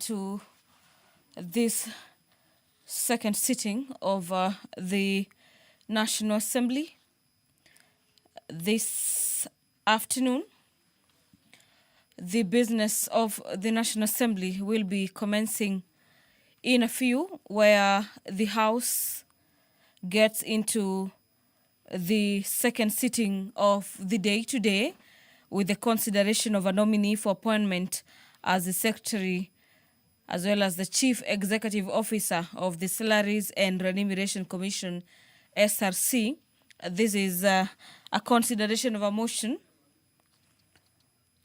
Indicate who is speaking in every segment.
Speaker 1: to this second sitting of the National Assembly this afternoon. The business of the National Assembly will be commencing in a few, where the House gets into the second sitting of the day today with the consideration of a nominee for appointment as the Secretary as well as the Chief Executive Officer of the Salaries and Remuneration Commission, SRC. This is a consideration of a motion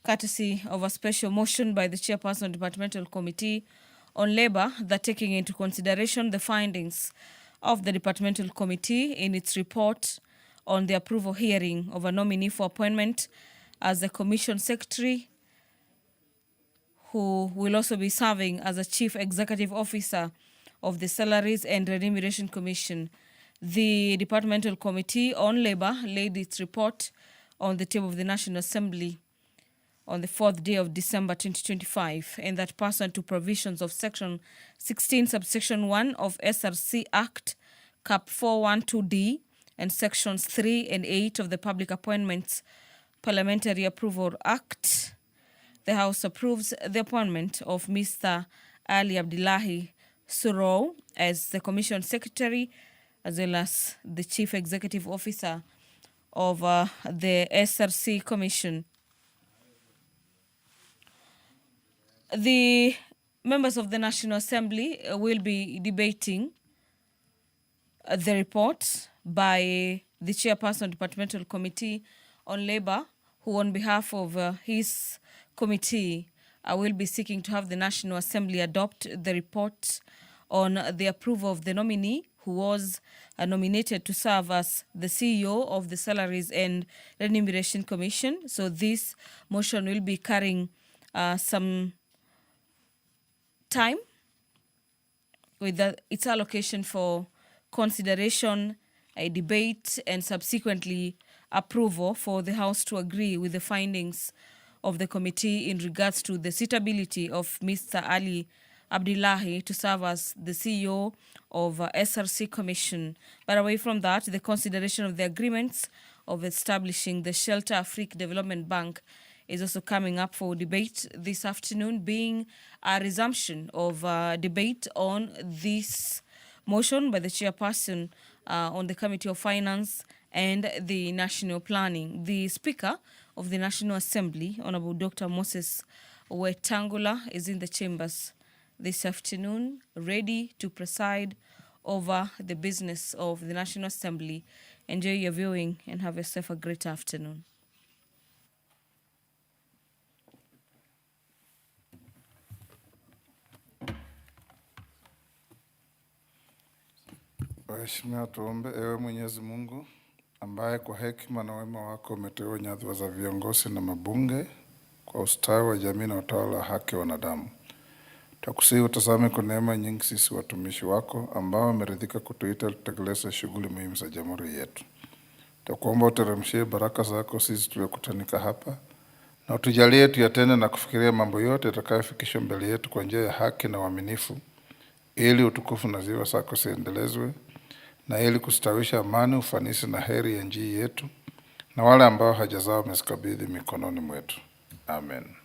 Speaker 1: courtesy of a special motion by the Chairperson of the Departmental Committee on Labour that, taking into consideration the findings of the Departmental Committee in its report on the approval hearing of a nominee for appointment as the Commission Secretary, who will also be serving as a Chief Executive Officer of the Salaries and Remuneration Commission. The Departmental Committee on Labour laid its report on the table of the National Assembly on the 4th day of December 2025, and that pursuant to provisions of Section 16, subsection 1 of SRC Act, Cap 412D, and Sections 3 and 8 of the Public Appointments Parliamentary Approval Act, the House approves the appointment of Mr. Ali Abdullahi Surou as the Commission Secretary, as well as the Chief Executive Officer of the SRC Commission. The members of the National Assembly will be debating the report by the Chairperson of the Departmental Committee on Labour, who on behalf of his committee will be seeking to have the National Assembly adopt the report on the approval of the nominee who was nominated to serve as the CEO of the Salaries and Remuneration Commission. So this motion will be carrying some time with its allocation for consideration, a debate, and subsequently approval for the House to agree with the findings of the committee in regards to the suitability of Mr. Ali Abdullahi to serve as the CEO of SRC Commission. But away from that, the consideration of the agreements of establishing the Shelter Afrique Development Bank is also coming up for debate this afternoon, being a resumption of debate on this motion by the chairperson on the Committee of Finance and the National Planning. The Speaker of the National Assembly, Honorable Dr. Moses Wetangula, is in the chambers this afternoon, ready to preside over the business of the National Assembly. Enjoy your viewing and have yourself a great afternoon.
Speaker 2: Waheshimiwa, tuombe. Ewe Mwenyezi Mungu ambaye kwa hekima na wema wako umeteua nyadhifa za viongozi na mabunge kwa ustawi wa jamii na utawala wa haki wa wanadamu, tukusihi utazame kwa neema nyingi sisi watumishi wako ambao wameridhika kutuita tutekeleze shughuli muhimu za jamhuri yetu. Tukuomba uteremshie baraka zako sisi tuliokutanika hapa, na utujalie tuyatende na kufikiria mambo yote yatakayofikishwa mbele yetu kwa njia ya haki na uaminifu, ili utukufu na sifa zako ziendelezwe, na ili kustawisha amani, ufanisi na heri ya nchi yetu na wale ambao haja zao umezikabidhi mikononi mwetu. Amen.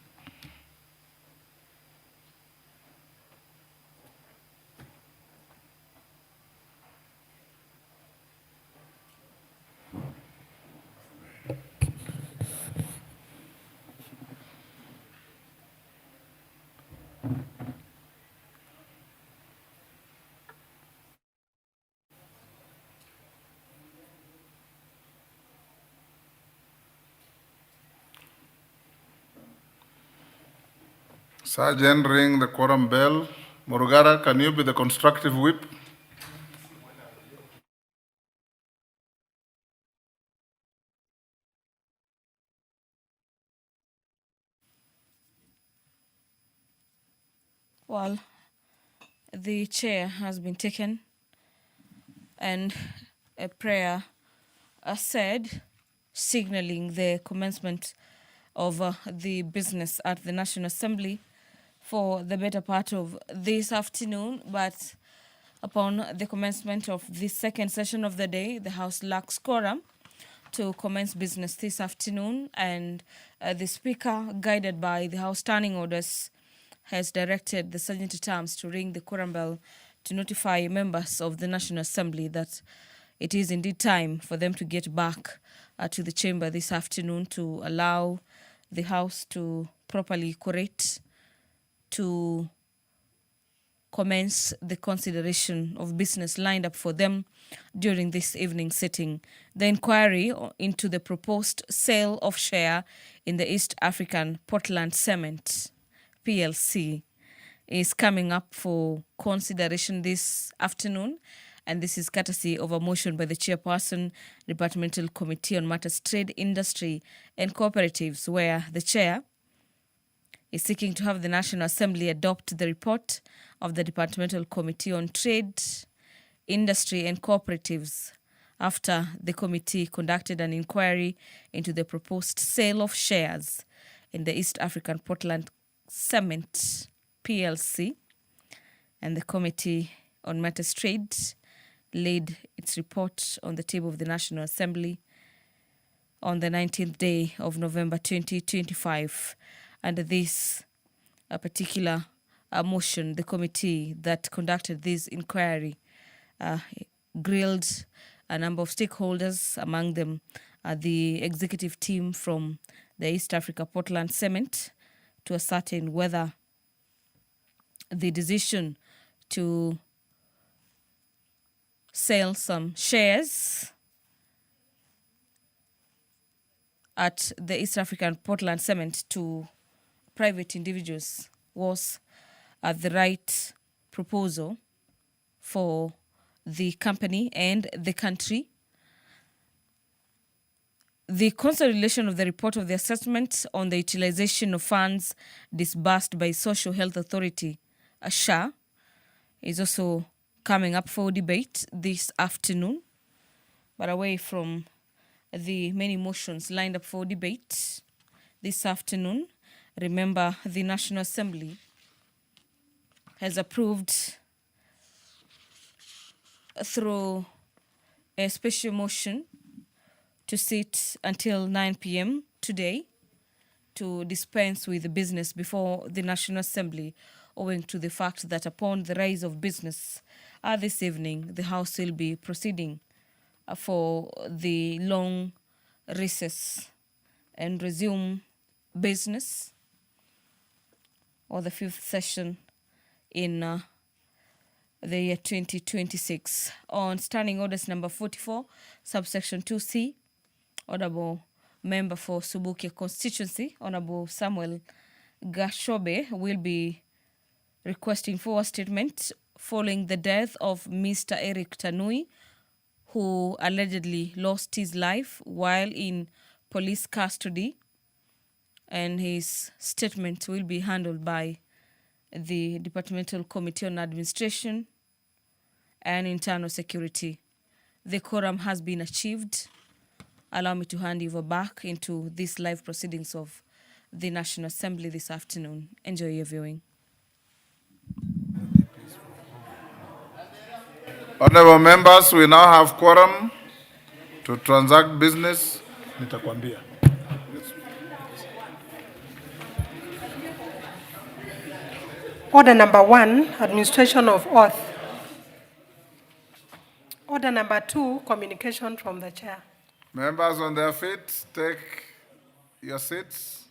Speaker 2: Sergeant, ring the quorum bell. Murugara, can you be the constructive whip?
Speaker 1: Well, the chair has been taken and a prayer said, signaling the commencement of the business at the National Assembly for the better part of this afternoon, but upon the commencement of this second session of the day, the House lacks quorum to commence business this afternoon, and the Speaker, guided by the House Standing Orders, has directed the Sergeant-at-Arms to ring the quorum bell to notify members of the National Assembly that it is indeed time for them to get back to the chamber this afternoon to allow the House to properly quorate to commence the consideration of business lined up for them during this evening sitting. The inquiry into the proposed sale of share in the East African Portland Cement PLC is coming up for consideration this afternoon, and this is courtesy of a motion by the Chairperson, Departmental Committee on Matters Trade, Industry and Cooperatives, where the Chair is seeking to have the National Assembly adopt the report of the Departmental Committee on Trade, Industry and Cooperatives after the committee conducted an inquiry into the proposed sale of shares in the East African Portland Cement PLC, and the Committee on Matters Trade laid its report on the table of the National Assembly on the 19th day of November 2025. Under this particular motion, the committee that conducted this inquiry grilled a number of stakeholders, among them the executive team from the East Africa Portland Cement, to ascertain whether the decision to sell some shares at the East African Portland Cement to private individuals was the right proposal for the company and the country. The consolidation of the report of the assessment on the utilization of funds disbursed by Social Health Authority, SHA, is also coming up for debate this afternoon. But away from the many motions lined up for debate this afternoon, remember the National Assembly has approved through a special motion to sit until 9 p.m. today to dispense with the business before the National Assembly, owing to the fact that upon the rise of business this evening, the House will be proceeding for the long recess and resume business, or the fifth session in the year 2026. On Standing Orders number 44, subsection 2C, Honorable Member for Subukia Constituency, Honorable Samuel Gashobe, will be requesting for a statement following the death of Mr. Eric Tanui, who allegedly lost his life while in police custody, and his statement will be handled by the Departmental Committee on Administration and Internal Security. The quorum has been achieved. Allow me to hand you over back into these live proceedings of the National Assembly this afternoon. Enjoy your viewing.
Speaker 2: Honorable members, we now have quorum to transact business.
Speaker 3: Nitakwambia.
Speaker 4: Order number 1, administration of oath. Order number 2, communication from the chair.
Speaker 2: Members on their feet, take your seats.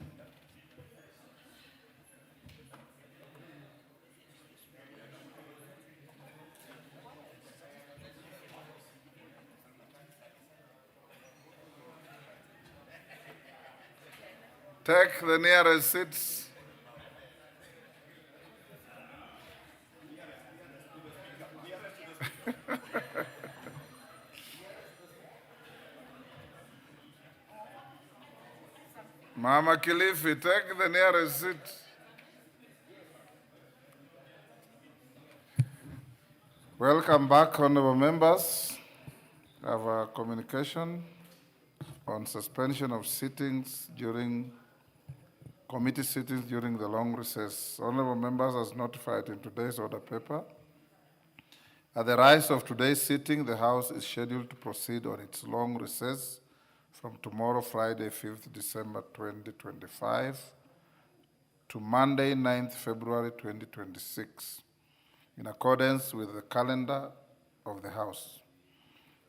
Speaker 2: Take the nearest seats. Mama Kilifi, take the nearest seat. Welcome back, honorable members. I have a communication on suspension of sittings during committee sittings during the long recess. Honorable members, as notified in today's order paper, at the rise of today's sitting, the House is scheduled to proceed on its long recess from tomorrow, Friday, 5th December 2025, to Monday, 9th February 2026, in accordance with the calendar of the House.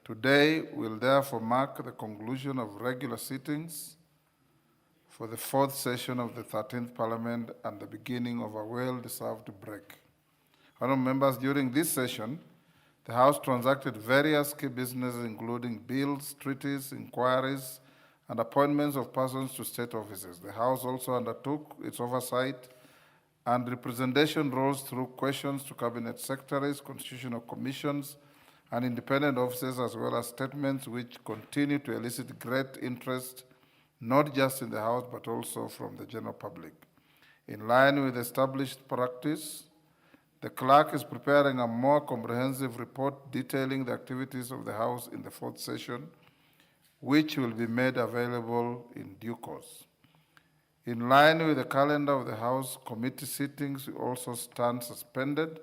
Speaker 2: Today will therefore mark the conclusion of regular sittings for the fourth session of the 13th Parliament and the beginning of a well-deserved break. Honourable members, during this session, the House transacted various key businesses, including bills, treaties, inquiries, and appointments of persons to state offices. The House also undertook its oversight and representation roles through questions to cabinet secretaries, constitutional commissions, and independent officers, as well as statements which continue to elicit great interest, not just in the House, but also from the general public. In line with established practice, the clerk is preparing a more comprehensive report detailing the activities of the House in the fourth session, which will be made available in due course. In line with the calendar of the House, committee sittings will also stand suspended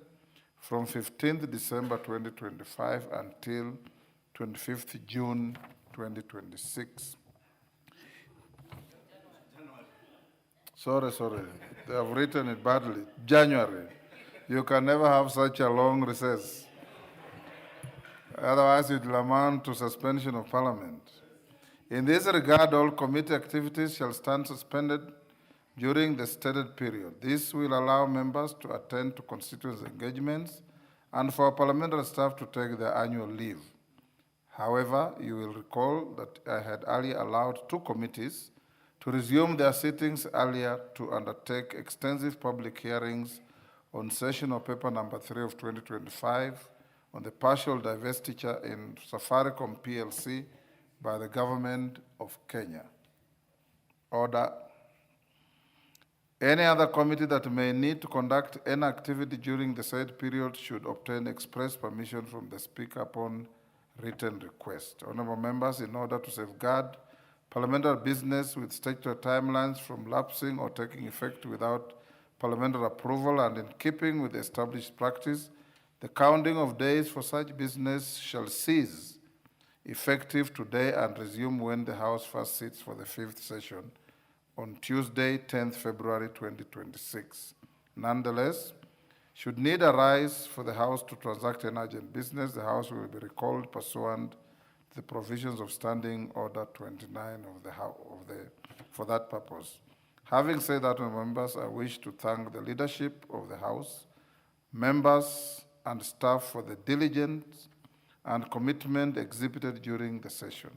Speaker 2: from 15th December 2025 until 25th June 2026. Sorry, they have written it badly. January. You can never have such a long recess. Otherwise, it will amount to suspension of Parliament. In this regard, all committee activities shall stand suspended during the stated period. This will allow members to attend to constituency engagements and for parliamentary staff to take their annual leave. However, you will recall that I had earlier allowed two committees to resume their sittings earlier to undertake extensive public hearings on sessional paper number 3 of 2025 on the partial divestiture in Safaricom PLC by the government of Kenya. Order. Any other committee that may need to conduct any activity during the said period should obtain express permission from the Speaker upon written request. Honourable members, in order to safeguard parliamentary business with statutory timelines from lapsing or taking effect without parliamentary approval and in keeping with the established practice, the counting of days for such business shall cease effective today and resume when the House first sits for the fifth session on Tuesday, 10th February 2026. Nonetheless, should need arise for the House to transact an urgent business, the House will be recalled pursuant to the provisions of Standing Order 29 of the House for that purpose. Having said that, members, I wish to thank the leadership of the House, members and staff for the diligence and commitment exhibited during the session,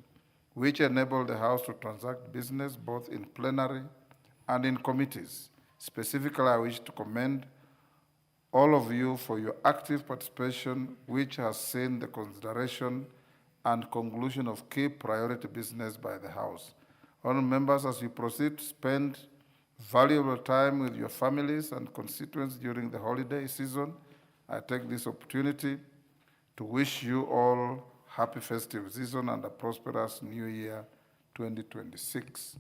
Speaker 2: which enabled the House to transact business both in plenary and in committees. Specifically, I wish to commend all of you for your active participation, which has seen the consideration and conclusion of key priority business by the House. Honourable members, as you proceed to spend valuable time with your families and constituents during the holiday season, I take this opportunity to wish you all happy festive season and a prosperous new year 2026.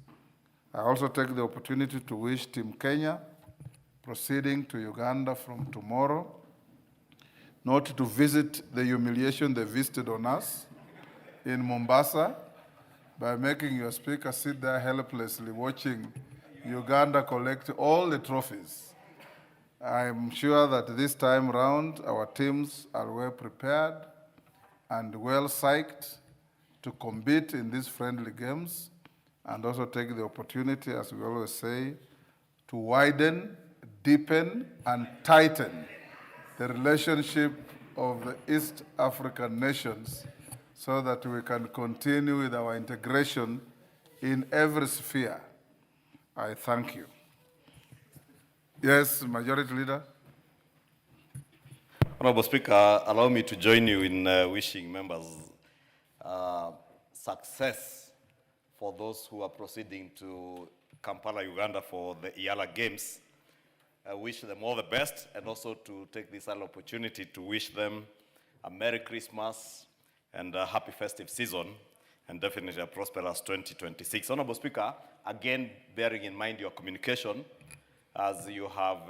Speaker 2: I also take the opportunity to wish Team Kenya, proceeding to Uganda from tomorrow, not to visit the humiliation they visited on us in Mombasa by making your speaker sit there helplessly watching Uganda collect all the trophies. I'm sure that this time round our teams are well prepared and well psyched to compete in these friendly games and also take the opportunity, as we always say, to widen, deepen, and tighten the relationship of the East African nations so that we can continue with our integration in every sphere. I thank you. Yes, Majority Leader.
Speaker 3: Honorable Speaker, allow me to join you in wishing members success for those who are proceeding to Kampala, Uganda for the IALA Games. I wish them all the best and also to take this opportunity to wish them a Merry Christmas and a happy festive season. and definitely a prosperous 2026. Honorable Speaker, again, bearing in mind your communication, as you have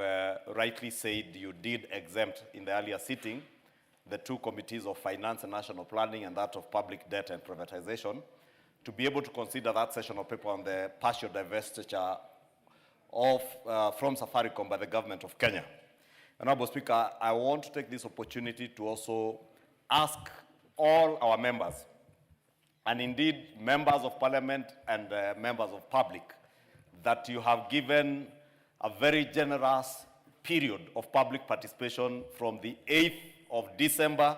Speaker 3: rightly said, you did exempt in the earlier sitting the two committees of Finance and National Planning and that of Public Debt and Privatization to be able to consider that session of paper on the partial divestiture of, from Safaricom by the government of Kenya. Honorable Speaker, I want to take this opportunity to also ask all our members, and indeed members of parliament and members of public, that you have given a very generous period of public participation from the 8th of December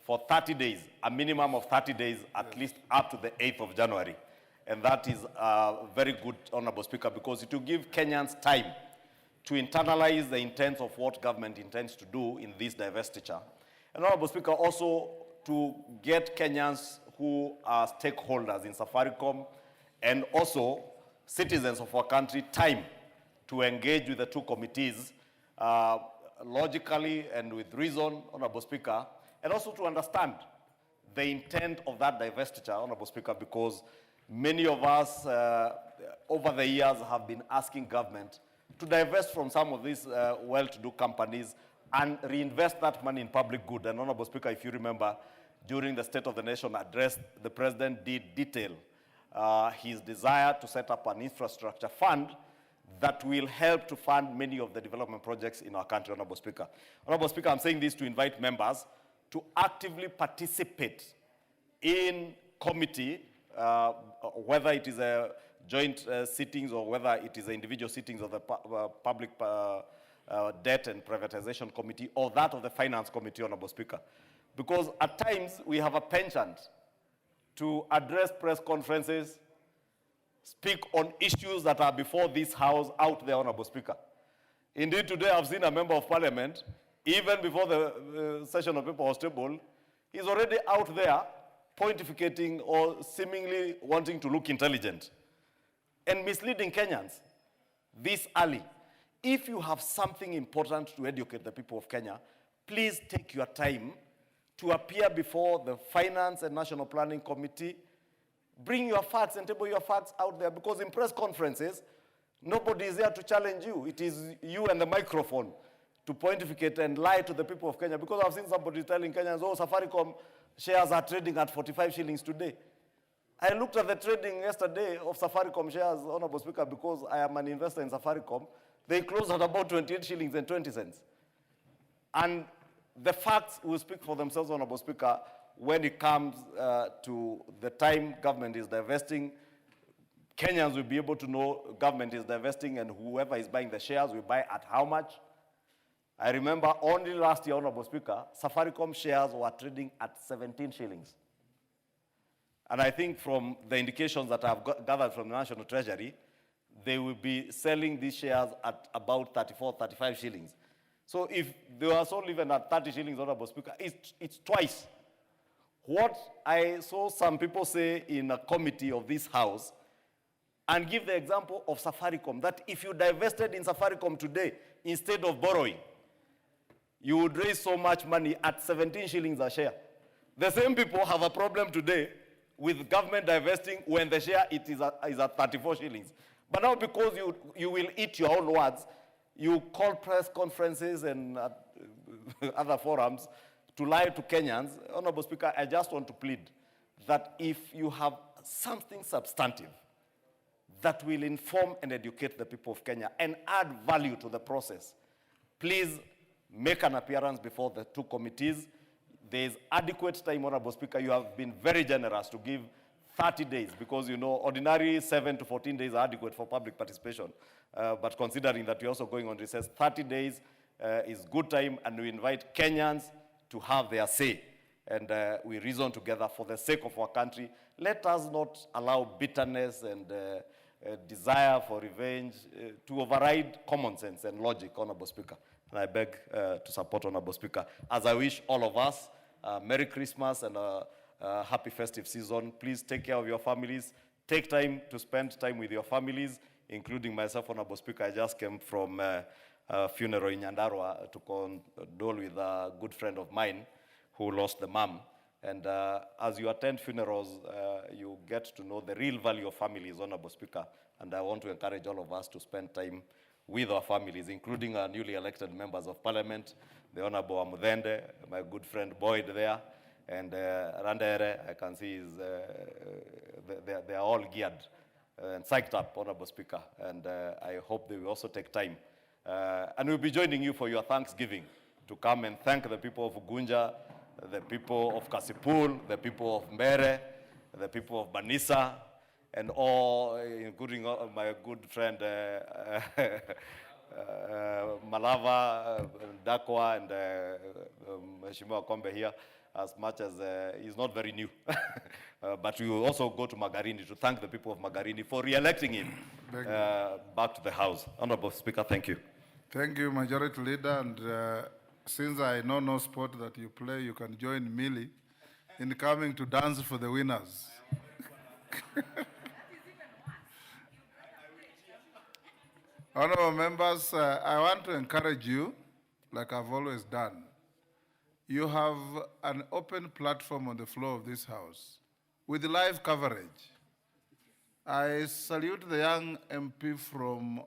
Speaker 3: for 30 days, a minimum of 30 days, at least up to the 8th of January. And that is very good, Honorable Speaker, because it will give Kenyans time to internalize the intents of what government intends to do in this divestiture. And Honorable Speaker, also to get Kenyans who are stakeholders in Safaricom and also citizens of our country time to engage with the two committees logically and with reason, Honorable Speaker, and also to understand the intent of that divestiture, Honorable Speaker, because many of us over the years have been asking government to divest from some of these well-to-do companies and reinvest that money in public good. And Honorable Speaker, if you remember, during the State of the Nation address, the President did detail his desire to set up an infrastructure fund that will help to fund many of the development projects in our country, Honorable Speaker. Honorable Speaker, I'm saying this to invite members to actively participate in committee, whether it is a joint sittings or whether it is individual sittings of the Public Debt and Privatization Committee or that of the Finance Committee, Honorable Speaker. Because at times we have a penchant to address press conferences, speak on issues that are before this House out there, Honorable Speaker. Indeed, today I've seen a member of parliament, even before the session of paper was tabled, he's already out there pontificating or seemingly wanting to look intelligent and misleading Kenyans this early. If you have something important to educate the people of Kenya, please take your time to appear before the Finance and National Planning Committee. Bring your facts and table your facts out there, because in press conferences, nobody is there to challenge you. It is you and the microphone to pontificate and lie to the people of Kenya. Because I've seen somebody telling Kenyans, oh, Safaricom shares are trading at 45 shillings today. I looked at the trading yesterday of Safaricom shares, Honorable Speaker, because I am an investor in Safaricom. They closed at about 28 shillings and 20 cents. And the facts will speak for themselves, Honorable Speaker, when it comes to the time government is divesting. Kenyans will be able to know government is divesting, and whoever is buying the shares will buy at how much. I remember only last year, Honorable Speaker, Safaricom shares were trading at 17 shillings. And I think from the indications that I've gathered from the National Treasury, they will be selling these shares at about 34, 35 shillings. So if they were sold even at 30 shillings, Honorable Speaker, it's twice what I saw some people say in a committee of this House, and give the example of Safaricom, that if you divested in Safaricom today, instead of borrowing, you would raise so much money at 17 shillings a share. The same people have a problem today with government divesting when the share is at 34 shillings. But now, because you will eat your own words, you call press conferences and other forums to lie to Kenyans. Honorable Speaker, I just want to plead that if you have something substantive that will inform and educate the people of Kenya and add value to the process, please make an appearance before the two committees. There is adequate time, Honorable Speaker. You have been very generous to give 30 days, because, you know, ordinary 7 to 14 days are adequate for public participation. But considering that we're also going on recess, 30 days is good time, and we invite Kenyans to have their say. And we reason together for the sake of our country. Let us not allow bitterness and desire for revenge to override common sense and logic, Honorable Speaker. And I beg to support, Honorable Speaker, as I wish all of us Merry Christmas and a happy festive season. Please take care of your families. Take time to spend time with your families, including myself, Honorable Speaker. I just came from a funeral in Nyandarua to condole with a good friend of mine who lost the mom. And as you attend funerals, you get to know the real value of families, Honorable Speaker. And I want to encourage all of us to spend time with our families, including our newly elected members of parliament, the Honorable Amudende, my good friend Boyd there, and Randere, I can see is, they are all geared and psyched up, Honorable Speaker. And I hope they will also take time. And we'll be joining you for your Thanksgiving to come and thank the people of Ugunja, the people of Kasipul, the people of Mbere, the people of Banisa, and all, including my good friend Malava, Dakwa, and Mheshimiwa Kombe here, as much as he's not very new. But we will also go to Magarini to thank the people of Magarini for re-electing him back to the House. Honorable Speaker, thank you.
Speaker 2: Thank you, Majority Leader. And since I know no sport that you play, you can join Millie in coming to dance for the winners. Honorable members, I want to encourage you, like I've always done. You have an open platform on the floor of this House with live coverage. I salute the young MP from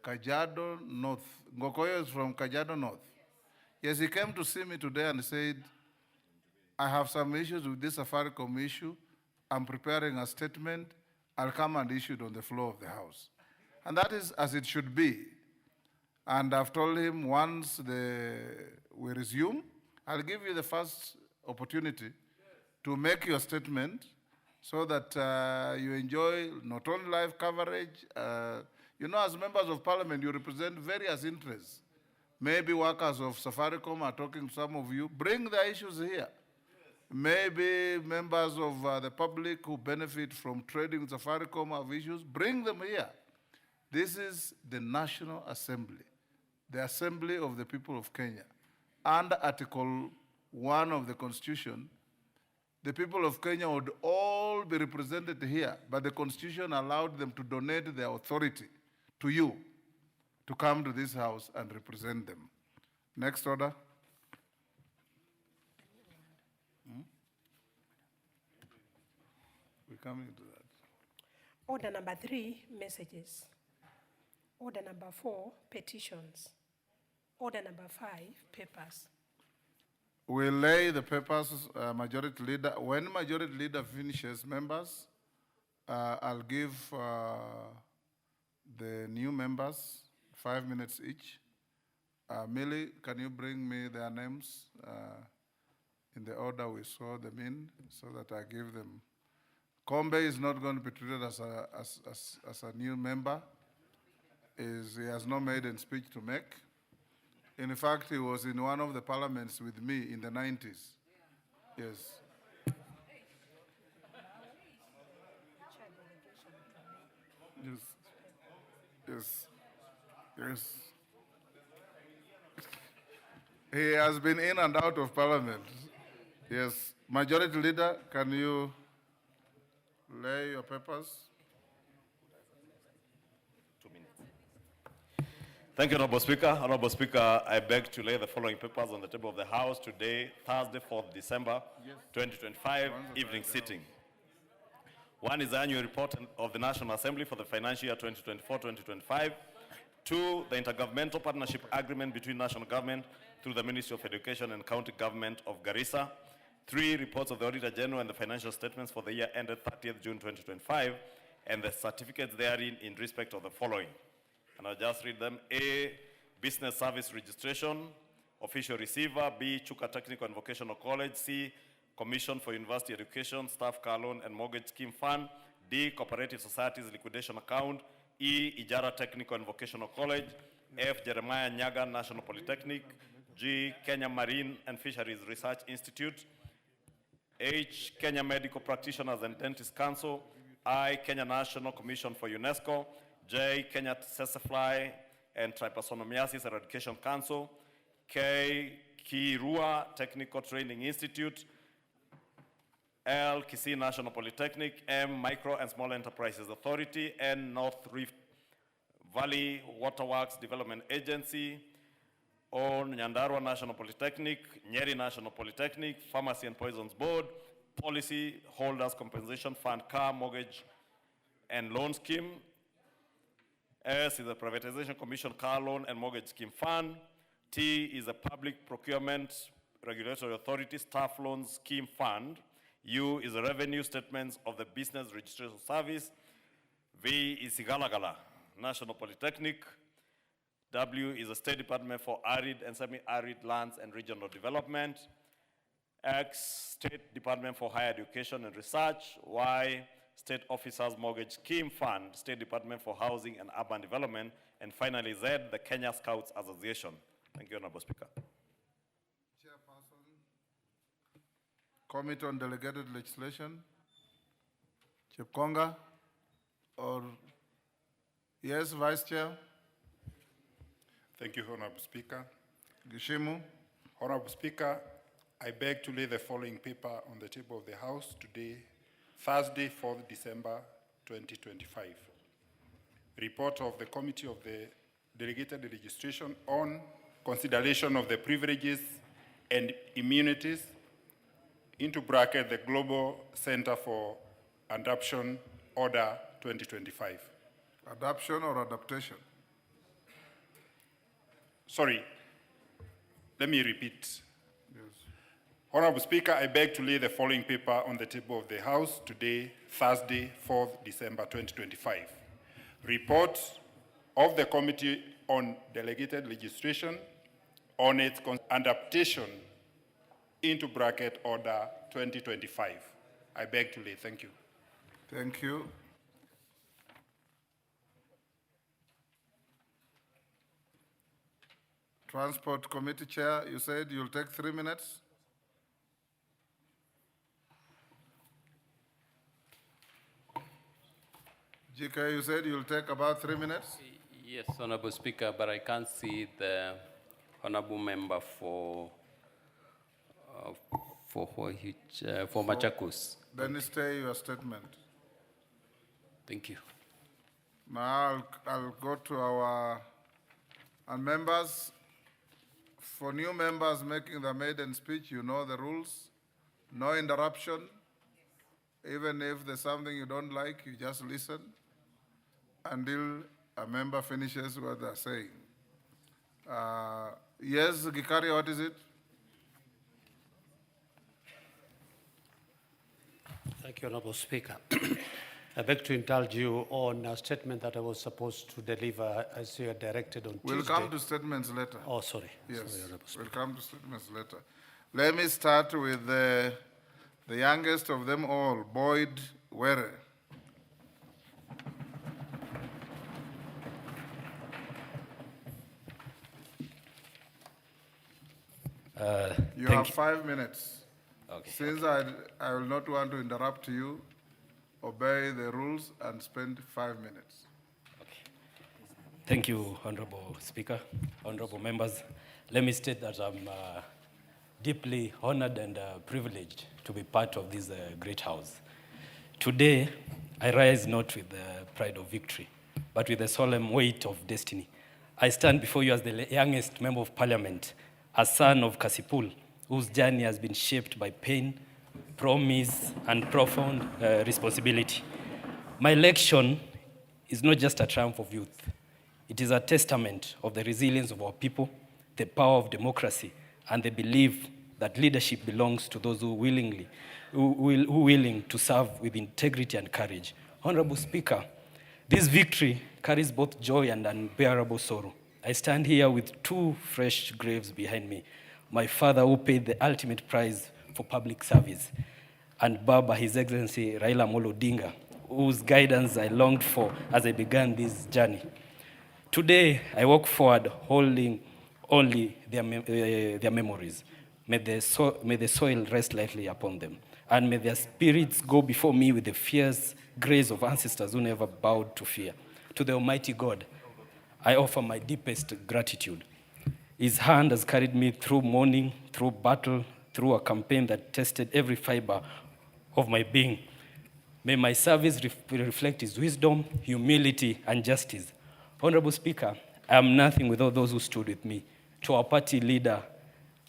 Speaker 2: Kajiado North. Ngokoyo is from Kajiado North. Yes, he came to see me today and said, I have some issues with this Safaricom issue. I'm preparing a statement. I'll come and issue it on the floor of the House. And that is as it should be. And I've told him once we resume, I'll give you the first opportunity to make your statement so that you enjoy not only live coverage. You know, as members of parliament, you represent various interests. Maybe workers of Safaricom are talking to some of you. Bring the issues here. Maybe members of the public who benefit from trading with Safaricom have issues. Bring them here. This is the National Assembly, the Assembly of the People of Kenya. Under Article 1 of the Constitution, the people of Kenya would all be represented here, but the Constitution allowed them to donate their authority to you to come to this House and represent them. Next order. We're coming to that.
Speaker 4: Order number 3, messages. Order number 4, petitions. Order number 5, papers.
Speaker 2: We'll lay the papers, Majority Leader. When Majority Leader finishes, members, I'll give the new members 5 minutes each. Millie, can you bring me their names in the order we saw them in so that I give them? Kombe is not going to be treated as a new member. He has no maiden speech to make. In fact, he was in one of the parliaments with me in the 90s. Yes. Yes. He has been in and out of parliament. Yes. Majority Leader, can you lay your papers?
Speaker 3: Thank you, Honorable Speaker. Honorable Speaker, I beg to lay the following papers on the table of the House today, Thursday, 4th December, 2025, evening sitting. One is the annual report of the National Assembly for the financial year 2024-2025. 2, the intergovernmental partnership agreement between national government through the Ministry of Education and County Government of Garissa. 3, reports of the Auditor General and the financial statements for the year ended 30th June 2025, and the certificates therein in respect of the following. And I'll just read them. A, business service registration, official receiver. B, Chuka Technical and Vocational College. C, Commission for University Education, Staff Car Loan and Mortgage Scheme Fund. D, Cooperative Societies Liquidation Account. E, Ijara Technical and Vocational College. F, Jeremiah Nyaga National Polytechnic. G, Kenya Marine and Fisheries Research Institute. H, Kenya Medical Practitioners and Dentists Council. I, Kenya National Commission for UNESCO. J, Kenya Cessifly and Trypanosomiasis Eradication Council. K, Kirua Technical Training Institute. L, Kisii National Polytechnic. M, Micro and Small Enterprises Authority. N, North Rift Valley Waterworks Development Agency. own Nyandarua National Polytechnic, Nyeri National Polytechnic, Pharmacy and Poisons Board, Policy Holders Compensation Fund, Car, Mortgage and Loan Scheme. S is the Privatization Commission Car Loan and Mortgage Scheme Fund. T is the Public Procurement Regulatory Authority Staff Loans Scheme Fund. U is the Revenue Statements of the Business Registration Service. V is Sigalagala National Polytechnic. W is the State Department for Arid and Semi-Arid Lands and Regional Development. X, State Department for Higher Education and Research. Y, State Officers Mortgage Scheme Fund, State Department for Housing and Urban Development. And finally, Z, the Kenya Scouts Association. Thank you, Honorable Speaker.
Speaker 2: Chairperson, Committee on Delegated Legislation. Chepkonga, or yes, Vice Chair.
Speaker 5: Thank you, Honorable Speaker.
Speaker 2: Gishimu.
Speaker 5: Honorable Speaker, I beg to lay the following paper on the table of the House today, Thursday, 4th December 2025. Report of the Committee of the Delegated Legislation on consideration of the privileges and immunities, into bracket, the Global Center for Adoption Order 2025.
Speaker 2: Adoption or adaptation?
Speaker 5: Sorry, let me repeat.
Speaker 2: Yes.
Speaker 5: Honorable Speaker, I beg to lay the following paper on the table of the House today, Thursday, 4th December 2025. Report of the Committee on Delegated Legislation on its adaptation into bracket order 2025. I beg to lay. Thank you.
Speaker 2: Thank you. Transport Committee Chair, you said you'll take 3 minutes? GK, you said you'll take about 3 minutes?
Speaker 6: Yes, Honorable Speaker, but I can't see the Honorable Member for Machakos.
Speaker 2: Then stay your statement.
Speaker 6: Thank you.
Speaker 2: Now I'll go to our members. For new members making the maiden speech, you know the rules. No interruption. Even if there's something you don't like, you just listen until a member finishes what they're saying. Yes, Gikari, what is it?
Speaker 7: Thank you, Honorable Speaker. I beg to indulge you on a statement that I was supposed to deliver as you are directed on Tuesday.
Speaker 2: We'll come to statements later.
Speaker 7: Oh, sorry.
Speaker 2: Yes,
Speaker 7: Sorry, Honorable Speaker.
Speaker 2: we'll come to statements later. Let me start with the youngest of them all, Boyd Were. You have 5 minutes.
Speaker 6: Okay.
Speaker 2: Since I will not want to interrupt you, obey the rules and spend 5 minutes.
Speaker 6: Thank you, Honorable Speaker, honorable members. Let me state that I'm deeply honored and privileged to be part of this great house. Today, I rise not with the pride of victory, but with the solemn weight of destiny. I stand before you as the youngest member of parliament, a son of Kasipul, whose journey has been shaped by pain, promise, and profound responsibility. My election is not just a triumph of youth. It is a testament of the resilience of our people, the power of democracy, and the belief that leadership belongs to those who willing to serve with integrity and courage. Honorable Speaker, this victory carries both joy and unbearable sorrow. I stand here with 2 fresh graves behind me. My father, who paid the ultimate price for public service, and Baba, His Excellency Raila Amolo Odinga, whose guidance I longed for as I began this journey. Today, I walk forward holding only their memories. May the soil rest lightly upon them, and may their spirits go before me with the fierce grace of ancestors who never bowed to fear. To the Almighty God, I offer my deepest gratitude. His hand has carried me through mourning, through battle, through a campaign that tested every fiber of my being. May my service reflect His wisdom, humility, and justice. Honorable Speaker, I am nothing without those who stood with me. to our party leader,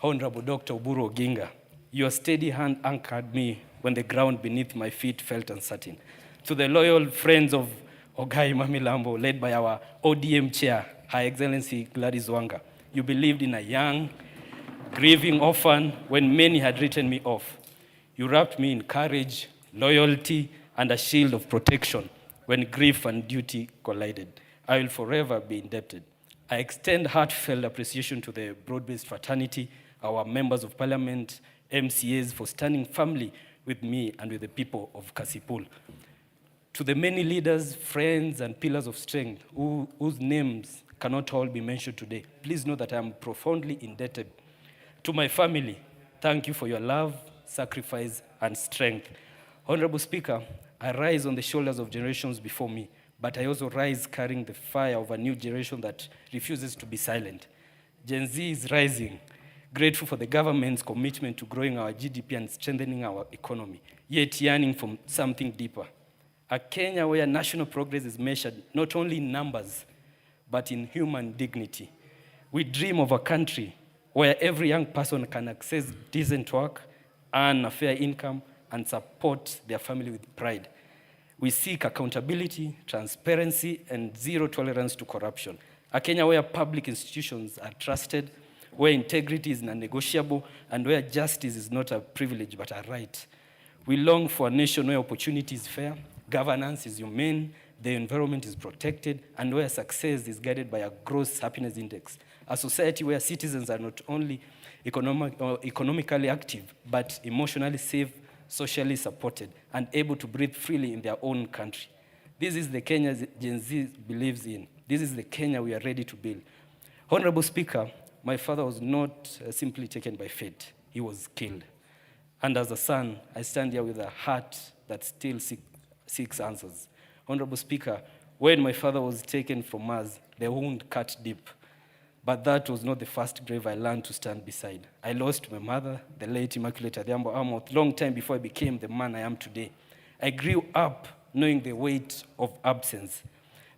Speaker 6: Honorable Dr. Oburu Oginga. Your steady hand anchored me when the ground beneath my feet felt uncertain. To the loyal friends of Ogai Mamilambo, led by our ODM chair, Her Excellency Gladys Wanga, you believed in a young, grieving orphan when many had written me off. You wrapped me in courage, loyalty, and a shield of protection when grief and duty collided. I will forever be indebted. I extend heartfelt appreciation to the broad-based fraternity, our members of parliament, MCAs, for standing firmly with me and with the people of Kasipul. To the many leaders, friends, and pillars of strength whose names cannot all be mentioned today, please know that I am profoundly indebted. To my family, thank you for your love, sacrifice, and strength. Honorable Speaker, I rise on the shoulders of generations before me, but I also rise carrying the fire of a new generation that refuses to be silent. Gen Z is rising, grateful for the government's commitment to growing our GDP and strengthening our economy, yet yearning for something deeper. A Kenya where national progress is measured not only in numbers, but in human dignity. We dream of a country where every young person can access decent work, earn a fair income, and support their family with pride. We seek accountability, transparency, and zero tolerance to corruption. A Kenya where public institutions are trusted, where integrity is non-negotiable, and where justice is not a privilege but a right. We long for a nation where opportunity is fair, governance is humane, the environment is protected, and where success is guided by a gross happiness index. A society where citizens are not only economically active, but emotionally safe, socially supported, and able to breathe freely in their own country. This is the Kenya Gen Z believes in. This is the Kenya we are ready to build. Honorable Speaker, my father was not simply taken by fate. He was killed. And as a son, I stand here with a heart that still seeks answers. Honorable Speaker, when my father was taken from us, the wound cut deep. But that was not the first grave I learned to stand beside. I lost my mother, the late Immaculate Adhiambo Amoth, long time before I became the man I am today. I grew up knowing the weight of absence,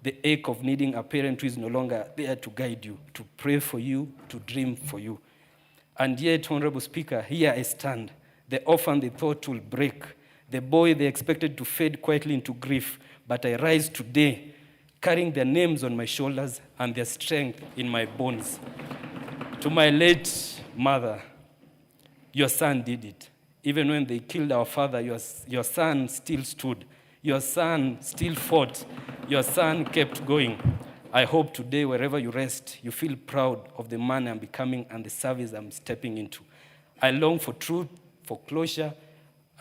Speaker 6: the ache of needing a parent who is no longer there to guide you, to pray for you, to dream for you. And yet, Honorable Speaker, here I stand, the orphan they thought will break, the boy they expected to fade quietly into grief, but I rise today, carrying their names on my shoulders and their strength in my bones. To my late mother, your son did it. Even when they killed our father, your son still stood. Your son still fought. Your son kept going. I hope today, wherever you rest, you feel proud of the man I'm becoming and the service I'm stepping into. I long for truth, for closure,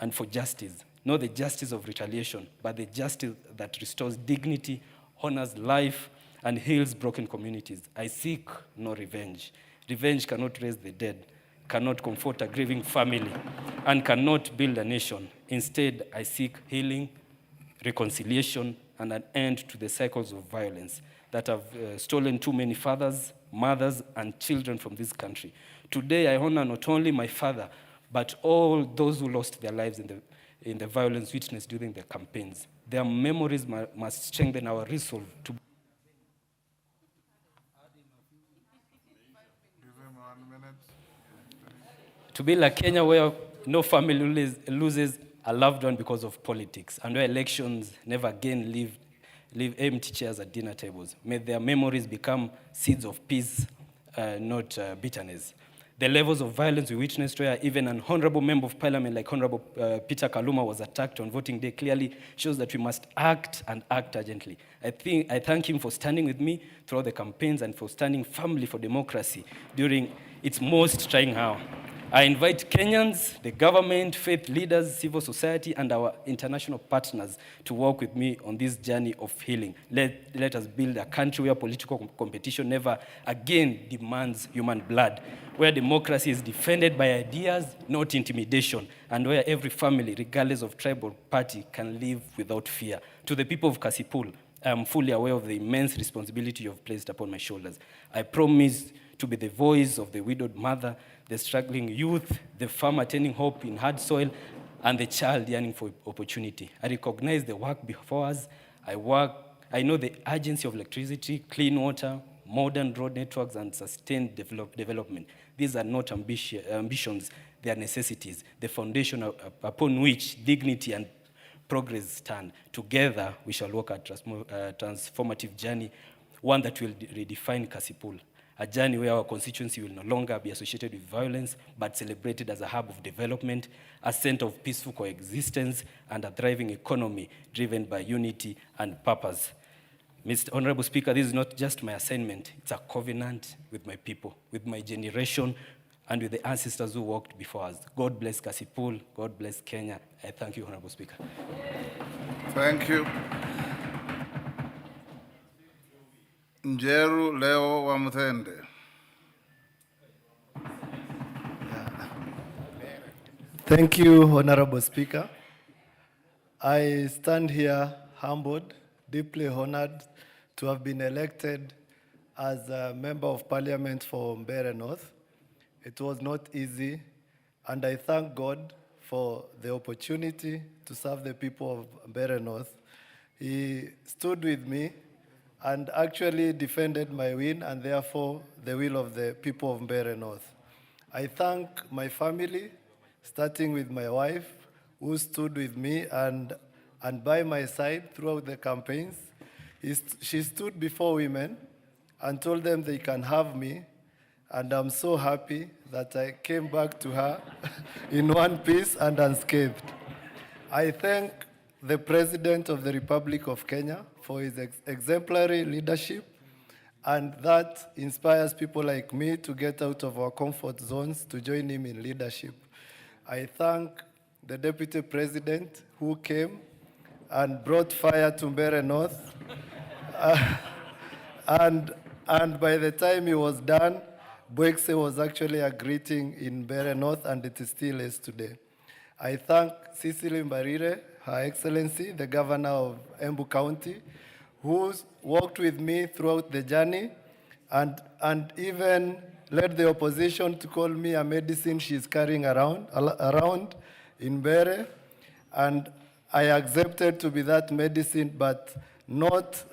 Speaker 6: and for justice. Not the justice of retaliation, but the justice that restores dignity, honors life, and heals broken communities. I seek no revenge. Revenge cannot raise the dead, cannot comfort a grieving family, and cannot build a nation. Instead, I seek healing, reconciliation, and an end to the cycles of violence that have stolen too many fathers, mothers, and children from this country. Today, I honor not only my father, but all those who lost their lives in the violence witnessed during the campaigns. Their memories must strengthen our resolve to build a Kenya where no family loses a loved one because of politics, and where elections never again leave empty chairs at dinner tables. May their memories become seeds of peace, not bitterness. The levels of violence we witnessed, where even an honorable member of parliament like Honorable Peter Kaluma was attacked on voting day, clearly shows that we must act and act urgently. I thank him for standing with me throughout the campaigns and for standing firmly for democracy during its most trying hour. I invite Kenyans, the government, faith leaders, civil society, and our international partners to work with me on this journey of healing. Let us build a country where political competition never again demands human blood, where democracy is defended by ideas, not intimidation, and where every family, regardless of tribe or party, can live without fear. To the people of Kasipul, I am fully aware of the immense responsibility you have placed upon my shoulders. I promise to be the voice of the widowed mother, the struggling youth, the farmer tending hope in hard soil, and the child yearning for opportunity. I recognize the work before us. I know the urgency of electricity, clean water, modern road networks, and sustained development. These are not ambitions, they are necessities, the foundation upon which dignity and progress stand. Together, we shall walk a transformative journey, one that will redefine Kasipul, a journey where our constituency will no longer be associated with violence, but celebrated as a hub of development, a center of peaceful coexistence, and a thriving economy driven by unity and purpose. Mr. Honorable Speaker, this is not just my assignment, it's a covenant with my people, with my generation, and with the ancestors who walked before us. God bless Kasipul, God bless Kenya. I thank you, Honorable Speaker.
Speaker 2: Thank you. Njeru Leo wa Muthende.
Speaker 8: Thank you, Honorable Speaker. I stand here humbled, deeply honored to have been elected as a Member of Parliament for Mbeere North. It was not easy, and I thank God for the opportunity to serve the people of Mbeere North. He stood with me and actually defended my win and therefore the will of the people of Mbeere North. I thank my family, starting with my wife, who stood with me and by my side throughout the campaigns. She stood before women and told them they can have me, and I'm so happy that I came back to her in one piece and unscathed. I thank the President of the Republic of Kenya for his exemplary leadership, and that inspires people like me to get out of our comfort zones to join him in leadership. I thank the Deputy President who came and brought fire to Mbeere North. And by the time he was done, Bwekse was actually a greeting in Mbeere North, and it still is today. I thank Cecily Mbarire, Her Excellency, the Governor of Embu County, who worked with me throughout the journey and even led the opposition to call me a medicine she's carrying around in Mbeere. And I accepted to be that medicine, but not,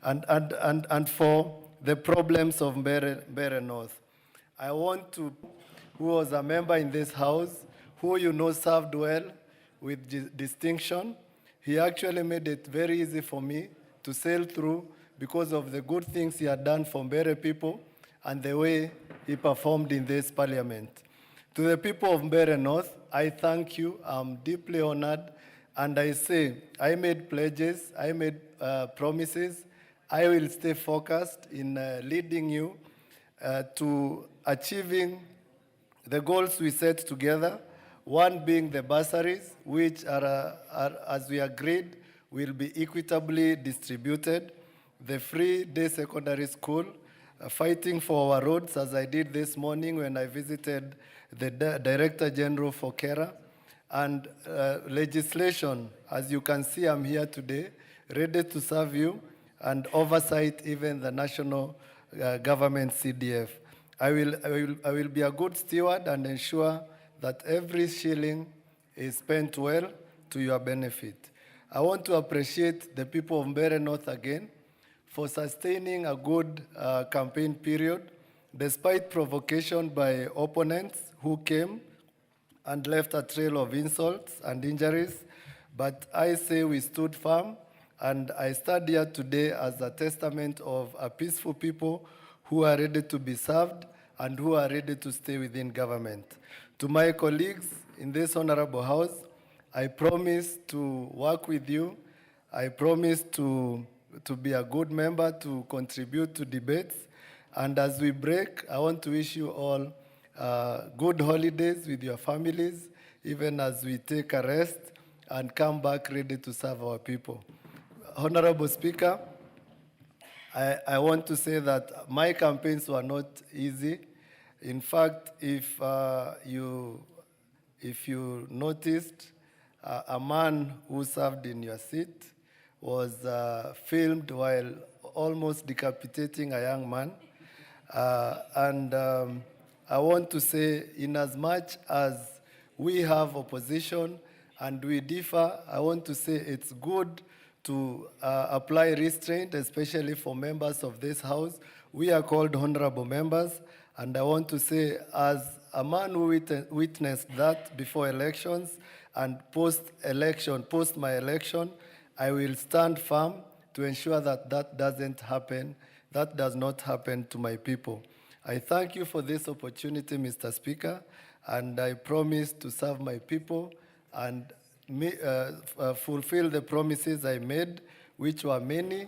Speaker 8: and for the problems of Mbeere North. I want to, who was a member in this house, who you know served well with distinction. He actually made it very easy for me to sail through because of the good things he had done for Mbeere people and the way he performed in this parliament. To the people of Mbeere North, I thank you. I'm deeply honored. And I say, I made pledges, I made promises. I will stay focused in leading you to achieving the goals we set together, one being the bursaries, which are, as we agreed, will be equitably distributed, the free day secondary school, fighting for our roads, as I did this morning when I visited the Director General for KERA, and legislation. As you can see, I'm here today, ready to serve you, and oversight even the national government CDF. I will be a good steward and ensure that every shilling is spent well to your benefit. I want to appreciate the people of Mbeere North again for sustaining a good campaign period, despite provocation by opponents who came and left a trail of insults and injuries. But I say we stood firm, and I stand here today as a testament of a peaceful people who are ready to be served and who are ready to stay within government. To my colleagues in this honorable house, I promise to work with you. I promise to be a good member, to contribute to debates. And as we break, I want to wish you all good holidays with your families, even as we take a rest and come back ready to serve our people. Honorable Speaker, I want to say that my campaigns were not easy. In fact, if you noticed, a man who served in your seat was filmed while almost decapitating a young man. I want to say, in as much as we have opposition and we differ, I want to say it's good to apply restraint, especially for members of this House. We are called honorable members, and I want to say, as a man who witnessed that before elections and post-election, post my election, I will stand firm to ensure that that doesn't happen, that does not happen to my people. I thank you for this opportunity, Mr. Speaker, and I promise to serve my people and fulfill the promises I made, which were many,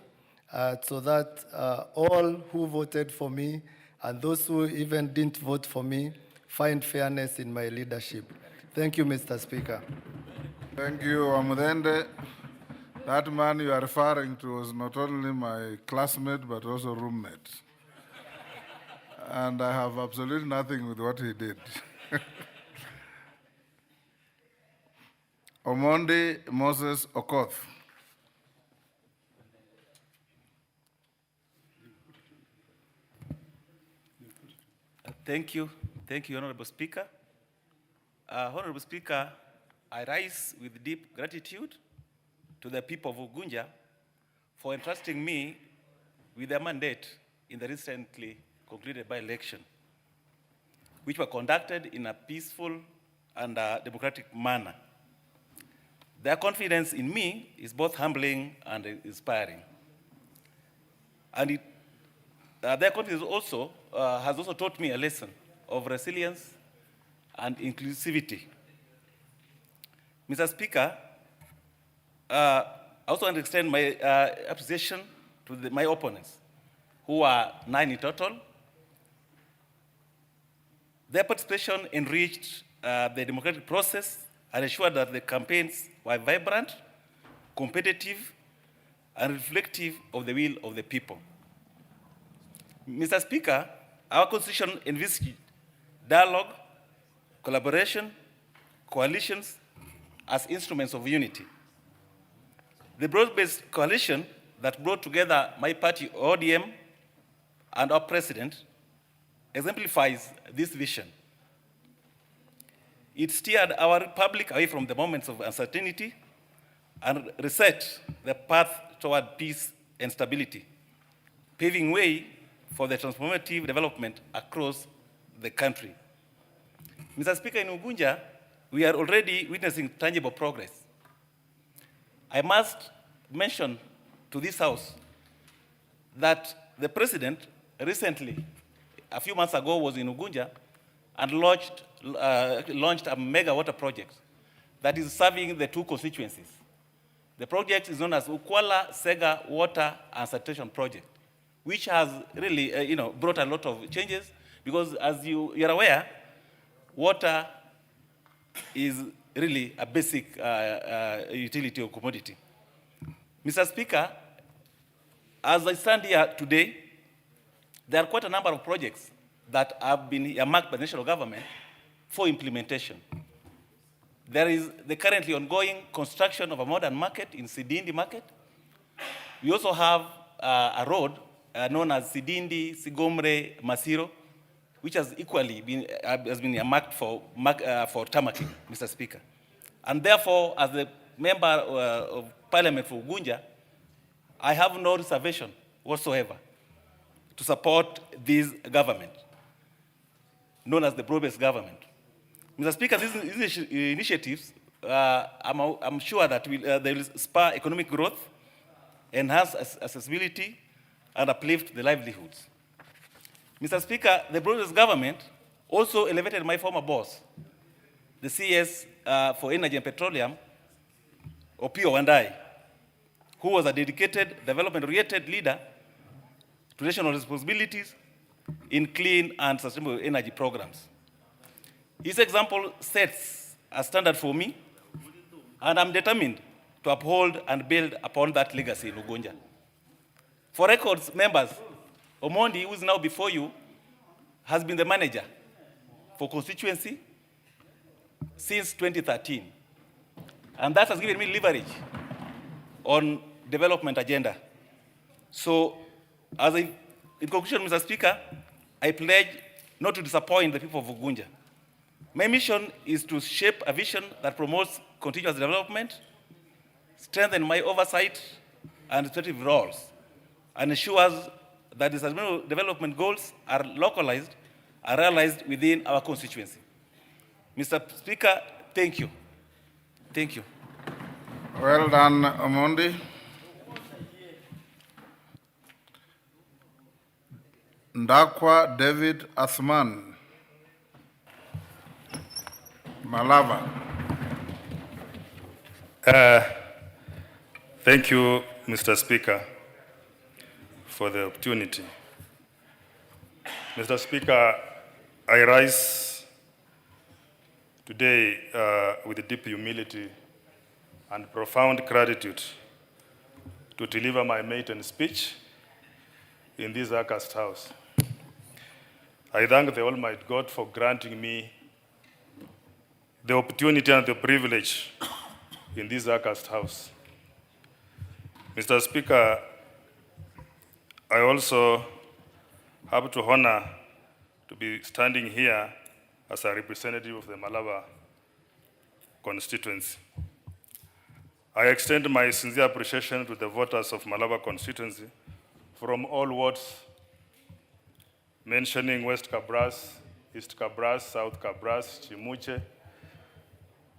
Speaker 8: so that all who voted for me and those who even didn't vote for me find fairness in my leadership. Thank you, Mr. Speaker.
Speaker 2: Thank you, Amudende. That man you are referring to was not only my classmate, but also roommate. And I have absolutely nothing with what he did. Omondi Moses Okoth.
Speaker 9: Thank you, Honorable Speaker. Honorable Speaker, I rise with deep gratitude to the people of Ugunja for entrusting me with their mandate in the recently concluded by-election, which were conducted in a peaceful and democratic manner. Their confidence in me is both humbling and inspiring. And their confidence also has also taught me a lesson of resilience and inclusivity. Mr. Speaker, I also want to extend my appreciation to my opponents, who are 9 in total. Their participation enriched the democratic process and ensured that the campaigns were vibrant, competitive, and reflective of the will of the people. Mr. Speaker, our Constitution envisaged dialogue, collaboration, coalitions as instruments of unity. The broad-based coalition that brought together my party, ODM, and our president exemplifies this vision. It steered our republic away from the moments of uncertainty and reset the path toward peace and stability, paving way for the transformative development across the country. Mr. Speaker, in Ugunja, we are already witnessing tangible progress. I must mention to this House that the President recently, a few months ago, was in Ugunja and launched a mega water project that is serving the 2 constituencies. The project is known as Ukwala Sega Water and Sanitation Project, which has really brought a lot of changes because, as you are aware, water is really a basic utility or commodity. Mr. Speaker, as I stand here today, there are quite a number of projects that have been earmarked by the national government for implementation. There is the currently ongoing construction of a modern market in Sidindi Market. We also have a road known as Sidindi, Sigomre, Masiro, which has equally been earmarked for tarmacking, Mr. Speaker. And therefore, as the member of Parliament for Ugunja, I have no reservation whatsoever to support this government, known as the broad-based government. Mr. Speaker, these initiatives, I'm sure that they will spur economic growth, enhance accessibility, and uplift the livelihoods. Mr. Speaker, the broad-based government also elevated my former boss, the CS for Energy and Petroleum, Opiyo Wandayi, who was a dedicated, development-oriented leader to national responsibilities in clean and sustainable energy programs. His example sets a standard for me, and I'm determined to uphold and build upon that legacy in Ugunja. For records, members, Omondi, who is now before you, has been the manager for constituency since 2013. And that has given me leverage on development agenda. So, in conclusion, Mr. Speaker, I pledge not to disappoint the people of Ugunja. My mission is to shape a vision that promotes continuous development, strengthen my oversight and respective roles, and ensures that the sustainable development goals are localized and realized within our constituency. Mr. Speaker, thank you. Thank you.
Speaker 2: Well done, Omondi. Ndakwa David Athman, Malava.
Speaker 10: Thank you, Mr. Speaker, for the opportunity. Mr. Speaker, I rise today with deep humility and profound gratitude to deliver my maiden speech in this august house. I thank the Almighty God for granting me the opportunity and the privilege in this august house. Mr. Speaker, I also have to honor to be standing here as a representative of the Malava constituency. I extend my sincere appreciation to the voters of Malava constituency from all wards, mentioning West Kabras, East Kabras, South Kabras, Chimuche,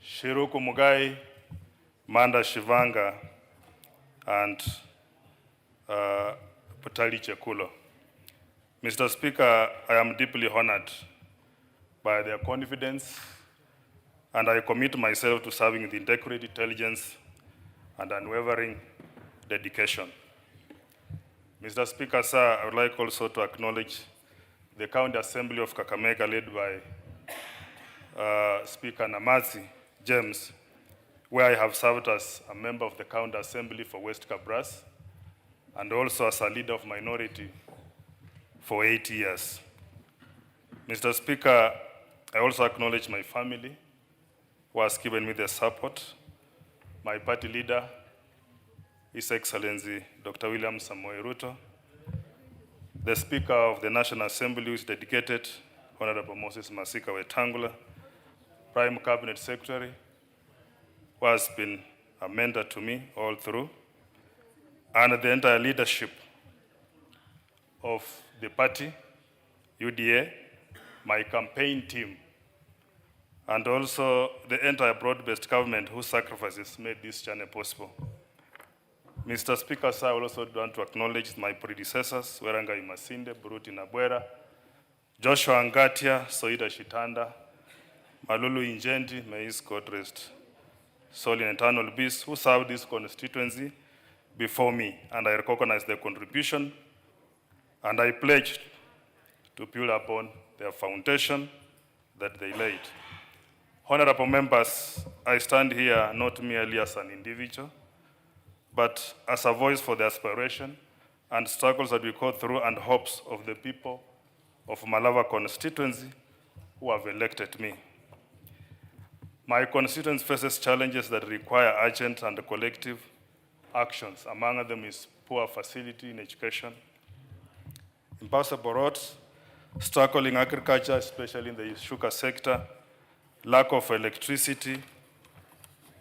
Speaker 10: Shiruku Mugai, Manda Shivanga, and Putali Chekulo. Mr. Speaker, I am deeply honored by their confidence, and I commit myself to serving with integrity, diligence, and unwavering dedication. Mr. Speaker, sir, I would like also to acknowledge the County Assembly of Kakamega led by Speaker Namazi James, where I have served as a member of the County Assembly for West Kabras and also as a leader of minority for 8 years. Mr. Speaker, I also acknowledge my family who has given me their support, my party leader, His Excellency Dr. William Samoei Ruto, the Speaker of the National Assembly who is dedicated, Honorable Moses Masika Wetangula, Prime Cabinet Secretary, who has been a mentor to me all through, and the entire leadership of the party, UDA, my campaign team, and also the entire broad-based government whose sacrifices made this journey possible. Mr. Speaker, sir, I also want to acknowledge my predecessors, Werangai Masinde, Buruti Nabwera, Joshua Ngatia, Soida Shitanda, Malulu Injendi, may his God rest soul in eternal peace, who served this constituency before me, and I recognize their contribution, and I pledge to build upon their foundation that they laid. Honorable members, I stand here not merely as an individual, but as a voice for the aspiration and struggles that we go through and hopes of the people of Malava constituency who have elected me. My constituency faces challenges that require urgent and collective actions. Among them is poor facility in education, impassable roads, struggling agriculture, especially in the sugar sector, lack of electricity,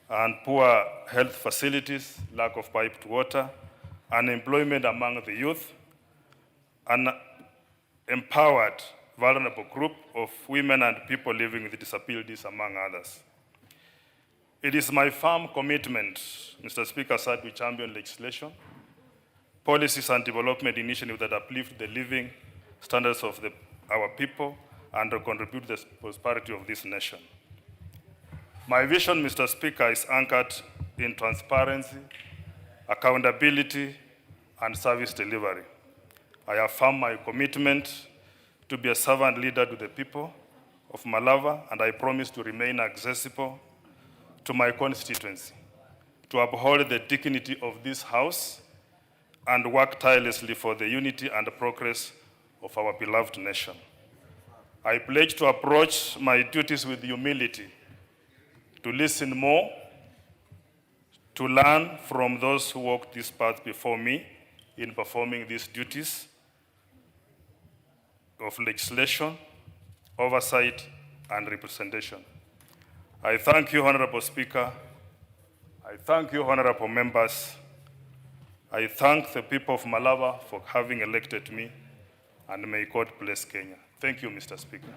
Speaker 10: and poor health facilities, lack of piped water, unemployment among the youth, an empowered, vulnerable group of women and people living with disabilities, among others. It is my firm commitment, Mr. Speaker, sir, to champion legislation, policies and development initiatives that uplift the living standards of our people and contribute to the prosperity of this nation. My vision, Mr. Speaker, is anchored in transparency, accountability, and service delivery. I affirm my commitment to be a servant leader to the people of Malava, and I promise to remain accessible to my constituency, to uphold the dignity of this house, and work tirelessly for the unity and progress of our beloved nation. I pledge to approach my duties with humility, to listen more, to learn from those who walked this path before me in performing these duties of legislation, oversight, and representation. I thank you, Honorable Speaker. I thank you, honorable members. I thank the people of Malava for having elected me, and may God bless Kenya. Thank you, Mr. Speaker.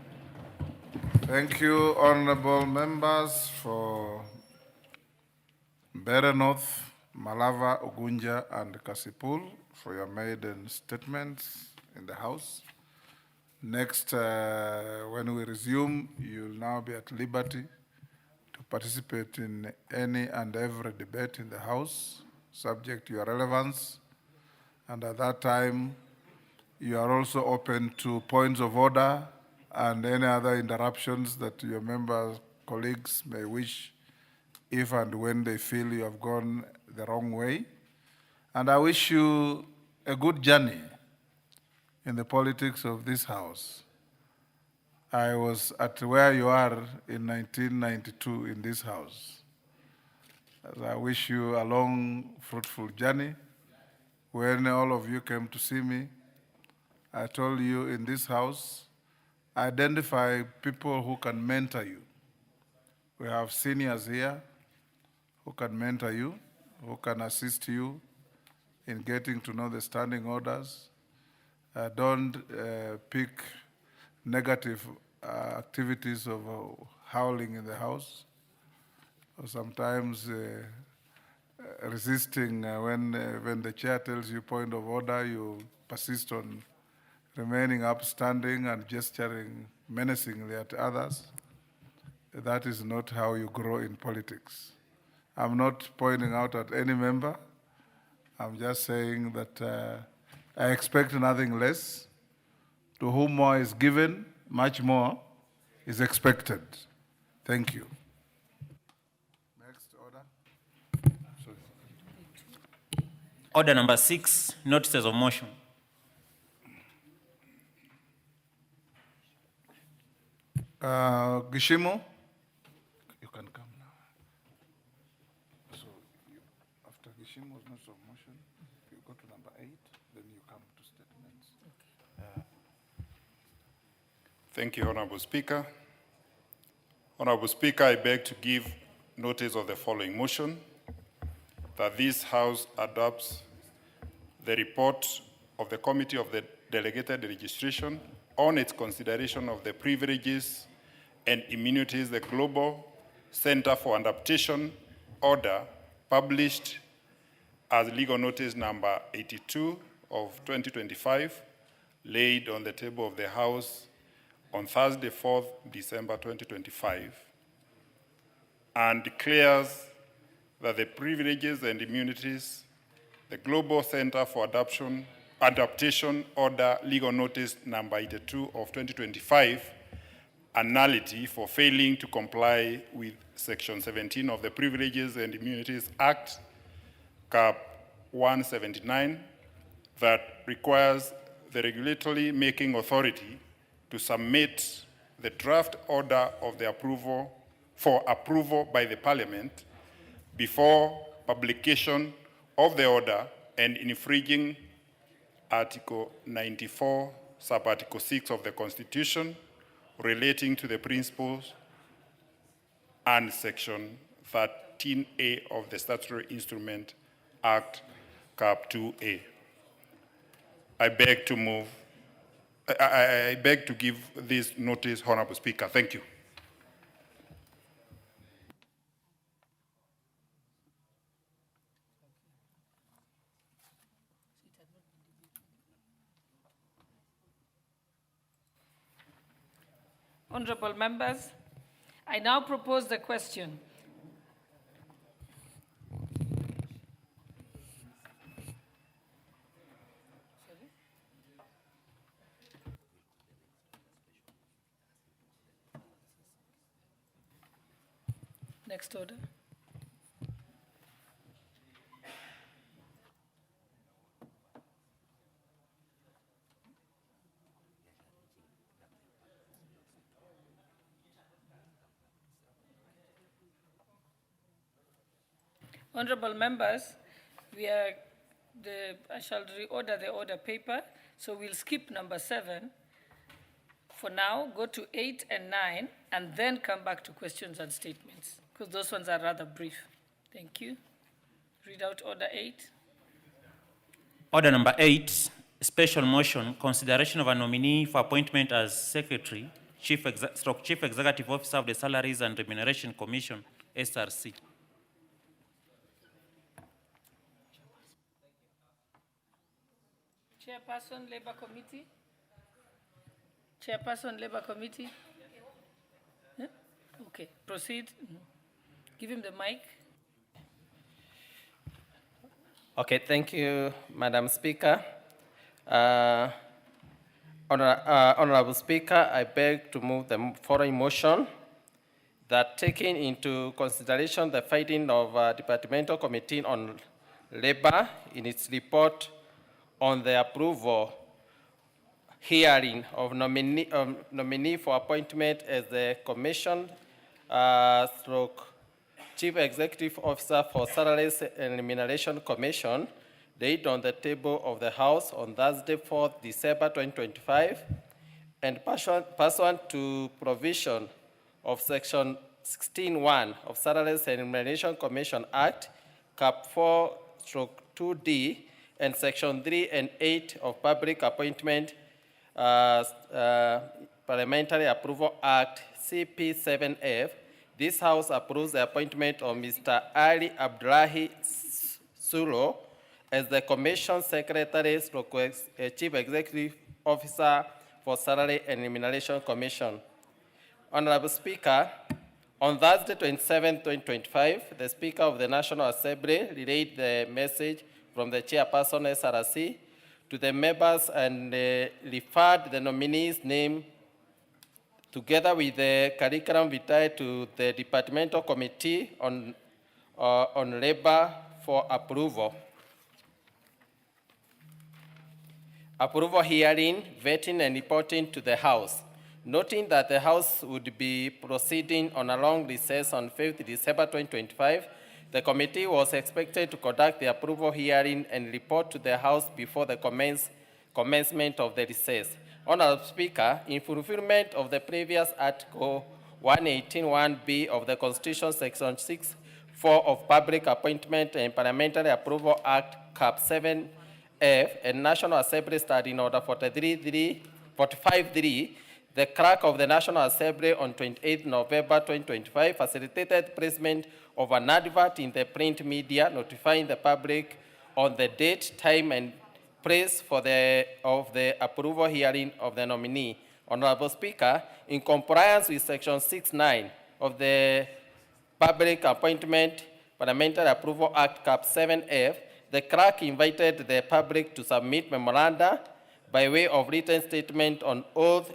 Speaker 2: Thank you, honorable members for Mbeere North, Malava, Ugunja, and Kasipul for your maiden statements in the House. Next, when we resume, you'll now be at liberty to participate in any and every debate in the House, subject to your relevance. And at that time, you are also open to points of order and any other interruptions that your members, colleagues may wish, if and when they feel you have gone the wrong way. And I wish you a good journey in the politics of this House. I was at where you are in 1992 in this House. I wish you a long, fruitful journey. When all of you came to see me, I told you in this House, identify people who can mentor you. We have seniors here who can mentor you, who can assist you in getting to know the standing orders. Don't pick negative activities of howling in the House, or sometimes resisting when the chair tells you point of order, you persist on remaining upstanding and gesturing menacingly at others. That is not how you grow in politics. I'm not pointing out at any member. I'm just saying that I expect nothing less. To whom more is given, much more is expected. Thank you. Next order.
Speaker 11: Order number 6, notices of motion.
Speaker 2: Gishimu, you can come now. So after Gishimu's notice of motion, you go to number 8, then you come to statements. Okay.
Speaker 5: Thank you, Honorable Speaker. Honorable Speaker, I beg to give notice of the following motion, that this House adopts the report of the Committee of the Delegated Registration on its consideration of the privileges and immunities, the Global Center for Adaptation Order, published as legal notice number 82 of 2025, laid on the table of the House on Thursday, 4th December 2025, and declares that the privileges and immunities, the Global Center for Adaptation Order, legal notice number 82 of 2025, a nullity for failing to comply with Section 17 of the Privileges and Immunities Act, Cap 179, that requires the regulatory making authority to submit the draft order of the approval for approval by the Parliament before publication of the order, and infringing Article 94, Sub-Article 6 of the Constitution relating to the principles and Section 13A of the Statutory Instrument Act, Cap 2A. I beg to give this notice, Honorable Speaker. Thank you.
Speaker 12: Honorable members, I now propose the question. Next order. Honorable members, I shall reorder the order paper, so we'll skip number 7 for now, go to 8 and 9, and then come back to questions and statements, because those ones are rather brief. Thank you. Read out order 8.
Speaker 11: Order number 8, special motion, consideration of a nominee for appointment as Secretary, Chief Executive Officer of the Salaries and Remuneration Commission, SRC.
Speaker 12: Chairperson, Labour Committee. Chairperson, Labour Committee. Yeah? Okay, proceed. Give him the mic.
Speaker 13: Okay, thank you, Madam Speaker. Honorable Speaker, I beg to move the following motion that taking into consideration the finding of Departmental Committee on Labor in its report on the approval hearing of nominee for appointment as the Commission stroke Chief Executive Officer for Salaries and Remuneration Commission, laid on the table of the House on Thursday, 4th December 2025, and pursuant to provision of Section 16(1) of Salaries and Remuneration Commission Act, Cap 4/2D, and Section 3 and 8 of Public Appointment Parliamentary Approval Act, CP 7F, this House approves the appointment of Mr. Ali Abdullahi Sulo as the Commission Secretary, Chief Executive Officer for Salary and Remuneration Commission. Honorable Speaker, on Thursday, 27, 2025, the Speaker of the National Assembly relayed the message from the Chairperson SRC to the members and referred the nominee's name together with the curriculum vitae to the Departmental Committee on Labor for approval. Approval hearing, vetting, and reporting to the House. Noting that the House would be proceeding on a long recess on 5th December 2025, the committee was expected to conduct the approval hearing and report to the House before the commencement of the recess. Honorable Speaker, in fulfillment of the previous Article 118(1)(b) of the Constitution, Section 6(4) of Public Appointment and Parliamentary Approval Act, Cap 7F, and National Assembly Standing Order 45.3, the Clerk of the National Assembly on 28 November 2025 facilitated placement of an advert in the print media notifying the public on the date, time, and place of the approval hearing of the nominee. Honorable Speaker, in compliance with Section 6(9) of the Public Appointment Parliamentary Approval Act, Cap 7F, the clerk invited the public to submit memoranda by way of written statement on oath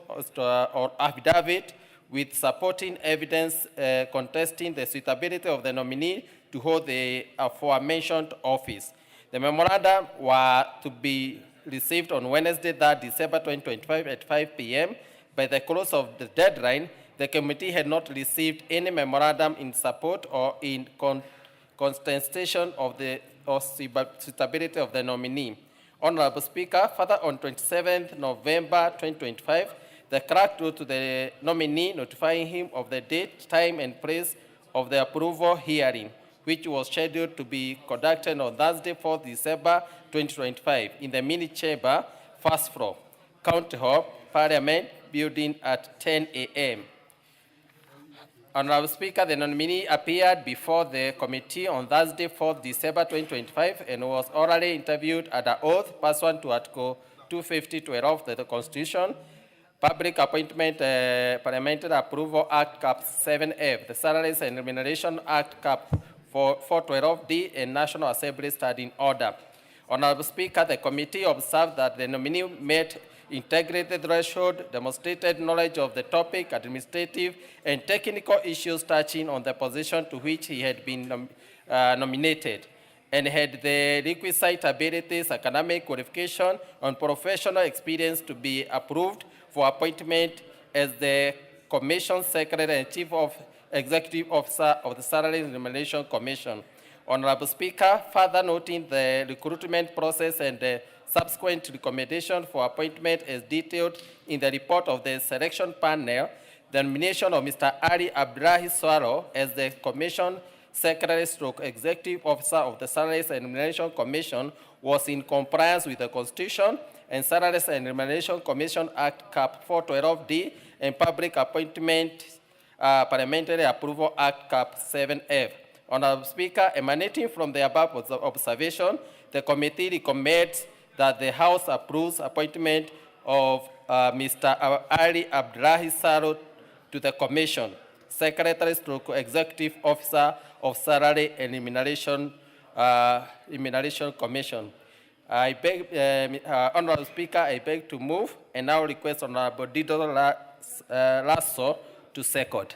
Speaker 13: or affidavit with supporting evidence contesting the suitability of the nominee to hold the aforementioned office. The memoranda were to be received on Wednesday, 3rd December 2025 at 5 p.m. By the close of the deadline, the committee had not received any memorandum in support or in contestation of the suitability of the nominee. Honorable Speaker, further on 27th November 2025, the clerk wrote to the nominee notifying him of the date, time, and place of the approval hearing, which was scheduled to be conducted on Thursday, 4th December 2025, in the mini chamber, first floor, County Hall, Parliament Building at 10 a.m. Honorable Speaker, the nominee appeared before the committee on Thursday, 4th December 2025, and was orally interviewed under oath pursuant to Article 250(12) of the Constitution, Public Appointment Parliamentary Approval Act, Cap 7F, the Salaries and Remuneration Act, Cap 412D, and National Assembly Standing Order. Honorable Speaker, the committee observed that the nominee met integrated threshold, demonstrated knowledge of the topic, administrative and technical issues touching on the position to which he had been nominated, and had the requisite abilities, academic qualification, and professional experience to be approved for appointment as the Commission Secretary and Chief Executive Officer of the Salaries and Remuneration Commission. Honorable Speaker, further noting the recruitment process and the subsequent recommendation for appointment as detailed in the report of the selection panel, the nomination of Mr. Ali Abdullahi Swallow as the Commission Secretary stroke Executive Officer of the Salaries and Remuneration Commission was in compliance with the Constitution and Salaries and Remuneration Commission Act Cap 412D and Public Appointment Parliamentary Approval Act Cap 7F. Honorable Speaker, emanating from the above observation, the committee recommends that the House approves appointment of Mr. Ali Abdullahi Saro to the Commission, Secretary stroke Executive Officer of Salary and Remuneration Commission. I beg, Honorable Speaker, I beg to move and now request Honorable Dido Lasso to second.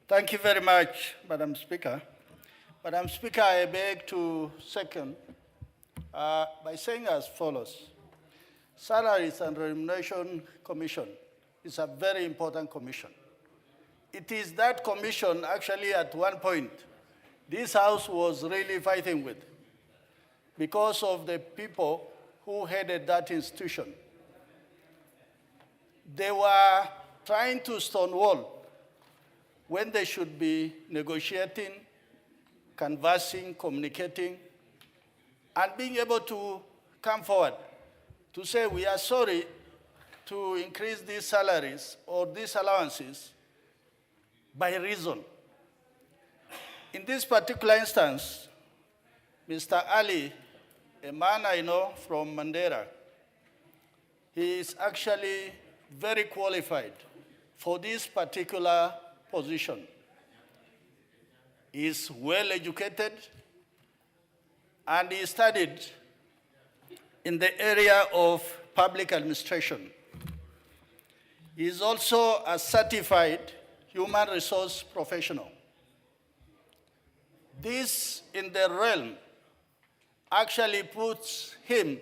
Speaker 14: Thank you very much, Madam Speaker. Madam Speaker, I beg to second by saying as follows. Salaries and Remuneration Commission is a very important commission. It is that commission actually at one point this House was really fighting with because of the people who headed that institution. They were trying to stonewall when they should be negotiating, conversing, communicating, and being able to come forward to say, we are sorry to increase these salaries or these allowances by reason. In this particular instance, Mr. Ali, a man I know from Mandera, he is actually very qualified for this particular position. He is well educated and he studied in the area of public administration. He is also a certified human resource professional. This in the realm actually puts him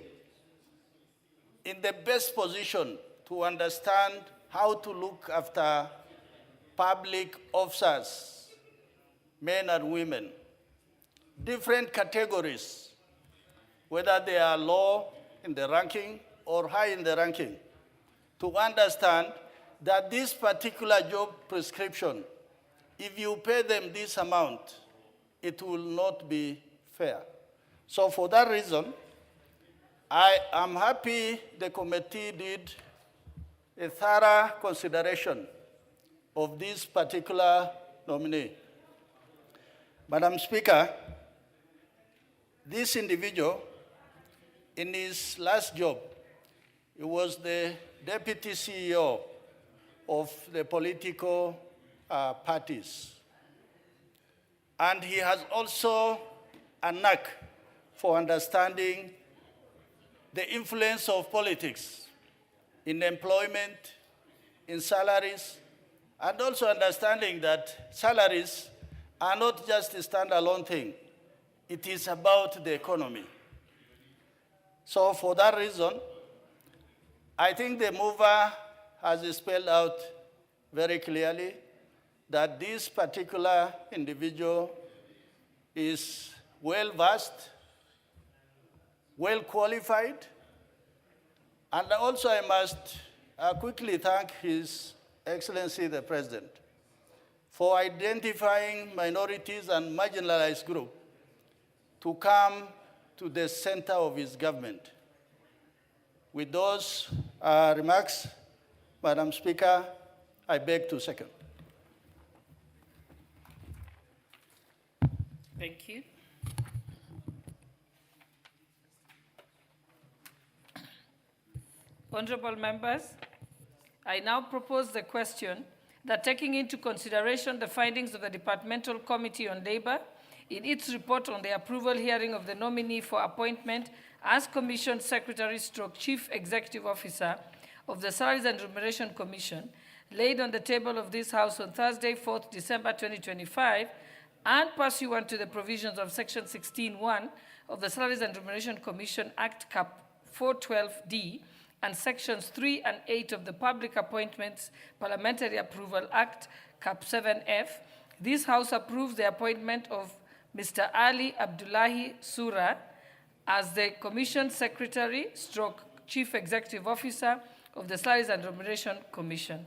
Speaker 14: in the best position to understand how to look after public officers, men and women, different categories, whether they are low in the ranking or high in the ranking, to understand that this particular job prescription, if you pay them this amount, it will not be fair. So for that reason, I am happy the committee did a thorough consideration of this particular nominee. Madam Speaker, this individual, in his last job, he was the deputy CEO of the political parties. And he has also a knack for understanding the influence of politics in employment, in salaries, and also understanding that salaries are not just a standalone thing. It is about the economy. So for that reason, I think the mover has spelled out very clearly that this particular individual is well-versed, well-qualified, and also I must quickly thank His Excellency the President for identifying minorities and marginalized groups to come to the center of his government. With those remarks, Madam Speaker, I beg to second.
Speaker 12: Thank you. Honorable members, I now propose the question that taking into consideration the findings of the Departmental Committee on Labor in its report on the approval hearing of the nominee for appointment as Commission Secretary / Chief Executive Officer of the Salaries and Remuneration Commission, laid on the table of this House on Thursday, 4th December 2025, and pursuant to the provisions of Section 16(1) of the Salaries and Remuneration Commission Act Cap 412D and Sections 3 and 8 of the Public Appointments Parliamentary Approval Act Cap 7F, this House approves the appointment of Mr. Ali Abdullahi Sura as the Commission Secretary / Chief Executive Officer of the Salaries and Remuneration Commission.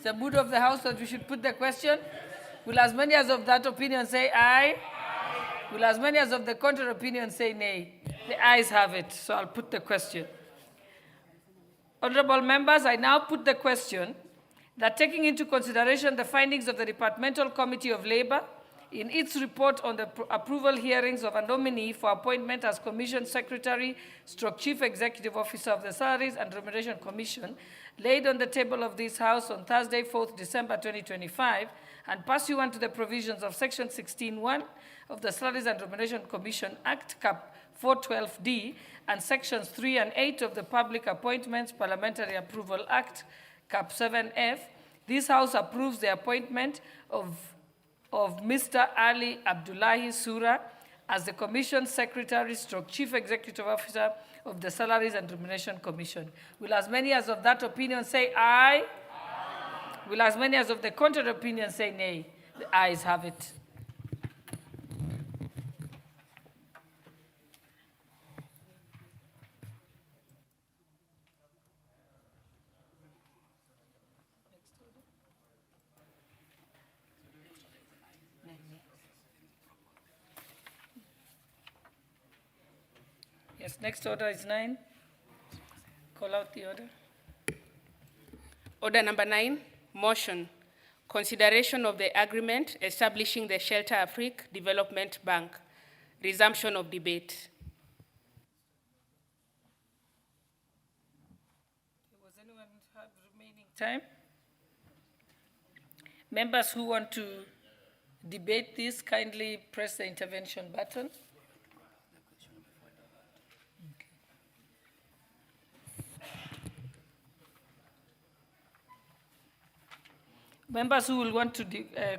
Speaker 12: It's the mood of the House that we should put the question. Will as many as of that opinion say aye? Will as many as of the contrary opinion say nay? The ayes have it, so I'll put the question. Honorable members, I now put the question that taking into consideration the findings of the Departmental Committee of Labor in its report on the approval hearings of a nominee for appointment as Commission Secretary / Chief Executive Officer of the Salaries and Remuneration Commission, laid on the table of this House on Thursday, 4th December 2025, and pursuant to the provisions of Section 16(1) of the Salaries and Remuneration Commission Act, Cap 412D, and Sections 3 and 8 of the Public Appointments Parliamentary Approval Act, Cap 7F, this House approves the appointment of Mr. Ali Abdullahi Sura as the Commission Secretary / Chief Executive Officer of the Salaries and Remuneration Commission. Will as many as of that opinion say aye? Aye. Will as many as of the contrary opinion say nay? The ayes have it. Yes, next order is 9. Call out the order.
Speaker 15: Order number 9, motion. Consideration of the agreement establishing the Shelter Afrique Development Bank. Resumption of debate.
Speaker 12: Does anyone have remaining time? Members who want to debate this, kindly press the intervention button. Members who will want to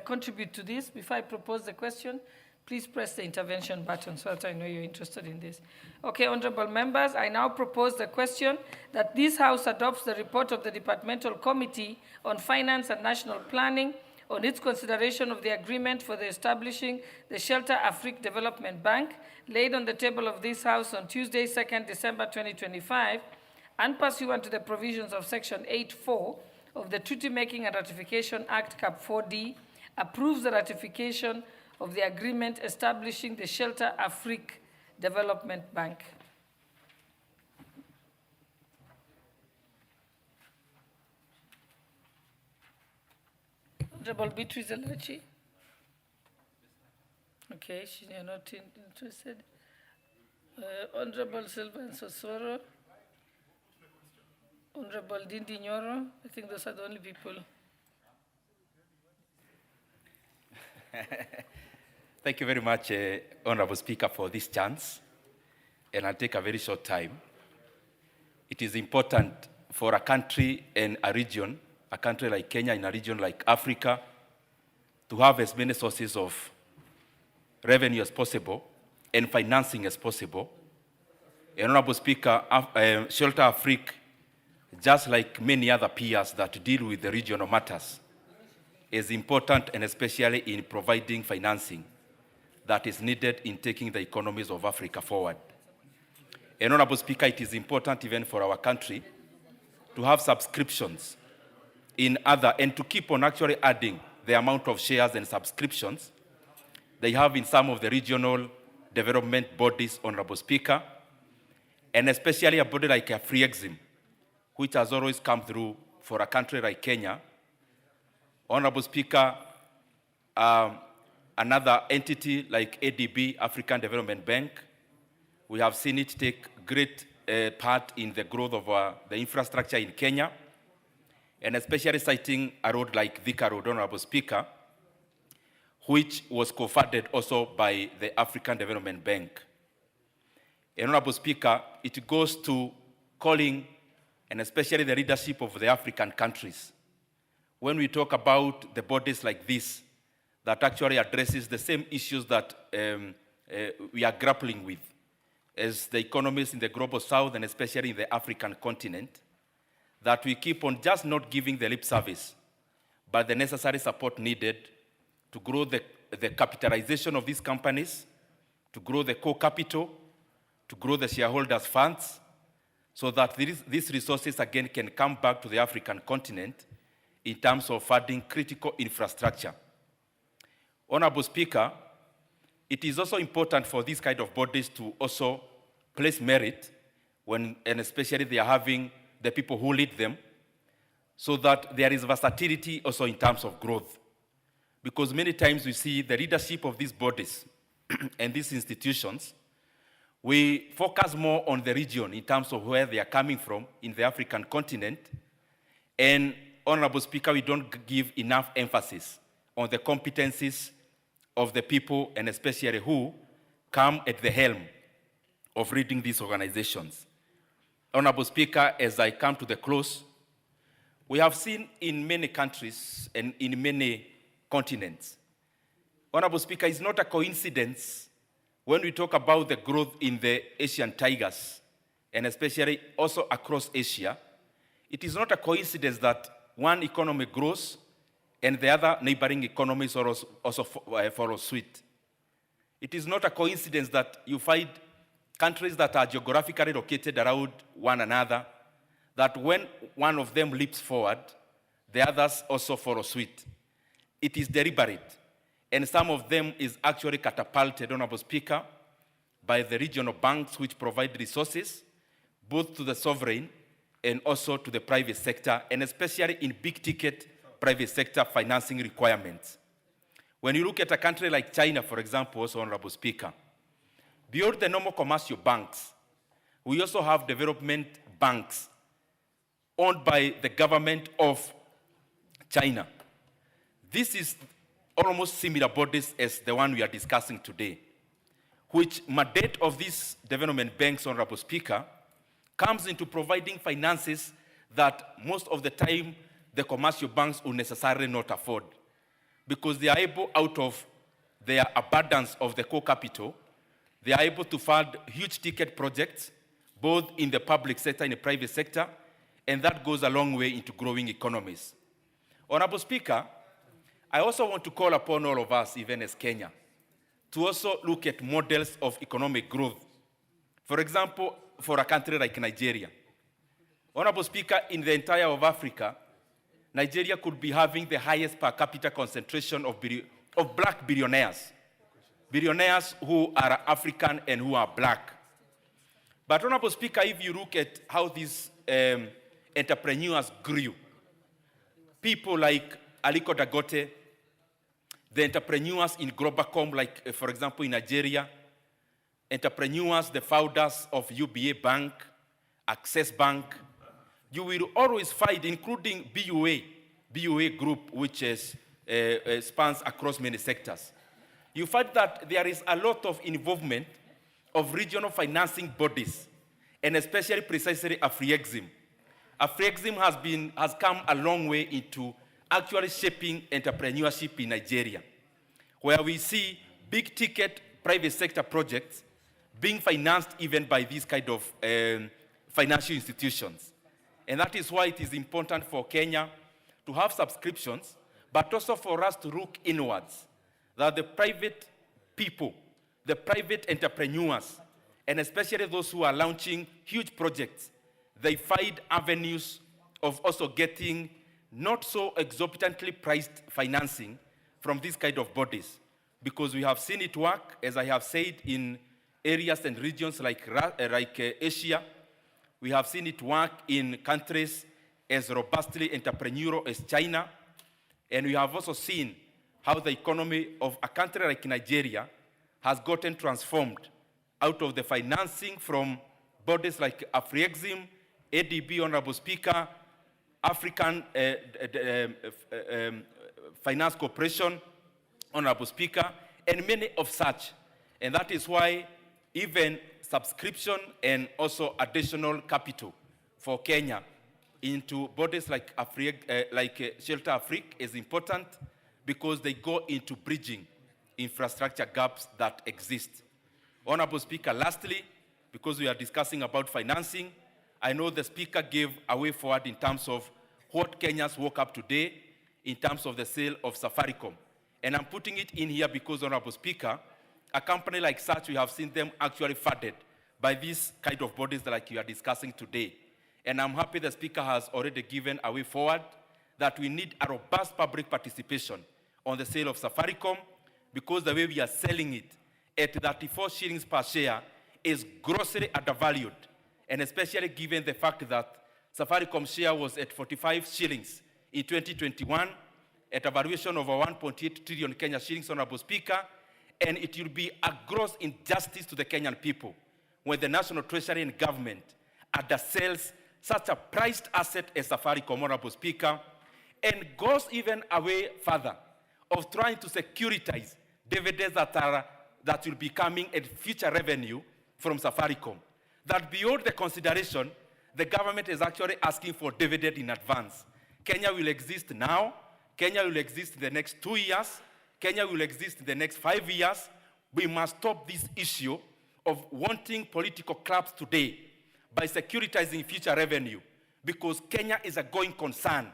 Speaker 12: contribute to this, before I propose the question, please press the intervention button so that I know you're interested in this. Okay, honorable members, I now propose the question that this House adopts the report of the Departmental Committee on Finance and National Planning on its consideration of the agreement for the establishing the Shelter Afrique Development Bank, laid on the table of this House on Tuesday, 2nd December 2025, and pursuant to the provisions of Section 8(4) of the Treaty Making and Ratification Act, Cap 4D, approves the ratification of the agreement establishing the Shelter Afrique Development Bank. Honorable Beatrice Elachi. Okay, she's not interested. Honorable Sylvain Sosoro. Honorable Dindi Nyoro. I think those are the only people.
Speaker 16: Thank you very much, Honorable Speaker, for this chance. And I'll take a very short time. It is important for a country and a region, a country like Kenya in a region like Africa, to have as many sources of revenue as possible and financing as possible. And Honorable Speaker, Shelter Afrique, just like many other peers that deal with the regional matters, is important, and especially in providing financing that is needed in taking the economies of Africa forward. And Honorable Speaker, it is important even for our country to have subscriptions in other, and to keep on actually adding the amount of shares and subscriptions they have in some of the regional development bodies, Honorable Speaker, and especially a body like AfriExim, which has always come through for a country like Kenya. Honorable Speaker, another entity like ADB, African Development Bank, we have seen it take great part in the growth of the infrastructure in Kenya, and especially citing a road like Thika Road, Honorable Speaker, which was co-funded also by the African Development Bank. And Honorable Speaker, it goes to calling, and especially the leadership of the African countries, when we talk about the bodies like this, that actually addresses the same issues that we are grappling with as the economies in the global south, and especially in the African continent, that we keep on just not giving the lip service, but the necessary support needed to grow the capitalization of these companies, to grow the core capital, to grow the shareholders' funds, so that these resources again can come back to the African continent in terms of funding critical infrastructure. Honorable Speaker, it is also important for these kind of bodies to also place merit when, and especially they are having the people who lead them, so that there is versatility also in terms of growth. Because many times we see the leadership of these bodies and these institutions, we focus more on the region in terms of where they are coming from in the African continent. And, Honorable Speaker, we don't give enough emphasis on the competencies of the people, and especially who come at the helm of leading these organizations. Honorable Speaker, as I come to the close, we have seen in many countries and in many continents. Honorable Speaker, it's not a coincidence when we talk about the growth in the Asian tigers, and especially also across Asia. It is not a coincidence that one economy grows and the other neighboring economies also follow suit. It is not a coincidence that you find countries that are geographically located around one another, that when one of them leaps forward, the others also follow suit. It is deliberate, and some of them is actually catapulted, Honorable Speaker, by the regional banks which provide resources, both to the sovereign and also to the private sector, and especially in big-ticket private sector financing requirements. When you look at a country like China, for example, also, Honorable Speaker, beyond the normal commercial banks, we also have development banks owned by the government of China. This is almost similar bodies as the one we are discussing today, which mandate of these development banks, Honorable Speaker, comes into providing finances that most of the time the commercial banks will necessarily not afford, because they are able, out of their abundance of the core capital, they are able to fund huge ticket projects, both in the public sector and the private sector, and that goes a long way into growing economies. Honorable Speaker, I also want to call upon all of us, even as Kenya, to also look at models of economic growth. For example, for a country like Nigeria. Honorable Speaker, in the entire of Africa, Nigeria could be having the highest per capita concentration of black billionaires. Billionaires who are African and who are black. But Honorable Speaker, if you look at how these entrepreneurs grew, people like Aliko Dangote, the entrepreneurs in Globacom, like for example in Nigeria, entrepreneurs, the founders of UBA Bank, Access Bank, you will always find, including BUA Group, which spans across many sectors. You find that there is a lot of involvement of regional financing bodies, and especially precisely Afrexim. Afrexim has come a long way into actually shaping entrepreneurship in Nigeria, where we see big ticket private sector projects being financed even by these kind of financial institutions. And that is why it is important for Kenya to have subscriptions, but also for us to look inwards, that the private people, the private entrepreneurs, and especially those who are launching huge projects, they find avenues of also getting not so exorbitantly priced financing from these kind of bodies. Because we have seen it work, as I have said, in areas and regions like Asia. We have seen it work in countries as robustly entrepreneurial as China. And we have also seen how the economy of a country like Nigeria has gotten transformed out of the financing from bodies like Afrexim, ADB, Honorable Speaker, African Finance Corporation, Honorable Speaker, and many of such. And that is why even subscription and also additional capital for Kenya into bodies like Shelter Afrique is important, because they go into bridging infrastructure gaps that exist. Honorable Speaker, lastly, because we are discussing about financing, I know the Speaker gave a way forward in terms of what Kenyans woke up today in terms of the sale of Safaricom. And I'm putting it in here because, Honorable Speaker, a company like such, we have seen them actually funded by these kind of bodies like you are discussing today. And I'm happy the Speaker has already given a way forward that we need a robust public participation on the sale of Safaricom, because the way we are selling it at 34 shillings per share is grossly undervalued, and especially given the fact that Safaricom share was at 45 shillings in 2021 at a valuation of 1.8 trillion Kenya shillings, Honorable Speaker, and it will be a gross injustice to the Kenyan people when the National Treasury and government undersells such a prized asset as Safaricom, Honorable Speaker, and goes even away further of trying to securitize dividends that will be coming at future revenue from Safaricom. That beyond the consideration, the government is actually asking for dividend in advance. Kenya will exist now, Kenya will exist in the next 2 years, Kenya will exist in the next 5 years. We must stop this issue of wanting political clubs today by securitizing future revenue, because Kenya is a going concern.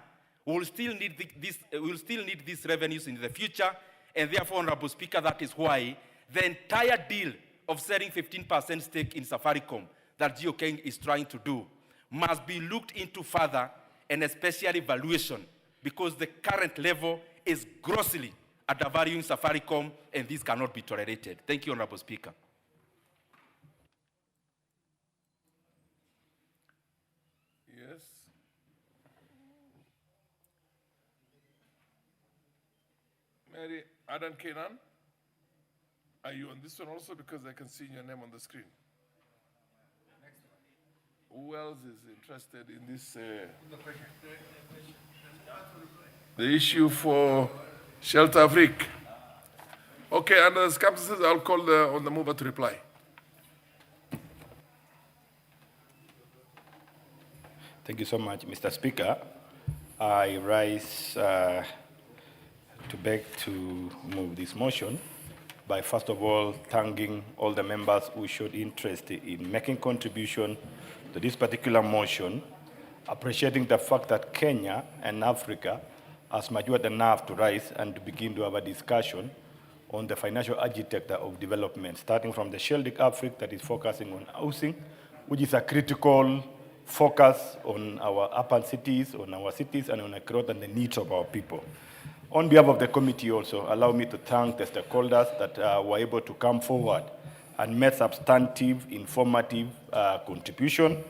Speaker 16: We will still need these revenues in the future, and therefore, Honorable Speaker, that is why the entire deal of selling 15% stake in Safaricom that GeoKeng is trying to do must be looked into further, and especially valuation, because the current level is grossly undervaluing Safaricom, and this cannot be tolerated. Thank you, Honorable Speaker.
Speaker 17: Yes. Mary Adan Kenan, are you on this one also? Because I can see your name on the screen. Who else is interested in this? The issue for Shelter Afrique. Okay, under the circumstances, I'll call on the mover to reply.
Speaker 18: Thank you so much, Mr. Speaker. I rise to beg to move this motion by first of all thanking all the members who showed interest in making contribution to this particular motion, appreciating the fact that Kenya and Africa has matured enough to rise and to begin to have a discussion on the financial architecture of development, starting from the Sheldrick Africa that is focusing on housing, which is a critical focus on our urban cities, on our cities, and on the growth and the needs of our people. On behalf of the committee also, allow me to thank the stakeholders that were able to come forward and make substantive, informative contribution.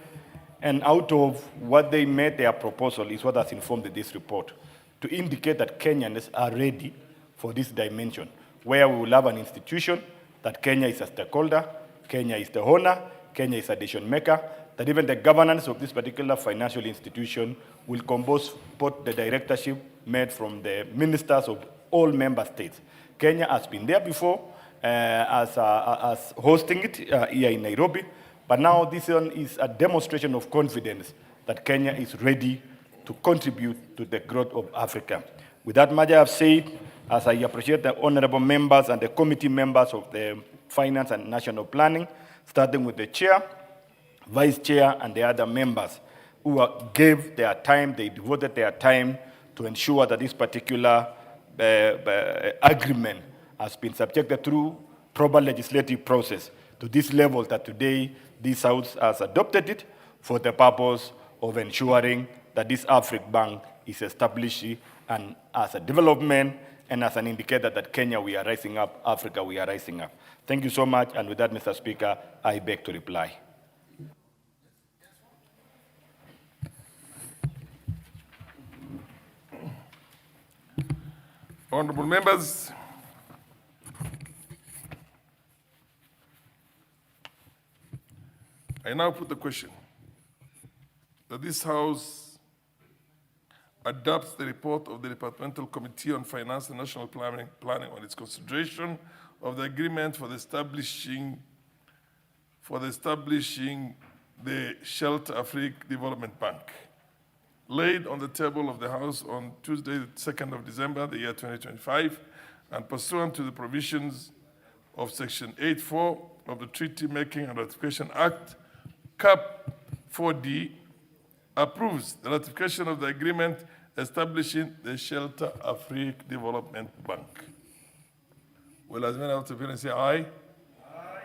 Speaker 18: And out of what they made their proposal is what has informed this report, to indicate that Kenyans are ready for this dimension, where we will have an institution that Kenya is a stakeholder, Kenya is the owner, Kenya is a decision maker, that even the governance of this particular financial institution will compose both the directorship made from the ministers of all member states. Kenya has been there before as hosting it here in Nairobi, but now this one is a demonstration of confidence that Kenya is ready to contribute to the growth of Africa. With that much I have said, as I appreciate the honorable members and the committee members of the Finance and National Planning, starting with the chair, vice chair, and the other members who gave their time, they devoted their time to ensure that this particular agreement has been subjected through proper legislative process to this level that today this House has adopted it for the purpose of ensuring that this Africa Bank is established and as a development and as an indicator that Kenya, we are rising up, Africa, we are rising up. Thank you so much, and with that, Mr. Speaker, I beg to reply.
Speaker 17: Honorable members, I now put the question that this House adopts the report of the Departmental Committee on Finance and National Planning on its consideration of the agreement for establishing the Shelter Afrique Development Bank, laid on the table of the House on Tuesday, the 2nd of December, the year 2025, and pursuant to the provisions of Section 8.4 of the Treaty Making and Ratification Act, CAP 4D, approves the ratification of the agreement establishing the Shelter Afrique Development Bank. Will as many of the appearance say aye? Aye.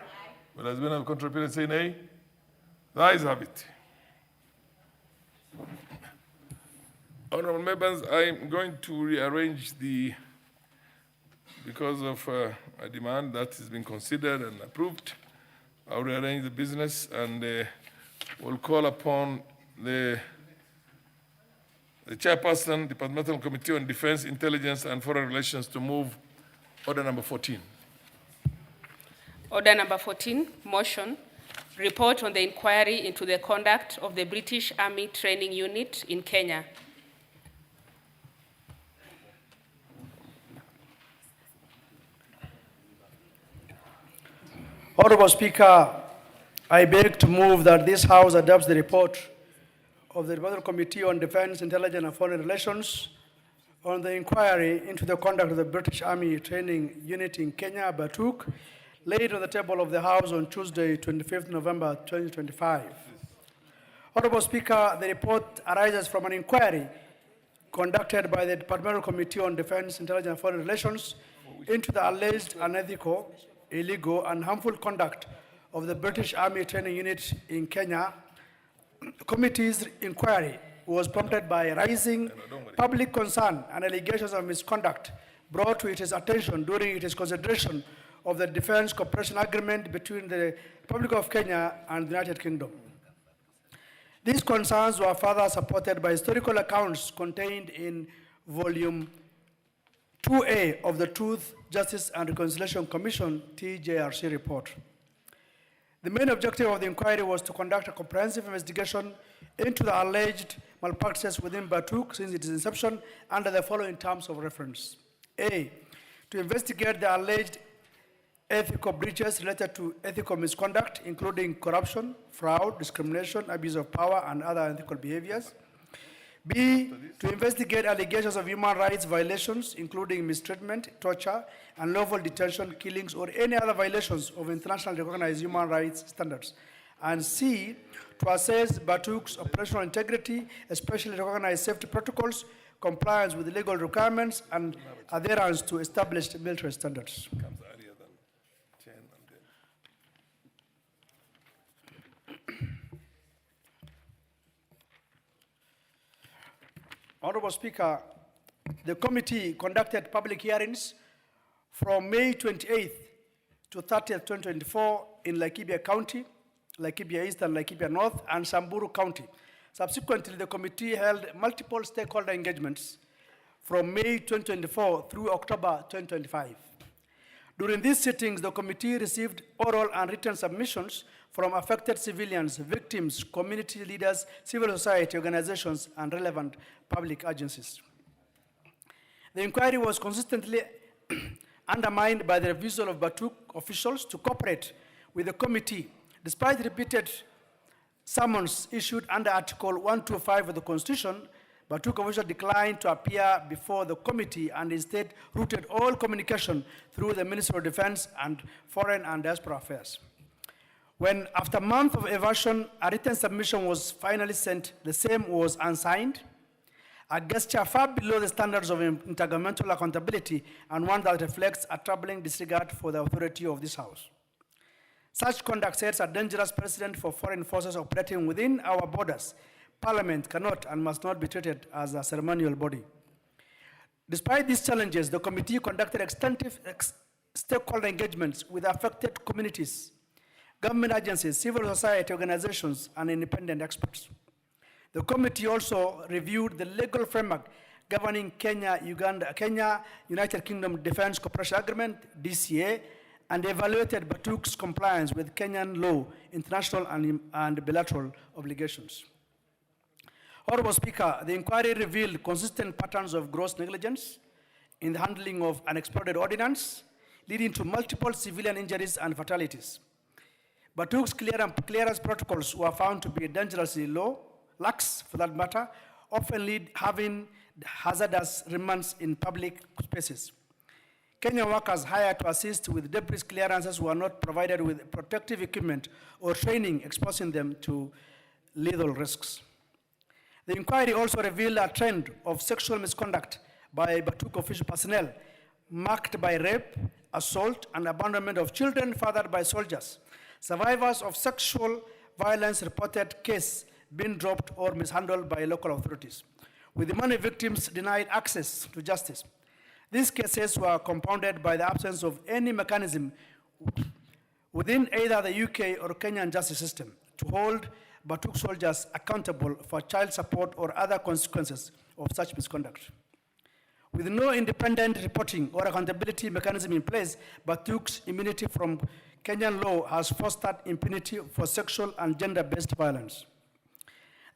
Speaker 17: Will as many of the contrary say nay? The ayes have it. Honorable members, I'm going to rearrange because of a demand that has been considered and approved, I'll rearrange the business and we'll call upon the Chairperson, Departmental Committee on Defense, Intelligence and Foreign Relations to move order number 14.
Speaker 15: Order number 14, motion, report on the inquiry into the conduct of the British Army Training Unit in Kenya.
Speaker 19: Honorable Speaker, I beg to move that this House adopts the report of the Departmental Committee on Defense, Intelligence and Foreign Relations on the inquiry into the conduct of the British Army Training Unit in Kenya, Batuk, laid on the table of the House on Tuesday, 25th November 2025. Honorable Speaker, the report arises from an inquiry conducted by the Departmental Committee on Defense, Intelligence and Foreign Relations into the alleged unethical, illegal and harmful conduct of the British Army Training Unit in Kenya. The committee's inquiry was prompted by rising public concern and allegations of misconduct brought to its attention during its consideration of the Defense Cooperation Agreement between the Republic of Kenya and the United Kingdom. These concerns were further supported by historical accounts contained in Volume 2A of the Truth, Justice and Reconciliation Commission TJRC report. The main objective of the inquiry was to conduct a comprehensive investigation into the alleged malpractices within Batuk since its inception under the following terms of reference. A, to investigate the alleged ethical breaches related to ethical misconduct, including corruption, fraud, discrimination, abuse of power, and other unethical behaviors. B, to investigate allegations of human rights violations, including mistreatment, torture, unlawful detention, killings, or any other violations of internationally recognized human rights standards. And C, to assess Batuk's operational integrity, especially recognized safety protocols, compliance with legal requirements, and adherence to established military standards. Honorable Speaker, the committee conducted public hearings from May 28th to 30th, 2024 in Laikipia County, Laikipia East and Laikipia North, and Samburu County. Subsequently, the committee held multiple stakeholder engagements from May 2024 through October 2025. During these sittings, the committee received oral and written submissions from affected civilians, victims, community leaders, civil society organizations, and relevant public agencies. The inquiry was consistently undermined by the refusal of Batuk officials to cooperate with the committee, despite repeated summons issued under Article 125 of the Constitution. Batuk officials declined to appear before the committee and instead routed all communication through the Ministry of Defense and Foreign and Diaspora Affairs. When, after months of evasion, a written submission was finally sent, the same was unsigned, a gesture far below the standards of intergovernmental accountability and one that reflects a troubling disregard for the authority of this House. Such conduct sets a dangerous precedent for foreign forces operating within our borders. Parliament cannot and must not be treated as a ceremonial body. Despite these challenges, the committee conducted extensive stakeholder engagements with affected communities, government agencies, civil society organizations, and independent experts. The committee also reviewed the legal framework governing Kenya-United Kingdom Defense Cooperation Agreement, DCA, and evaluated Batuk's compliance with Kenyan law, international and bilateral obligations. Honorable Speaker, the inquiry revealed consistent patterns of gross negligence in the handling of unexploded ordnance, leading to multiple civilian injuries and fatalities. Batuk's clearance protocols were found to be dangerously low, lax for that matter, often having hazardous remnants in public spaces. Kenyan workers hired to assist with debris clearances were not provided with protective equipment or training, exposing them to lethal risks. The inquiry also revealed a trend of sexual misconduct by Batuk official personnel, marked by rape, assault, and abandonment of children fathered by soldiers. Survivors of sexual violence reported cases being dropped or mishandled by local authorities. with the many victims denied access to justice. These cases were compounded by the absence of any mechanism within either the UK or Kenyan justice system to hold Batuk soldiers accountable for child support or other consequences of such misconduct. With no independent reporting or accountability mechanism in place, Batuk's immunity from Kenyan law has fostered impunity for sexual and gender-based violence.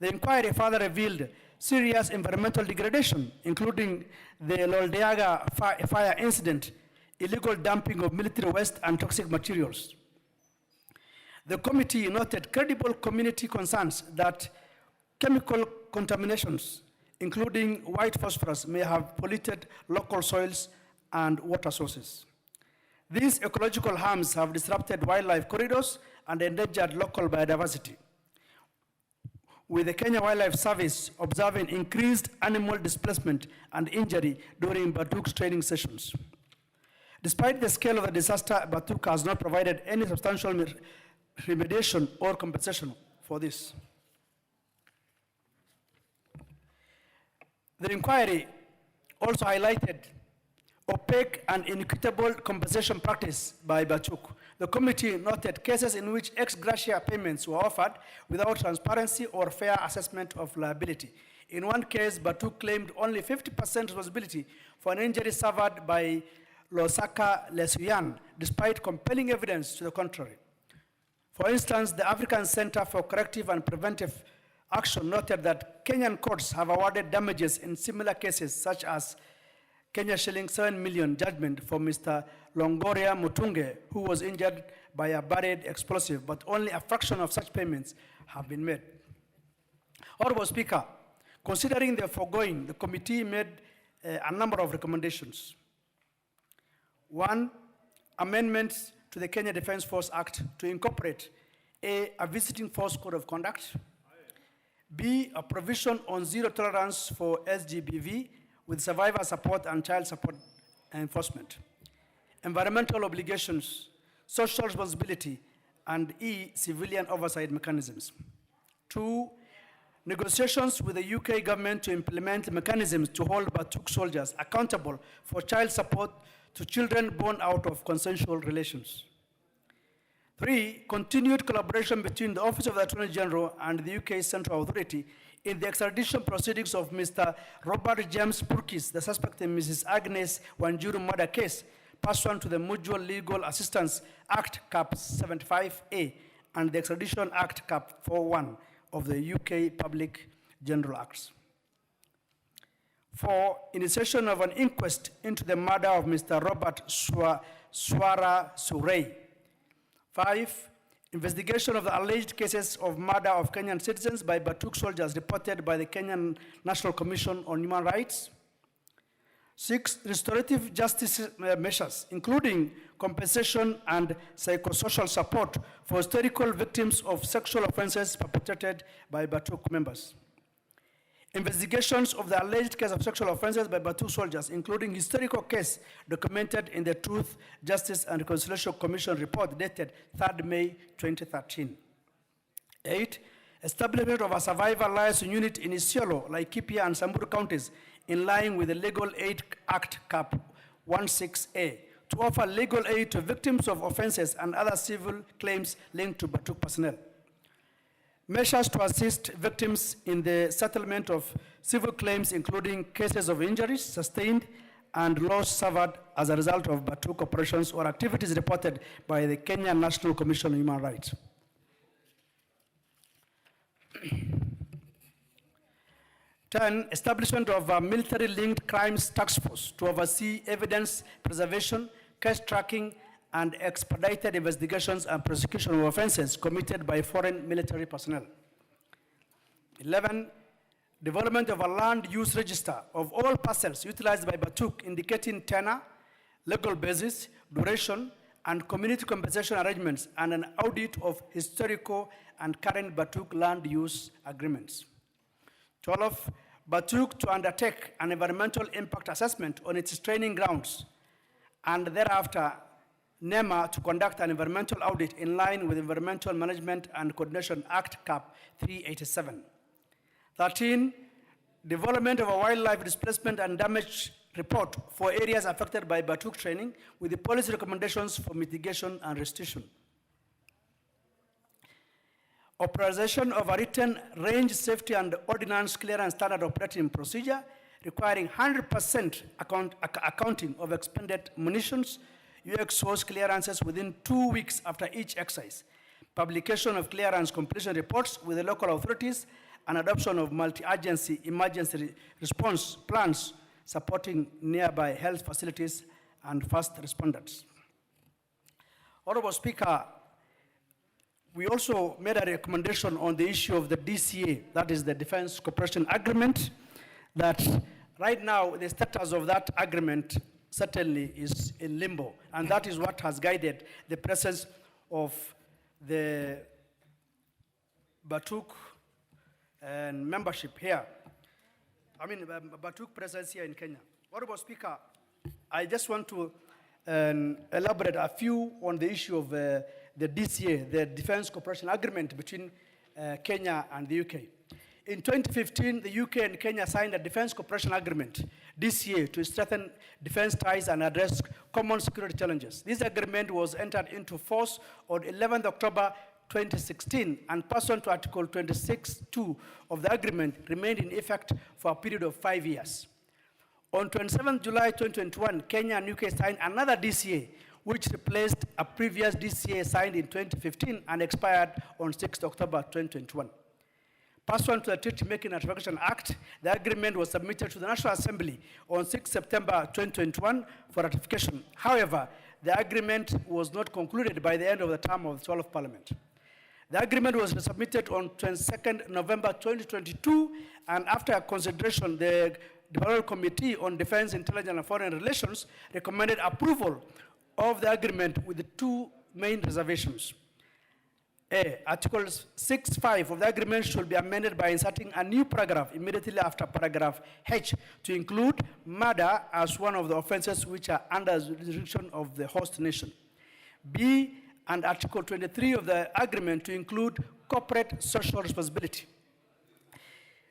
Speaker 19: The inquiry further revealed serious environmental degradation, including the Loldeaga fire incident, illegal dumping of military waste and toxic materials. The committee noted credible community concerns that chemical contaminations, including white phosphorus, may have polluted local soils and water sources. These ecological harms have disrupted wildlife corridors and endangered local biodiversity, with the Kenya Wildlife Service observing increased animal displacement and injury during Batuk's training sessions. Despite the scale of the disaster, Batuk has not provided any substantial remediation or compensation for this. The inquiry also highlighted opaque and inequitable compensation practice by Batuk. The committee noted cases in which ex gratia payments were offered without transparency or fair assessment of liability. In one case, Batuk claimed only 50% responsibility for an injury suffered by Losaka Lesuyan, despite compelling evidence to the contrary. For instance, the African Center for Corrective and Preventive Action noted that Kenyan courts have awarded damages in similar cases, such as Kenya shilling 7 million judgment for Mr. Longoria Mutunge, who was injured by a buried explosive, but only a fraction of such payments have been made. Honorable Speaker, considering the foregoing, the committee made a number of recommendations. One, amendments to the Kenya Defence Force Act to incorporate A, a visiting force code of conduct, B, a provision on zero tolerance for SGBV with survivor support and child support enforcement, environmental obligations, social responsibility, and E, civilian oversight mechanisms. Two, negotiations with the UK government to implement mechanisms to hold Batuk soldiers accountable for child support to children born out of consensual relations. Three, continued collaboration between the Office of the Attorney General and the UK Central Authority in the extradition proceedings of Mr. Robert James Purkis, the suspect in Mrs. Agnes Wanjuru murder case, pursuant to the Mutual Legal Assistance Act Cap 75A and the Extradition Act Cap 41 of the UK Public General Acts. 4, initiation of an inquest into the murder of Mr. Robert Swara Surrey. 5, investigation of the alleged cases of murder of Kenyan citizens by Batuk soldiers reported by the Kenyan National Commission on Human Rights. 6, restorative justice measures, including compensation and psychosocial support for historical victims of sexual offenses perpetrated by Batuk members. Investigations of the alleged case of sexual offenses by Batuk soldiers, including historical case documented in the Truth, Justice and Reconciliation Commission report dated 3rd May 2013. 8, establishment of a survivor liaison unit in Isiolo, Laikipia and Samburu counties in line with the Legal Aid Act Cap 16A to offer legal aid to victims of offenses and other civil claims linked to Batuk personnel. Measures to assist victims in the settlement of civil claims, including cases of injuries sustained and loss suffered as a result of Batuk operations or activities reported by the Kenya National Commission on Human Rights. 10, establishment of a military-linked crimes task force to oversee evidence preservation, case tracking, and expedited investigations and prosecution of offenses committed by foreign military personnel. 11, development of a land use register of all parcels utilized by Batuk, indicating tenure, legal basis, duration, and community compensation arrangements, and an audit of historical and current Batuk land use agreements. 12, Batuk to undertake an environmental impact assessment on its training grounds, and thereafter NEMA to conduct an environmental audit in line with Environmental Management and Coordination Act Cap 387. 13, development of a wildlife displacement and damage report for areas affected by Batuk training with the policy recommendations for mitigation and restitution. Authorization of a written range safety and ordnance clearance standard operating procedure requiring 100% accounting of expended munitions, UX source clearances within 2 weeks after each exercise, publication of clearance completion reports with the local authorities, and adoption of multi-agency emergency response plans supporting nearby health facilities and first responders. Honorable Speaker, we also made a recommendation on the issue of the DCA, that is the Defense Cooperation Agreement, that right now the status of that agreement certainly is in limbo, and that is what has guided the presence of the Batuk and membership here. Batuk presence here in Kenya. Honorable Speaker, I just want to elaborate a few on the issue of the DCA, the Defense Cooperation Agreement between Kenya and the UK. In 2015, the UK and Kenya signed a Defense Cooperation Agreement, DCA, to strengthen defense ties and address common security challenges. This agreement was entered into force on 11th October 2016, and pursuant to Article 26(2) of the agreement, remained in effect for a period of 5 years. On 27 July 2021, Kenya and UK signed another DCA, which replaced a previous DCA signed in 2015 and expired on 6 October 2021. Pursuant to the Treaty Making and Ratification Act, the agreement was submitted to the National Assembly on 6 September 2021 for ratification. However, the agreement was not concluded by the end of the term of the 12th Parliament. The agreement was submitted on 22nd November 2022, and after consideration, the Development Committee on Defense, Intelligence and Foreign Relations recommended approval of the agreement with the two main reservations. A, Article 6(5) of the agreement should be amended by inserting a new paragraph immediately after paragraph H to include murder as one of the offenses which are under the jurisdiction of the host nation. B, and Article 23 of the agreement to include corporate social responsibility.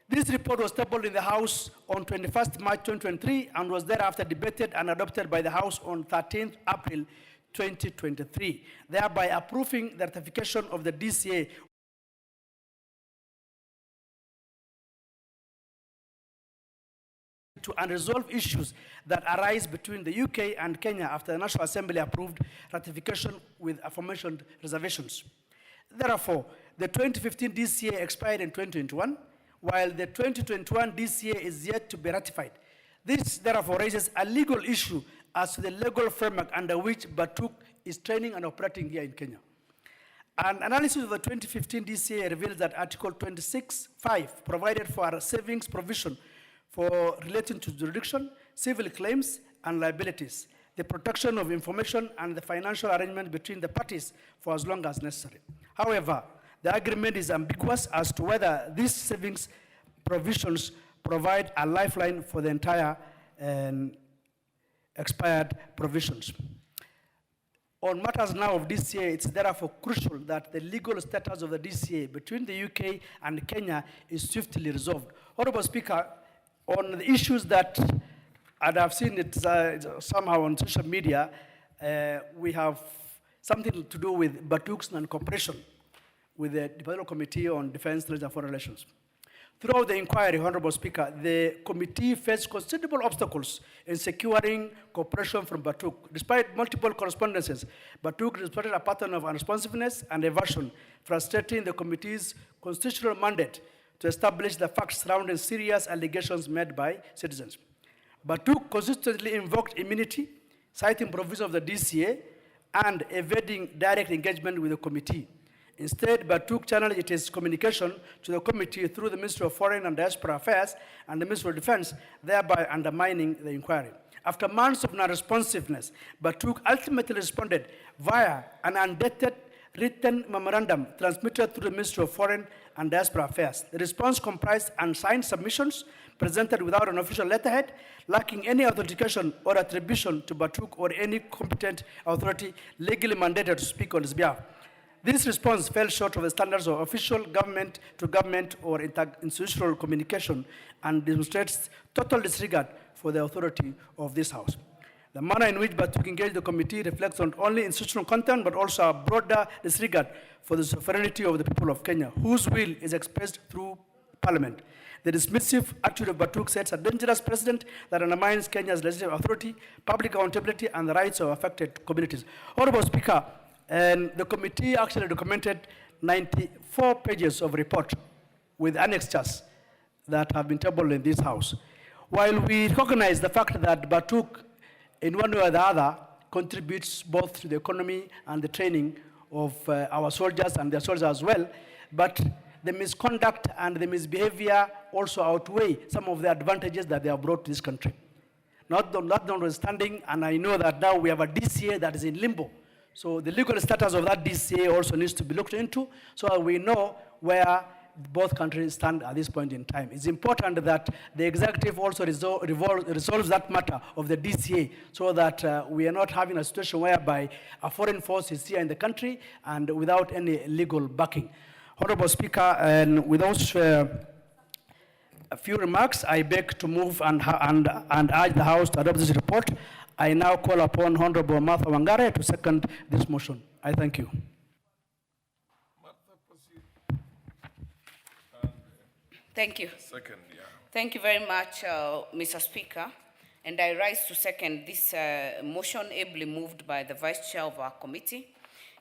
Speaker 19: This report was tabled in the House on 21st March 2023 and was thereafter debated and adopted by the House on 13th April 2023, thereby approving the ratification of the DCA to unresolve issues that arise between the UK and Kenya after the National Assembly approved ratification with aforementioned reservations. Therefore, the 2015 DCA expired in 2021, while the 2021 DCA is yet to be ratified. This therefore raises a legal issue as to the legal framework under which Batuk is training and operating here in Kenya. An analysis of the 2015 DCA reveals that Article 26(5) provided for a savings provision for relating to jurisdiction, civil claims, and liabilities, the protection of information, and the financial arrangement between the parties for as long as necessary. However, the agreement is ambiguous as to whether these savings provisions provide a lifeline for the entire expired provisions. On matters now of DCA, it's therefore crucial that the legal status of the DCA between the UK and Kenya is swiftly resolved. Honorable Speaker, on the issues that, and I've seen it somehow on social media, we have something to do with Batuk's non-cooperation with the Development Committee on Defense, Intelligence and Foreign Relations. Throughout the inquiry, Honorable Speaker, the committee faced considerable obstacles in securing cooperation from Batuk. Despite multiple correspondences, Batuk reported a pattern of unresponsiveness and evasion, frustrating the committee's constitutional mandate to establish the facts surrounding serious allegations made by citizens. Batuk consistently invoked immunity, citing provisions of the DCA, and evading direct engagement with the committee. Instead, Batuk channeled its communication to the committee through the Ministry of Foreign and Diaspora Affairs and the Ministry of Defense, thereby undermining the inquiry. After months of non-responsiveness, Batuk ultimately responded via an undated written memorandum transmitted through the Ministry of Foreign and Diaspora Affairs. The response comprised unsigned submissions presented without an official letterhead, lacking any authentication or attribution to Batuk or any competent authority legally mandated to speak on his behalf. this response fell short of the standards of official government-to-government or institutional communication and demonstrates total disregard for the authority of this House. The manner in which Batuk engaged the committee reflects not only institutional content, but also a broader disregard for the sovereignty of the people of Kenya, whose will is expressed through Parliament. The dismissive attitude of Batuk sets a dangerous precedent that undermines Kenya's legislative authority, public accountability, and the rights of affected communities. Honorable Speaker, and the committee actually documented 94 pages of report with annexures that have been tabled in this House. While we recognize the fact that Batuk, in one way or the other, contributes both to the economy and the training of our soldiers and their soldiers as well, but the misconduct and the misbehavior also outweigh some of the advantages that they have brought to this country. Notwithstanding, and I know that now we have a DCA that is in limbo. So the legal status of that DCA also needs to be looked into so that we know where both countries stand at this point in time. It's important that the executive also resolves that matter of the DCA so that we are not having a situation whereby a foreign force is here in the country and without any legal backing. Honorable Speaker, and with those a few remarks, I beg to move and urge the House to adopt this report. I now call upon Honorable Martha Wangare to second this motion. I thank you.
Speaker 20: Thank you.
Speaker 17: Second, yeah.
Speaker 20: Thank you very much, Mr. Speaker. And I rise to second this motion ably moved by the Vice Chair of our committee.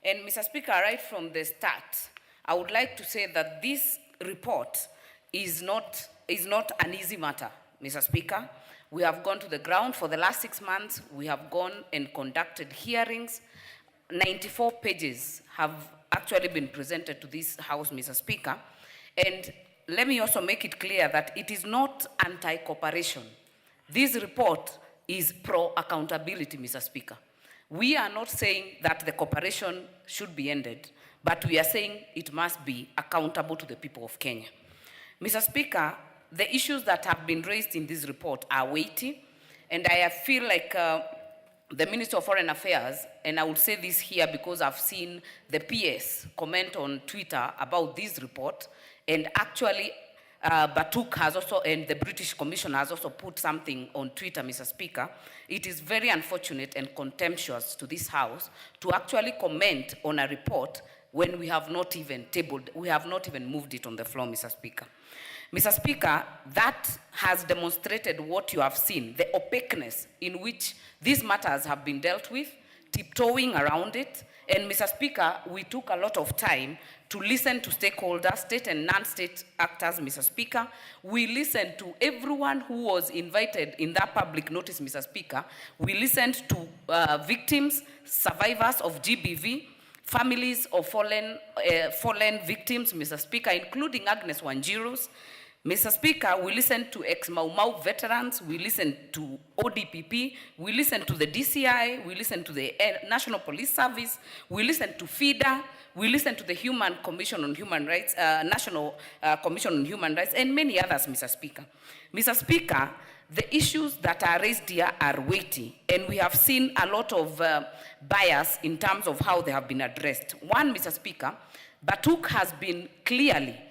Speaker 20: And Mr. Speaker, right from the start, I would like to say that this report is not an easy matter, Mr. Speaker. We have gone to the ground for the last 6 months. We have gone and conducted hearings. 94 pages have actually been presented to this House, Mr. Speaker. And let me also make it clear that it is not anti-cooperation. This report is pro-accountability, Mr. Speaker. We are not saying that the cooperation should be ended, but we are saying it must be accountable to the people of Kenya. Mr. Speaker, the issues that have been raised in this report are weighty, and I feel like the Minister of Foreign Affairs, and I will say this here because I've seen the PS comment on Twitter about this report, and actually Batuk has also, and the British Commission has also put something on Twitter, Mr. Speaker. It is very unfortunate and contemptuous to this House to actually comment on a report when we have not even moved it on the floor, Mr. Speaker. Mr. Speaker, that has demonstrated what you have seen, the opaqueness in which these matters have been dealt with, tiptoeing around it. And Mr. Speaker, we took a lot of time to listen to stakeholders, state and non-state actors, Mr. Speaker. We listened to everyone who was invited in that public notice, Mr. Speaker. We listened to victims, survivors of GBV, families of fallen victims, Mr. Speaker, including Agnes Wanjiru's. Mr. Speaker, we listened to ex-Mau Mau veterans, we listened to ODPP, we listened to the DCI, we listened to the National Police Service, we listened to FIDA, we listened to the Human Commission on Human Rights, National Commission on Human Rights, and many others, Mr. Speaker. Mr. Speaker, the issues that are raised here are weighty, and we have seen a lot of bias in terms of how they have been addressed. One, Mr. Speaker, Batuk has been clearly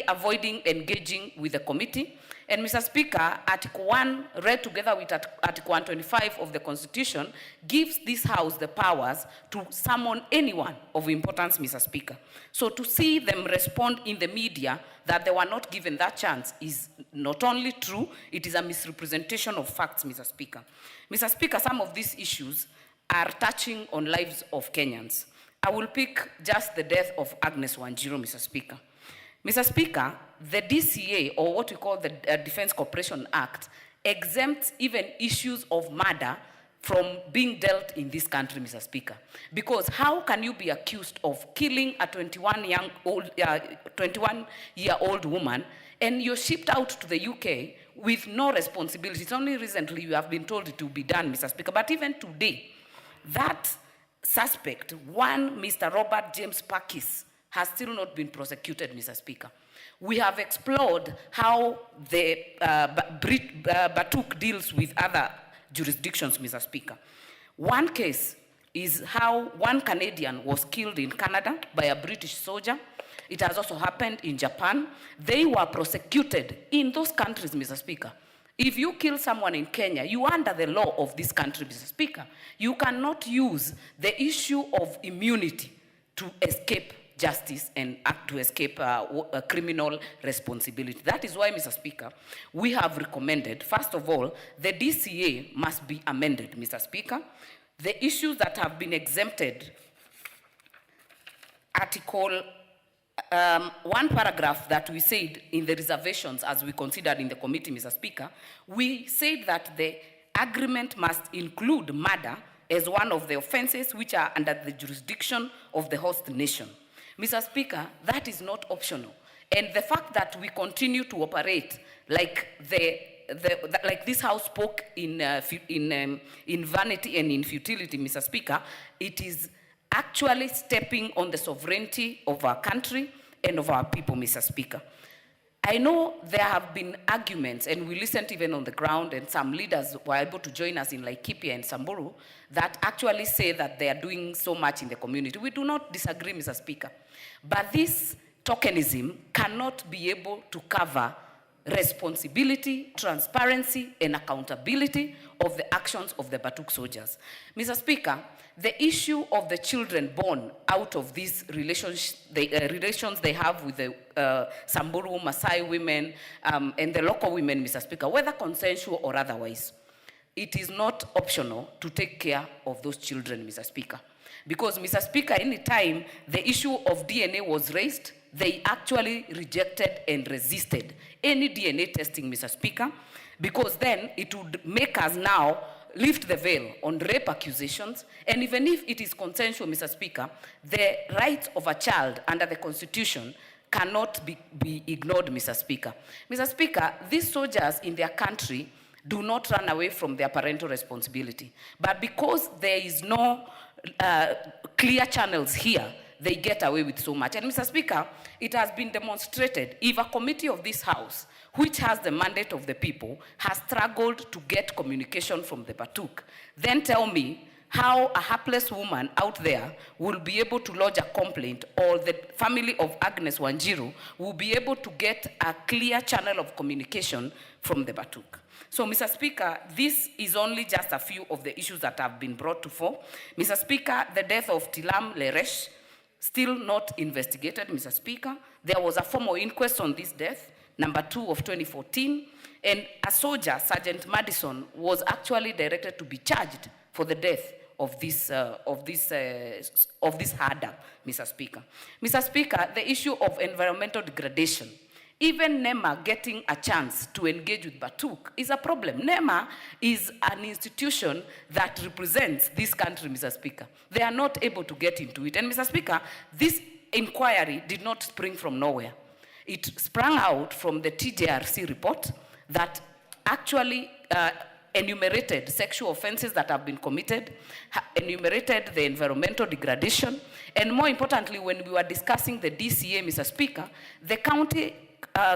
Speaker 20: avoiding engaging with the committee. And Mr. Speaker, Article 1, read together with Article 125 of the Constitution, gives this House the powers to summon anyone of importance, Mr. Speaker. So to see them respond in the media that they were not given that chance is not only true, it is a misrepresentation of facts, Mr. Speaker. Mr. Speaker, some of these issues are touching on lives of Kenyans. I will pick just the death of Agnes Wanjiru, Mr. Speaker. Mr. Speaker, the DCA, or what we call the Defense Cooperation Act, exempts even issues of murder from being dealt in this country, Mr. Speaker. Because how can you be accused of killing a 21-year-old woman and you're shipped out to the UK with no responsibility? It's only recently you have been told it will be done, Mr. Speaker. But even today, that suspect, one Mr. Robert James Pakis, has still not been prosecuted, Mr. Speaker. We have explored how the Batuk deals with other jurisdictions, Mr. Speaker. One case is how one Canadian was killed in Canada by a British soldier. It has also happened in Japan. They were prosecuted in those countries, Mr. Speaker. If you kill someone in Kenya, you are under the law of this country, Mr. Speaker. You cannot use the issue of immunity to escape justice and to escape a criminal responsibility. That is why, Mr. Speaker, we have recommended, first of all, the DCA must be amended, Mr. Speaker. The issues that have been exempted, Article one paragraph that we said in the reservations as we considered in the committee, Mr. Speaker, we said that the agreement must include murder as one of the offenses which are under the jurisdiction of the host nation. Mr. Speaker, that is not optional. And the fact that we continue to operate like like this House spoke in vanity and in futility, Mr. Speaker, it is actually stepping on the sovereignty of our country and of our people, Mr. Speaker. I know there have been arguments, and we listened even on the ground, and some leaders were able to join us in Laikipia and Samburu, that actually say that they are doing so much in the community. We do not disagree, Mr. Speaker. But this tokenism cannot be able to cover responsibility, transparency, and accountability of the actions of the Batuk soldiers. Mr. Speaker, the issue of the children born out of these relations they have with the Samburu, Maasai women, and the local women, Mr. Speaker, whether consensual or otherwise, it is not optional to take care of those children, Mr. Speaker. Because, Mr. Speaker, any time the issue of DNA was raised, they actually rejected and resisted any DNA testing, Mr. Speaker, because then it would make us now lift the veil on rape accusations, and even if it is consensual, Mr. Speaker, the rights of a child under the Constitution cannot be ignored, Mr. Speaker. Mr. Speaker, these soldiers in their country do not run away from their parental responsibility, but because there is no clear channels here, they get away with so much. And Mr. Speaker, it has been demonstrated, if a committee of this House, which has the mandate of the people, has struggled to get communication from the Batuk, then tell me how a hapless woman out there will be able to lodge a complaint, or the family of Agnes Wanjiru will be able to get a clear channel of communication from the Batuk. So, Mr. Speaker, this is only just a few of the issues that have been brought to fore. Mr. Speaker, the death of Tilam Leresh, still not investigated, Mr. Speaker. There was a formal inquest on this death, number 2 of 2014, and a soldier, Sergeant Madison, was actually directed to be charged for the death of this herder, Mr. Speaker. Mr. Speaker, the issue of environmental degradation, even NEMA getting a chance to engage with Batuk is a problem. NEMA is an institution that represents this country, Mr. Speaker. They are not able to get into it. And Mr. Speaker, this inquiry did not spring from nowhere. It sprang out from the TJRC report that actually enumerated sexual offenses that have been committed, enumerated the environmental degradation, and more importantly, when we were discussing the DCA, Mr. Speaker, the county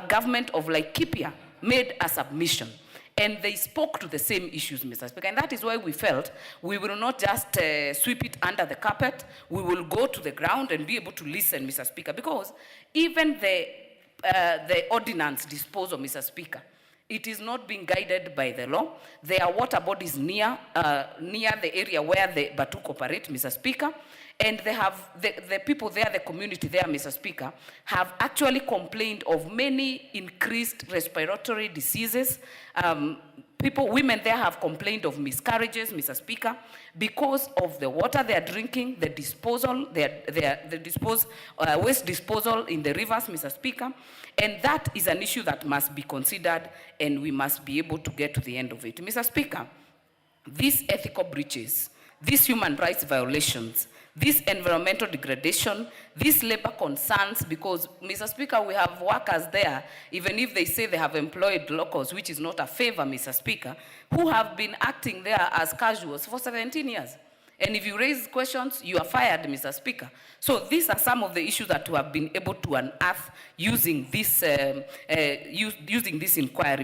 Speaker 20: government of Laikipia made a submission, and they spoke to the same issues, Mr. Speaker, and that is why we felt we will not just sweep it under the carpet. We will go to the ground and be able to listen, Mr. Speaker, because even the ordinance disposal, Mr. Speaker, it is not being guided by the law. There are water bodies near the area where the Batuk operate, Mr. Speaker, and they have the people there, the community there, Mr. Speaker, have actually complained of many increased respiratory diseases. Women there have complained of miscarriages, Mr. Speaker, because of the water they are drinking, the disposal, waste disposal in the rivers, Mr. Speaker, and that is an issue that must be considered, and we must be able to get to the end of it. Mr. Speaker, these ethical breaches, these human rights violations, this environmental degradation, these labor concerns, because, Mr. Speaker, we have workers there, even if they say they have employed locals, which is not a favor, Mr. Speaker, who have been acting there as casuals for 17 years. And if you raise questions, you are fired, Mr. Speaker. So these are some of the issues that we have been able to unearth using this inquiry,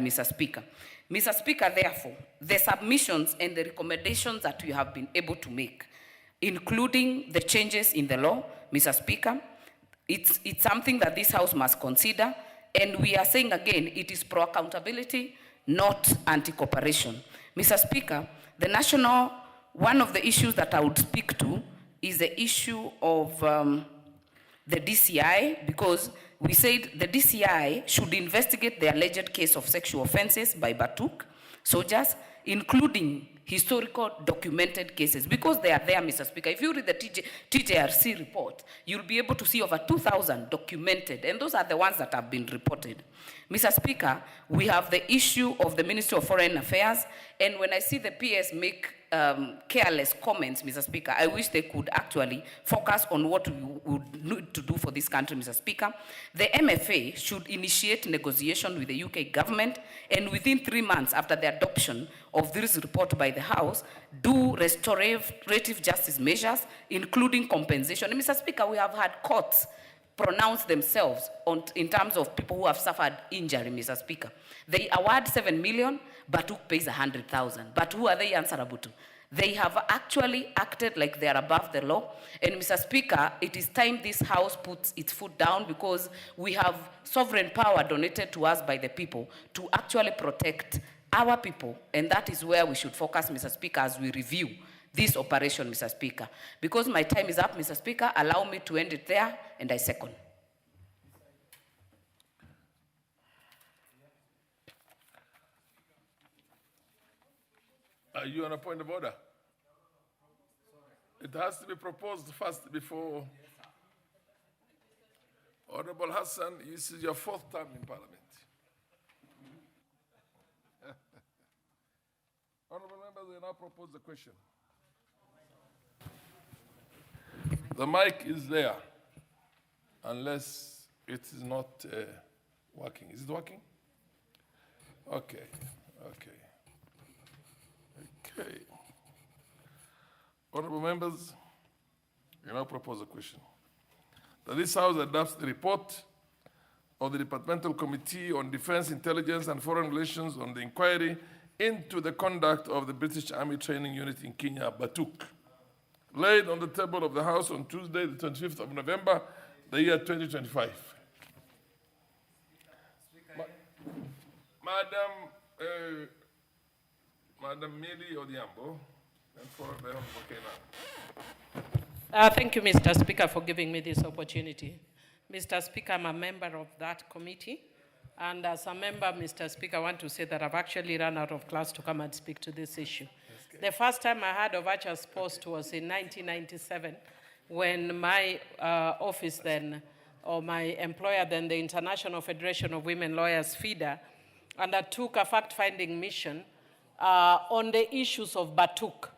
Speaker 20: Mr. Speaker. Mr. Speaker, therefore, the submissions and the recommendations that we have been able to make including the changes in the law, Mr. Speaker. It's something that this House must consider, and we are saying again, it is pro-accountability, not anti-cooperation. Mr. Speaker, one of the issues that I would speak to is the issue of the DCI, because we said the DCI should investigate the alleged case of sexual offenses by Batuk soldiers, including historical documented cases, because they are there, Mr. Speaker. If you read the TJRC report, you'll be able to see over 2,000 documented, and those are the ones that have been reported. Mr. Speaker, we have the issue of the Ministry of Foreign Affairs, and when I see the PS make careless comments, Mr. Speaker, I wish they could actually focus on what we would need to do for this country, Mr. Speaker. The MFA should initiate negotiation with the UK government, and within 3 months after the adoption of this report by the House, do restorative justice measures, including compensation. And Mr. Speaker, we have had courts pronounce themselves in terms of people who have suffered injury, Mr. Speaker. They award 7 million, Batuk pays 100,000. But who are they answerable to? They have actually acted like they are above the law. And Mr. Speaker, it is time this House puts its foot down, because we have sovereign power donated to us by the people to actually protect our people. And that is where we should focus, Mr. Speaker, as we review this operation, Mr. Speaker. Because my time is up, Mr. Speaker, allow me to end it there, and I second.
Speaker 17: Are you on a point of order? It has to be proposed first before. Honorable Hassan, this is your 4th term in Parliament. Honorable members, we now propose the question. The mic is there, unless it is not working. Is it working? Okay. Honorable members, we now propose a question. That this House adopts the report of the Departmental Committee on Defense, Intelligence and Foreign Relations on the inquiry into the conduct of the British Army Training Unit in Kenya, Batuk, laid on the table of the House on Tuesday, the 25th of November, the year 2025. Madam Millie Odhiambo, and followed by Honorable Kenan.
Speaker 12: Thank you, Mr. Speaker, for giving me this opportunity. Mr. Speaker, I'm a member of that committee. And as a member, Mr. Speaker, I want to say that I've actually run out of class to come and speak to this issue. The first time I heard of Archer's Post was in 1997, when my office then, or my employer then, the International Federation of Women Lawyers, FIDA, undertook a fact-finding mission on the issues of Batuk.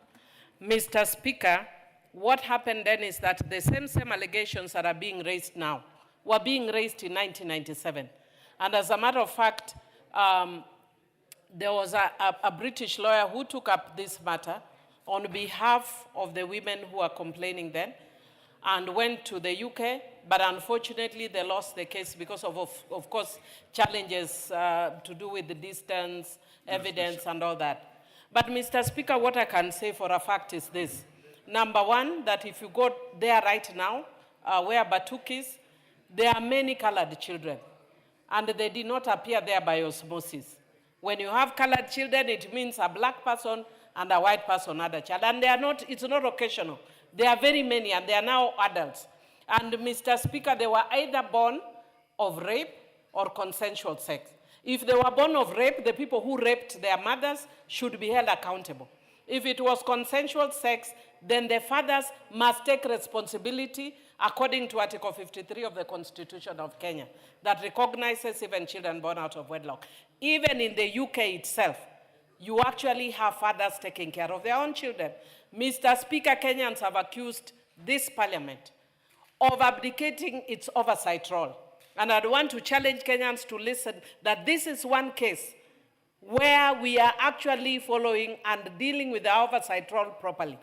Speaker 12: Mr. Speaker, what happened then is that the same allegations that are being raised now were being raised in 1997. And as a matter of fact, there was a British lawyer who took up this matter on behalf of the women who were complaining then, and went to the UK, but unfortunately they lost the case because of course, challenges to do with the distance, evidence, and all that. But Mr. Speaker, what I can say for a fact is this. Number one, that if you go there right now, where Batuk is, there are many colored children, and they did not appear there by osmosis. When you have colored children, it means a black person and a white person had a child. And they are not, it's not occasional. There are very many, and they are now adults. And Mr. Speaker, they were either born of rape or consensual sex. If they were born of rape, the people who raped their mothers should be held accountable. If it was consensual sex, then the fathers must take responsibility according to Article 53 of the Constitution of Kenya, that recognizes even children born out of wedlock. Even in the UK itself, you actually have fathers taking care of their own children. Mr. Speaker, Kenyans have accused this parliament of abdicating its oversight role. And I'd want to challenge Kenyans to listen that this is one case where we are actually following and dealing with the oversight role properly.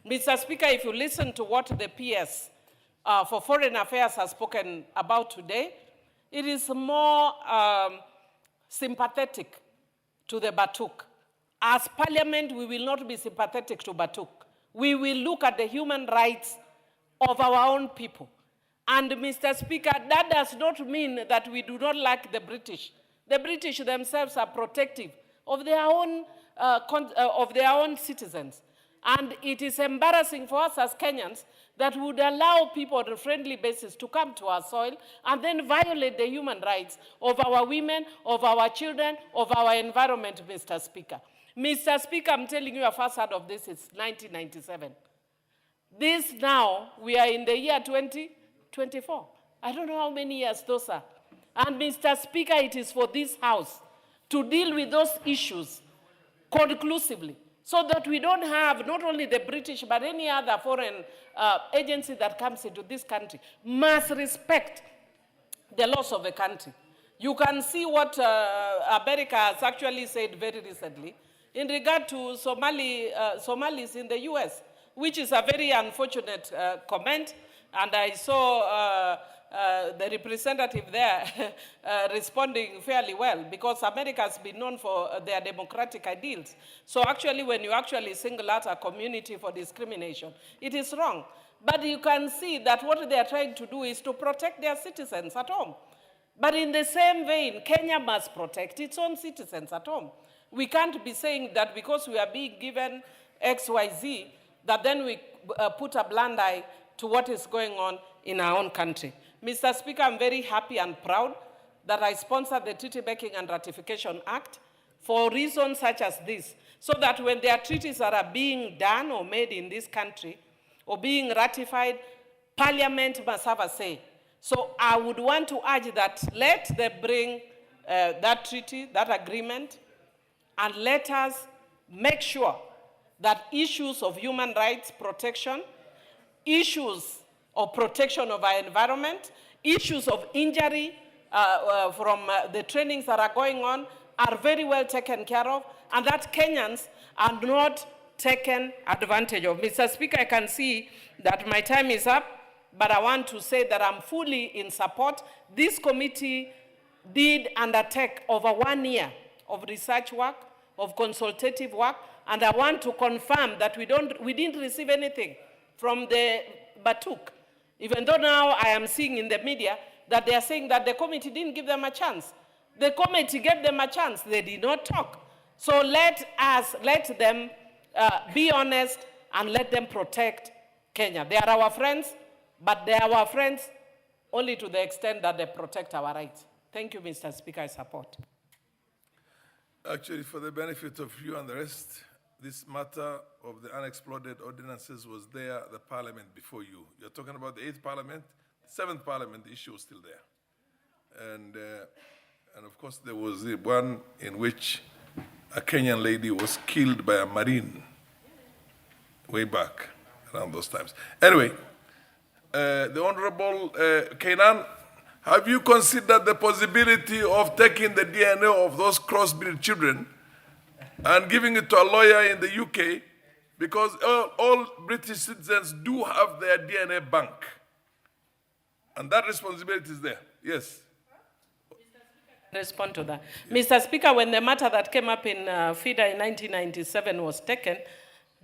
Speaker 12: Mr. Speaker, if you listen to what the PS for Foreign Affairs has spoken about today, it is more sympathetic to the Batuk. As Parliament, we will not be sympathetic to Batuk.
Speaker 21: we will look at the human rights of our own people. And Mr. Speaker, that does not mean that we do not like the British. The British themselves are protective of their own citizens. And it is embarrassing for us as Kenyans that would allow people on a friendly basis to come to our soil and then violate the human rights of our women, of our children, of our environment, Mr. Speaker. Mr. Speaker, I'm telling you, I first heard of this is 1997. This now, we are in the year 2024. I don't know how many years those are. And Mr. Speaker, it is for this House to deal with those issues conclusively, so that we don't have not only the British, but any other foreign agency that comes into this country must respect the laws of the country. You can see what America has actually said very recently in regard to Somalis in the US, which is a very unfortunate comment. And I saw the representative there responding fairly well, because America has been known for their democratic ideals. So actually, when you actually single out a community for discrimination, it is wrong. But you can see that what they are trying to do is to protect their citizens at home. But in the same vein, Kenya must protect its own citizens at home. We can't be saying that because we are being given XYZ, that then we put a blind eye to what is going on in our own country. Mr. Speaker, I'm very happy and proud that I sponsored the Treaty Making and Ratification Act for reasons such as this, so that when there are treaties that are being done or made in this country or being ratified, Parliament must have a say. So I would want to urge that let them bring that treaty, that agreement, and let us make sure that issues of human rights protection, issues of protection of our environment, issues of injury from the trainings that are going on are very well taken care of, and that Kenyans are not taken advantage of. Mr. Speaker, I can see that my time is up, but I want to say that I'm fully in support. This committee did undertake over 1 year of research work, of consultative work, and I want to confirm that we didn't receive anything from the Batuk. Even though now I am seeing in the media that they are saying that the committee didn't give them a chance. The committee gave them a chance. They did not talk. So let them be honest and let them protect Kenya. They are our friends, but they are our friends only to the extent that they protect our rights. Thank you, Mr. Speaker. I support.
Speaker 17: Actually, for the benefit of you and the rest, this matter of the unexploded ordinances was there at the Parliament before you. You're talking about the 8th Parliament, 7th Parliament, the issue was still there. And of course, there was the one in which a Kenyan lady was killed by a Marine way back around those times. Anyway, the Honorable Kainan, have you considered the possibility of taking the DNA of those crossbreed children and giving it to a lawyer in the UK, because all British citizens do have their DNA bank, and that responsibility is there. Yes.
Speaker 21: Respond to that. Yes. Mr. Speaker, when the matter that came up in FIDA in 1997 was taken,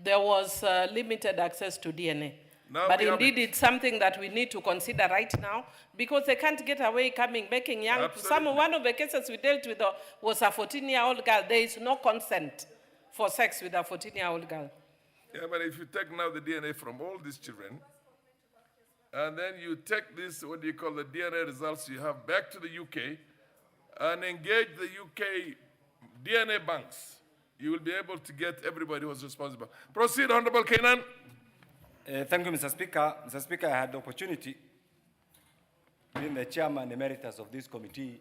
Speaker 21: there was limited access to DNA.
Speaker 17: Now
Speaker 21: but indeed, it's something that we need to consider right now, because they can't get away making young. One of the cases we dealt with was a 14-year-old girl. There is no consent for sex with a 14-year-old girl.
Speaker 17: Yeah, but if you take now the DNA from all these children, and then you take this, what do you call the DNA results you have back to the UK, and engage the UK DNA banks, you will be able to get everybody who was responsible. Proceed, Honorable Kainan.
Speaker 22: Thank you, Mr. Speaker. Mr. Speaker, I had the opportunity, being the chairman emeritus of this committee,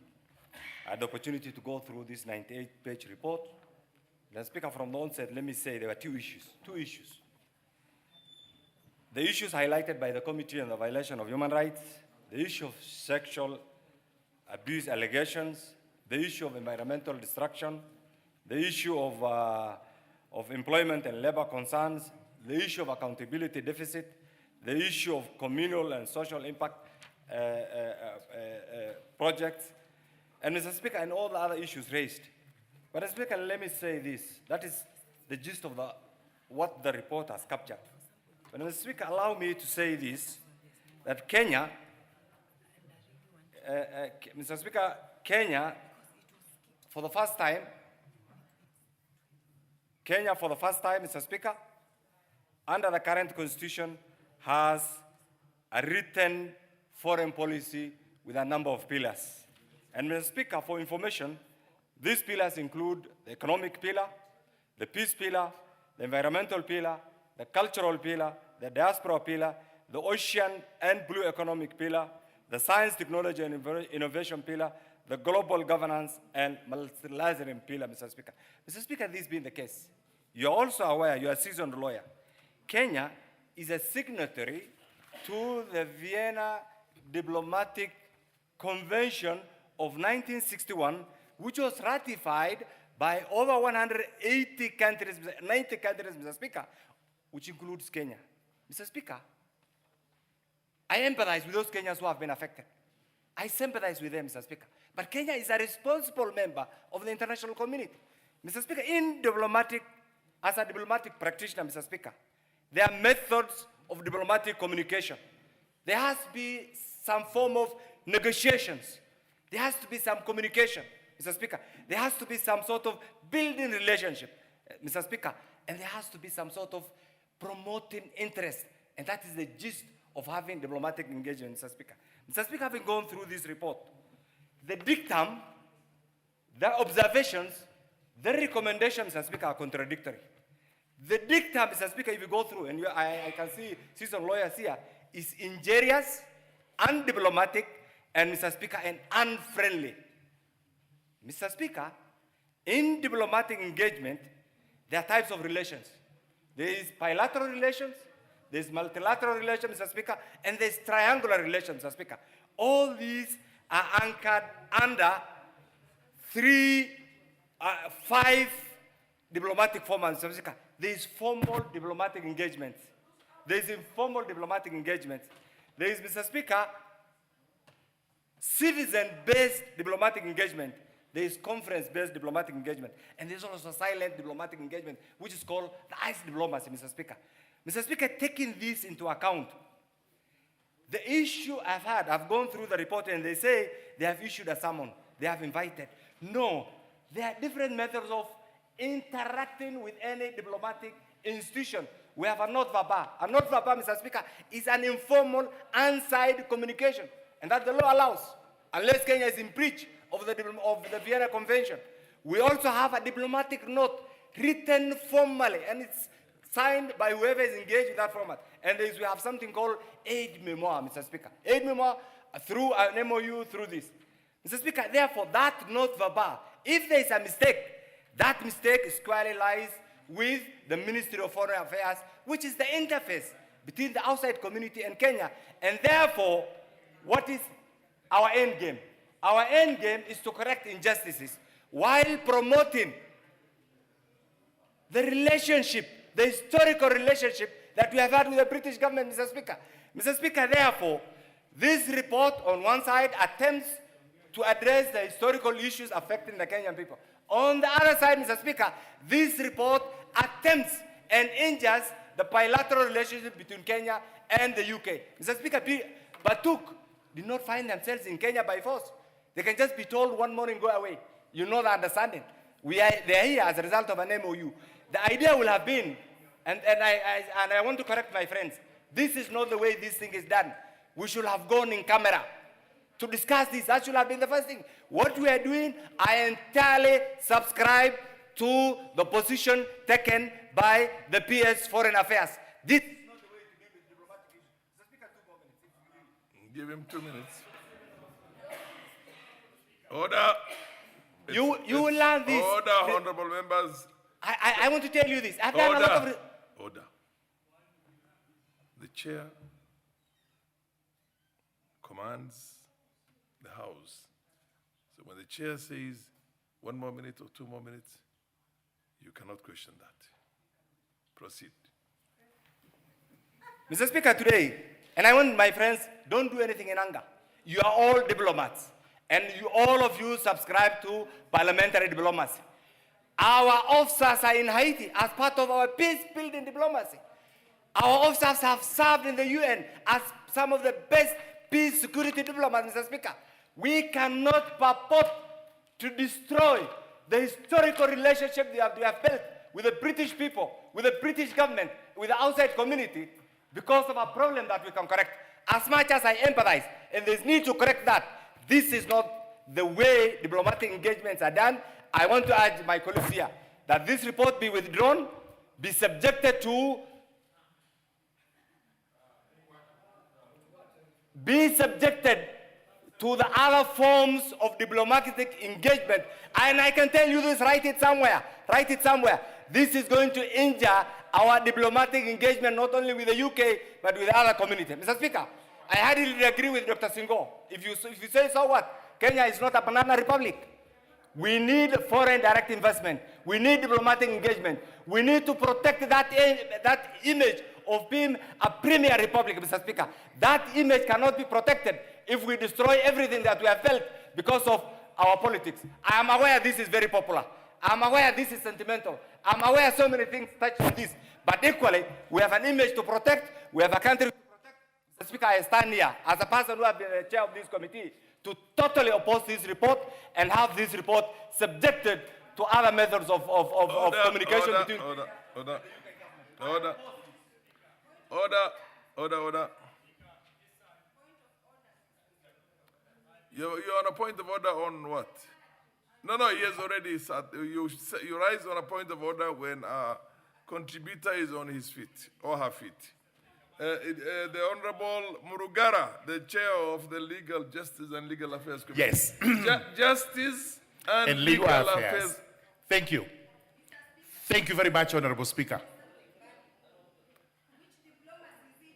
Speaker 22: I had the opportunity to go through this 98-page report. Mr. Speaker, from the onset, let me say there were two issues. The issues highlighted by the committee on the violation of human rights, the issue of sexual abuse allegations, the issue of environmental destruction, the issue of employment and labor concerns, the issue of accountability deficit, the issue of communal and social impact projects, and Mr. Speaker, and all the other issues raised. But Mr. Speaker, let me say this. That is the gist of what the report has captured. But Mr. Speaker, allow me to say this, that Kenya, Mr. Speaker, Kenya, for the first time, Mr. Speaker, under the current constitution, has a written foreign policy with a number of pillars. And Mr. Speaker, for information, these pillars include the economic pillar, the peace pillar, the environmental pillar, the cultural pillar, the diaspora pillar, the ocean and blue economic pillar, the science, technology, and innovation pillar, the global governance and multilateral pillar, Mr. Speaker. Mr. Speaker, this being the case, you're also aware, you're a seasoned lawyer, Kenya is a signatory to the Vienna Diplomatic Convention of 1961, which was ratified by over 180 countries, 90 countries, Mr. Speaker, which includes Kenya. Mr. Speaker, I empathize with those Kenyans who have been affected. I sympathize with them, Mr. Speaker. But Kenya is a responsible member of the international community. Mr. Speaker, as a diplomatic practitioner, Mr. Speaker, there are methods of diplomatic communication. There has to be some form of negotiations. There has to be some communication, Mr. Speaker. There has to be some sort of building relationship, Mr. Speaker. And there has to be some sort of promoting interest. And that is the gist of having diplomatic engagement, Mr. Speaker. Mr. Speaker, having gone through this report, the dictum, the observations, the recommendations, Mr. Speaker, are contradictory. The dictum, Mr. Speaker, if you go through, and I can see seasoned lawyers here, is injurious, undiplomatic, and, Mr. Speaker, and unfriendly. Mr. Speaker, in diplomatic engagement, there are types of relations. There is bilateral relations, there is multilateral relations, Mr. Speaker, and there is triangular relations, Mr. Speaker. All these are anchored under 5 diplomatic formats, Mr. Speaker. There is formal diplomatic engagement. There is informal diplomatic engagement. There is, Mr. Speaker, citizen-based diplomatic engagement. There is conference-based diplomatic engagement. And there's also silent diplomatic engagement, which is called the ice diplomacy, Mr. Speaker. Mr. Speaker, taking this into account, the issue I've gone through the report and they say they have issued a summon. They have invited. No, there are different methods of interacting with any diplomatic institution. We have a note verbal. A note verbal, Mr. Speaker, is an informal, unsigned communication. And that the law allows, unless Kenya is in breach of the Vienna Convention. We also have a diplomatic note written formally, and it's signed by whoever is engaged in that format. And we have something called aid memoir, Mr. Speaker. Aid memoir through an MOU, through this. Mr. Speaker, therefore, that note verbal, if there is a mistake, that mistake squarely lies with the Ministry of Foreign Affairs, which is the interface between the outside community and Kenya. And therefore, what is our end game? Our end game is to correct injustices while promoting the relationship, the historical relationship that we have had with the British government, Mr. Speaker. Mr. Speaker, therefore, this report on one side attempts to address the historical issues affecting the Kenyan people. On the other side, Mr. Speaker, this report attempts and injures the bilateral relationship between Kenya and the UK. Mr. Speaker, Batuk did not find themselves in Kenya by force. They can just be told one morning, go away. You know the understanding. They are here as a result of an MOU. The idea will have been, and I want to correct my friends, this is not the way this thing is done. We should have gone in camera to discuss this. That should have been the first thing. What we are doing, I entirely subscribe to the position taken by the PS Foreign Affairs. This is not the way to deal with diplomatic issues. Mr. Speaker, 2 more minutes.
Speaker 17: Give him 2 minutes. Order.
Speaker 22: You will learn this.
Speaker 17: Order, honorable members.
Speaker 22: I want to tell you this. I've done a lot of...
Speaker 17: Order. The chair commands the House. So when the chair says 1 more minute or 2 more minutes, you cannot question that. Proceed.
Speaker 22: Mr. Speaker, today, and I want my friends, don't do anything in anger. You are all diplomats, and all of you subscribe to parliamentary diplomacy. Our officers are in Haiti as part of our peace-building diplomacy. Our officers have served in the UN as some of the best peace security diplomats, Mr. Speaker. We cannot purport to destroy the historical relationship that we have built with the British people, with the British government, with the outside community, because of a problem that we can correct. As much as I empathize, and there's need to correct that, this is not the way diplomatic engagements are done. I want to urge my colleagues here that this report be withdrawn, be subjected to the other forms of diplomatic engagement. And I can tell you this, write it somewhere. This is going to injure our diplomatic engagement, not only with the UK, but with the other community. Mr. Speaker, I hardly agree with Dr. Singo. If you say so what? Kenya is not a banana republic. We need foreign direct investment. We need diplomatic engagement. We need to protect that image of being a premier republic, Mr. Speaker. That image cannot be protected if we destroy everything that we have built because of our politics. I am aware this is very popular. I'm aware this is sentimental. I'm aware so many things touch on this. But equally, we have an image to protect. We have a country to protect. Mr. Speaker, I stand here as a person who has been the chair of this committee to totally oppose this report and have this report subjected to other methods of communication between...
Speaker 17: Order. You're on a point of order on what? No, he has already sat. You rise on a point of order when a contributor is on his feet or her feet. The Honorable Murugara, the chair of the Legal Justice and Legal Affairs Committee.
Speaker 1: Yes.
Speaker 17: Justice and
Speaker 1: Legal Affairs. Thank you. Thank you very much, Honorable Speaker.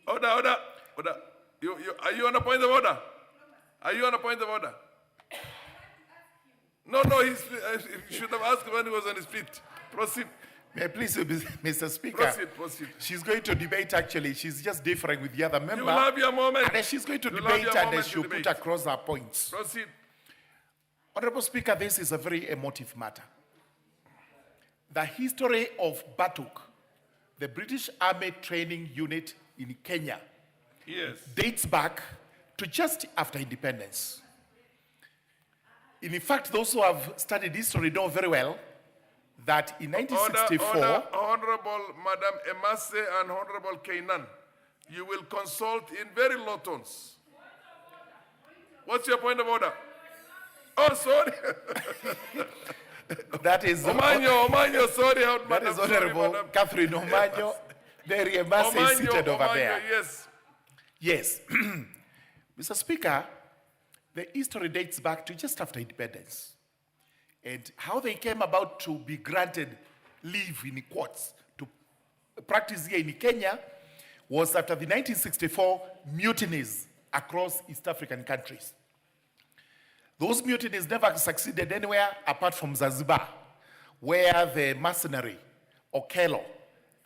Speaker 17: Order. Are you on a point of order? Are you on a point of order? No, you should have asked when he was on his feet. Proceed.
Speaker 1: May I please, Mr. Speaker?
Speaker 17: Proceed.
Speaker 1: She's going to debate, actually. She's just differing with the other member.
Speaker 17: You will have your moment.
Speaker 1: And then she's going to debate and then she'll put across her points.
Speaker 17: Proceed.
Speaker 1: Honorable Speaker, this is a very emotive matter. The history of Batuk, the British Army Training Unit in Kenya, dates back to just after independence. In fact, those who have studied history know very well that in 1964...
Speaker 17: Honorable Madam Emase and Honorable Kainan, you will consult in very low tones. What's your point of order? Oh, sorry.
Speaker 1: That is...
Speaker 17: Omanyo, sorry.
Speaker 1: That is Honorable Catherine Omanyo. Mary Emase is seated over there. Yes. Mr. Speaker, the history dates back to just after independence. And how they came about to be granted leave in courts to practice here in Kenya was after the 1964 mutinies across East African countries. Those mutinies never succeeded anywhere apart from Zanzibar, where the mercenary, Okello,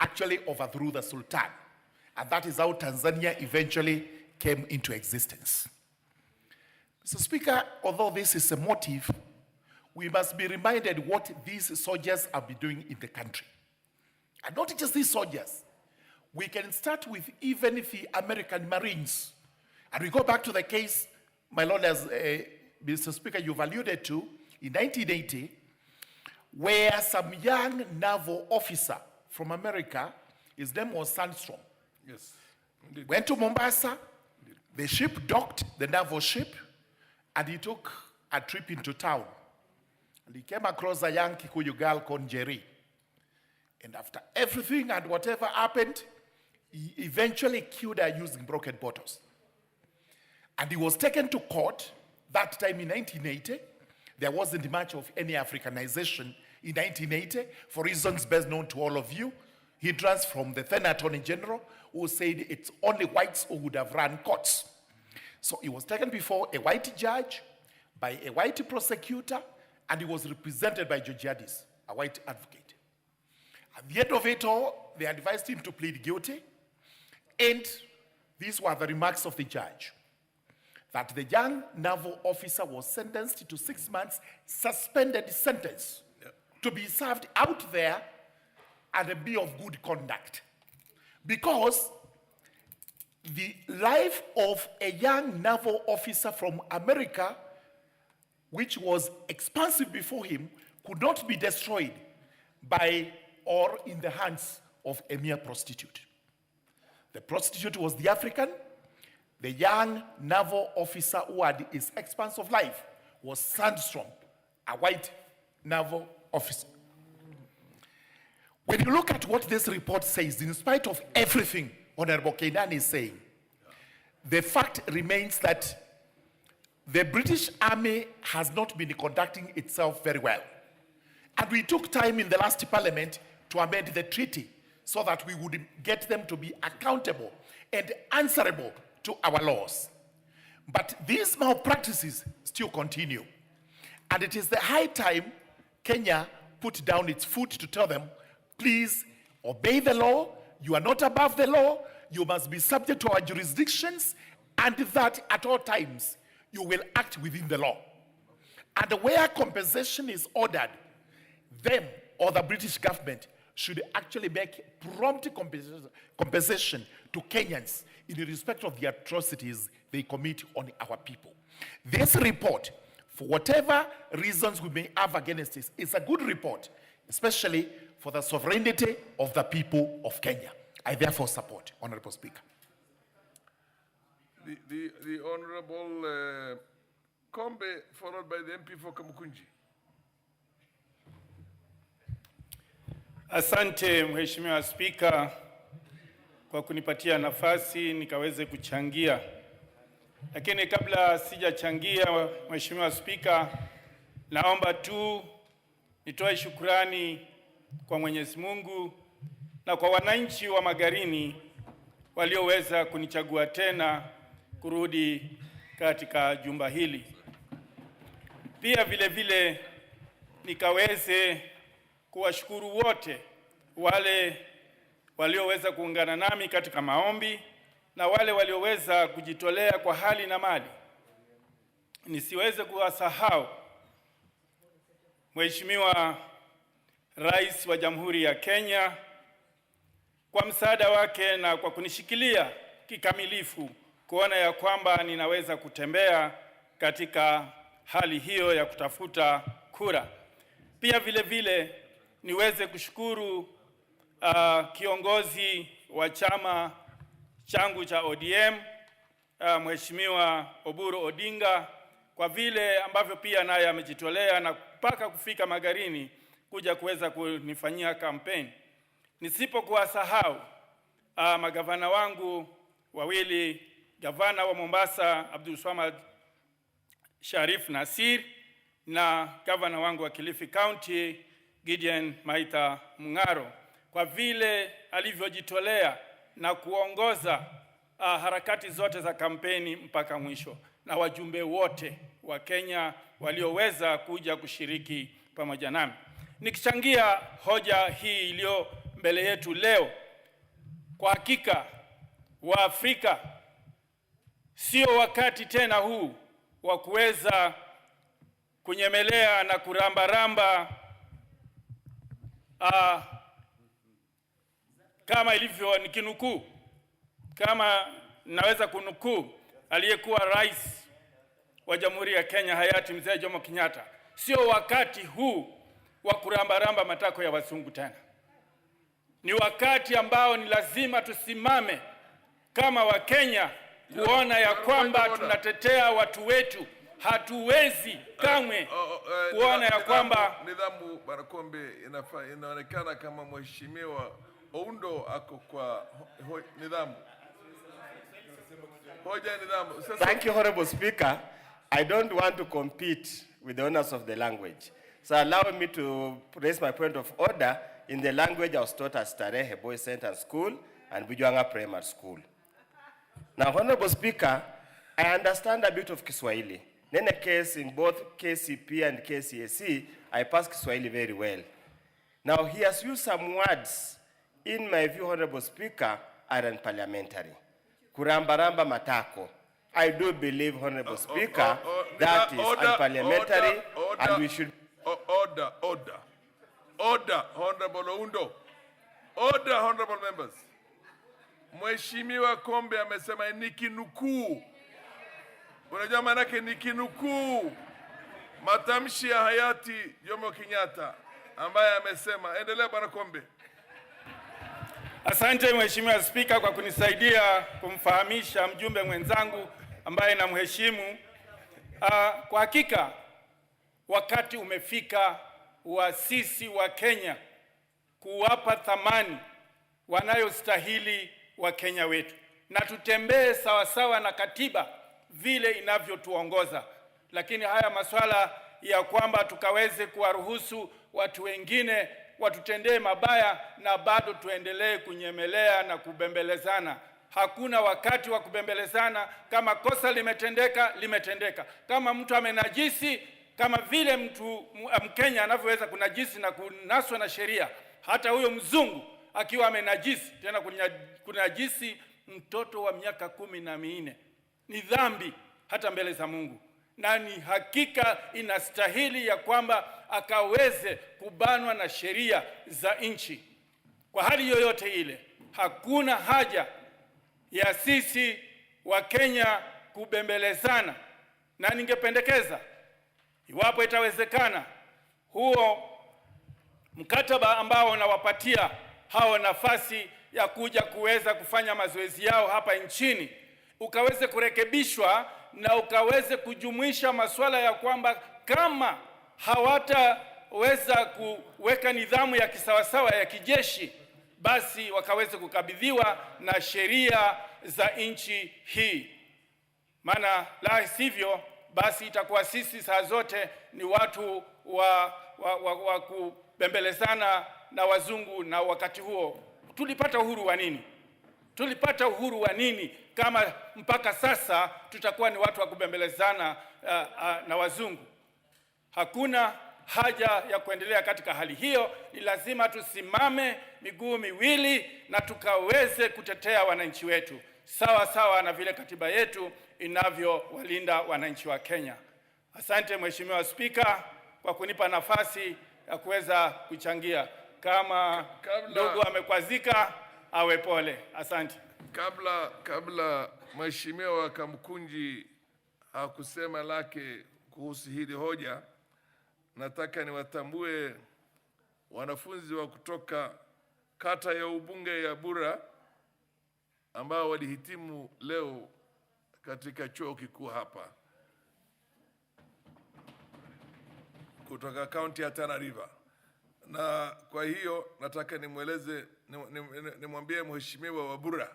Speaker 1: actually overthrew the Sultan. And that is how Tanzania eventually came into existence. Mr. Speaker, although this is a motive, we must be reminded what these soldiers have been doing in the country. And not just these soldiers. We can start with even the American Marines. And we go back to the case, my Lord, as Mr. Speaker, you've alluded to, in 1980, where some young naval officer from America, his name was Sandstrom, went to Mombasa, the ship docked, the naval ship, and he took a trip into town. And he came across a young Kikuyu girl called Jerry. And after everything and whatever happened, he eventually killed her using broken bottles. And he was taken to court that time in 1980. There wasn't much of any Africanization in 1980, for reasons best known to all of you. Hindrance from the then Attorney General, who said it's only whites who would have run courts. So he was taken before a white judge, by a white prosecutor, and he was represented by Judge Addis, a white advocate. At the end of it all, they advised him to plead guilty, and these were the remarks of the judge, that the young naval officer was sentenced to 6 months suspended sentence to be served out there and be of good conduct. because the life of a young naval officer from America, which was expansive before him, could not be destroyed by or in the hands of a mere prostitute. The prostitute was the African. The young naval officer who had his expanse of life was Sandstrom, a white naval officer. When you look at what this report says, in spite of everything Honorable Keinan is saying, the fact remains that the British Army has not been conducting itself very well. And we took time in the last parliament to amend the treaty so that we would get them to be accountable and answerable to our laws. But these malpractices still continue. And it is the high time Kenya put down its foot to tell them, please obey the law, you are not above the law, you must be subject to our jurisdictions, and that at all times you will act within the law. And where compensation is ordered, them or the British government should actually make prompt compensation to Kenyans in respect of the atrocities they commit on our people. This report, for whatever reasons we may have against it, is a good report, especially for the sovereignty of the people of Kenya. I therefore support, Honorable Speaker.
Speaker 17: The Honorable Kombe, followed by the MP for Kamukunji.
Speaker 18: Asante Mheshimiwa Spika kwa kunipatia nafasi nikaweze kuchangia. Lakini kabla sijachangia Mheshimiwa Spika, naomba tu nitoe shukrani kwa Mwenyezi Mungu na kwa wananchi wa Magarini walioweza kunichagua tena kurudi katika jumba hili. Pia vile vile nikaweze kuwashukuru wote wale walioweza kuungana nami katika maombi na wale walioweza kujitolea kwa hali na mali. Nisiweze kuwasahau Mheshimiwa Rais wa Jamhuri ya Kenya kwa msaada wake na kwa kunishikilia kikamilifu kuona ya kwamba ninaweza kutembea katika hali hiyo ya kutafuta kura. Pia vile vile niweze kushukuru kiongozi wa chama changu cha ODM, Mheshimiwa Oburu Odinga, kwa vile ambavyo pia naye amejitolea na mpaka kufika Magarini kuja kuweza kunifanyia kampeni. Nisipokuwasahau magavana wangu wawili, gavana wa Mombasa Abdul Swamad Sharif Nasir na gavana wangu wa Kilifi County Gideon Maitha Mung'aro, kwa vile alivyojitolea na kuongoza harakati zote za kampeni mpaka mwisho, na wajumbe wote wa Kenya walioweza kuja kushiriki pamoja nami. Nikichangia hoja hii iliyo mbele yetu leo, kwa hakika wa Afrika sio wakati tena huu wa kuweza kunyemelea na kurambaramba kama ilivyo nikinukuu, kama naweza kunukuu aliyekuwa rais wa Jamhuri ya Kenya hayati Mzee Jomo Kenyatta, sio wakati huu wa kurambaramba matako ya wazungu tena. Ni wakati ambao ni lazima tusimame kama Wakenya kuona ya kwamba tunatetea watu wetu. Hatuwezi kamwe kuona ya kwamba
Speaker 17: nidhamu Bwana Kombe, inaonekana kama Mheshimiwa Oundo ako kwa nidhamu. Hoja nidhamu.
Speaker 22: Thank you, Honorable Speaker. I don't want to compete with the owners of the language. So allow me to raise my point of order in the language I was taught at Starehe Boys Center School and Bujuanga Primary School. Now, Honorable Speaker, I understand a bit of Kiswahili. In a case in both KCP and KCSE, I pass Kiswahili very well. Now, he has used some words, in my view, Honorable Speaker, are unparliamentary. Kurambaramba matako. I do believe, Honorable Speaker, that is unparliamentary, and we should...
Speaker 17: Order, Honorable Oundo. Order, Honorable members. Mheshimiwa Kombe amesema nikinukuu. Unajua maana yake nikinukuu matamshi ya hayati Jomo Kenyatta ambaye amesema. Endelea Bwana Kombe.
Speaker 18: Asante Mheshimiwa Spika kwa kunisaidia kumfahamisha mjumbe mwenzangu ambaye namheshimu. Kwa hakika wakati umefika wa sisi wa Kenya kuwapa thamani wanayostahili wa Kenya wetu, na tutembee sawasawa na katiba vile inavyotuongoza. Lakini haya masuala ya kwamba tukaweze kuwaruhusu watu wengine watutendee mabaya na bado tuendelee kunyemelea na kubembelezana. Hakuna wakati wa kubembelezana. Kama kosa limetendeka, limetendeka. Kama mtu amenajisi, kama vile mtu Mkenya anavyoweza kunajisi na kunaswa na sheria, hata huyo mzungu akiwa amenajisi, tena kunajisi mtoto wa miaka 14, ni dhambi hata mbele za Mungu, na ni hakika inastahili ya kwamba akaweze kubanwa na sheria za nchi. Kwa hali yoyote ile, hakuna haja ya sisi wa Kenya kubembelezana, na ningependekeza iwapo itawezekana, huo mkataba ambao unawapatia hao nafasi ya kuja kuweza kufanya mazoezi yao hapa nchini ukaweze kurekebishwa na ukaweze kujumuisha masuala ya kwamba kama hawataweza kuweka nidhamu ya kisawasawa ya kijeshi, basi wakaweze kukabidhiwa na sheria za nchi hii. Maana la sivyo, basi itakuwa sisi saa zote ni watu wa kubembelezana na wazungu. Na wakati huo tulipata uhuru wa nini? Tulipata uhuru wa nini kama mpaka sasa tutakuwa ni watu wa kubembelezana na wazungu? Hakuna haja ya kuendelea katika hali hiyo. Ni lazima tusimame miguu miwili na tukaweze kutetea wananchi wetu sawa sawa na vile katiba yetu inavyowalinda wananchi wa Kenya. Asante Mheshimiwa Spika kwa kunipa nafasi ya kuweza kuchangia. Kama ndugu amekwazika, awe pole. Asante.
Speaker 17: Kabla Mheshimiwa Kamkunji hakusema lake kuhusu hili hoja, nataka niwatambue wanafunzi wa kutoka kata ya ubunge ya Bura ambao walihitimu leo katika chuo kikuu hapa kutoka kaunti ya Tana River. Na kwa hiyo nataka nimwambie Mheshimiwa wa Bura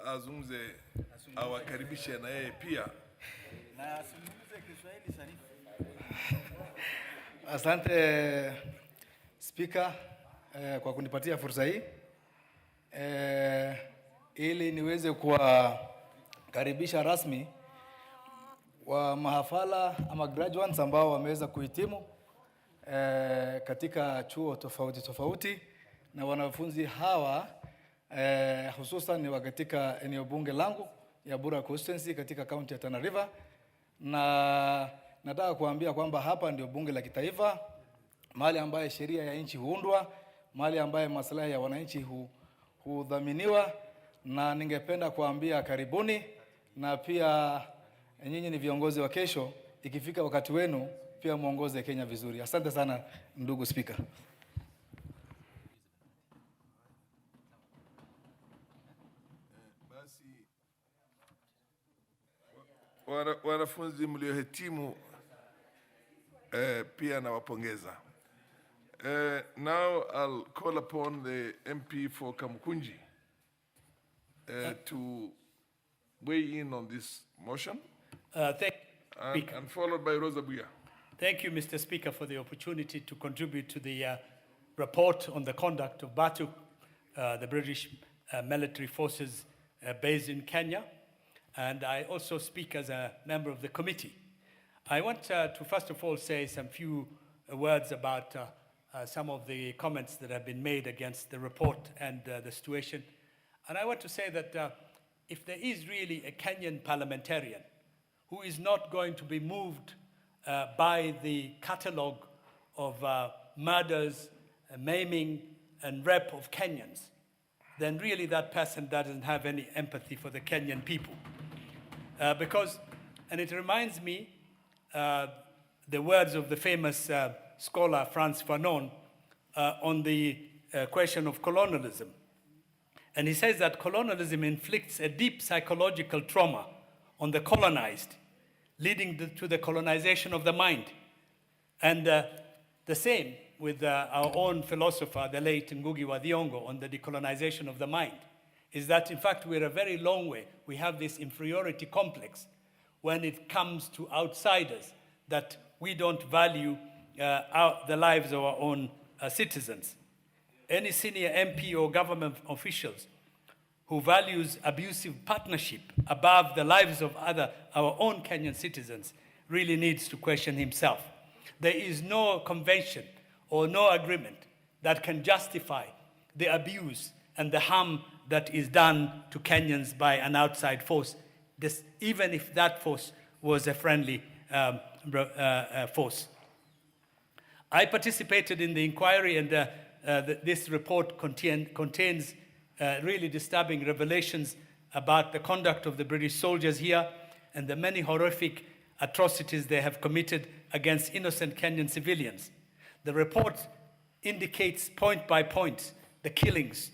Speaker 17: azungumze, awakaribishe na yeye pia.
Speaker 3: Na azungumze Kiswahili sanifu.
Speaker 4: Asante Spika kwa kunipatia fursa hii ili niweze kuwakaribisha rasmi wa mahafala ama graduates ambao wameweza kuhitimu katika chuo tofauti tofauti, na wanafunzi hawa hususan ni katika eneo bunge langu ya Bura constituency katika kaunti ya Tana River, na nataka kuambia kwamba hapa ndio bunge la kitaifa, mahali ambaye sheria ya nchi huundwa, mahali ambaye maslahi ya wananchi hudhaminiwa, na ningependa kuambia karibuni, na pia nyinyi ni viongozi wa kesho. Ikifika wakati wenu pia muongoze Kenya vizuri. Asante sana ndugu Spika.
Speaker 17: Basi wanafunzi mliohitimu pia nawapongeza. Now I'll call upon the MP for Kamkunji to weigh in on this motion. And followed by Rosa Buya.
Speaker 23: Thank you, Mr. Speaker, for the opportunity to contribute to the report on the conduct of BATU, the British military forces based in Kenya. And I also speak as a member of the committee. I want to first of all say some few words about some of the comments that have been made against the report and the situation. And I want to say that if there is really a Kenyan parliamentarian who is not going to be moved by the catalogue of murders, maiming, and rape of Kenyans, then really that person doesn't have any empathy for the Kenyan people. And it reminds me the words of the famous scholar Frantz Fanon on the question of colonialism. And he says that colonialism inflicts a deep psychological trauma on the colonized, leading to the colonization of the mind. And the same with our own philosopher, the late Ngugi wa Thiong'o, on the decolonization of the mind, is that in fact we're a very long way. We have this inferiority complex when it comes to outsiders, that we don't value the lives of our own citizens. Any senior MP or government officials who values abusive partnership above the lives of our own Kenyan citizens really needs to question himself. There is no convention or no agreement that can justify the abuse and the harm that is done to Kenyans by an outside force, even if that force was a friendly force. I participated in the inquiry, and this report contains really disturbing revelations about the conduct of the British soldiers here and the many horrific atrocities they have committed against innocent Kenyan civilians. The report indicates point by point the killings,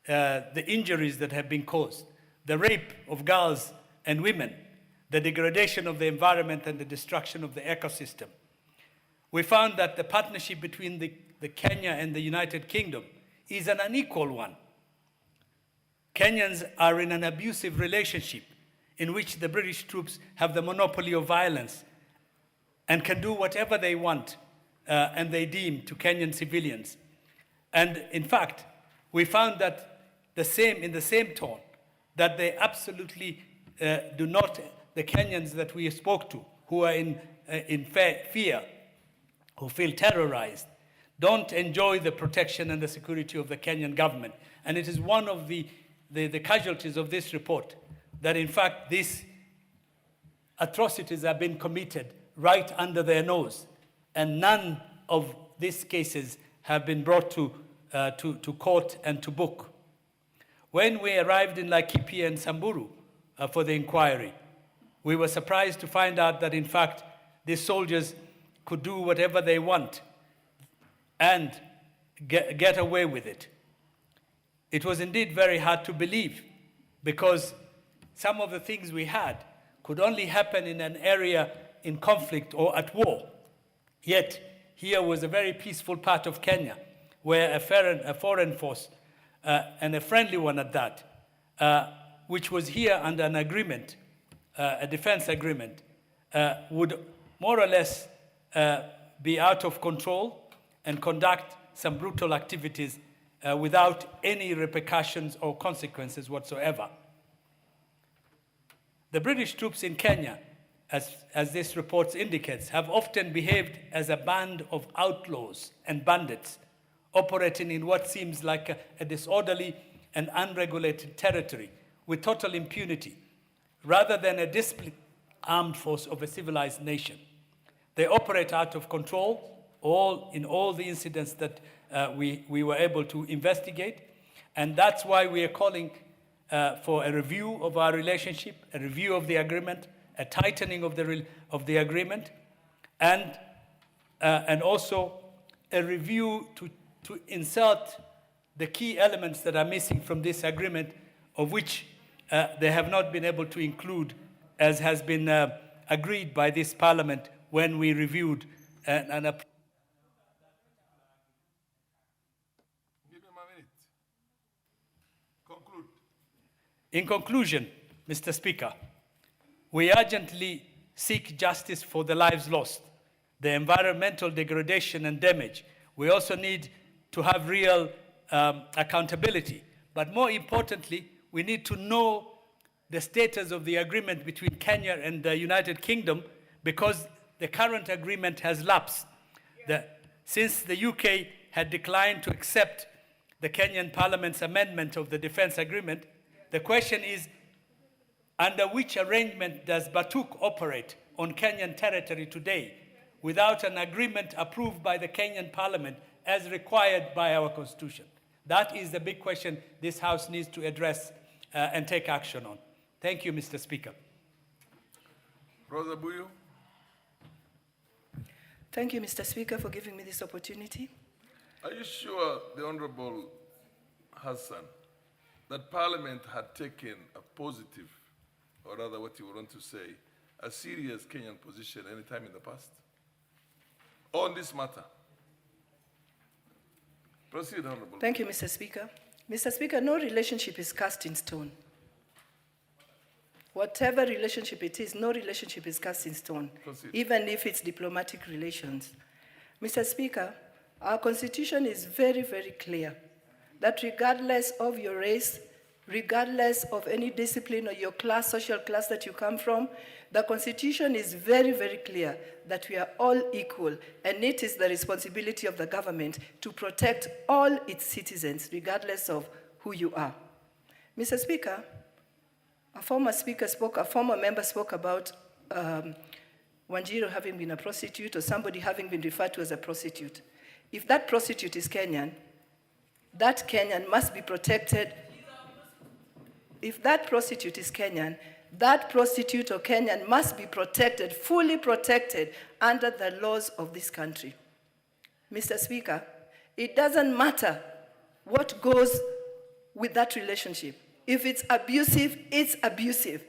Speaker 23: the injuries that have been caused, the rape of girls and women, the degradation of the environment and the destruction of the ecosystem. We found that the partnership between the Kenya and the United Kingdom is an unequal one. Kenyans are in an abusive relationship in which the British troops have the monopoly of violence and can do whatever they want and they deem to Kenyan civilians. And in fact, we found that in the same tone, that they absolutely do not, the Kenyans that we spoke to, who are in fear, who feel terrorized, don't enjoy the protection and the security of the Kenyan government. And it is one of the casualties of this report, that in fact these atrocities have been committed right under their nose, and none of these cases have been brought to court and to book. When we arrived in Laikipia and Samburu for the inquiry, we were surprised to find out that in fact these soldiers could do whatever they want and get away with it. It was indeed very hard to believe, because some of the things we had could only happen in an area in conflict or at war. Yet, here was a very peaceful part of Kenya, where a foreign force, and a friendly one at that, which was here under an agreement, a defense agreement, would more or less be out of control and conduct some brutal activities without any repercussions or consequences whatsoever. The British troops in Kenya, as this report indicates, have often behaved as a band of outlaws and bandits operating in what seems like a disorderly and unregulated territory with total impunity, rather than a disciplined armed force of a civilized nation. They operate out of control in all the incidents that we were able to investigate, and that's why we are calling for a review of our relationship, a review of the agreement, a tightening of the agreement, and also a review to insert the key elements that are missing from this agreement, of which they have not been able to include, as has been agreed by this Parliament when we reviewed and approved. In conclusion, Mr. Speaker, we urgently seek justice for the lives lost, the environmental degradation and damage. We also need to have real accountability. But more importantly, we need to know the status of the agreement between Kenya and the United Kingdom, because the current agreement has lapsed. Since the UK had declined to accept the Kenyan Parliament's amendment of the defense agreement, the question is, under which arrangement does Batuk operate on Kenyan territory today without an agreement approved by the Kenyan Parliament as required by our Constitution? That is the big question this House needs to address and take action on. Thank you, Mr. Speaker.
Speaker 17: Rosa Buyu.
Speaker 6: Thank you, Mr. Speaker, for giving me this opportunity.
Speaker 17: Are you sure, the Honorable Hassan, that Parliament had taken a positive, or rather what you want to say, a serious Kenyan position any time in the past on this matter? Proceed, Honorable.
Speaker 6: Thank you, Mr. Speaker. Mr. Speaker, no relationship is cast in stone. Whatever relationship it is, no relationship is cast in stone, even if it's diplomatic relations. Mr. Speaker, our Constitution is very, very clear that regardless of your race, regardless of any discipline or your class, social class that you come from, the Constitution is very, very clear that we are all equal, and it is the responsibility of the government to protect all its citizens, regardless of who you are. Mr. Speaker, a former member spoke about Wanjiru having been a prostitute or somebody having been referred to as a prostitute. If that prostitute is Kenyan, that Kenyan must be protected. If that prostitute is Kenyan, that prostitute or Kenyan must be protected, fully protected under the laws of this country. Mr. Speaker, it doesn't matter what goes with that relationship. If it's abusive,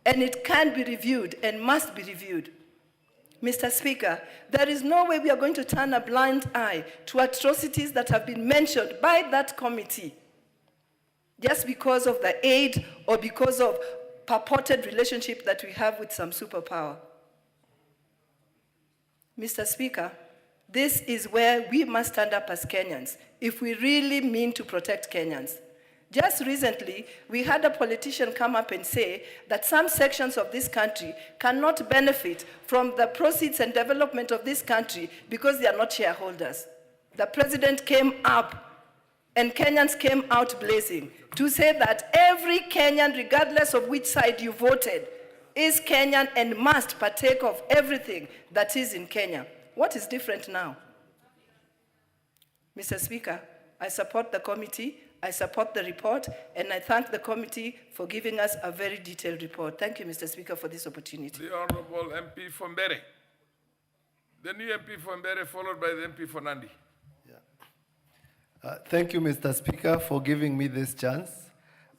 Speaker 6: and it can be reviewed and must be reviewed. Mr. Speaker, there is no way we are going to turn a blind eye to atrocities that have been mentioned by that committee just because of the aid or because of purported relationship that we have with some superpower. Mr. Speaker, this is where we must stand up as Kenyans if we really mean to protect Kenyans. Just recently, we had a politician come up and say that some sections of this country cannot benefit from the proceeds and development of this country because they are not shareholders. The president came up and Kenyans came out blazing to say that every Kenyan, regardless of which side you voted, is Kenyan and must partake of everything that is in Kenya. What is different now? Mr. Speaker, I support the committee, I support the report, and I thank the committee for giving us a very detailed report. Thank you, Mr. Speaker, for this opportunity.
Speaker 17: The Honorable MP for Mbere. The new MP for Mbere, followed by the MP for Nandi.
Speaker 7: Thank you, Mr. Speaker, for giving me this chance.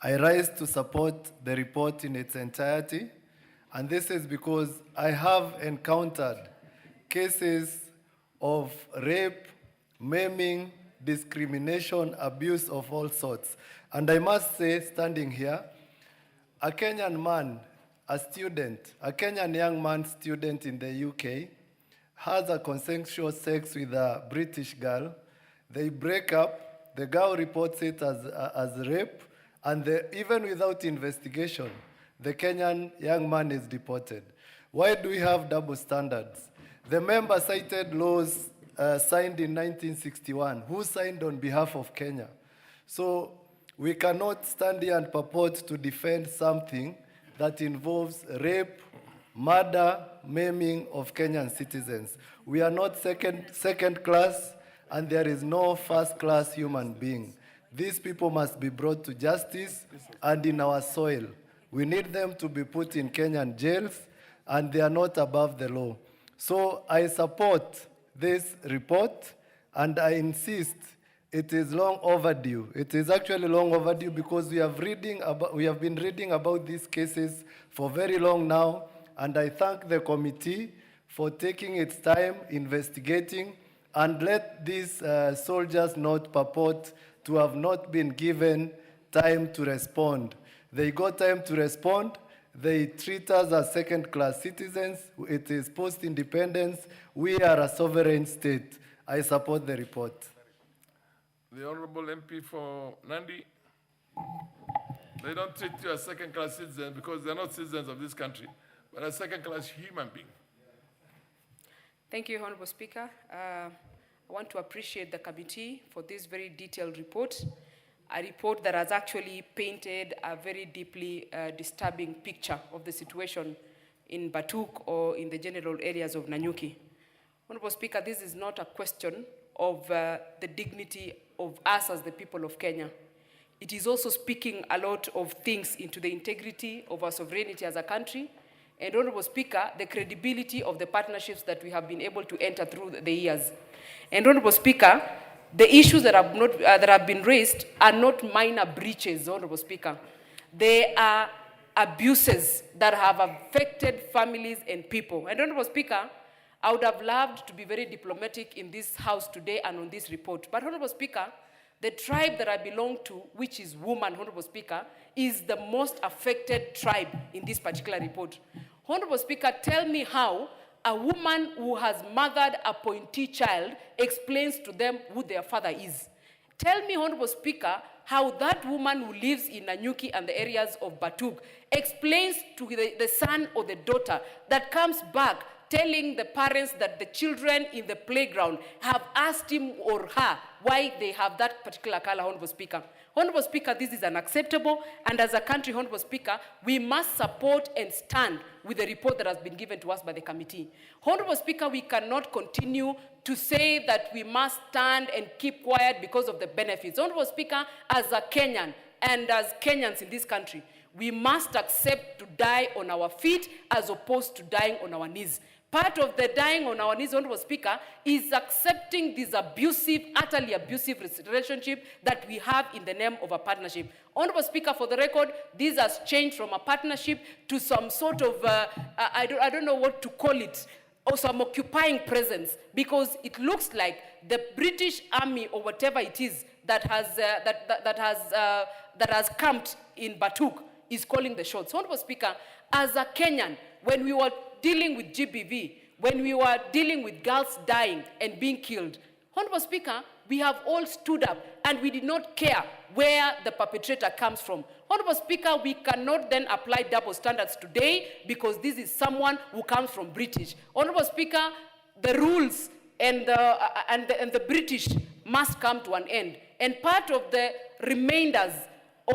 Speaker 7: I rise to support the report in its entirety, and this is because I have encountered cases of rape, maiming, discrimination, abuse of all sorts. And I must say, standing here, a Kenyan man, a student, a Kenyan young man student in the UK, has a consensual sex with a British girl. They break up, the girl reports it as rape, and even without investigation, the Kenyan young man is deported. Why do we have double standards? The member cited laws signed in 1961. Who signed on behalf of Kenya? So we cannot stand here and purport to defend something that involves rape, murder, maiming of Kenyan citizens. We are not second class, and there is no first class human being. These people must be brought to justice and in our soil. We need them to be put in Kenyan jails, and they are not above the law. So I support this report, and I insist it is long overdue. It is actually long overdue because we have been reading about these cases for very long now, and I thank the committee for taking its time investigating, and let these soldiers not purport to have not been given time to respond. They got time to respond. They treat us as second-class citizens. It is post-independence. We are a sovereign state. I support the report.
Speaker 17: The Honorable MP for Nandi. They don't treat you as second-class citizens because they're not citizens of this country, but as second-class human beings.
Speaker 15: Thank you, Honorable Speaker. I want to appreciate the committee for this very detailed report, a report that has actually painted a very deeply disturbing picture of the situation in Batuk or in the general areas of Nanyuki. Honorable Speaker, this is not a question of the dignity of us as the people of Kenya. It is also speaking a lot of things into the integrity of our sovereignty as a country, and Honorable Speaker, the credibility of the partnerships that we have been able to enter through the years. And Honorable Speaker, the issues that have been raised are not minor breaches, Honorable Speaker. They are abuses that have affected families and people. And Honorable Speaker, I would have loved to be very diplomatic in this House today and on this report. But Honorable Speaker, the tribe that I belong to, which is woman, Honorable Speaker, is the most affected tribe in this particular report. Honorable Speaker, tell me how a woman who has mothered a pointee child explains to them who their father is. Tell me, Honorable Speaker, how that woman who lives in Nanyuki and the areas of Batug explains to the son or the daughter that comes back telling the parents that the children in the playground have asked him or her why they have that particular color, Honorable Speaker. Honorable Speaker, this is unacceptable, and as a country, Honorable Speaker, we must support and stand with the report that has been given to us by the committee. Honorable Speaker, we cannot continue to say that we must stand and keep quiet because of the benefits. Honorable Speaker, as a Kenyan and as Kenyans in this country, we must accept to die on our feet as opposed to dying on our knees. Part of the dying on our knees, Honorable Speaker, is accepting this abusive, utterly abusive relationship that we have in the name of a partnership. Honorable Speaker, for the record, this has changed from a partnership to some sort of, I don't know what to call it, or some occupying presence, because it looks like the British Army or whatever it is that has camped in Batug is calling the shots. Honorable Speaker, as a Kenyan, when we were dealing with GBV, when we were dealing with girls dying and being killed, Honorable Speaker, we have all stood up and we did not care where the perpetrator comes from. Honorable Speaker, we cannot then apply double standards today because this is someone who comes from British. Honorable Speaker, the rules and the British must come to an end. And part of the remainders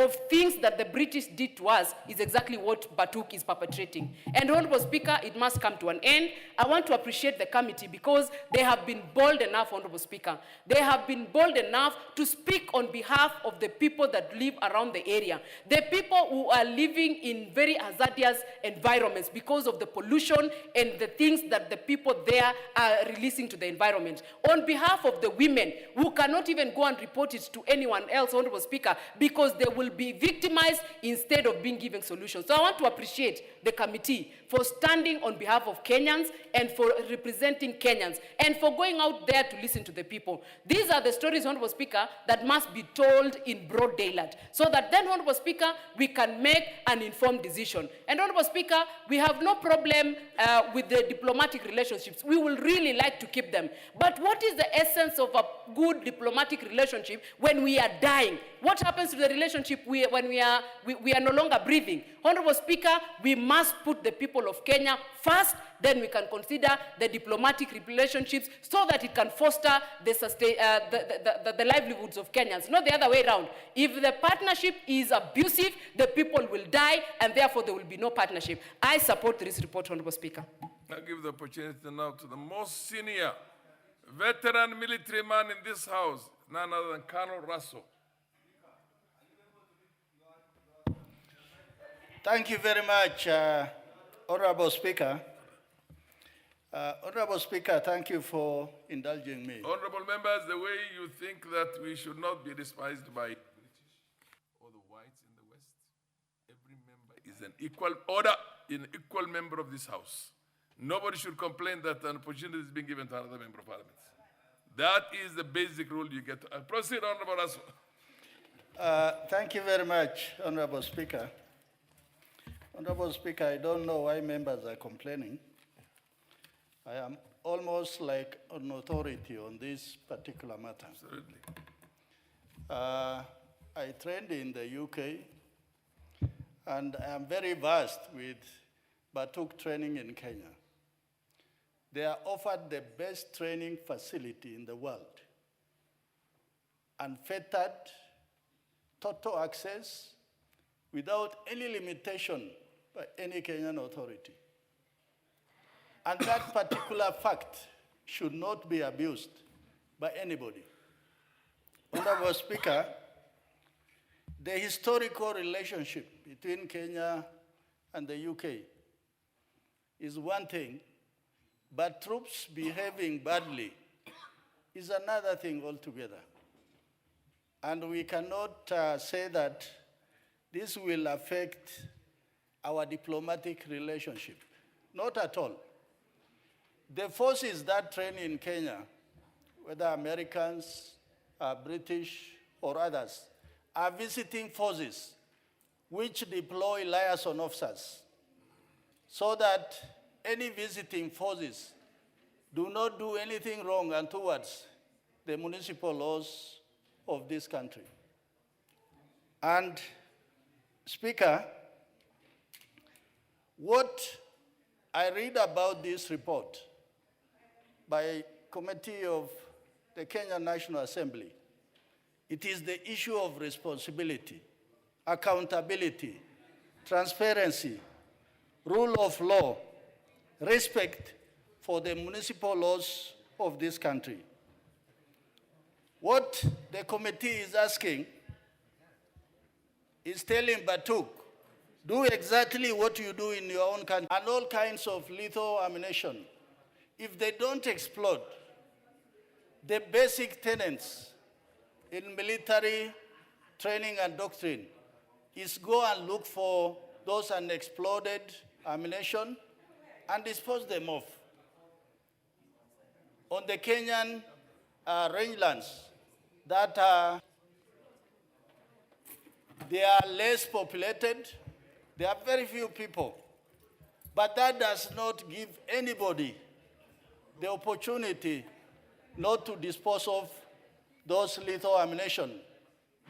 Speaker 15: of things that the British did to us is exactly what Batug is perpetrating. And Honorable Speaker, it must come to an end. I want to appreciate the committee because they have been bold enough, Honorable Speaker. They have been bold enough to speak on behalf of the people that live around the area. The people who are living in very hazardous environments because of the pollution and the things that the people there are releasing to the environment. On behalf of the women who cannot even go and report it to anyone else, Honorable Speaker, because they will be victimized instead of being given solutions. So I want to appreciate the committee for standing on behalf of Kenyans and for representing Kenyans and for going out there to listen to the people. These are the stories, Honorable Speaker, that must be told in broad daylight so that then, Honorable Speaker, we can make an informed decision. And Honorable Speaker, we have no problem with the diplomatic relationships. We will really like to keep them. But what is the essence of a good diplomatic relationship when we are dying? What happens to the relationship when we are no longer breathing? Honorable Speaker, we must put the people of Kenya first, then we can consider the diplomatic relationships so that it can foster the livelihoods of Kenyans, not the other way around. If the partnership is abusive, the people will die, and therefore there will be no partnership. I support this report, Honorable Speaker.
Speaker 17: I give the opportunity now to the most senior veteran military man in this House, none other than Colonel Russell.
Speaker 14: Thank you very much, Honorable Speaker. Honorable Speaker, thank you for indulging me.
Speaker 17: Honorable members, the way you think that we should not be despised by British or the whites in the West, every member is an equal order, an equal member of this House. Nobody should complain that an opportunity is being given to another member of Parliament. That is the basic rule you get. Proceed, Honorable Russell.
Speaker 14: Thank you very much, Honorable Speaker. Honorable Speaker, I don't know why members are complaining. I am almost like an authority on this particular matter.
Speaker 17: Absolutely.
Speaker 14: I trained in the UK, and I am very versed with Batug training in Kenya. They are offered the best training facility in the world. Unfettered, total access, without any limitation by any Kenyan authority. And that particular fact should not be abused by anybody. Honorable Speaker, the historical relationship between Kenya and the UK is one thing, but troops behaving badly is another thing altogether. And we cannot say that this will affect our diplomatic relationship. Not at all. The forces that train in Kenya, whether Americans, British, or others, are visiting forces which deploy liaison officers so that any visiting forces do not do anything wrong and towards the municipal laws of this country. And, Speaker, what I read about this report by committee of the Kenya National Assembly, it is the issue of responsibility, accountability, transparency, rule of law, respect for the municipal laws of this country. What the committee is asking is telling Batuk, do exactly what you do in your own country, and all kinds of lethal ammunition. If they don't explode, the basic tenets in military training and doctrine is go and look for those unexploded ammunition and dispose them off. On the Kenyan rangelands that they are less populated, there are very few people, but that does not give anybody the opportunity not to dispose of those lethal ammunition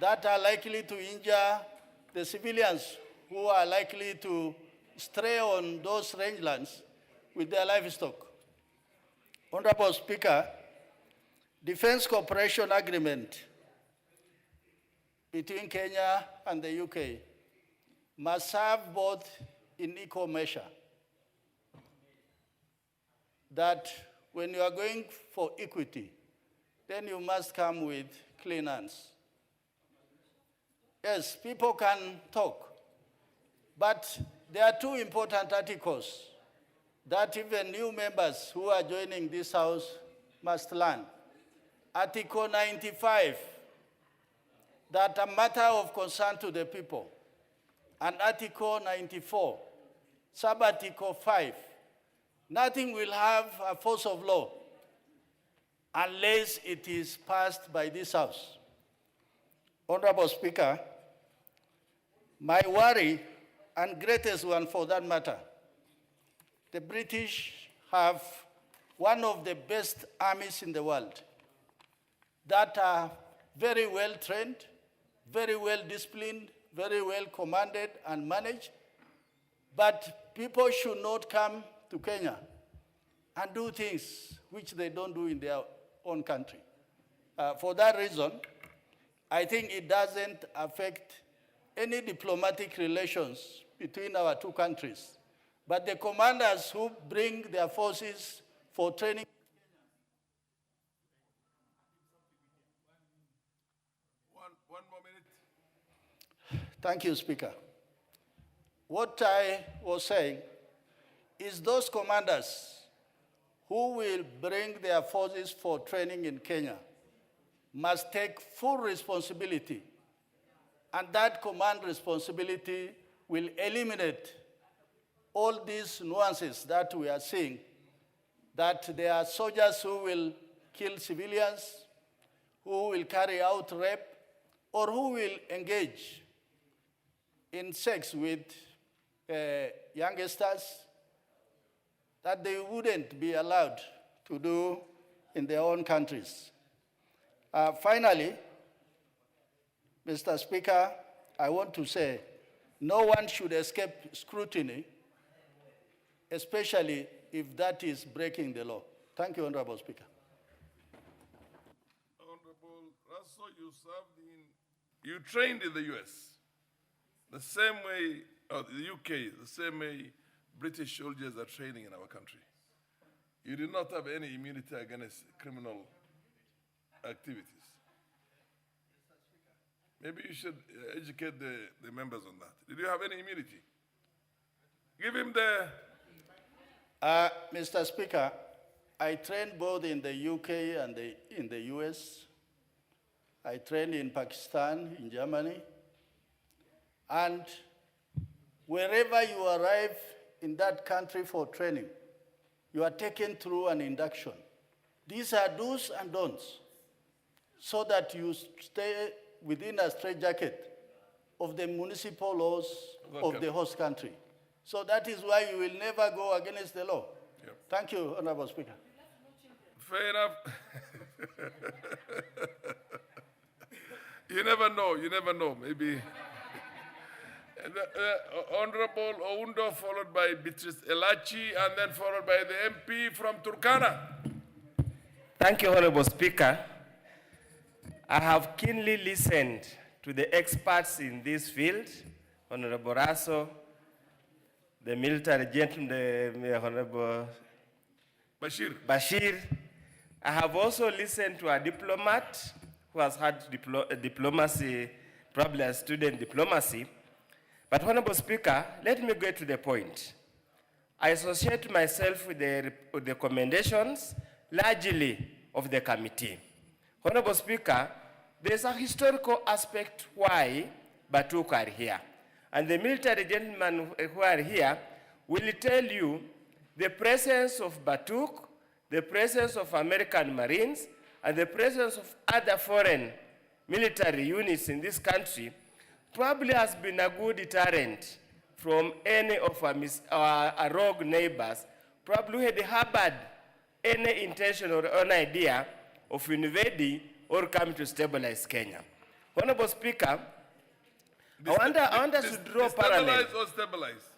Speaker 14: that are likely to injure the civilians who are likely to stray on those rangelands with their livestock. Honorable Speaker, Defense Cooperation Agreement between Kenya and the UK must serve both in equal measure. That when you are going for equity, then you must come with clean hands. Yes, people can talk, but there are two important articles that even new members who are joining this House must learn. Article 95, that a matter of concern to the people, and Article 94, sub-article 5, nothing will have a force of law unless it is passed by this House. Honorable Speaker, my worry, and greatest one for that matter, the British have one of the best armies in the world that are very well trained, very well disciplined, very well commanded and managed, but people should not come to Kenya and do things which they don't do in their own country. For that reason, I think it doesn't affect any diplomatic relations between our two countries. But the commanders who bring their forces for training.
Speaker 17: One more minute.
Speaker 14: Thank you, Speaker. What I was saying is those commanders who will bring their forces for training in Kenya must take full responsibility, and that command responsibility will eliminate all these nuances that we are seeing, that there are soldiers who will kill civilians, who will carry out rape, or who will engage in sex with youngsters that they wouldn't be allowed to do in their own countries. Finally, Mr. Speaker, I want to say no one should escape scrutiny, especially if that is breaking the law. Thank you, Honorable Speaker.
Speaker 17: Honorable Russell, you trained in the US, the same way, or the UK, the same way British soldiers are training in our country. You did not have any immunity against criminal activities. Maybe you should educate the members on that. Did you have any immunity? Give him the...
Speaker 14: Mr. Speaker, I trained both in the UK and in the US. I trained in Pakistan, in Germany. And wherever you arrive in that country for training, you are taken through an induction. These are do's and don'ts, so that you stay within a straitjacket of the municipal laws of the host country. So that is why you will never go against the law.
Speaker 17: Yep.
Speaker 14: Thank you, Honorable Speaker.
Speaker 17: Fair enough. You never know, you never know. Maybe. And, Honorable Oundo, followed by Beatrice Elachi, and then followed by the MP from Turkana.
Speaker 8: Thank you, Honorable Speaker. I have keenly listened to the experts in this field, Honorable Raso, the military gentleman, the Honorable Bashir. I have also listened to a diplomat who has had diplomacy, probably a student diplomacy. But Honorable Speaker, let me get to the point. I associate myself with the recommendations largely of the committee. Honorable Speaker, there's a historical aspect why Batuk are here. And the military gentlemen who are here will tell you the presence of Batuk, the presence of American Marines, and the presence of other foreign military units in this country probably has been a good deterrent from any of our rogue neighbors, probably had harbored any intention or an idea of invading or coming to stabilize Kenya. Honorable Speaker, I want us to draw parallel.
Speaker 17: Stabilize or stabilize?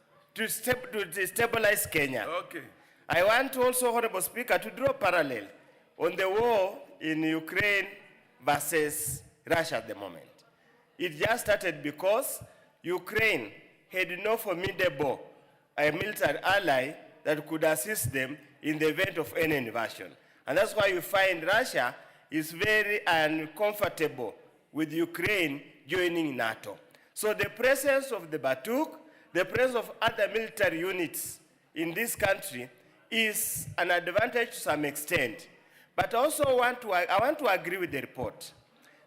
Speaker 8: To stabilize Kenya.
Speaker 17: Okay.
Speaker 8: I want also, Honorable Speaker, to draw parallel on the war in Ukraine versus Russia at the moment. It just started because Ukraine had no formidable military ally that could assist them in the event of any invasion. And that's why you find Russia is very uncomfortable with Ukraine joining NATO. So the presence of the Batuk, the presence of other military units in this country is an advantage to some extent. But also I want to agree with the report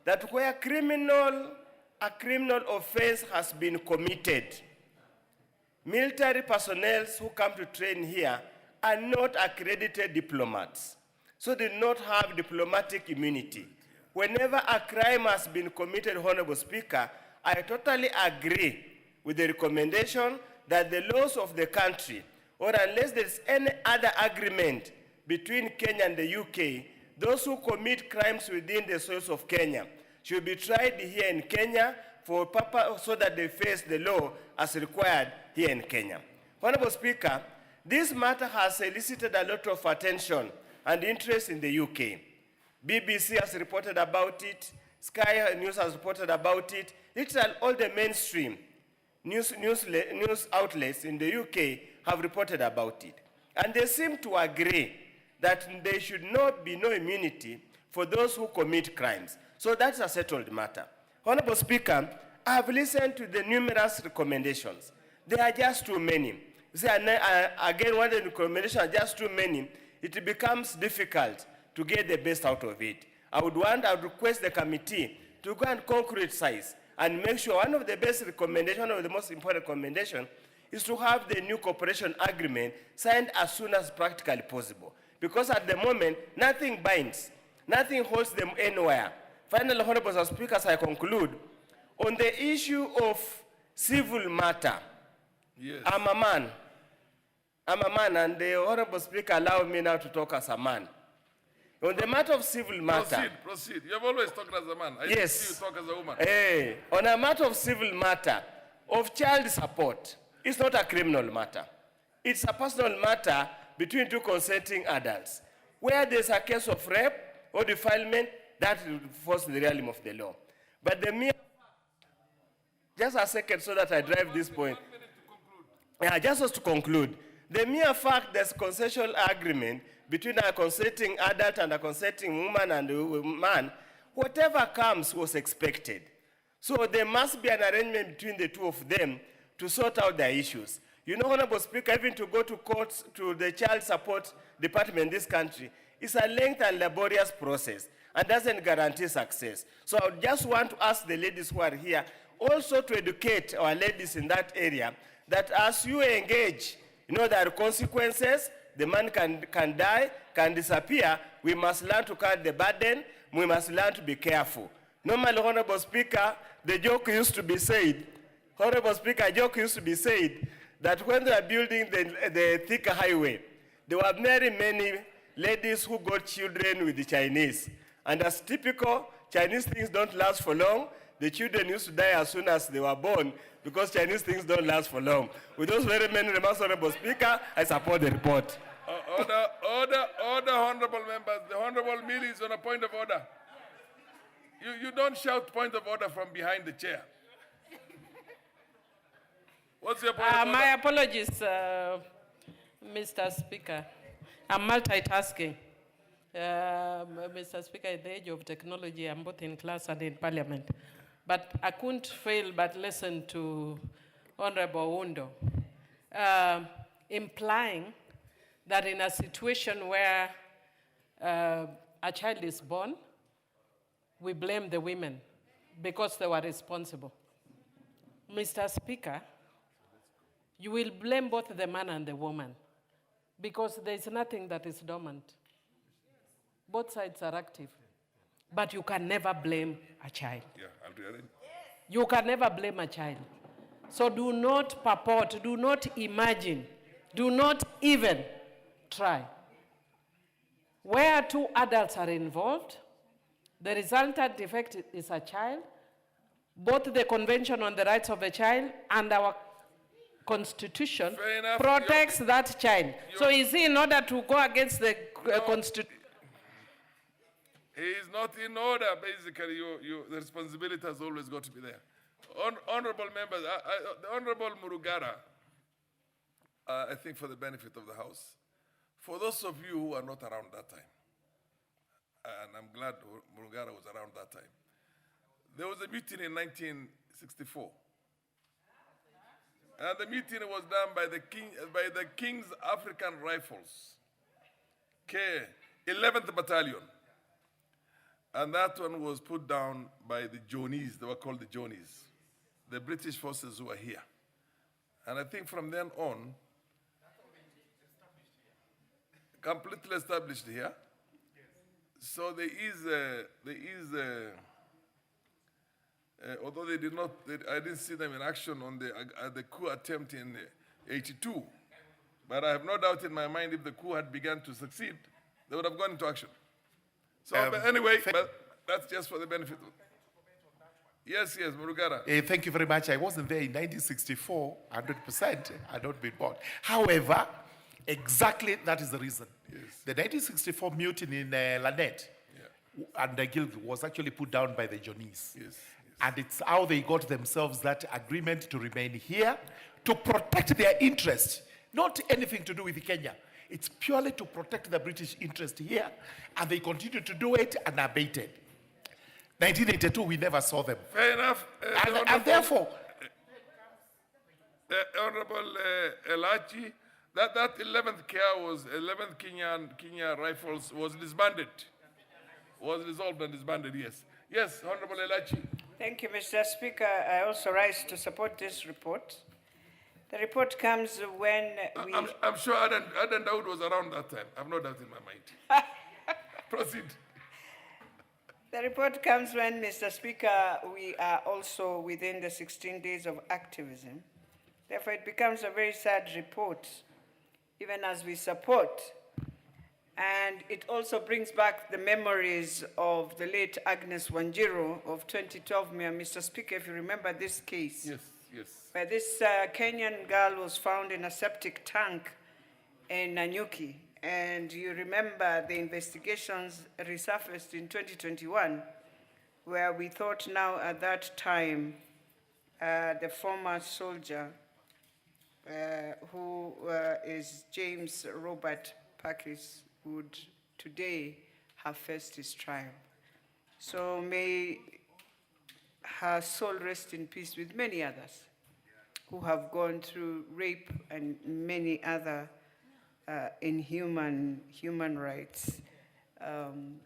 Speaker 8: that where a criminal offense has been committed, military personnel who come to train here are not accredited diplomats, so they do not have diplomatic immunity. Whenever a crime has been committed, Honorable Speaker, I totally agree with the recommendation that the laws of the country, or unless there's any other agreement between Kenya and the UK, those who commit crimes within the soils of Kenya should be tried here in Kenya for purpose so that they face the law as required here in Kenya. Honorable Speaker, this matter has elicited a lot of attention and interest in the UK. BBC has reported about it, Sky News has reported about it, literally all the mainstream news outlets in the UK have reported about it. And they seem to agree that there should not be no immunity for those who commit crimes. So that's a settled matter. Honorable Speaker, I have listened to the numerous recommendations. There are just too many. Again, when the recommendations are just too many, it becomes difficult to get the best out of it. I would request the committee to go and concretize and make sure one of the best recommendations, one of the most important recommendations, is to have the new cooperation agreement signed as soon as practically possible. Because at the moment, nothing binds, nothing holds them anywhere. Finally, Honorable Speaker, as I conclude, on the issue of civil matter, yes. I'm a man, and the Honorable Speaker allowed me now to talk as a man. On the matter of civil matter.
Speaker 17: Proceed. You have always talked as a man. I
Speaker 8: yes.
Speaker 17: See you talk as a woman.
Speaker 8: On a matter of civil matter, of child support, it's not a criminal matter. It's a personal matter between two consenting adults. Where there's a case of rape or defilement, that falls in the realm of the law. But the mere, just a second so that I drive this point. Just to conclude, the mere fact there's consensual agreement between a consenting adult and a consenting woman and a man, whatever comes was expected. So there must be an arrangement between the two of them to sort out their issues. You know, Honorable Speaker, even to go to court, to the child support department in this country, is a lengthy and laborious process and doesn't guarantee success. So I just want to ask the ladies who are here also to educate our ladies in that area that as you engage, you know, there are consequences. The man can die, can disappear. We must learn to carry the burden. We must learn to be careful. Normally, Honorable Speaker, the joke used to be said, Honorable Speaker, a joke used to be said that when they were building the thick highway, there were very many ladies who got children with the Chinese. And as typical, Chinese things don't last for long. The children used to die as soon as they were born because Chinese things don't last for long. With those very many remarks, Honorable Speaker, I support the report.
Speaker 17: Order, honorable members. The Honorable Millie is on a point of order. You don't shout point of order from behind the chair. What's your point of order?
Speaker 21: My apologies, Mr. Speaker. I'm multitasking. Mr. Speaker, in the age of technology, I'm both in class and in parliament. But I couldn't fail but listen to Honorable Undo, implying that in a situation where a child is born, we blame the women because they were responsible. Mr. Speaker, you will blame both the man and the woman because there is nothing that is dormant. Both sides are active, but you can never blame a child.
Speaker 17: Yeah, I'll do it.
Speaker 21: You can never blame a child. So do not purport, do not imagine, do not even try. Where two adults are involved, the resultant effect is a child. Both the Convention on the Rights of the Child and our Constitution protects that child. So is he in order to go against the Constitution?
Speaker 17: He is not in order, basically. The responsibility has always got to be there. Honorable members, the Honorable Murugara, I think for the benefit of the House, for those of you who are not around that time, and I'm glad Murugara was around that time, there was a mutiny in 1964. And the mutiny was done by the King's African Rifles, 11th Battalion. And that one was put down by the Johnnies. They were called the Johnnies, the British forces who were here. And I think from then on, completely established here. So there is although they did not, I didn't see them in action on the coup attempt in '82. But I have no doubt in my mind if the coup had begun to succeed, they would have gone into action. So, but anyway, but that's just for the benefit of. Yes, Murugara.
Speaker 1: Thank you very much. I wasn't there in 1964, 100%. I don't been born. However, exactly that is the reason.
Speaker 17: Yes.
Speaker 1: The 1964 mutiny in Lanette and the guild was actually put down by the Johnnies.
Speaker 17: Yes.
Speaker 1: And it's how they got themselves that agreement to remain here, to protect their interest, not anything to do with Kenya. It's purely to protect the British interest here, and they continue to do it unabated. 1982, we never saw them.
Speaker 17: Fair enough.
Speaker 1: And therefore,
Speaker 17: Honorable Elachi, that 11th care was 11th Kenya Rifles was disbanded, was dissolved and disbanded. Yes, yes, Honorable Elachi.
Speaker 6: Thank you, Mr. Speaker. I also rise to support this report. The report comes when we...
Speaker 17: I'm sure Aden Daud was around that time. I have no doubt in my mind. Proceed.
Speaker 6: The report comes when, Mr. Speaker, we are also within the 16 days of activism. Therefore, it becomes a very sad report, even as we support. And it also brings back the memories of the late Agnes Wanjiru of 2012. Mr. Speaker, if you remember this case.
Speaker 17: Yes, yes.
Speaker 6: Where this Kenyan girl was found in a septic tank in Nanyuki. And you remember the investigations resurfaced in 2021, where we thought now at that time the former soldier, who is James Robert Pakis, would today have faced his trial. So may
Speaker 2: her soul rest in peace with many others who have gone through rape and many other inhuman human rights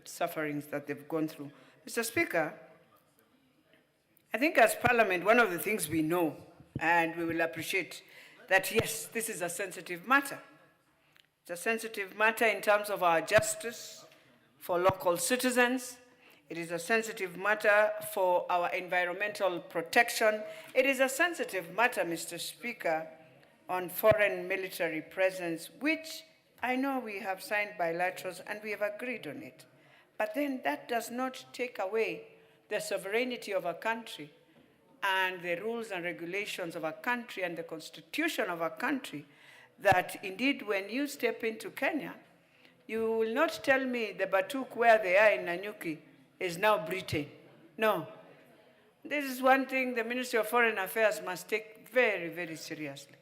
Speaker 2: sufferings that they've gone through. Mr. Speaker, I think as Parliament, one of the things we know, and we will appreciate, that yes, this is a sensitive matter. It's a sensitive matter in terms of our justice for local citizens. It is a sensitive matter for our environmental protection. It is a sensitive matter, Mr. Speaker, on foreign military presence, which I know we have signed bilaterals and we have agreed on it. But then that does not take away the sovereignty of a country and the rules and regulations of a country and the constitution of a country, that indeed when you step into Kenya, you will not tell me the Batuk where they are in Nanyuki is now Britain. No. This is one thing the Ministry of Foreign Affairs must take very, very seriously.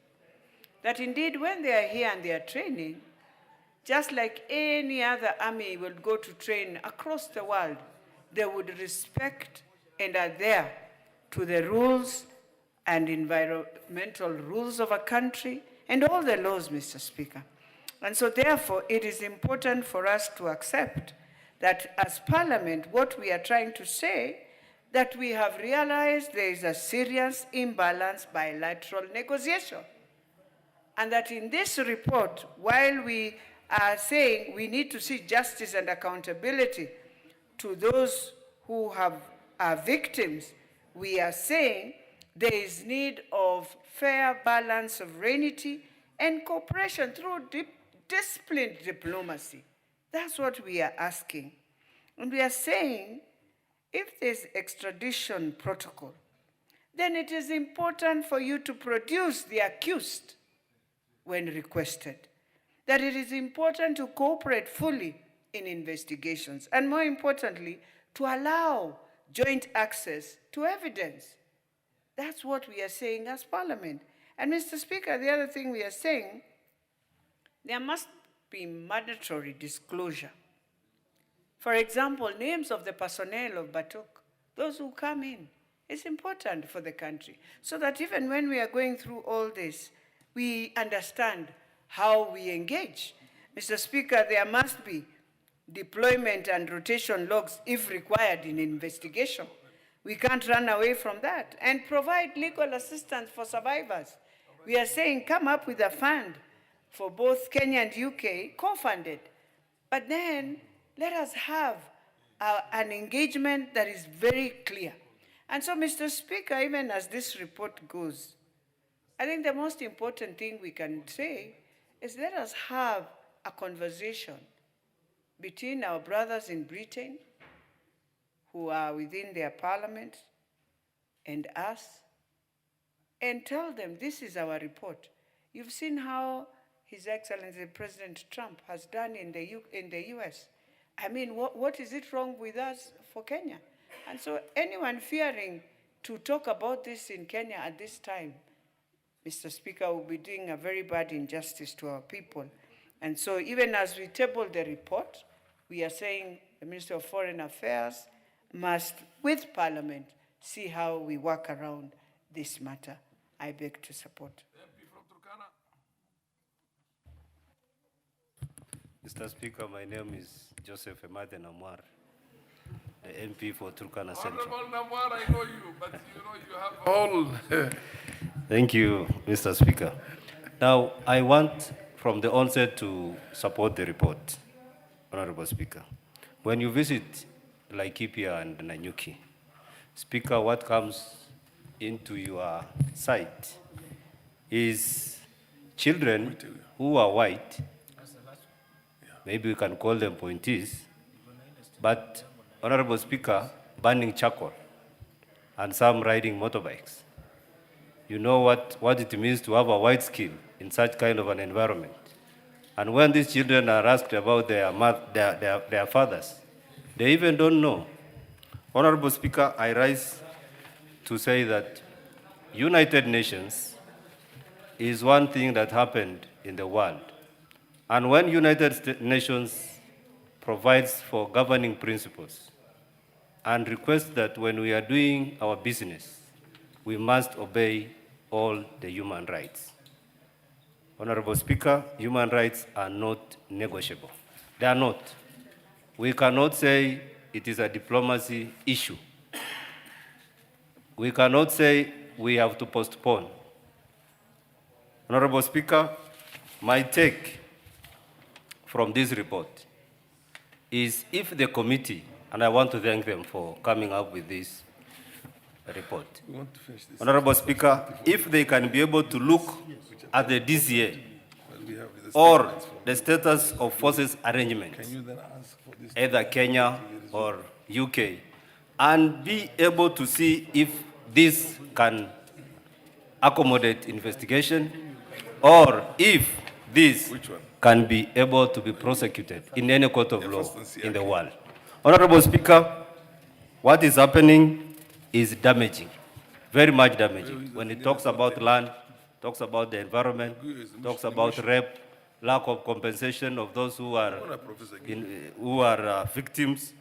Speaker 2: That indeed when they are here and they are training, just like any other army will go to train across the world, they would respect and adhere to the rules and environmental rules of a country and all the laws, Mr. Speaker. And so therefore, it is important for us to accept that as Parliament, what we are trying to say, that we have realized there is a serious imbalance bilateral negotiation. And that in this report, while we are saying we need to see justice and accountability to those who are victims, we are saying there is need of fair balance, sovereignty, and cooperation through disciplined diplomacy. That's what we are asking. And we are saying if there's extradition protocol, then it is important for you to produce the accused when requested. That it is important to cooperate fully in investigations, and more importantly, to allow joint access to evidence. That's what we are saying as Parliament. And Mr. Speaker, the other thing we are saying, there must be mandatory disclosure. For example, names of the personnel of Batuk, those who come in, it's important for the country, so that even when we are going through all this, we understand how we engage. Mr. Speaker, there must be deployment and rotation logs if required in investigation. We can't run away from that. And provide legal assistance for survivors. We are saying come up with a fund for both Kenya and UK, co-funded. But then let us have an engagement that is very clear. And so, Mr. Speaker, even as this report goes, I think the most important thing we can say is let us have a conversation between our brothers in Britain who are within their parliament and us, and tell them this is our report. You've seen how His Excellency President Trump has done in the US. I mean, what is it wrong with us for Kenya? And so anyone fearing to talk about this in Kenya at this time, Mr. Speaker, will be doing a very bad injustice to our people. And so even as we table the report, we are saying the Ministry of Foreign Affairs must, with Parliament, see how we work around this matter. I beg to support.
Speaker 9: Mr. Speaker, my name is Joseph Emade Namwar, the MP for Turkana Central.
Speaker 17: Honorable Namwar, I know you, but you have all.
Speaker 9: Thank you, Mr. Speaker. Now, I want from the onset to support the report, Honorable Speaker. When you visit Laikipia and Nanyuki, Speaker, what comes into your sight is children who are white. Maybe we can call them pointees, but, Honorable Speaker, burning charcoal and some riding motorbikes. You know what it means to have a white skin in such kind of an environment. And when these children are asked about their fathers, they even don't know. Honorable Speaker, I rise to say that United Nations is one thing that happened in the world. And when United Nations provides for governing principles, and request that when we are doing our business, we must obey all the human rights. Honorable Speaker, human rights are not negotiable. They are not. We cannot say it is a diplomacy issue. We cannot say we have to postpone. Honorable Speaker, my take from this report is if the committee, and I want to thank them for coming up with this report. Honorable Speaker, if they can be able to look at the DCA or the status of forces arrangements, either Kenya or UK, and be able to see if this can accommodate investigation or if this can be able to be prosecuted in any court of law in the world. Honorable Speaker, what is happening is damaging, very much damaging. When it talks about land, talks about the environment, talks about rape, lack of compensation of those who are, victims.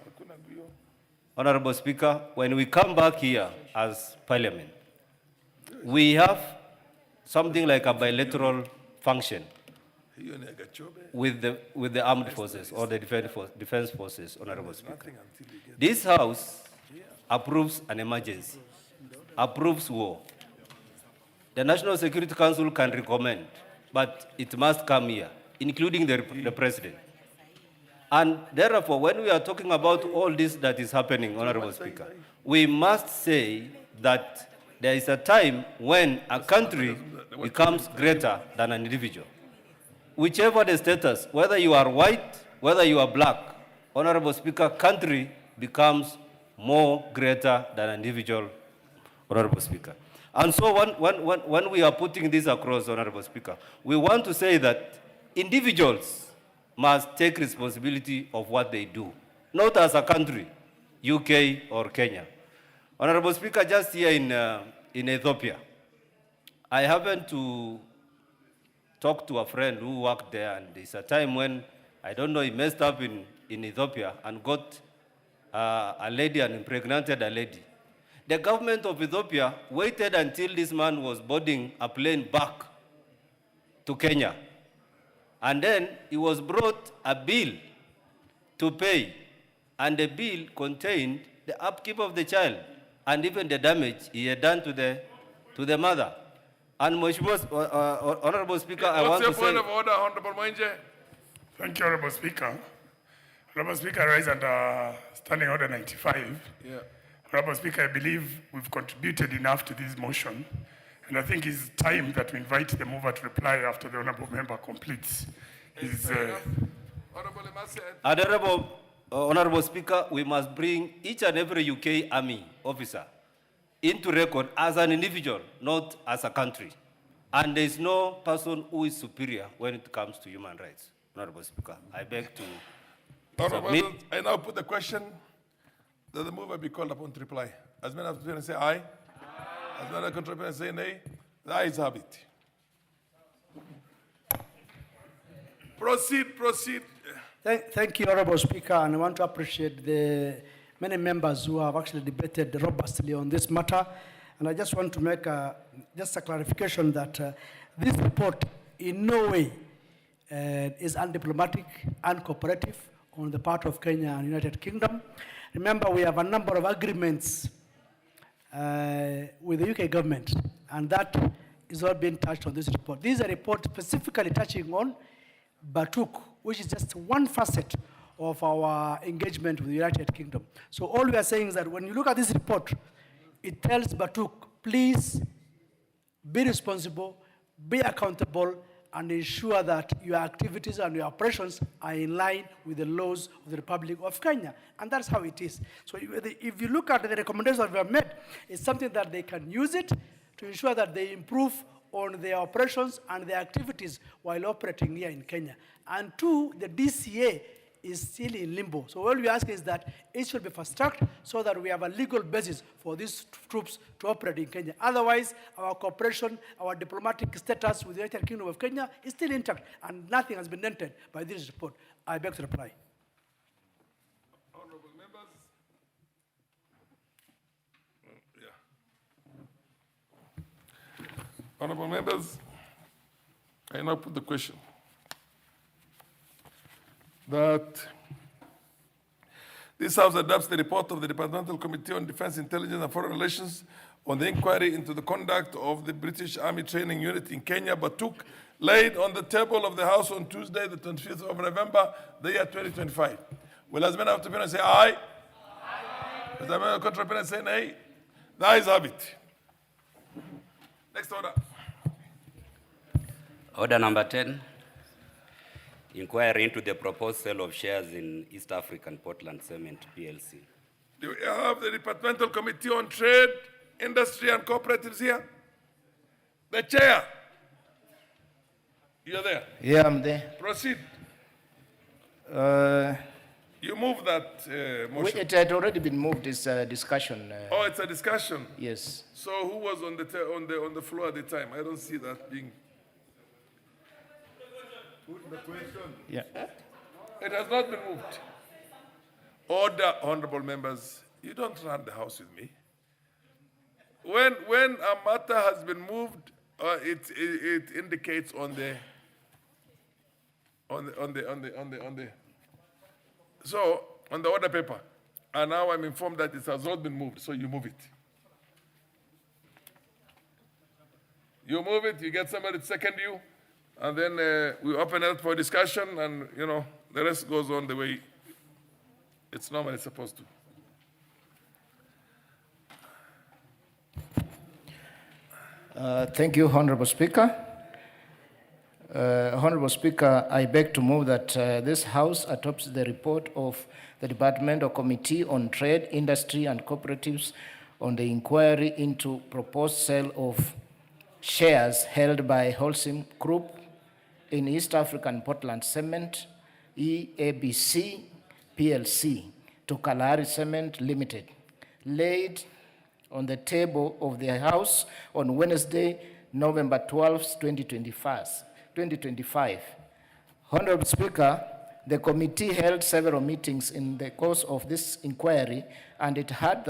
Speaker 9: Honorable Speaker, when we come back here as Parliament, we have something like a bilateral function with the armed forces or the defense forces, Honorable Speaker. This House approves an emergency, approves war. The National Security Council can recommend, but it must come here, including the President. And therefore, when we are talking about all this that is happening, Honorable Speaker, we must say that there is a time when a country becomes greater than an individual. Whichever the status, whether you are white, whether you are black, Honorable Speaker, country becomes more greater than an individual, Honorable Speaker. And so when we are putting this across, Honorable Speaker, we want to say that individuals must take responsibility of what they do, not as a country, UK or Kenya. Honorable Speaker, just here in Ethiopia, I happened to talk to a friend who worked there, and there's a time when, I don't know, he messed up in Ethiopia and got a lady and impregnated a lady. The government of Ethiopia waited until this man was boarding a plane back to Kenya. And then he was brought a bill to pay, and the bill contained the upkeep of the child and even the damage he had done to the mother. And Honorable Speaker, I want to say...
Speaker 17: What's your point of order, Honorable Moinje?
Speaker 5: Thank you, Honorable Speaker. Honorable Speaker, I rise under Standing Order 95.
Speaker 17: Yeah.
Speaker 5: Honorable Speaker, I believe we've contributed enough to this motion, and I think it's time that we invite the mover to reply after the Honorable Member completes his...
Speaker 9: Honorable Speaker, we must bring each and every UK Army officer into record as an individual, not as a country. And there is no person who is superior when it comes to human rights. Honorable Speaker, I beg to submit.
Speaker 17: I now put the question that the mover be called upon to reply. As many as can say aye. Aye. As many as can say nay. The ayes have it. Proceed.
Speaker 19: Thank you, Honorable Speaker, and I want to appreciate the many members who have actually debated robustly on this matter. And I just want to make just a clarification that this report in no way is undiplomatic, uncooperative on the part of Kenya and United Kingdom. Remember, we have a number of agreements with the UK government, and that is all being touched on this report. This is a report specifically touching on Batuk, which is just one facet of our engagement with the United Kingdom. So all we are saying is that when you look at this report, it tells Batuk, please be responsible, be accountable, and ensure that your activities and your operations are in line with the laws of the Republic of Kenya. And that's how it is. So if you look at the recommendations that we have made, it's something that they can use it to ensure that they improve on their operations and their activities while operating here in Kenya. And two, the DCA is still in limbo. So all we ask is that it should be fast-tracked so that we have a legal basis for these troops to operate in Kenya. Otherwise, our cooperation, our diplomatic status with the United Kingdom of Kenya is still intact, and nothing has been dented by this report. I beg to reply.
Speaker 17: Honorable members. Honorable members, I now put the question that this House adopts the report of the Departmental Committee on Defense, Intelligence and Foreign Relations on the inquiry into the conduct of the British Army Training Unit in Kenya, Batuk, laid on the table of the House on Tuesday, the 25th of November, the year 2025. Will as many of the opinion say aye? Aye. As many contrary opinion say nay? The ayes have it. Next order.
Speaker 10: Order number 10. Inquiry into the proposed sale of shares in East African Portland Cement PLC.
Speaker 17: Do we have the Departmental Committee on Trade, Industry and Cooperatives here? The chair. You're there?
Speaker 11: Yeah, I'm there.
Speaker 17: Proceed. You move that motion.
Speaker 11: It had already been moved, this discussion.
Speaker 17: Oh, it's a discussion?
Speaker 11: Yes.
Speaker 17: So who was on the floor at the time? I don't see that being. Put the question.
Speaker 11: Yeah.
Speaker 17: It has not been moved. Order, honorable members. You don't run the House with me. When a matter has been moved, it indicates on the order paper. And now I'm informed that it has not been moved, so you move it. You move it, you get somebody to second you, and then we open it for discussion, and the rest goes on the way it's normally supposed to.
Speaker 11: Thank you, Honorable Speaker. Honorable Speaker, I beg to move that this House adopts the report of the Departmental Committee on Trade, Industry and Cooperatives on the inquiry into proposed sale of shares held by Holcim Group in East African Portland Cement, EABC PLC, to Kalahari Cement Limited, laid on the table of the House on Wednesday, November 12, 2025. Honorable Speaker, the committee held several meetings in the course of this inquiry, and it had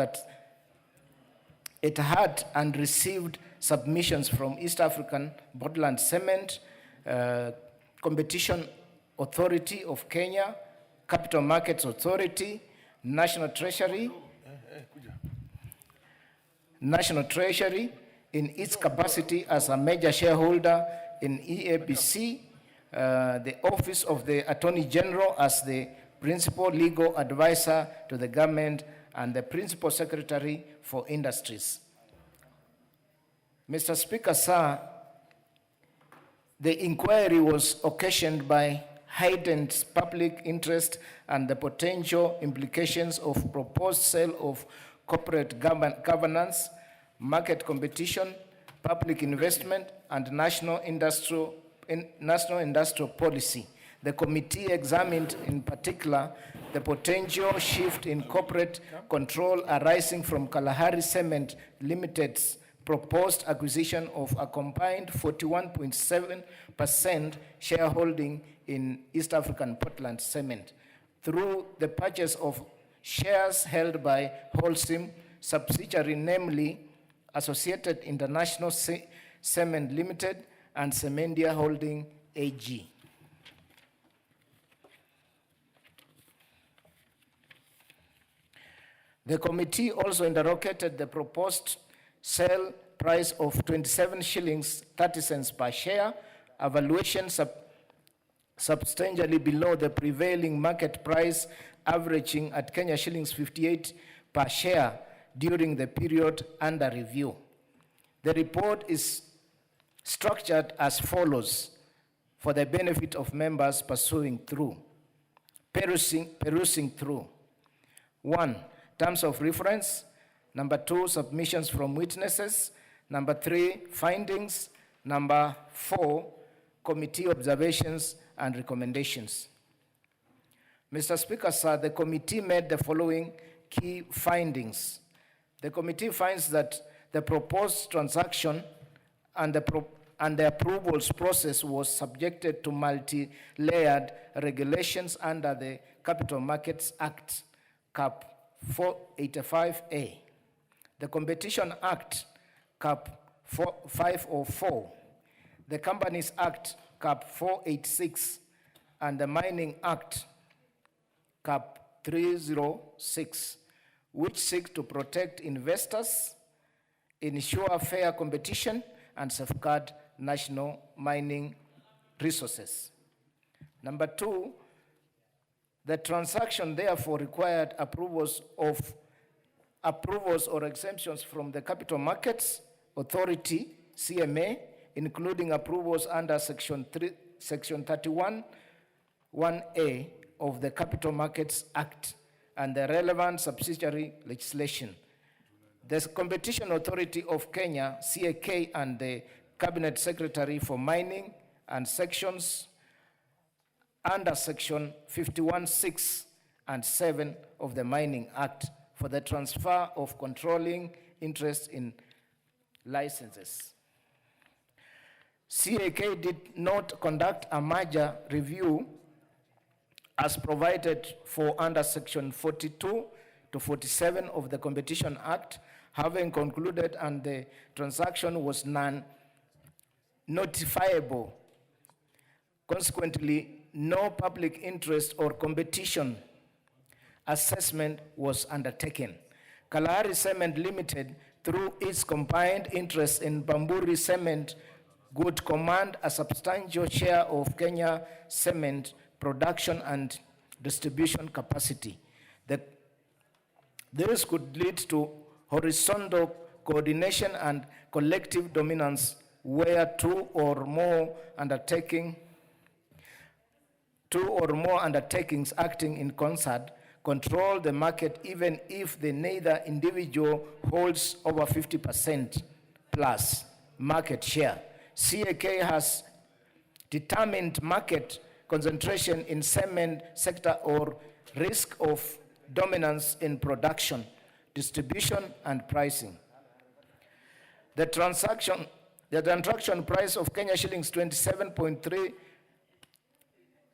Speaker 11: and received submissions from East African Portland Cement, Competition Authority of Kenya, Capital Markets Authority, National Treasury in its capacity as a major shareholder in EABC, the Office of the Attorney General as the principal legal advisor to the government, and the principal secretary for industries. Mr. Speaker, sir, the inquiry was occasioned by heightened public interest and the potential implications of proposed sale of corporate governance, market competition, public investment, and national industrial policy. The committee examined in particular the potential shift in corporate control arising from Kalahari Cement Limited's proposed acquisition of a combined 41.7% shareholding in East African Portland Cement through the purchase of shares held by Holcim subsidiary, namely Associated International Cement Limited and Cemendia Holding AG. The committee also interrogated the proposed sale price of 27 shillings 30 cents per share, a valuation substantially below the prevailing market price, averaging at Kenya shillings 58 per share during the period under review. The report is structured as follows for the benefit of members perusing through. 1, terms of reference. Number 2, submissions from witnesses. Number 3, findings. Number 4, committee observations and recommendations. Mr. Speaker, sir, the committee made the following key findings. The committee finds that the proposed transaction and the approvals process was subjected to multi-layered regulations under the Capital Markets Act, Cap 485A, the Competition Act, Cap 504, the Companies Act, Cap 486, and the Mining Act, Cap 306, which seek to protect investors, ensure fair competition, and safeguard national mining resources. Number 2, the transaction therefore required approvals or exemptions from the Capital Markets Authority, CMA, including approvals under Section 31(1)(a) of the Capital Markets Act and the relevant subsidiary legislation. The Competition Authority of Kenya, CAK, and the Cabinet Secretary for Mining and sections under Section 51(6) and 7 of the Mining Act for the transfer of controlling interest in licenses. CAK did not conduct a merger review as provided for under Section 42 to 47 of the Competition Act, having concluded and the transaction was non-notifiable. Consequently, no public interest or competition assessment was undertaken. Kalahari Cement Limited, through its combined interest in Bamburi Cement, would command a substantial share of Kenya cement production and distribution capacity. This could lead to horizontal coordination and collective dominance where two or more undertakings acting in concert control the market, even if the neither individual holds over 50% plus market share. CAK has determined market concentration in cement sector or risk of dominance in production, distribution, and pricing. The transaction price of Kenya shillings 27.3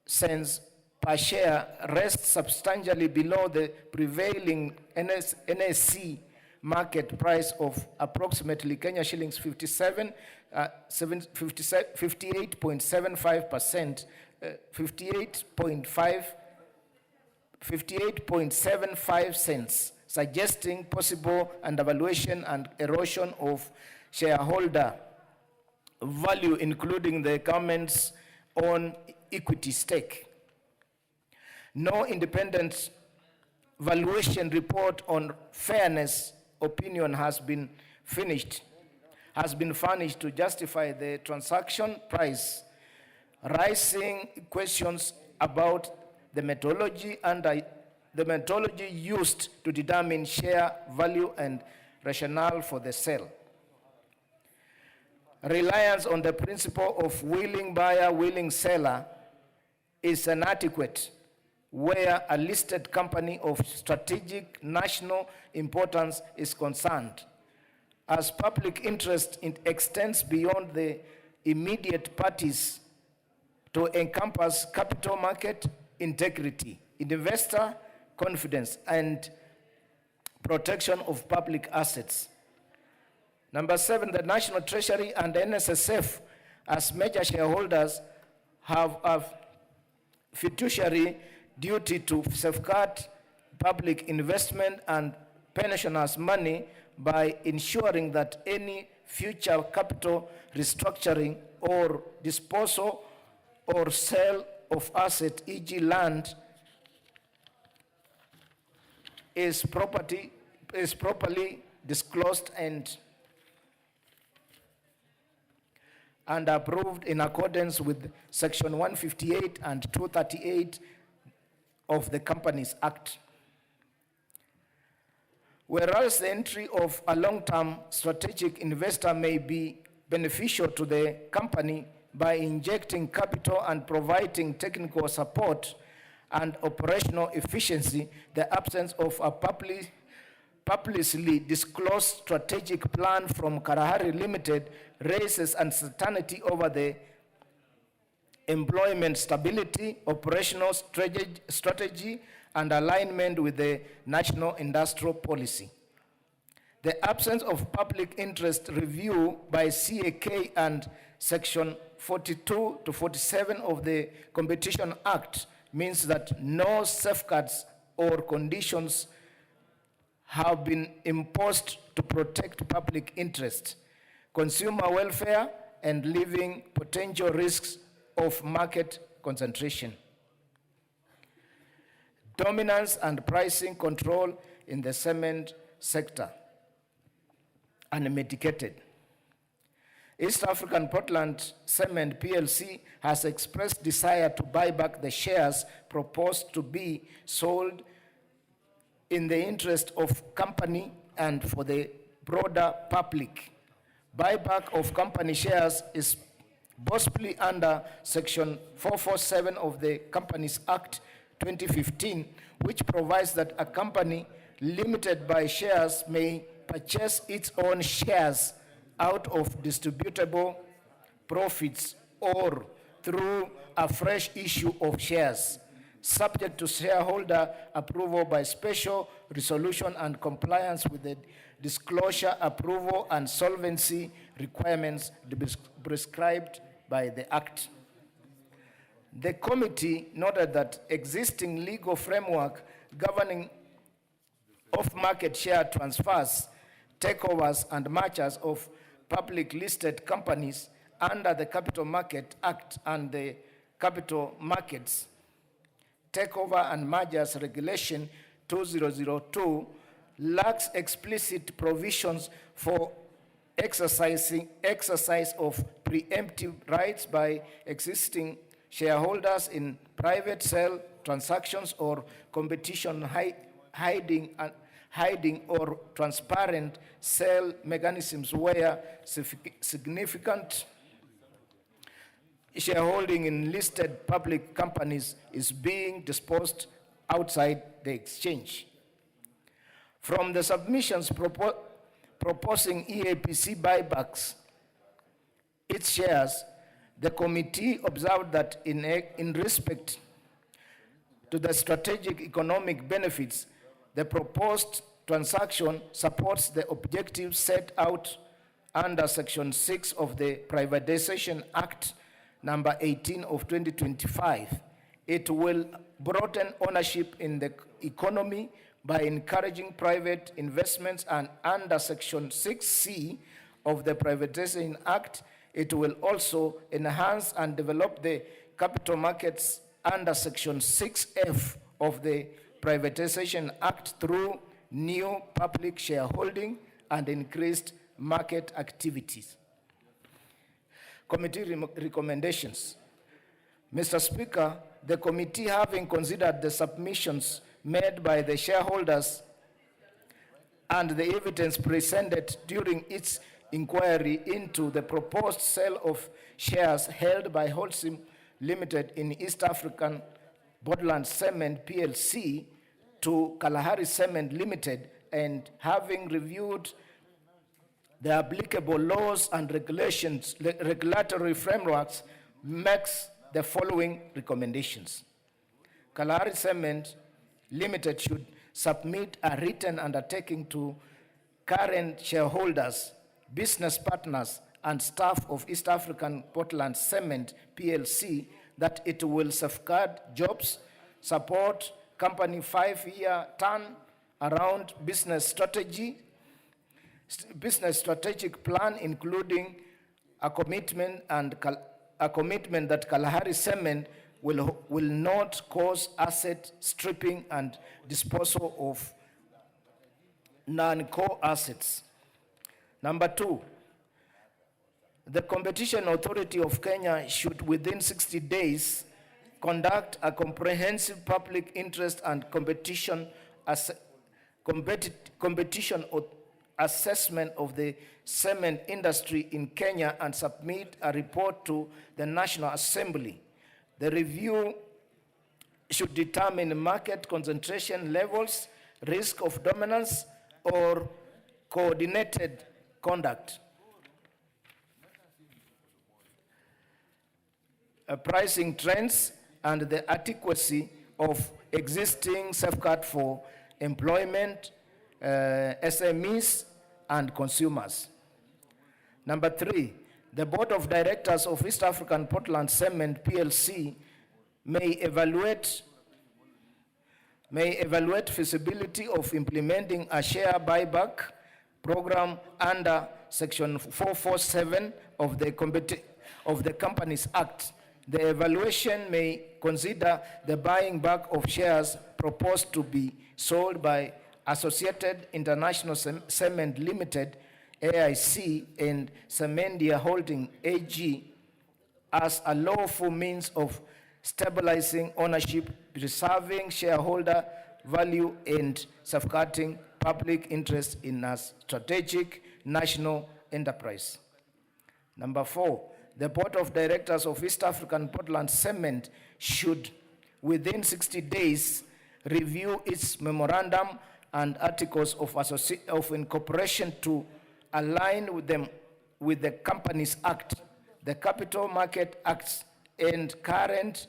Speaker 11: cents per share rests substantially below the prevailing NSC market price of approximately Kenya shillings 58.75 cents, suggesting possible undervaluation and erosion of shareholder value, including the government's own equity stake. No independent valuation report on fairness opinion has been furnished to justify the transaction price, raising questions about the methodology used to determine share value and rationale for the sale. Reliance on the principle of willing buyer, willing seller is inadequate where a listed company of strategic national importance is concerned, as public interest extends beyond the immediate parties to encompass capital market integrity, investor confidence, and protection of public assets. Number 7, the National Treasury and the NSSF, as major shareholders, have a fiduciary duty to safeguard public investment and pensioners' money by ensuring that any future capital restructuring or disposal or sale of asset, e.g. land, is properly disclosed and approved in accordance with Section 158 and 238 of the Companies Act. Whereas the entry of a long-term strategic investor may be beneficial to the company by injecting capital and providing technical support and operational efficiency, the absence of a publicly disclosed strategic plan from Kalahari Limited raises uncertainty over the employment stability, operational strategy, and alignment with the national industrial policy. The absence of public interest review by CAK and Section 42 to 47 of the Competition Act means that no safeguards or conditions have been imposed to protect public interest, consumer welfare, and leaving potential risks of market concentration. Dominance and pricing control in the cement sector, unmitigated. East African Portland Cement PLC has expressed desire to buy back the shares proposed to be sold in the interest of company and for the broader public. Buyback of company shares is possibly under Section 447 of the Companies Act 2015, which provides that a company limited by shares may purchase its own shares out of distributable profits or through a fresh issue of shares, subject to shareholder approval by special resolution and compliance with the disclosure, approval, and solvency requirements prescribed by the Act. The committee noted that existing legal framework governing off-market share transfers, takeovers, and mergers of public listed companies under the Capital Market Act and the Capital Markets Takeover and Mergers Regulation 2002 lacks explicit provisions for exercise of preemptive rights by existing shareholders in private sale transactions or competition hiding or transparent sale mechanisms where significant shareholding in listed public companies is being disposed outside the exchange. From the submissions proposing EAPC buybacks its shares, the committee observed that in respect to the strategic economic benefits, the proposed transaction supports the objectives set out under Section 6 of the Privatization Act number 18 of 2025. It will broaden ownership in the economy by encouraging private investments, and under Section 6C of the Privatization Act, it will also enhance and develop the capital markets under Section 6F of the Privatization Act through new public shareholding and increased market activities. Committee recommendations. Mr. Speaker, the committee, having considered the submissions made by the shareholders and the evidence presented during its inquiry into the proposed sale of shares held by Holcim Limited in East African Portland Cement PLC to Kalahari Cement Limited, and having reviewed the applicable laws and regulations, regulatory frameworks, makes the following recommendations. Kalahari Cement Limited should submit a written undertaking to current shareholders, business partners, and staff of East African Portland Cement PLC that it will safeguard jobs, support company 5-year turn-around business strategic plan, including a commitment that Kalahari Cement will not cause asset stripping and disposal of non-core assets. Number 2, the Competition Authority of Kenya should, within 60 days, conduct a comprehensive public interest and competition assessment of the cement industry in Kenya and submit a report to the National Assembly. The review should determine market concentration levels, risk of dominance, or coordinated conduct. Pricing trends and the adequacy of existing safeguard for employment, SMEs, and consumers. Number 3, the Board of Directors of East African Portland Cement PLC may evaluate feasibility of implementing a share buyback program under Section 447 of the Companies Act. The evaluation may consider the buying back of shares proposed to be sold by Associated International Cement Limited, AIC, and Cemendia Holding AG as a lawful means of stabilizing ownership, preserving shareholder value, and safeguarding public interest in a strategic national enterprise. Number 4, the Board of Directors of East African Portland Cement should, within 60 days, review its memorandum and articles of incorporation to align with them with the Companies Act, the Capital Market Acts, and current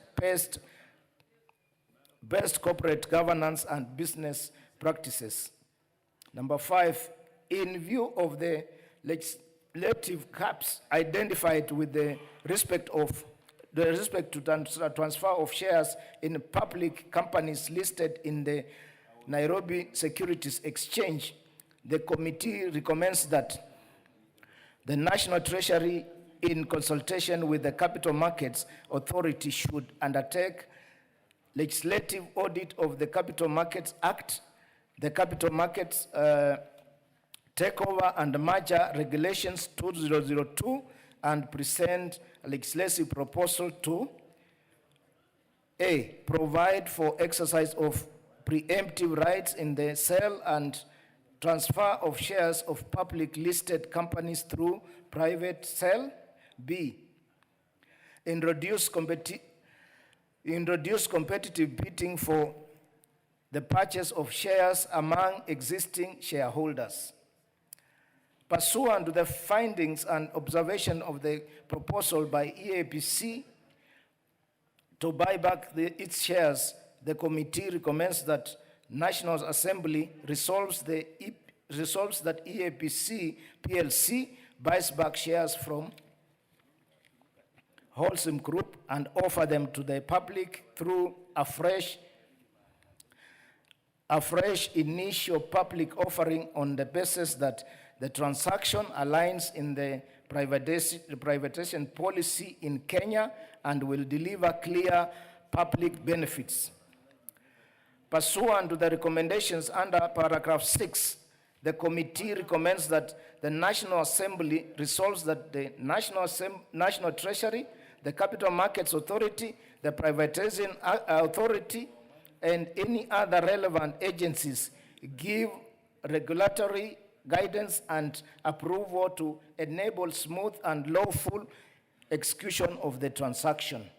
Speaker 11: best corporate governance and business practices. Number 5, in view of the legislative gaps identified with the respect to transfer of shares in public companies listed in the Nairobi Securities Exchange, the committee recommends that the National Treasury, in consultation with the Capital Markets Authority, should undertake legislative audit of the Capital Markets Act, the Capital Markets Takeover and Merger Regulations 2002, and present a legislative proposal to A, provide for exercise of preemptive rights in the sale and transfer of shares of public listed companies through private sale. B, introduce competitive bidding for the purchase of shares among existing shareholders. Pursuant to the findings and observation of the proposal by EAPC to buy back its shares, the committee recommends that National Assembly resolves that EAPC PLC buys back shares from Holcim Group and offer them to the public through a fresh initial public offering on the basis that the transaction aligns in the privatization policy in Kenya and will deliver clear public benefits. Pursuant to the recommendations under paragraph 6, the committee recommends that the National Assembly resolves that the National Treasury, the Capital Markets Authority, the Privatization Authority, and any other relevant agencies give regulatory guidance and approval to enable smooth and lawful execution of the transaction.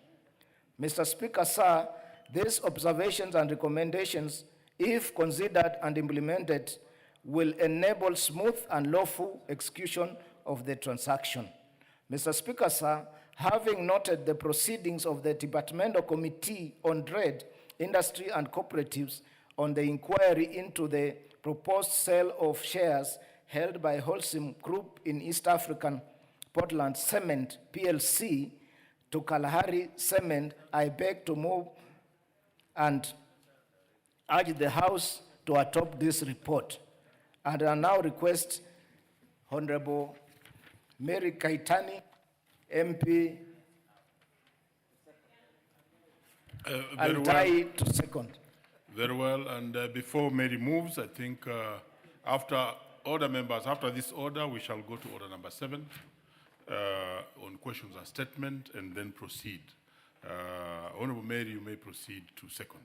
Speaker 11: Mr. Speaker, sir, these observations and recommendations, if considered and implemented, will enable smooth and lawful execution of the transaction. Mr. Speaker, sir, having noted the proceedings of the Departmental Committee on Trade, Industry and Cooperatives on the inquiry into the proposed sale of shares held by Holcim Group in East African Portland Cement PLC to Kalahari Cement, I beg to move and urge the House to adopt this report. And I now request Honorable Mary Kaitani, MP, and tie to second.
Speaker 13: Very well, and before Mary moves, I think after order members, after this order, we shall go to order number 7 on questions and statement and then proceed. Honorable Mary, you may proceed to second.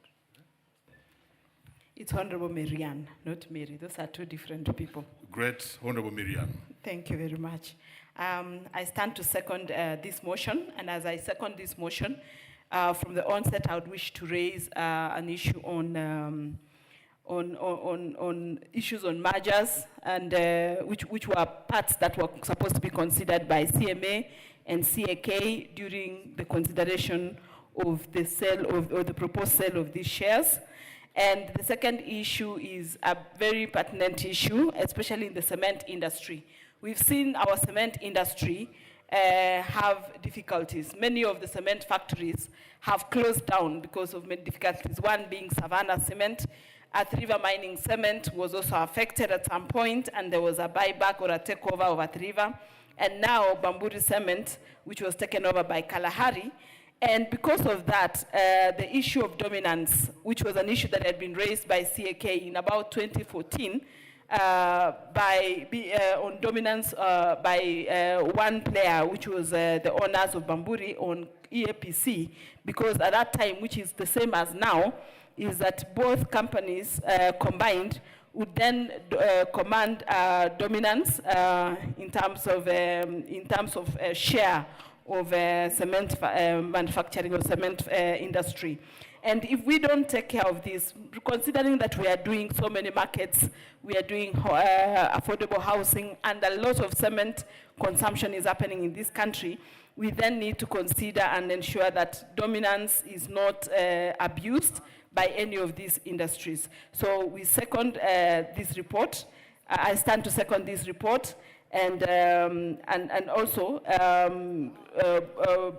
Speaker 16: It's Honorable Marianne, not Mary. Those are two different people.
Speaker 13: Great, Honorable Marianne.
Speaker 16: Thank you very much. I stand to second this motion, and as I second this motion, from the onset, I would wish to raise an issue on issues on mergers, and which were parts that were supposed to be considered by CMA and CAK during the consideration of the sale of, or the proposed sale of these shares. And the second issue is a very pertinent issue, especially in the cement industry. We've seen our cement industry have difficulties. Many of the cement factories have closed down because of many difficulties, one being Savannah Cement. Athi River Mining Cement was also affected at some point, and there was a buyback or a takeover of Athi River. And now Bamburi Cement, which was taken over by Kalahari. And because of that, the issue of dominance, which was an issue that had been raised by CAK in about 2014, on dominance by one player, which was the owners of Bamburi on EAPC, because at that time, which is the same as now, is that both companies combined would then command dominance in terms of share of cement manufacturing or cement industry. And if we don't take care of this, considering that we are doing so many markets, we are doing affordable housing, and a lot of cement consumption is happening in this country, we then need to consider and ensure that dominance is not abused by any of these industries. So we second this report. I stand to second this report, and also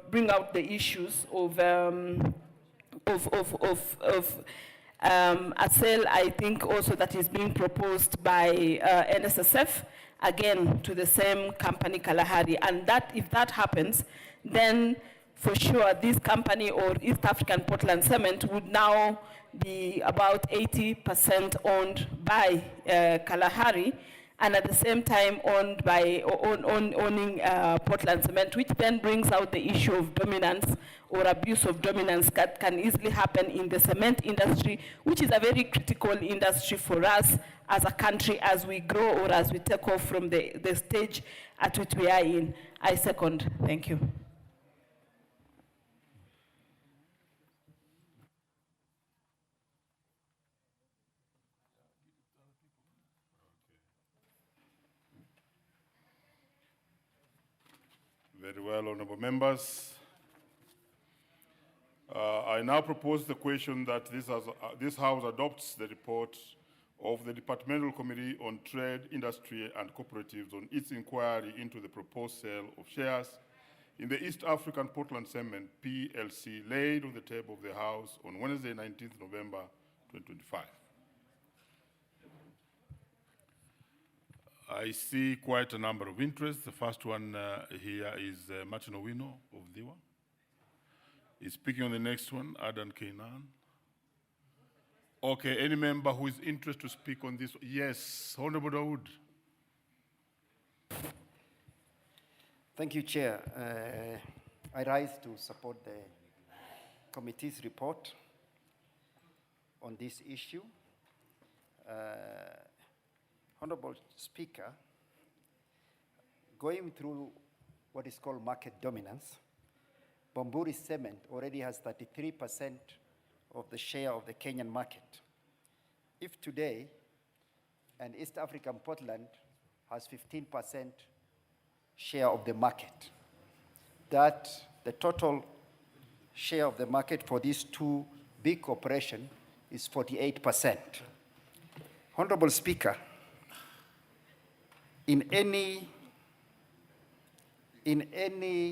Speaker 16: bring out the issues of a sale, I think also that is being proposed by NSSF, again to the same company Kalahari, and that if that happens, then for sure this company or East African Portland Cement would now be about 80% owned by Kalahari, and at the same time owned by owning Portland Cement, which then brings out the issue of dominance or abuse of dominance that can easily happen in the cement industry, which is a very critical industry for us as a country as we grow or as we take off from the stage at which we are in. I second. Thank you.
Speaker 13: Very well, honorable members. I now propose the question that this House adopts the report of the Departmental Committee on Trade, Industry and Cooperatives on its inquiry into the proposed sale of shares in the East African Portland Cement PLC laid on the table of the House on Wednesday, 19th November 2025. I see quite a number of interests. The first one here is Martin Owino of Diwa. He's speaking on the next one, Adan Kainan. Okay, any member who is interested to speak on this? Yes, Honorable Dawood.
Speaker 12: Thank you, Chair. I rise to support the committee's report on this issue. Honorable Speaker, going through what is called market dominance, Bamburi Cement already has 33% of the share of the Kenyan market. If today, an East African Portland has 15% share of the market, that the total share of the market for these two big corporations is 48%. Honorable Speaker, in any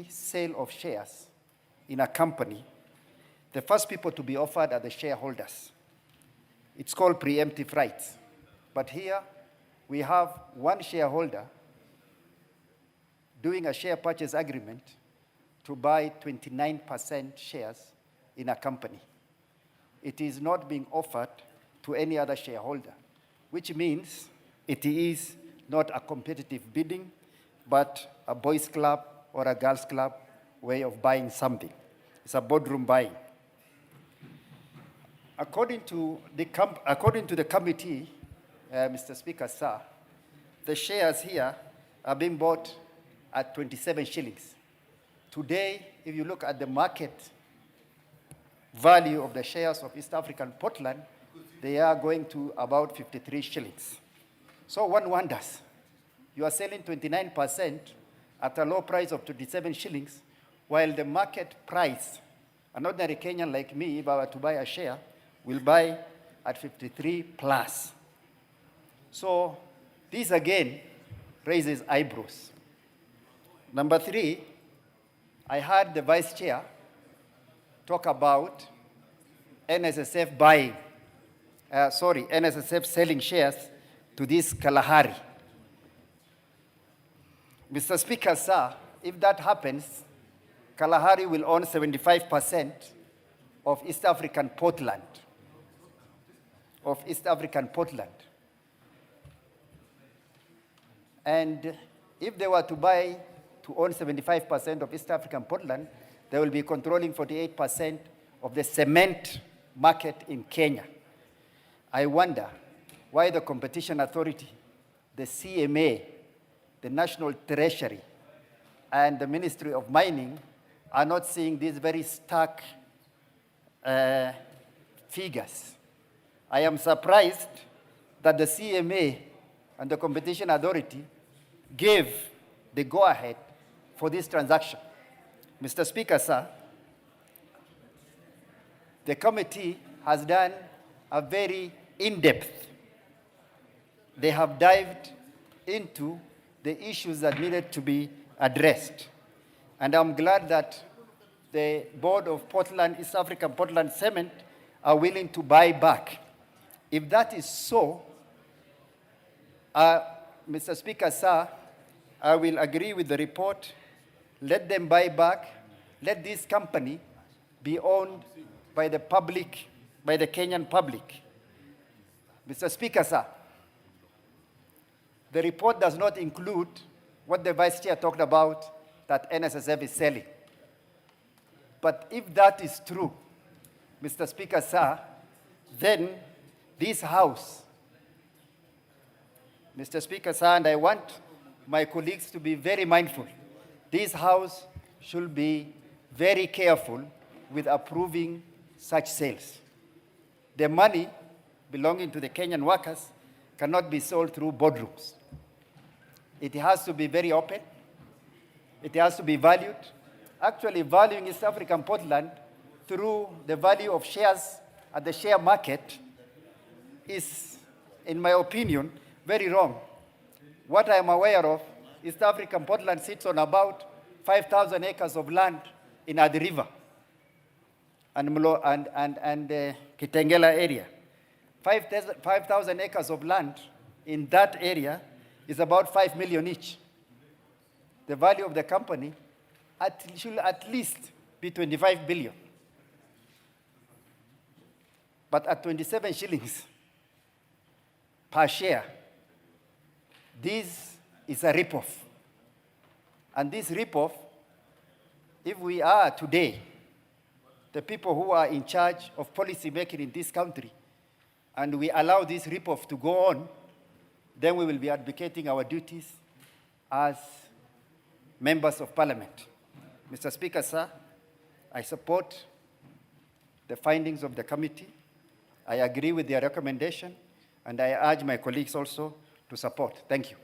Speaker 12: sale of shares in a company, the first people to be offered are the shareholders. It's called preemptive rights. But here, we have one shareholder doing a share purchase agreement to buy 29% shares in a company. It is not being offered to any other shareholder, which means it is not a competitive bidding, but a boys' club or a girls' club way of buying something. It's a boardroom buying. According to the committee, Mr. Speaker, sir, the shares here are being bought at 27 shillings. Today, if you look at the market value of the shares of East African Portland, they are going to about 53 shillings. So one wonders, you are selling 29% at a low price of 27 shillings, while the market price, an ordinary Kenyan like me, if I were to buy a share, will buy at 53 plus. So this again raises eyebrows. Number 3, I heard the Vice Chair talk about NSSF NSSF selling shares to this Kalahari. Mr. Speaker, sir, if that happens, Kalahari will own 75% of East African Portland. And if they were to own 75% of East African Portland, they will be controlling 48% of the cement market in Kenya. I wonder why the Competition Authority, the CMA, the National Treasury, and the Ministry of Mining are not seeing these very stark figures. I am surprised that the CMA and the Competition Authority gave the go-ahead for this transaction. Mr. Speaker, sir, the committee has done a very in-depth. They have dived into the issues that needed to be addressed. And I'm glad that the board of Portland, East African Portland Cement, are willing to buy back. If that is so, Mr. Speaker, sir, I will agree with the report. Let them buy back. Let this company be owned by the public, by the Kenyan public. Mr. Speaker, sir, the report does not include what the Vice Chair talked about, that NSSF is selling. But if that is true, Mr. Speaker, sir, then this House, Mr. Speaker, sir, and I want my colleagues to be very mindful, this House should be very careful with approving such sales. The money belonging to the Kenyan workers cannot be sold through boardrooms. It has to be very open. It has to be valued. Actually, valuing East African Portland through the value of shares at the share market is, in my opinion, very wrong. What I am aware of, East African Portland sits on about 5,000 acres of land in Athi River and Kitengela area. 5,000 acres of land in that area is about 5 million each. The value of the company should at least be 25 billion. But at 27 shillings per share, this is a ripoff. And this ripoff, if we are today, the people who are in charge of policy making in this country, and we allow this ripoff to go on, then we will be advocating our duties as members of parliament. Mr. Speaker, sir, I support the findings of the committee. I agree with their recommendation, and I urge my colleagues also to support. Thank you.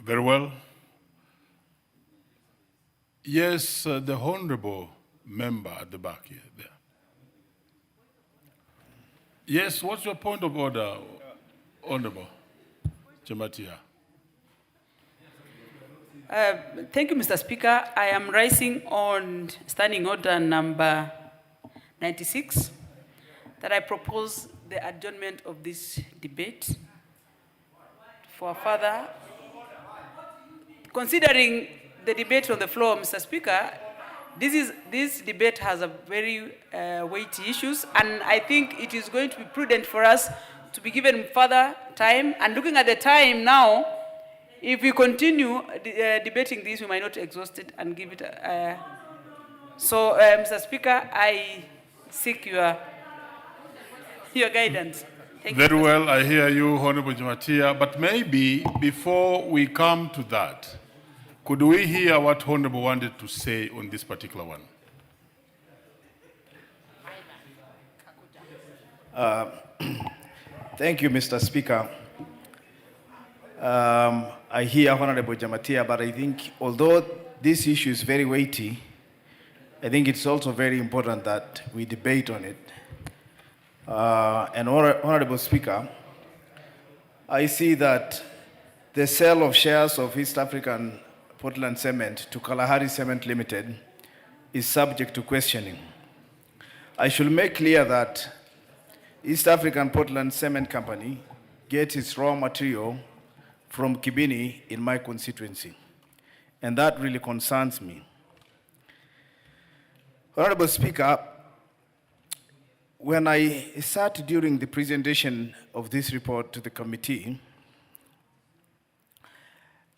Speaker 13: Very well. Yes, the honorable member at the back here, there. Yes, what's your point of order, Honorable Jematia?
Speaker 18: Thank you, Mr. Speaker. I am rising on standing order number 96, that I propose the adjournment of this debate for further. Considering the debate on the floor, Mr. Speaker, this debate has a very weighty issues, and I think it is going to be prudent for us to be given further time. And looking at the time now, if we continue debating this, we might not exhaust it and give it. So, Mr. Speaker, I seek your guidance. Thank you.
Speaker 13: Very well, I hear you, Honorable Jematia, but maybe before we come to that, could we hear what Honorable wanted to say on this particular one?
Speaker 20: Thank you, Mr. Speaker. I hear Honorable Jematia, but I think although this issue is very weighty, I think it's also very important that we debate on it. And Honorable Speaker, I see that the sale of shares of East African Portland Cement to Kalahari Cement Limited is subject to questioning. I should make clear that East African Portland Cement Company gets its raw material from Kibini in my constituency, and that really concerns me. Honorable Speaker, when I sat during the presentation of this report to the committee,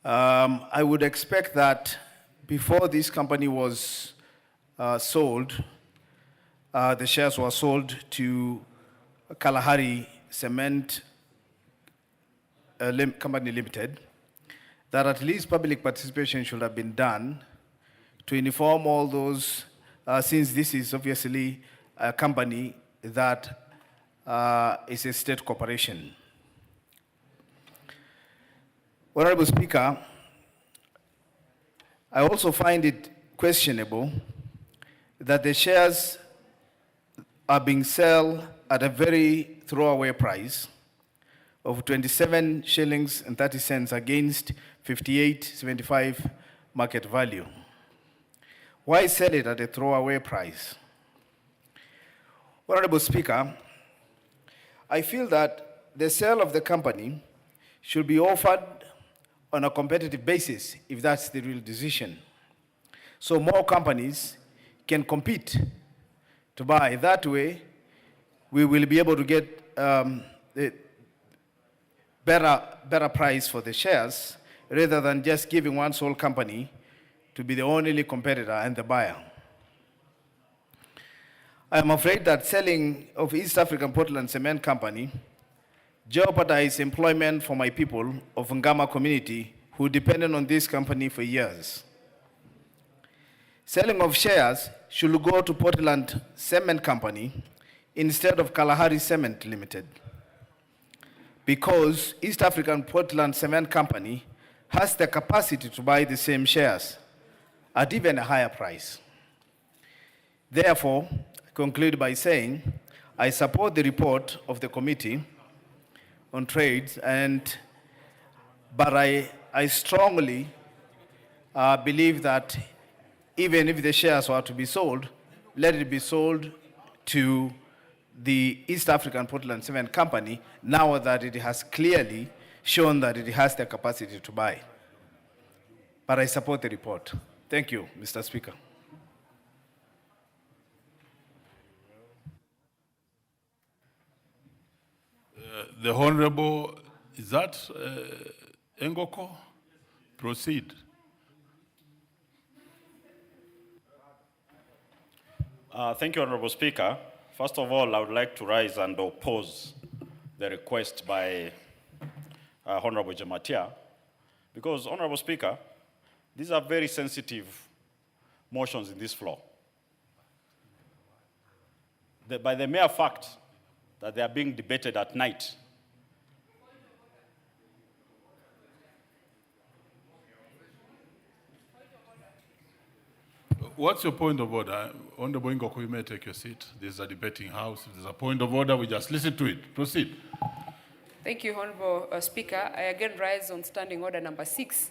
Speaker 20: I would expect that before this company was sold, the shares were sold to Kalahari Cement Company Limited, that at least public participation should have been done to inform all those, since this is obviously a company that is a state corporation. Honorable Speaker, I also find it questionable that the shares are being sold at a very throwaway price of 27 shillings and 30 cents against 58.75 market value. Why sell it at a throwaway price? Honorable Speaker, I feel that the sale of the company should be offered on a competitive basis if that's the real decision, so more companies can compete to buy. That way, we will be able to get a better price for the shares rather than just giving one sole company to be the only competitor and the buyer. I am afraid that selling of East African Portland Cement Company jeopardizes employment for my people of Ngama community who depended on this company for years. Selling of shares should go to Portland Cement Company instead of Kalahari Cement Limited, because East African Portland Cement Company has the capacity to buy the same shares at even a higher price. Therefore, I conclude by saying I support the report of the Committee on Trades, but I strongly believe that even if the shares were to be sold, let it be sold to the East African Portland Cement Company now that it has clearly shown that it has the capacity to buy. But I support the report. Thank you, Mr. Speaker.
Speaker 13: The Honorable, is that Engoko? Proceed.
Speaker 3: Thank you, Honorable Speaker. First of all, I would like to rise and oppose the request by Honorable Jamatia, because, Honorable Speaker, these are very sensitive motions in this floor. By the mere fact that they are being debated at night,
Speaker 13: What's your point of order? Honorable Ngoko, you may take your seat. This is a debating house. If there's a point of order, we just listen to it. Proceed.
Speaker 15: Thank you, Honorable Speaker. I again rise on standing order number 6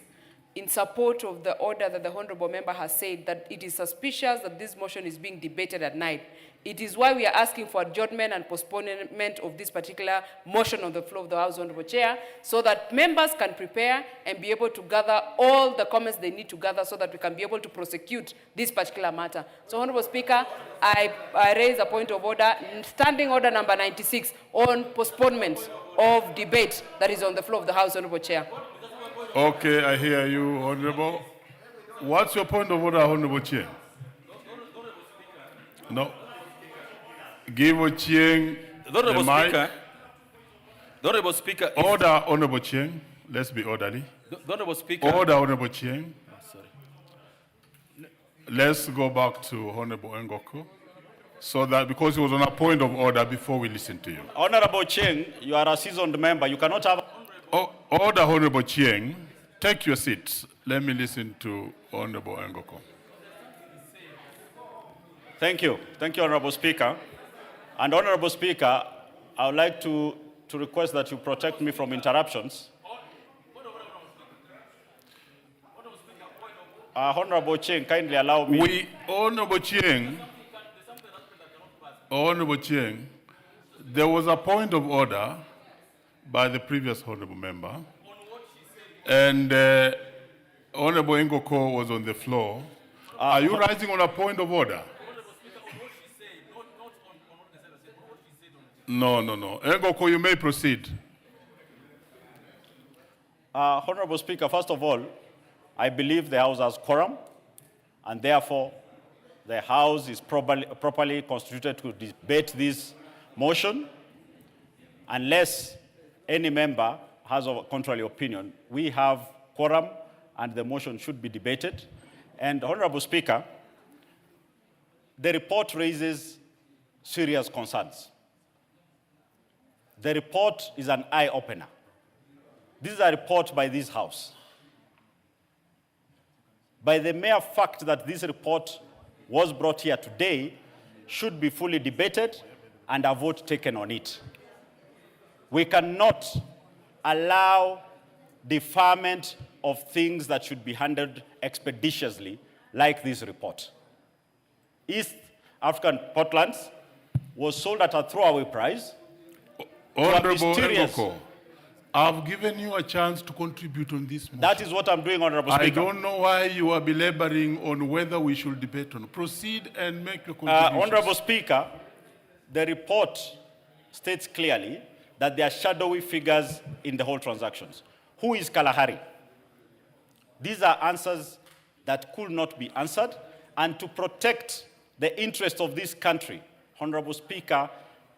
Speaker 15: in support of the order that the Honorable Member has said that it is suspicious that this motion is being debated at night. It is why we are asking for adjournment and postponement of this particular motion on the floor of the House, Honorable Chair, so that members can prepare and be able to gather all the comments they need to gather so that we can be able to prosecute this particular matter. So, Honorable Speaker, I raise a point of order, standing order number 96, on postponement of debate that is on the floor of the House, Honorable Chair.
Speaker 13: Okay, I hear you, Honorable. What's your point of order, Honorable Chair? No. Give Ochieng the mic.
Speaker 10: The Honorable Speaker.
Speaker 13: Order, Honorable Chieng. Let's be orderly.
Speaker 10: The Honorable Speaker.
Speaker 13: Order, Honorable Chieng. Let's go back to Honorable Ngoko, so that because he was on a point of order before we listen to you.
Speaker 3: Honorable Chieng, you are a seasoned member. You cannot have...
Speaker 13: Order, Honorable Chieng. Take your seats. Let me listen to Honorable Ngoko.
Speaker 3: Thank you. Thank you, Honorable Speaker. And Honorable Speaker, I would like to request that you protect me from interruptions. Honorable Cheng, kindly allow me.
Speaker 13: Honorable Cheng, there was a point of order by the previous honorable member, and Honorable Ngoko was on the floor. Are you rising on a point of order? No. Ngoko, you may proceed.
Speaker 3: Honorable Speaker, first of all, I believe the House has quorum, and therefore the House is properly constituted to debate this motion. Unless any member has a contrary opinion, we have quorum and the motion should be debated. And Honorable Speaker, the report raises serious concerns. The report is an eye-opener. This is a report by this House. By the mere fact that this report was brought here today, should be fully debated and a vote taken on it. We cannot allow deferment of things that should be handled expeditiously, like this report. East African Portlands was sold at a throwaway price.
Speaker 13: Honorable Ngoko, I've given you a chance to contribute on this motion.
Speaker 3: That is what I'm doing, Honorable Speaker.
Speaker 13: I don't know why you are belaboring on whether we should debate on. Proceed and make your contributions.
Speaker 3: Honorable Speaker, the report states clearly that there are shadowy figures in the whole transactions. Who is Kalahari? These are answers that could not be answered. And to protect the interest of this country, Honorable Speaker,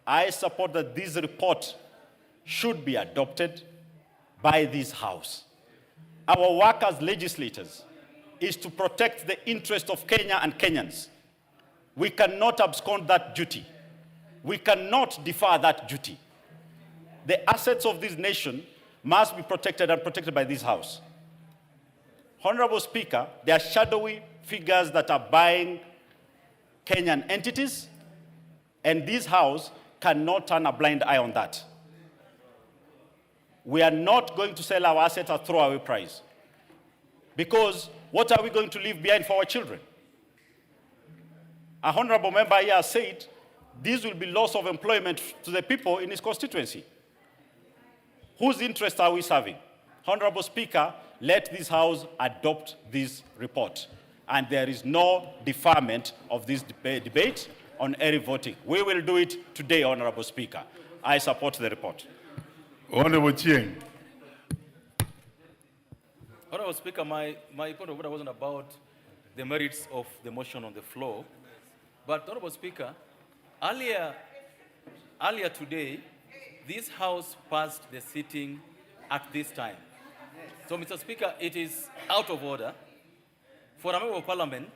Speaker 3: I support that this report should be adopted by this House. Our work as legislators is to protect the interest of Kenya and Kenyans. We cannot abscond that duty. We cannot defer that duty. The assets of this nation must be protected and protected by this House. Honorable Speaker, there are shadowy figures that are buying Kenyan entities, and this House cannot turn a blind eye on that. We are not going to sell our assets at throwaway price. Because what are we going to leave behind for our children? A honorable member here said this will be loss of employment to the people in his constituency. Whose interests are we serving? Honorable Speaker, let this House adopt this report. And there is no deferment of this debate on any voting. We will do it today, Honorable Speaker. I support the report.
Speaker 13: Honorable Cheng.
Speaker 4: Honorable Speaker, my point of order wasn't about the merits of the motion on the floor, but Honorable Speaker, earlier today, this House passed the sitting at this time. So, Mr. Speaker, it is out of order for a member of Parliament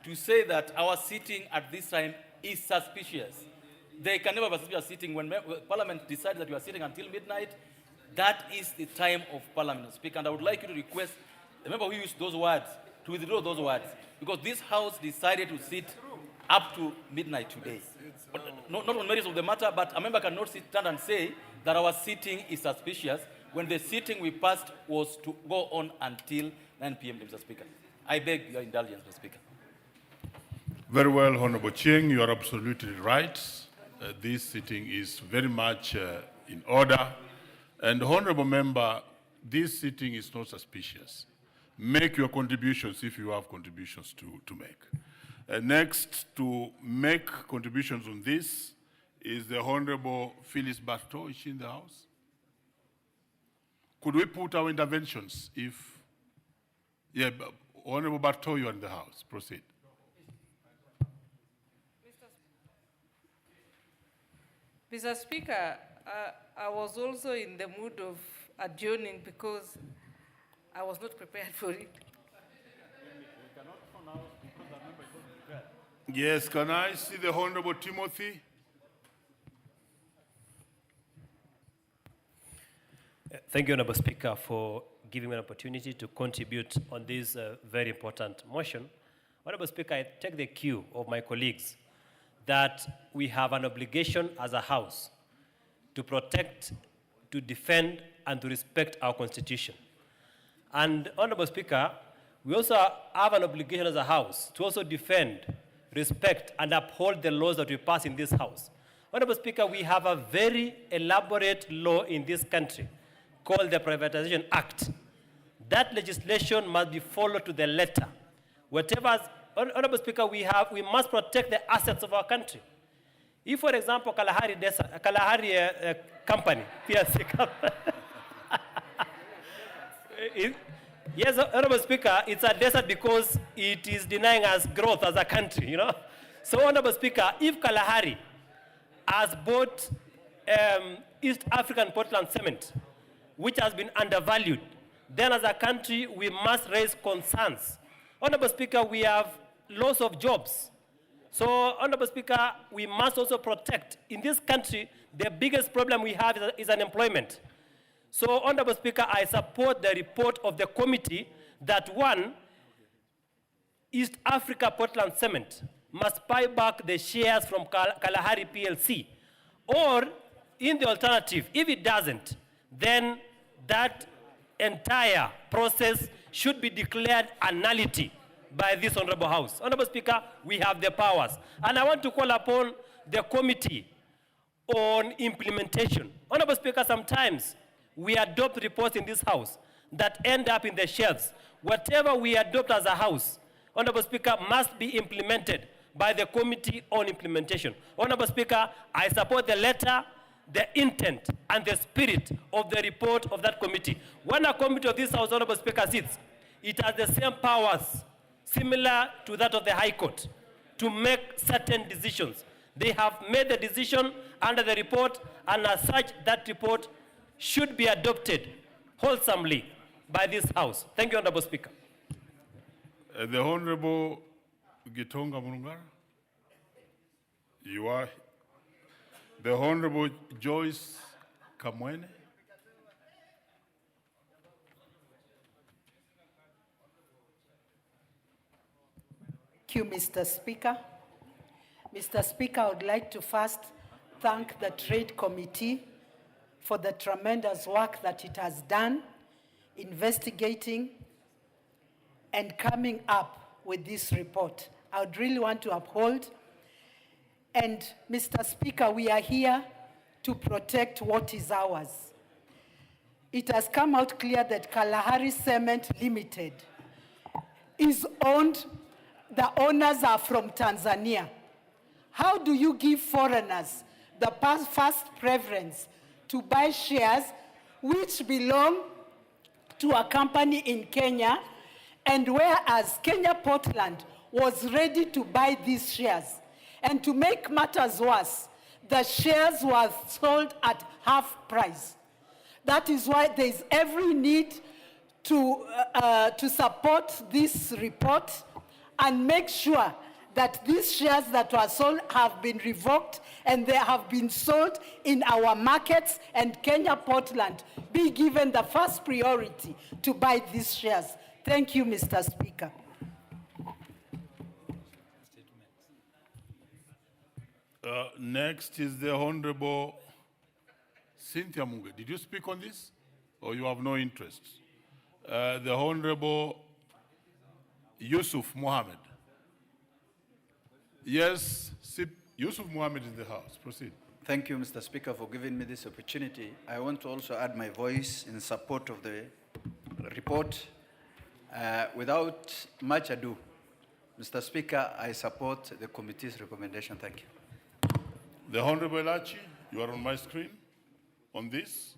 Speaker 4: to say that our sitting at this time is suspicious. They can never be suspicious sitting when Parliament decides that you are sitting until midnight. That is the time of Parliament, Mr. Speaker, and I would like you to request the member who used those words to withdraw those words, because this House decided to sit up to midnight today. Not on merits of the matter, but a member cannot stand and say that our sitting is suspicious when the sitting we passed was to go on until 9 p.m., Mr. Speaker. I beg your indulgence, Mr. Speaker.
Speaker 13: Very well, Honorable Cheng, you are absolutely right. This sitting is very much in order. And Honorable Member, this sitting is not suspicious. Make your contributions if you have contributions to make. Next to make contributions on this is the Honorable Phyllis Bartow. Is she in the House? Could we put our interventions if... Yeah, Honorable Bartow, you are in the House. Proceed.
Speaker 22: Mr. Speaker, I was also in the mood of adjourning because I was not prepared for it.
Speaker 13: Yes, can I see the Honorable Timothy?
Speaker 23: Thank you, Honorable Speaker, for giving me an opportunity to contribute on this very important motion. Honorable Speaker, I take the cue of my colleagues that we have an obligation as a House to protect, to defend, and to respect our Constitution. And, Honorable Speaker, we also have an obligation as a House to also defend, respect, and uphold the laws that we pass in this House. Honorable Speaker, we have a very elaborate law in this country called the Privatization Act. That legislation must be followed to the letter. Whatever, Honorable Speaker, we must protect the assets of our country. If, for example, Kalahari company, PLC company, yes, Honorable Speaker, it's a desert because it is denying us growth as a country, you know. So, Honorable Speaker, if Kalahari has bought East African Portland Cement, which has been undervalued, then as a country, we must raise concerns. Honorable Speaker, we have loss of jobs. So, Honorable Speaker, we must also protect. In this country, the biggest problem we have is unemployment. So, Honorable Speaker, I support the report of the committee that one, East Africa Portland Cement must buy back the shares from Kalahari PLC. Or, in the alternative, if it doesn't, then that entire process should be declared a nullity by this Honorable House. Honorable Speaker, we have the powers. And I want to call upon the committee on implementation. Honorable Speaker, sometimes we adopt reports in this House that end up in the shelves. Whatever we adopt as a House, Honorable Speaker, must be implemented by the Committee on Implementation. Honorable Speaker, I support the letter, the intent, and the spirit of the report of that committee. When a committee of this House, Honorable Speaker, sits, it has the same powers similar to that of the High Court to make certain decisions. They have made the decision under the report, and as such, that report should be adopted wholesomely by this House. Thank you, Honorable Speaker.
Speaker 13: The Honorable Gitonga Murungara, you are. The Honorable Joyce Kamwene.
Speaker 7: Thank you, Mr. Speaker. Mr. Speaker, I would like to first thank the Trade Committee for the tremendous work that it has done, investigating and coming up with this report. I would really want to uphold. And Mr. Speaker, we are here to protect what is ours. It has come out clear that Kalahari Cement Limited is owned, the owners are from Tanzania. How do you give foreigners the first preference to buy shares which belong to a company in Kenya, and whereas Kenya Portland was ready to buy these shares? And to make matters worse, the shares were sold at half price. That is why there is every need to support this report and make sure that these shares that were sold have been revoked and they have been sold in our markets, and Kenya Portland be given the first priority to buy these shares. Thank you, Mr. Speaker.
Speaker 13: Next is the Honorable Cynthia Munge. Did you speak on this, or you have no interest? The Honorable Yusuf Mohammed. Yes, Yusuf Mohammed is in the House. Proceed.
Speaker 8: Thank you, Mr. Speaker, for giving me this opportunity. I want to also add my voice in support of the report. Without much ado, Mr. Speaker, I support the committee's recommendation. Thank you.
Speaker 13: The Honorable Elachi, you are on my screen on this.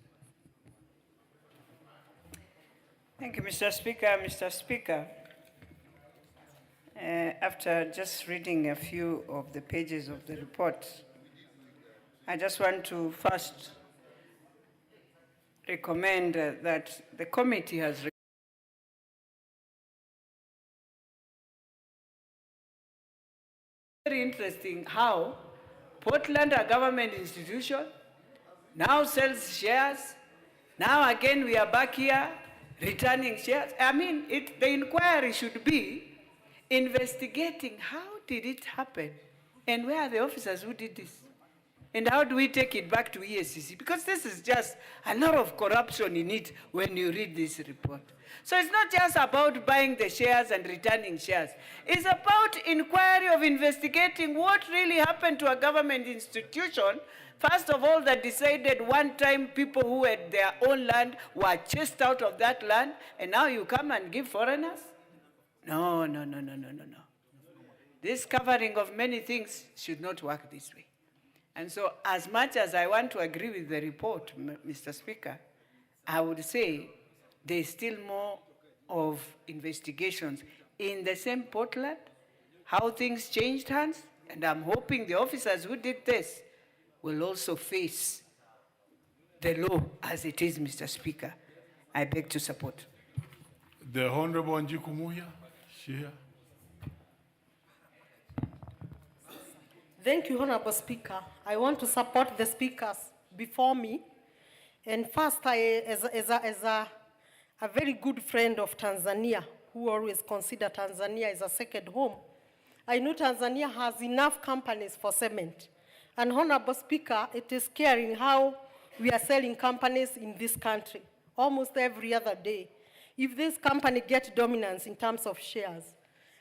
Speaker 2: Thank you, Mr. Speaker. Mr. Speaker, after just reading a few of the pages of the report, I just want to first recommend that the committee has very interesting how Portland, a government institution, now sells shares. Now again, we are back here returning shares. I mean, the inquiry should be investigating how did it happen And where are the officers who did this? And how do we take it back to EACC? Because this is just a lot of corruption in it when you read this report. So it's not just about buying the shares and returning shares. It's about inquiry of investigating what really happened to a government institution, first of all, that decided one time people who had their own land were chased out of that land, and now you come and give foreigners? No. This covering of many things should not work this way. And so as much as I want to agree with the report, Mr. Speaker, I would say there's still more of investigations in the same Portland, how things changed hands, and I'm hoping the officers who did this will also face the law as it is, Mr. Speaker. I beg to support.
Speaker 13: The Honorable Njiku Muya, Shia.
Speaker 1: Thank you, Honorable Speaker. I want to support the speakers before me. And first, as a very good friend of Tanzania, who always consider Tanzania as a second home, I know Tanzania has enough companies for cement. And Honorable Speaker, it is scaring how we are selling companies in this country almost every other day. If this company gets dominance in terms of shares,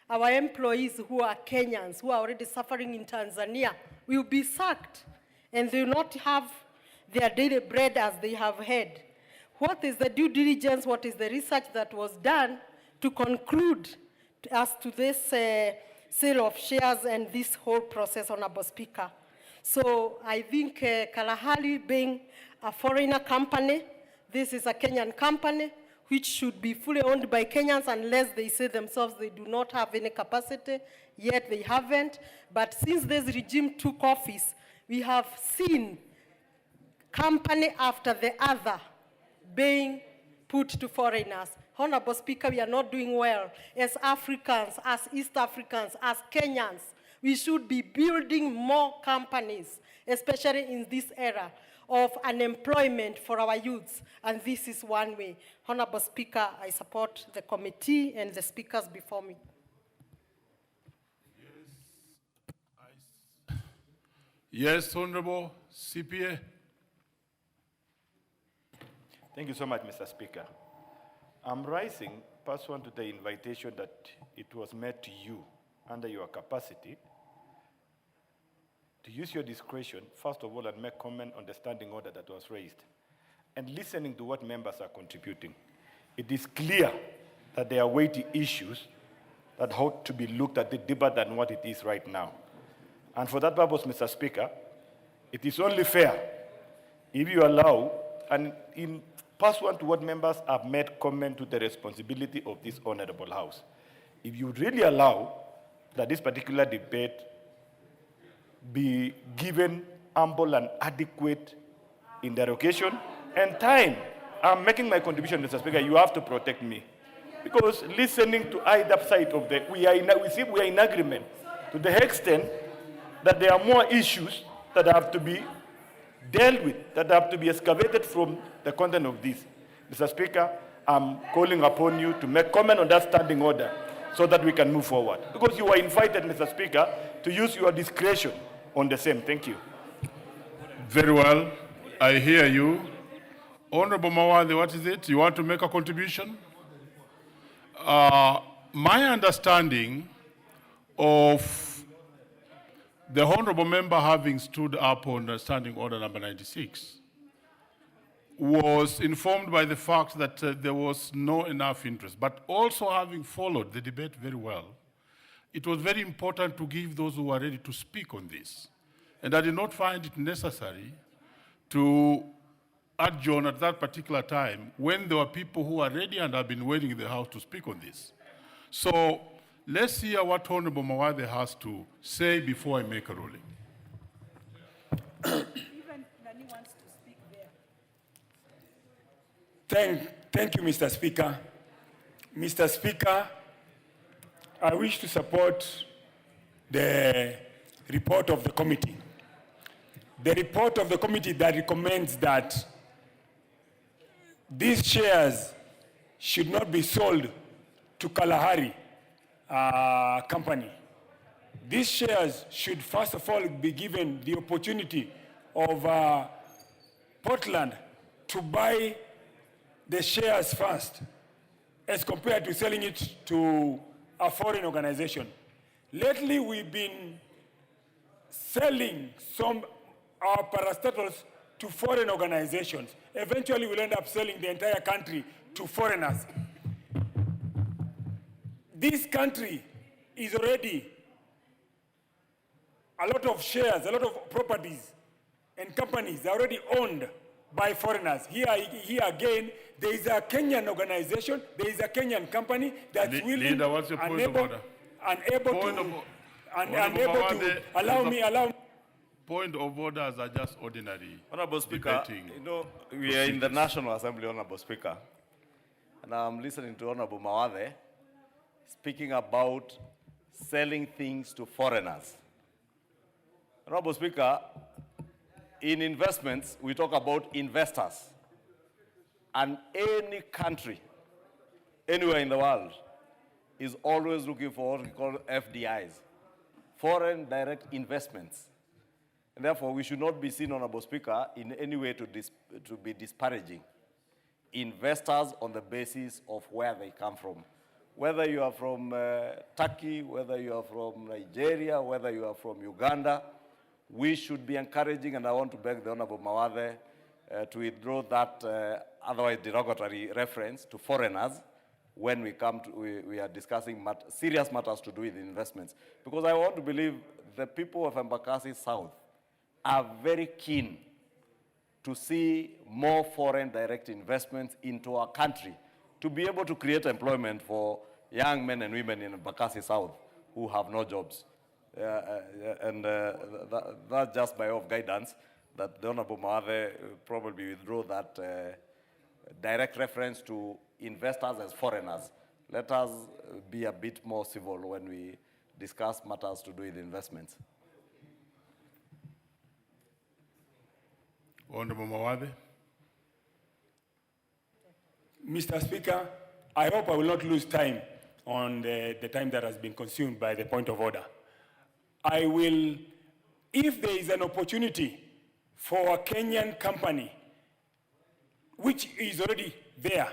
Speaker 1: our employees who are Kenyans, who are already suffering in Tanzania, will be sacked, and they will not have their daily bread as they have had. What is the due diligence, what is the research that was done to conclude as to this sale of shares and this whole process, Honorable Speaker? So I think Kalahari being a foreigner company, this is a Kenyan company, which should be fully owned by Kenyans unless they say themselves they do not have any capacity, yet they haven't. But since this regime took office, we have seen company after the other being put to foreigners. Honorable Speaker, we are not doing well. As Africans, as East Africans, as Kenyans, we should be building more companies, especially in this era of unemployment for our youths, and this is one way. Honorable Speaker, I support the committee and the speakers before me.
Speaker 13: Yes, Honorable CPA.
Speaker 14: Thank you so much, Mr. Speaker. I'm rising pursuant to the invitation that it was made to you under your capacity to use your discretion, first of all, and make comment on the standing order that was raised. And listening to what members are contributing, it is clear that there are weighty issues that ought to be looked at deeper than what it is right now. And for that purpose, Mr. Speaker, it is only fair if you allow, and in pursuant to what members have made comment to the responsibility of this honorable House, if you really allow that this particular debate be given ample and adequate interrogation and time. I'm making my contribution, Mr. Speaker. You have to protect me. Because listening to either side of the, we are in agreement to the extent that there are more issues that have to be dealt with, that have to be excavated from the content of this. Mr. Speaker, I'm calling upon you to make comment on that standing order so that we can move forward. Because you were invited, Mr. Speaker, to use your discretion on the same. Thank you.
Speaker 13: Very well. I hear you. Honorable Mawade, what is it? You want to make a contribution? My understanding of the honorable member having stood up on standing order number 96 was informed by the fact that there was no enough interest, but also having followed the debate very well, it was very important to give those who are ready to speak on this. And I did not find it necessary to adjourn at that particular time when there were people who are ready and have been waiting in the House to speak on this. So let's hear what Honorable Mawade has to say before I make a ruling.
Speaker 21: Thank you, Mr. Speaker. Mr. Speaker, I wish to support the report of the committee. The report of the committee that recommends that these shares should not be sold to Kalahari company. these shares should first of all be given the opportunity of Portland to buy the shares first as compared to selling it to a foreign organization. Lately, we've been selling our parastatals to foreign organizations. Eventually, we'll end up selling the entire country to foreigners. This country is already a lot of shares, a lot of properties and companies are already owned by foreigners. Here again, there is a Kenyan organization, there is a Kenyan company that's willing
Speaker 13: Leader, what's your point of order?
Speaker 21: Unable to allow me.
Speaker 13: Point of orders are just ordinary.
Speaker 5: Honorable Speaker,
Speaker 13: debating
Speaker 5: you know, we are in the National Assembly, Honorable Speaker, and I'm listening to Honorable Mawathe speaking about selling things to foreigners. Honorable Speaker, in investments, we talk about investors. And any country, anywhere in the world, is always looking for what we call FDIs, foreign direct investments. And therefore, we should not be seen, Honorable Speaker, in any way to be disparaging investors on the basis of where they come from. Whether you are from Turkey, whether you are from Nigeria, whether you are from Uganda, we should be encouraging, and I want to beg the Honorable Mawathe to withdraw that otherwise derogatory reference to foreigners when we are discussing serious matters to do with investments. Because I want to believe the people of Embakasi South are very keen to see more foreign direct investments into our country to be able to create employment for young men and women in Embakasi South who have no jobs. That's just by way of guidance that the Honorable Mawathe probably withdraw that direct reference to investors as foreigners. Let us be a bit more civil when we discuss matters to do with investments.
Speaker 13: Honorable Mawathe.
Speaker 21: Mr. Speaker, I hope I will not lose time on the time that has been consumed by the point of order. I will, if there is an opportunity for a Kenyan company, which is already there,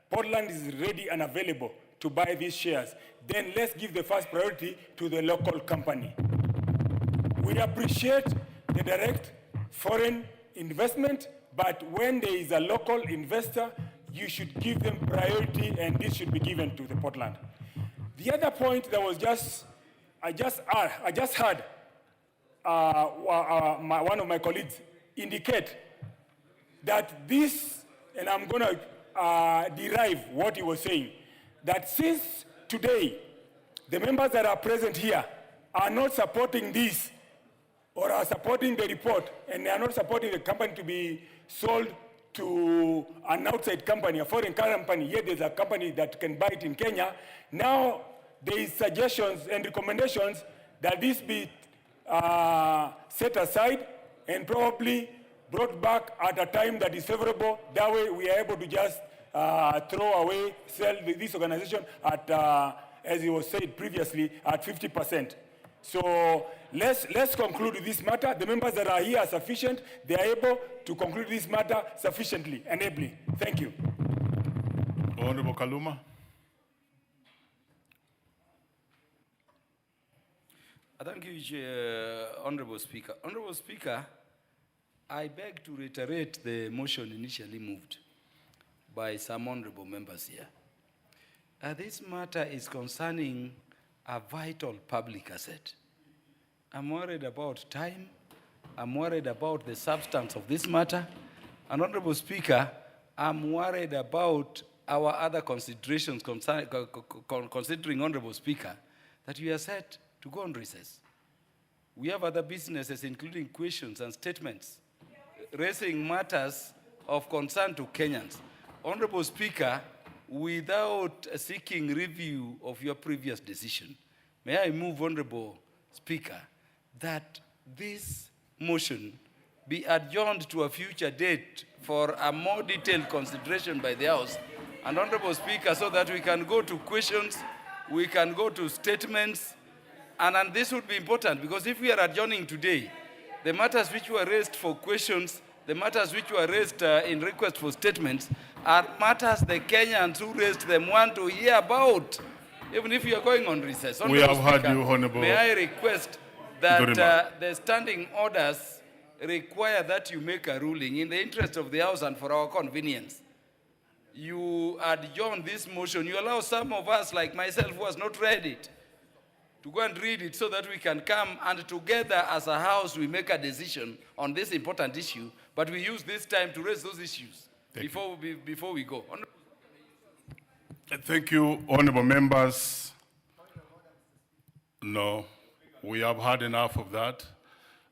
Speaker 21: Portland is ready and available to buy these shares, then let's give the first priority to the local company. We appreciate the direct foreign investment, but when there is a local investor, you should give them priority, and this should be given to the Portland. The other point that was I just heard one of my colleagues indicate that this, and I'm going to derive what he was saying, that since today the members that are present here are not supporting this or are supporting the report, and they are not supporting the company to be sold to an outside company, a foreign company, yet there's a company that can buy it in Kenya. Now there is suggestions and recommendations that this be set aside and probably brought back at a time that is favorable. That way we are able to just sell this organization at, as it was said previously, at 50%. So let's conclude this matter. The members that are here are sufficient. They are able to conclude this matter sufficiently and ably. Thank you.
Speaker 13: Honorable Kaluma.
Speaker 6: Thank you, Honorable Speaker. Honorable Speaker, I beg to reiterate the motion initially moved by some honorable members here. This matter is concerning a vital public asset. I'm worried about time. I'm worried about the substance of this matter. And Honorable Speaker, I'm worried about our other considerations considering, Honorable Speaker, that we are set to go on recess. We have other businesses, including questions and statements, raising matters of concern to Kenyans. Honorable Speaker, without seeking review of your previous decision, may I move, Honorable Speaker, that this motion be adjourned to a future date for a more detailed consideration by the House. And Honorable Speaker, so that we can go to questions, we can go to statements, And this would be important because if we are adjourning today, the matters which were raised for questions, the matters which were raised in request for statements are matters the Kenyans who raised them want to hear about, even if you are going on recess.
Speaker 13: We have heard you, Honorable.
Speaker 6: May I request that the standing orders require that you make a ruling in the interest of the House and for our convenience. You adjourn this motion. You allow some of us, like myself, who has not read it, to go and read it so that we can come and together as a House we make a decision on this important issue, but we use this time to raise those issues before we go.
Speaker 13: Thank you, honorable members. No, we have had enough of that.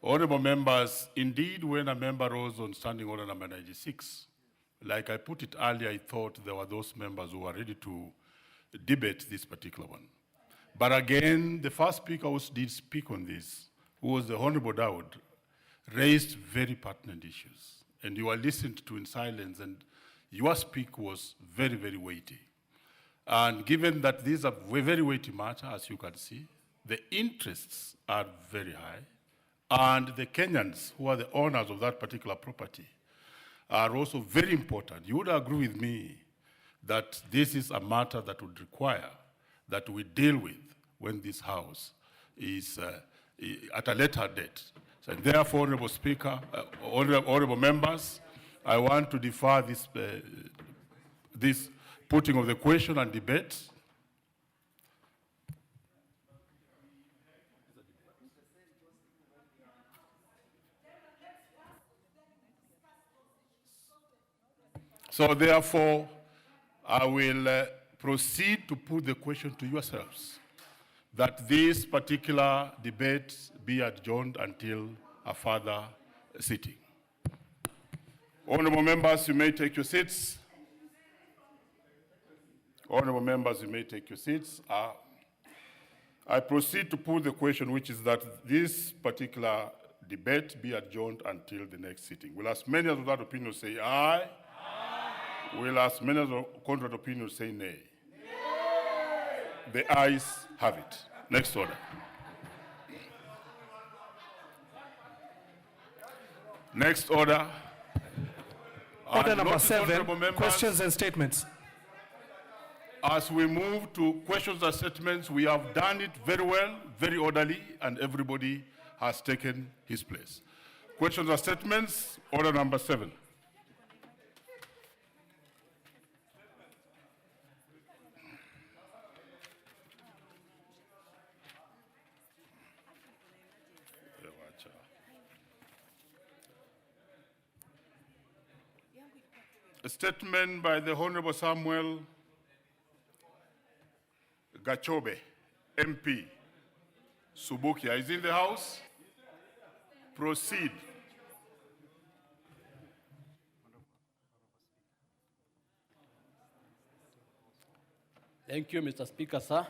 Speaker 13: Honorable members, indeed, when a member rose on standing order number 96, like I put it earlier, I thought there were those members who were ready to debate this particular one. But again, the first speaker who did speak on this, who was the Honorable Daud, raised very pertinent issues. And you were listened to in silence, and your speak was very, very weighty. And given that these are very weighty matters, as you can see, the interests are very high. And the Kenyans, who are the owners of that particular property, are also very important. You would agree with me that this is a matter that would require that we deal with when this House is at a later date. So therefore, Honorable Speaker, honorable members, I want to defer this putting of the question and debate. So therefore, I will proceed to put the question to yourselves, that this particular debate be adjourned until a further sitting. Honorable members, you may take your seats. Honorable members, you may take your seats. I proceed to put the question, which is that this particular debate be adjourned until the next sitting. Will as many as of that opinion say aye? Will as many as of contrary opinion say nay? The ayes have it. Next order. Next order.
Speaker 9: Order number 7, questions and statements.
Speaker 13: As we move to questions and statements, we have done it very well, very orderly, and everybody has taken his place. Questions and statements, order number 7. A statement by the Honorable Samuel Gachobe, MP, Subukia. Is in the House? Proceed.
Speaker 17: Thank you, Mr. Speaker, sir.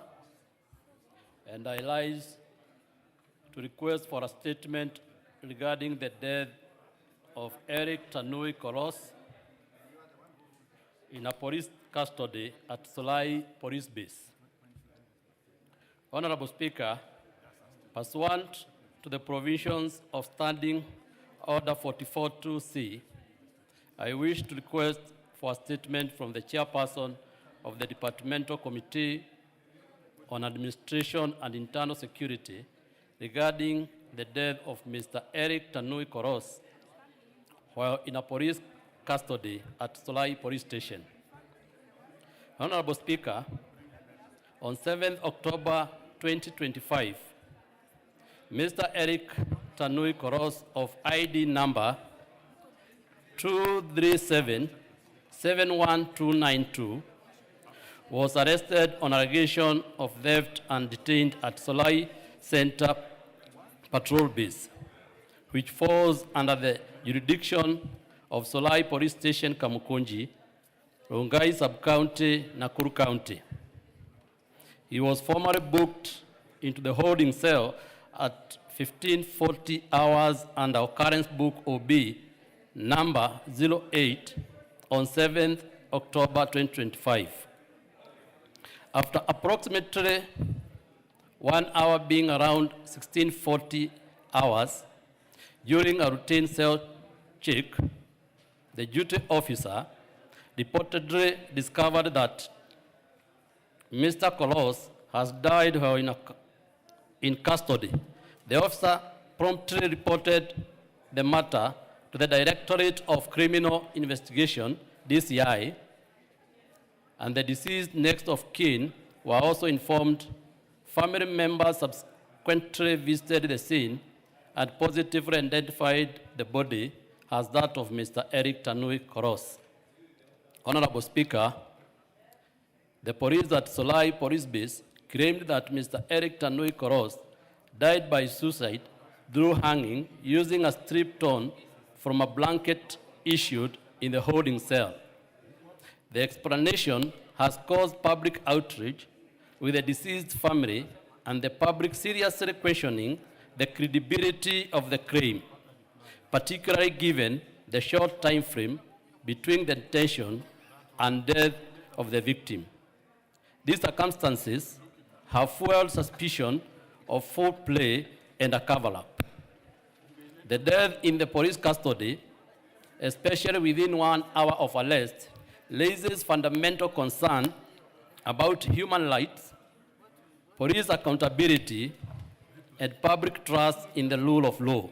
Speaker 17: And I rise to request for a statement regarding the death of Eric Tanui Koros in a police custody at Solai Police Base. Honorable Speaker, pursuant to the provisions of Standing Order 44-2C, I wish to request for a statement from the chairperson of the Departmental Committee on Administration and Internal Security regarding the death of Mr. Eric Tanui Koros while in a police custody at Solai Police Station. Honorable Speaker, on 7th October 2025, Mr. Eric Tanui Koros of ID number 237-71292 was arrested on allegation of theft and detained at Solai Center Patrol Base, which falls under the jurisdiction of Solai Police Station, Kamukunji, Rongai Sub-County, Nakuru County. He was formally booked into the holding cell at 1540 hours under occurrence book OB number 08 on 7th October 2025. After approximately 1 hour being around 1640 hours. During a routine cell check, the duty officer reportedly discovered that Mr. Kolos has died while in custody. The officer promptly reported the matter to the Directorate of Criminal Investigation, DCI, and the deceased next of kin were also informed. Family members subsequently visited the scene and positively identified the body as that of Mr. Eric Tanui Koros. Honorable Speaker, the police at Solai Police Base claimed that Mr. Eric Tanui Koros died by suicide through hanging using a strip torn from a blanket issued in the holding cell. The explanation has caused public outrage, with the deceased family and the public seriously questioning the credibility of the claim, particularly given the short time frame between the detention and death of the victim. These circumstances have fueled suspicion of foul play and a cover-up. The death in the police custody, especially within 1 hour of arrest, raises fundamental concern about human rights, police accountability, and public trust in the rule of law.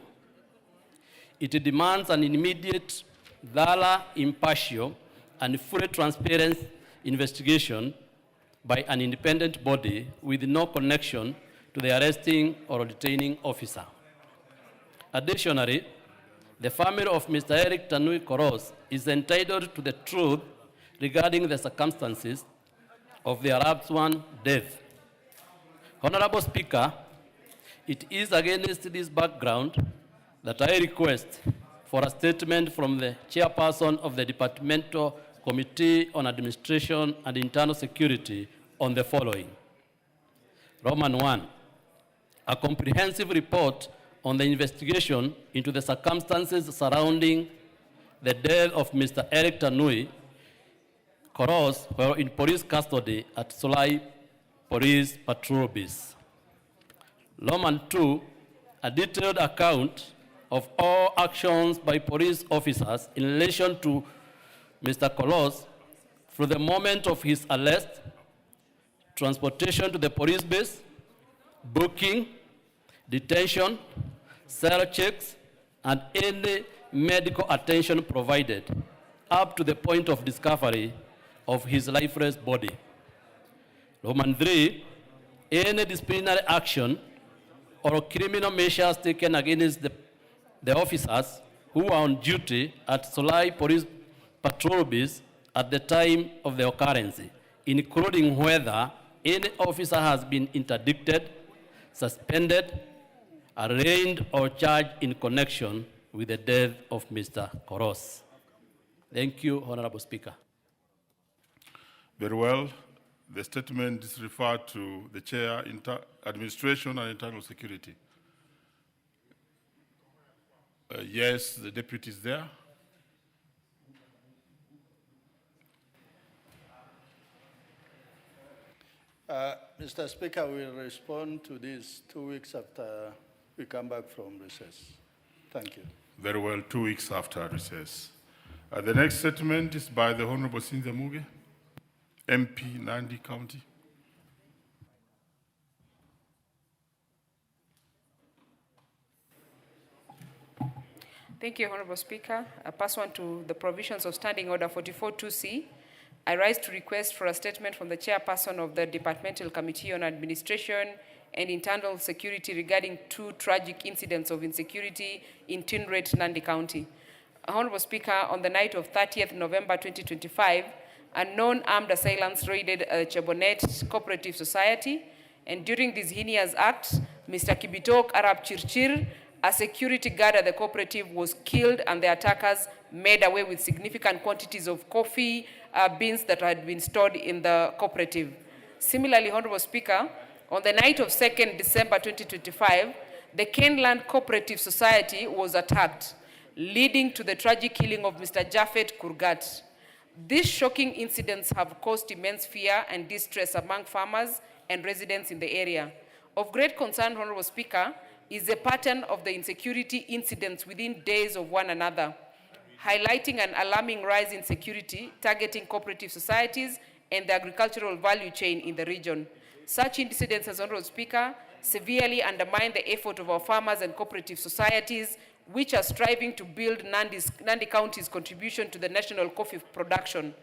Speaker 17: It demands an immediate, thorough, impartial, and fully transparent investigation by an independent body with no connection to the arresting or detaining officer. Additionally, the family of Mr. Eric Tanui Koros is entitled to the truth regarding the circumstances of their loved one's death. Honorable Speaker, it is against this background that I request for a statement from the chairperson of the Departmental Committee on Administration and Internal Security on the following. Roman 1, a comprehensive report on the investigation into the circumstances surrounding the death of Mr. Eric Tanui Koros while in police custody at Solai Police Patrol Base. Roman 2, a detailed account of all actions by police officers in relation to Mr. Koros from the moment of his arrest, transportation to the police base, booking, detention, cell checks, and any medical attention provided up to the point of discovery of his lifeless body. Roman 3, any disciplinary action or criminal measures taken against the officers who were on duty at Solai Police Patrol Base at the time of the occurrence, including whether any officer has been interdicted, suspended, arraigned, or charged in connection with the death of Mr. Koros. Thank you, Honorable Speaker.
Speaker 13: Very well. The statement is referred to the Chair, Administration and Internal Security. Yes, the deputy is there.
Speaker 8: Mr. Speaker, we'll respond to this 2 weeks after we come back from recess. Thank you.
Speaker 13: Very well, 2 weeks after recess. The next statement is by the Honorable Cynthia Muge, MP, Nandi County.
Speaker 15: Thank you, Honorable Speaker. Pursuant to the provisions of Standing Order 44-2C, I rise to request for a statement from the chairperson of the Departmental Committee on Administration and Internal Security regarding 2 tragic incidents of insecurity in Tindret, Nandi County. Honorable Speaker, on the night of 30th November 2025, unknown armed assailants raided a Chebonet Cooperative Society, and during this heinous act, Mr. Kibitok Arab Chirchir, a security guard at the cooperative, was killed, and the attackers made away with significant quantities of coffee beans that had been stored in the cooperative. Similarly, Honorable Speaker, on the night of 2nd December 2025, the Kenland Cooperative Society was attacked, leading to the tragic killing of Mr. Jafet Kurgat. These shocking incidents have caused immense fear and distress among farmers and residents in the area. Of great concern, Honorable Speaker, is the pattern of the insecurity incidents within days of one another, highlighting an alarming rise in security targeting cooperative societies and the agricultural value chain in the region. Such incidents, as Honorable Speaker, severely undermine the effort of our farmers and cooperative societies, which are striving to build Nandi County's contribution to the national coffee production.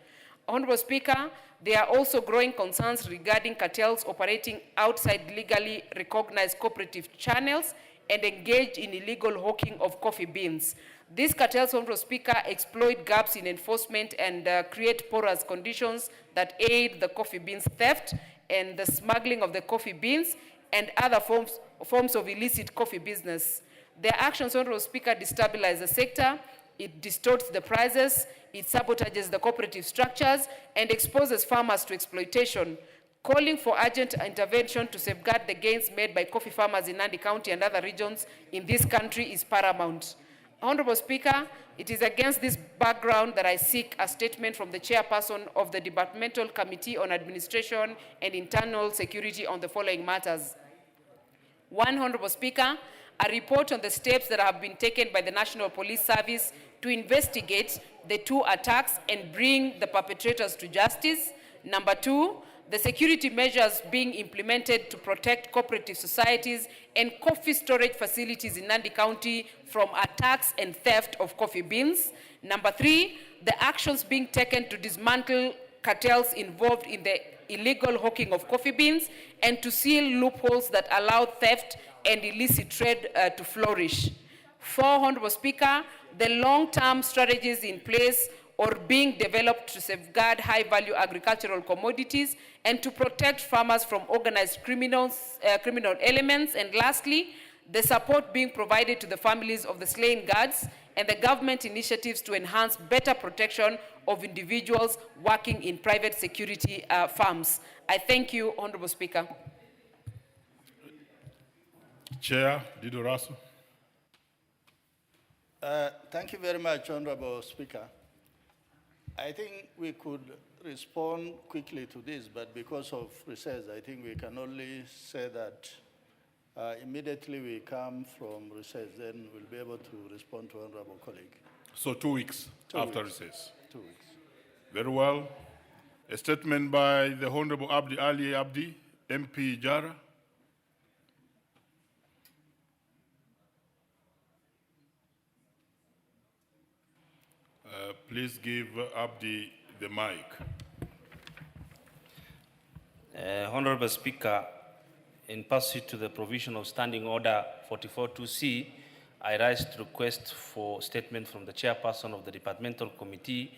Speaker 15: Honorable Speaker, there are also growing concerns regarding cartels operating outside legally recognized cooperative channels and engaged in illegal hawking of coffee beans. These cartels, Honorable Speaker, exploit gaps in enforcement and create porous conditions that aid the coffee beans theft and the smuggling of the coffee beans and other forms of illicit coffee business. Their actions, Honorable Speaker, destabilize the sector, it distorts the prices, it sabotages the cooperative structures, and exposes farmers to exploitation. Calling for urgent intervention to safeguard the gains made by coffee farmers in Nandi County and other regions in this country is paramount. Honorable Speaker, it is against this background that I seek a statement from the chairperson of the Departmental Committee on Administration and Internal Security on the following matters. One, Honorable Speaker, a report on the steps that have been taken by the National Police Service to investigate the two attacks and bring the perpetrators to justice. Number two, the security measures being implemented to protect cooperative societies and coffee storage facilities in Nandi County from attacks and theft of coffee beans. Number three, the actions being taken to dismantle cartels involved in the illegal hawking of coffee beans and to seal loopholes that allow theft and illicit trade to flourish. Four, Honorable Speaker, the long-term strategies in place or being developed to safeguard high-value agricultural commodities and to protect farmers from organized criminal elements. And lastly, the support being provided to the families of the slain guards and the government initiatives to enhance better protection of individuals working in private security firms. I thank you, Honorable Speaker.
Speaker 13: Chair Dido Rasu.
Speaker 11: Thank you very much, Honorable Speaker. I think we could respond quickly to this, but because of recess, I think we can only say that immediately we come from recess, then we'll be able to respond to Honorable colleague.
Speaker 13: So 2 weeks after recess.
Speaker 11: 2 weeks.
Speaker 13: Very well. A statement by the Honorable Abdi Ali Abdi, MP Jara. Please give Abdi the mic.
Speaker 16: Honorable Speaker, in pursuit to the provision of Standing Order 44.2c, I rise to request for statement from the chairperson of the Departmental Committee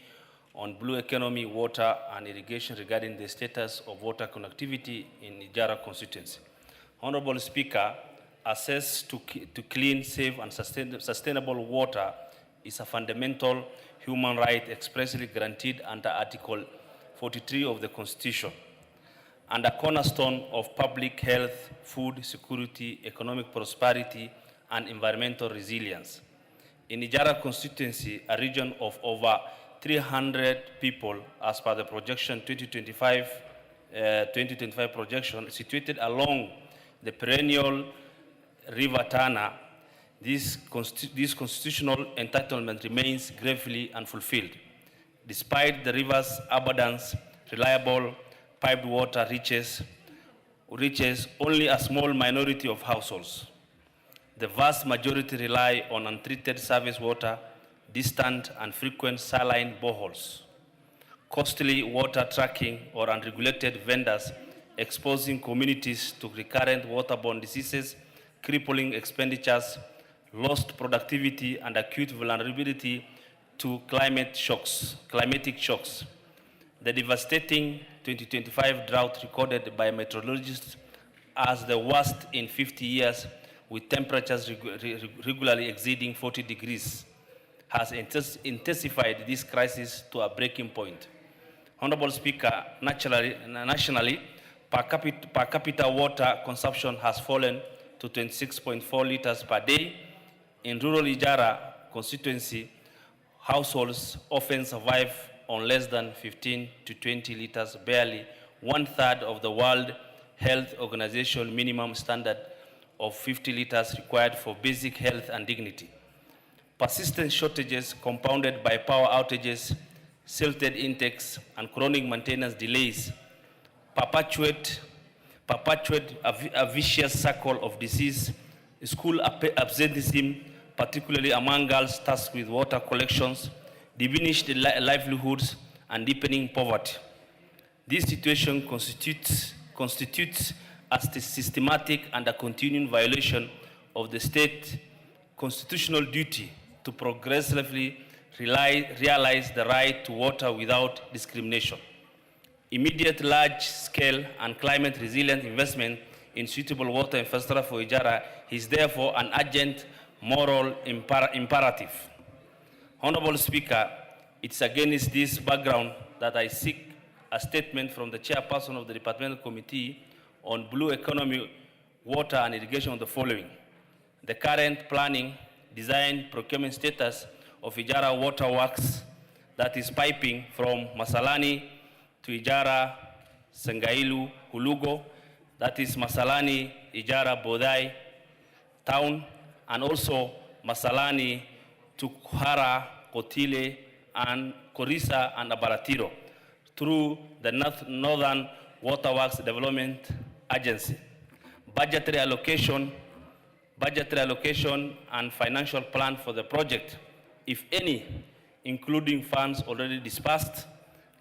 Speaker 16: on Blue Economy, Water and Irrigation regarding the status of water connectivity in Ijara constituency. Honorable Speaker, access to clean, safe and sustainable water is a fundamental human right expressly granted under Article 43 of the Constitution and a cornerstone of public health, food security, economic prosperity, and environmental resilience. In Ijara constituency, a region of over 300 people, as per the projection 2025 projection, situated along the perennial River Tana, this constitutional entitlement remains gravely unfulfilled. Despite the river's abundance, reliable piped water reaches only a small minority of households. The vast majority rely on untreated surface water, distant and frequent saline boreholes, costly water tracking or unregulated vendors exposing communities to recurrent waterborne diseases, crippling expenditures, lost productivity, and acute vulnerability to climatic shocks. The devastating 2025 drought recorded by meteorologists as the worst in 50 years, with temperatures regularly exceeding 40 degrees, has intensified this crisis to a breaking point. Honorable Speaker, nationally, per capita water consumption has fallen to 26.4 liters per day. In rural Ijara constituency, households often survive on less than 15 to 20 liters, barely 1/3 of the world Health Organization minimum standard of 50 liters required for basic health and dignity. Persistent shortages compounded by power outages, silted intakes, and chronic maintenance delays perpetuate a vicious circle of disease, school absenteeism, particularly among girls tasked with water collections, diminished livelihoods, and deepening poverty. This situation constitutes a systematic and a continuing violation of the state constitutional duty to progressively realize the right to water without discrimination. Immediate large-scale and climate-resilient investment in suitable water infrastructure for Ijara is therefore an urgent moral imperative. Honorable Speaker, it's against this background that I seek a statement from the chairperson of the Departmental Committee on Blue Economy, Water and Irrigation on the following. The current planning, design, procurement status of Ijara Water Works, that is piping from Masalani to Ijara, Sengailu, Hulugo, that is Masalani, Ijara, Bodai town, and also Masalani to Kuhara, Kotile, and Korisa and Abaratiro through the Northern Waterworks Development Agency. Budgetary allocation and financial plan for the project, if any, including funds already disbursed,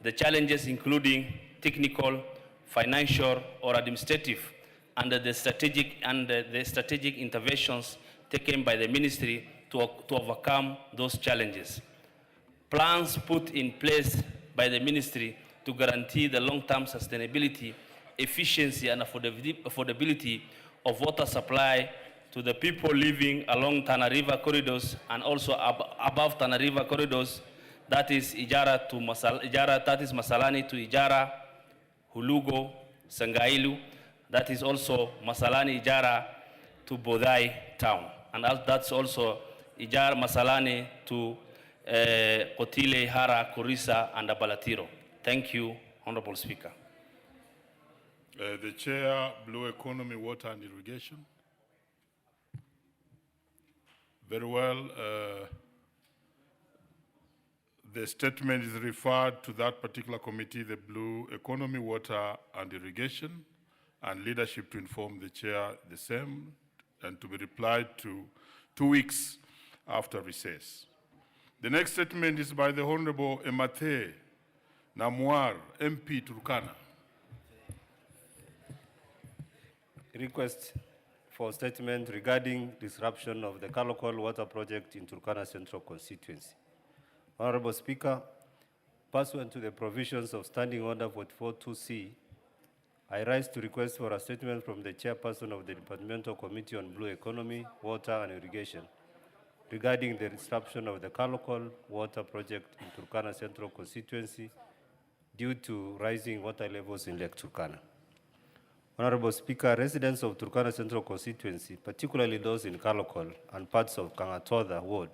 Speaker 16: the challenges including technical, financial, or administrative, and the strategic interventions taken by the ministry to overcome those challenges. Plans put in place by the ministry to guarantee the long-term sustainability, efficiency, and affordability of water supply to the people living along Tana River corridors and also above Tana River corridors, that is Ijara to that is Masalani to Ijara, Hulugo, Sengailu, that is also Masalani Ijara to Bodai town. And that's also Ijara Masalani to Kotile, Hara, Korisa, and Abalatiro. Thank you, Honorable Speaker.
Speaker 13: The Chair, Blue Economy, Water and Irrigation. Very well. The statement is referred to that particular committee, the Blue Economy, Water and Irrigation, and leadership to inform the Chair the same, and to be replied to 2 weeks after recess. The next statement is by the Honorable Emate Namwar, MP Turkana.
Speaker 12: Request for statement regarding disruption of the Kalokol water project in Turkana Central constituency. Honorable Speaker, pursuant to the provisions of Standing Order 44.2c, I rise to request for a statement from the chairperson of the Departmental Committee on Blue Economy, Water and Irrigation regarding the disruption of the Kalokol water project in Turkana Central constituency due to rising water levels in Lake Turkana. Honorable Speaker, residents of Turkana Central constituency, particularly those in Kalokol and parts of Kangatoda ward,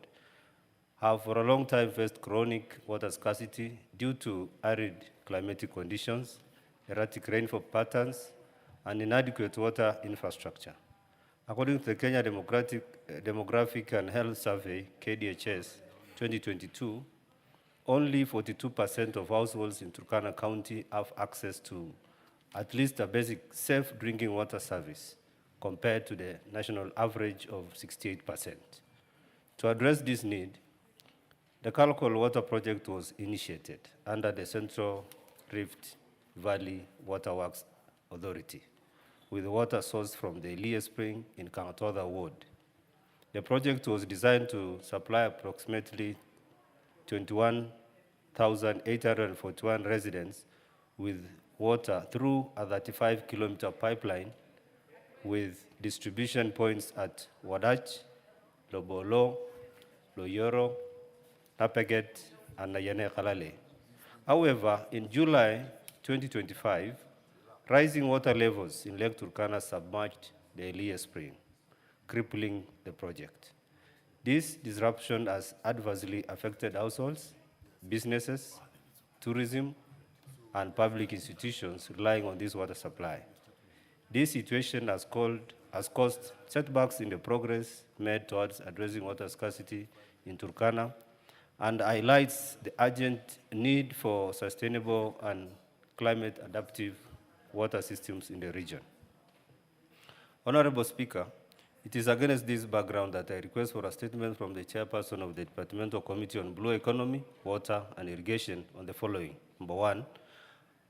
Speaker 12: have for a long time faced chronic water scarcity due to arid climatic conditions, erratic rainfall patterns, and inadequate water infrastructure. According to the Kenya Demographic and Health Survey, KDHS 2022, only 42% of households in Turkana County have access to at least a basic safe drinking water service, compared to the national average of 68%. To address this need, the Kalokol Water Project was initiated under the Central Rift Valley Waterworks Authority, with water sourced from the Elia Spring in Kangatoda ward. The project was designed to supply approximately 21,841 residents with water through a 35-kilometer pipeline with distribution points at Wadach, Lobolo, Loyoro, Napeget, and Nayane Kalale. However, in July 2025, rising water levels in Lake Turkana submerged the Elia Spring, crippling the project. This disruption has adversely affected households, businesses, tourism, and public institutions relying on this water supply. This situation has caused setbacks in the progress made towards addressing water scarcity in Turkana and highlights the urgent need for sustainable and climate-adaptive water systems in the region. Honorable Speaker, it is against this background that I request for a statement from the chairperson of the Departmental Committee on Blue Economy, Water and Irrigation on the following. Number one,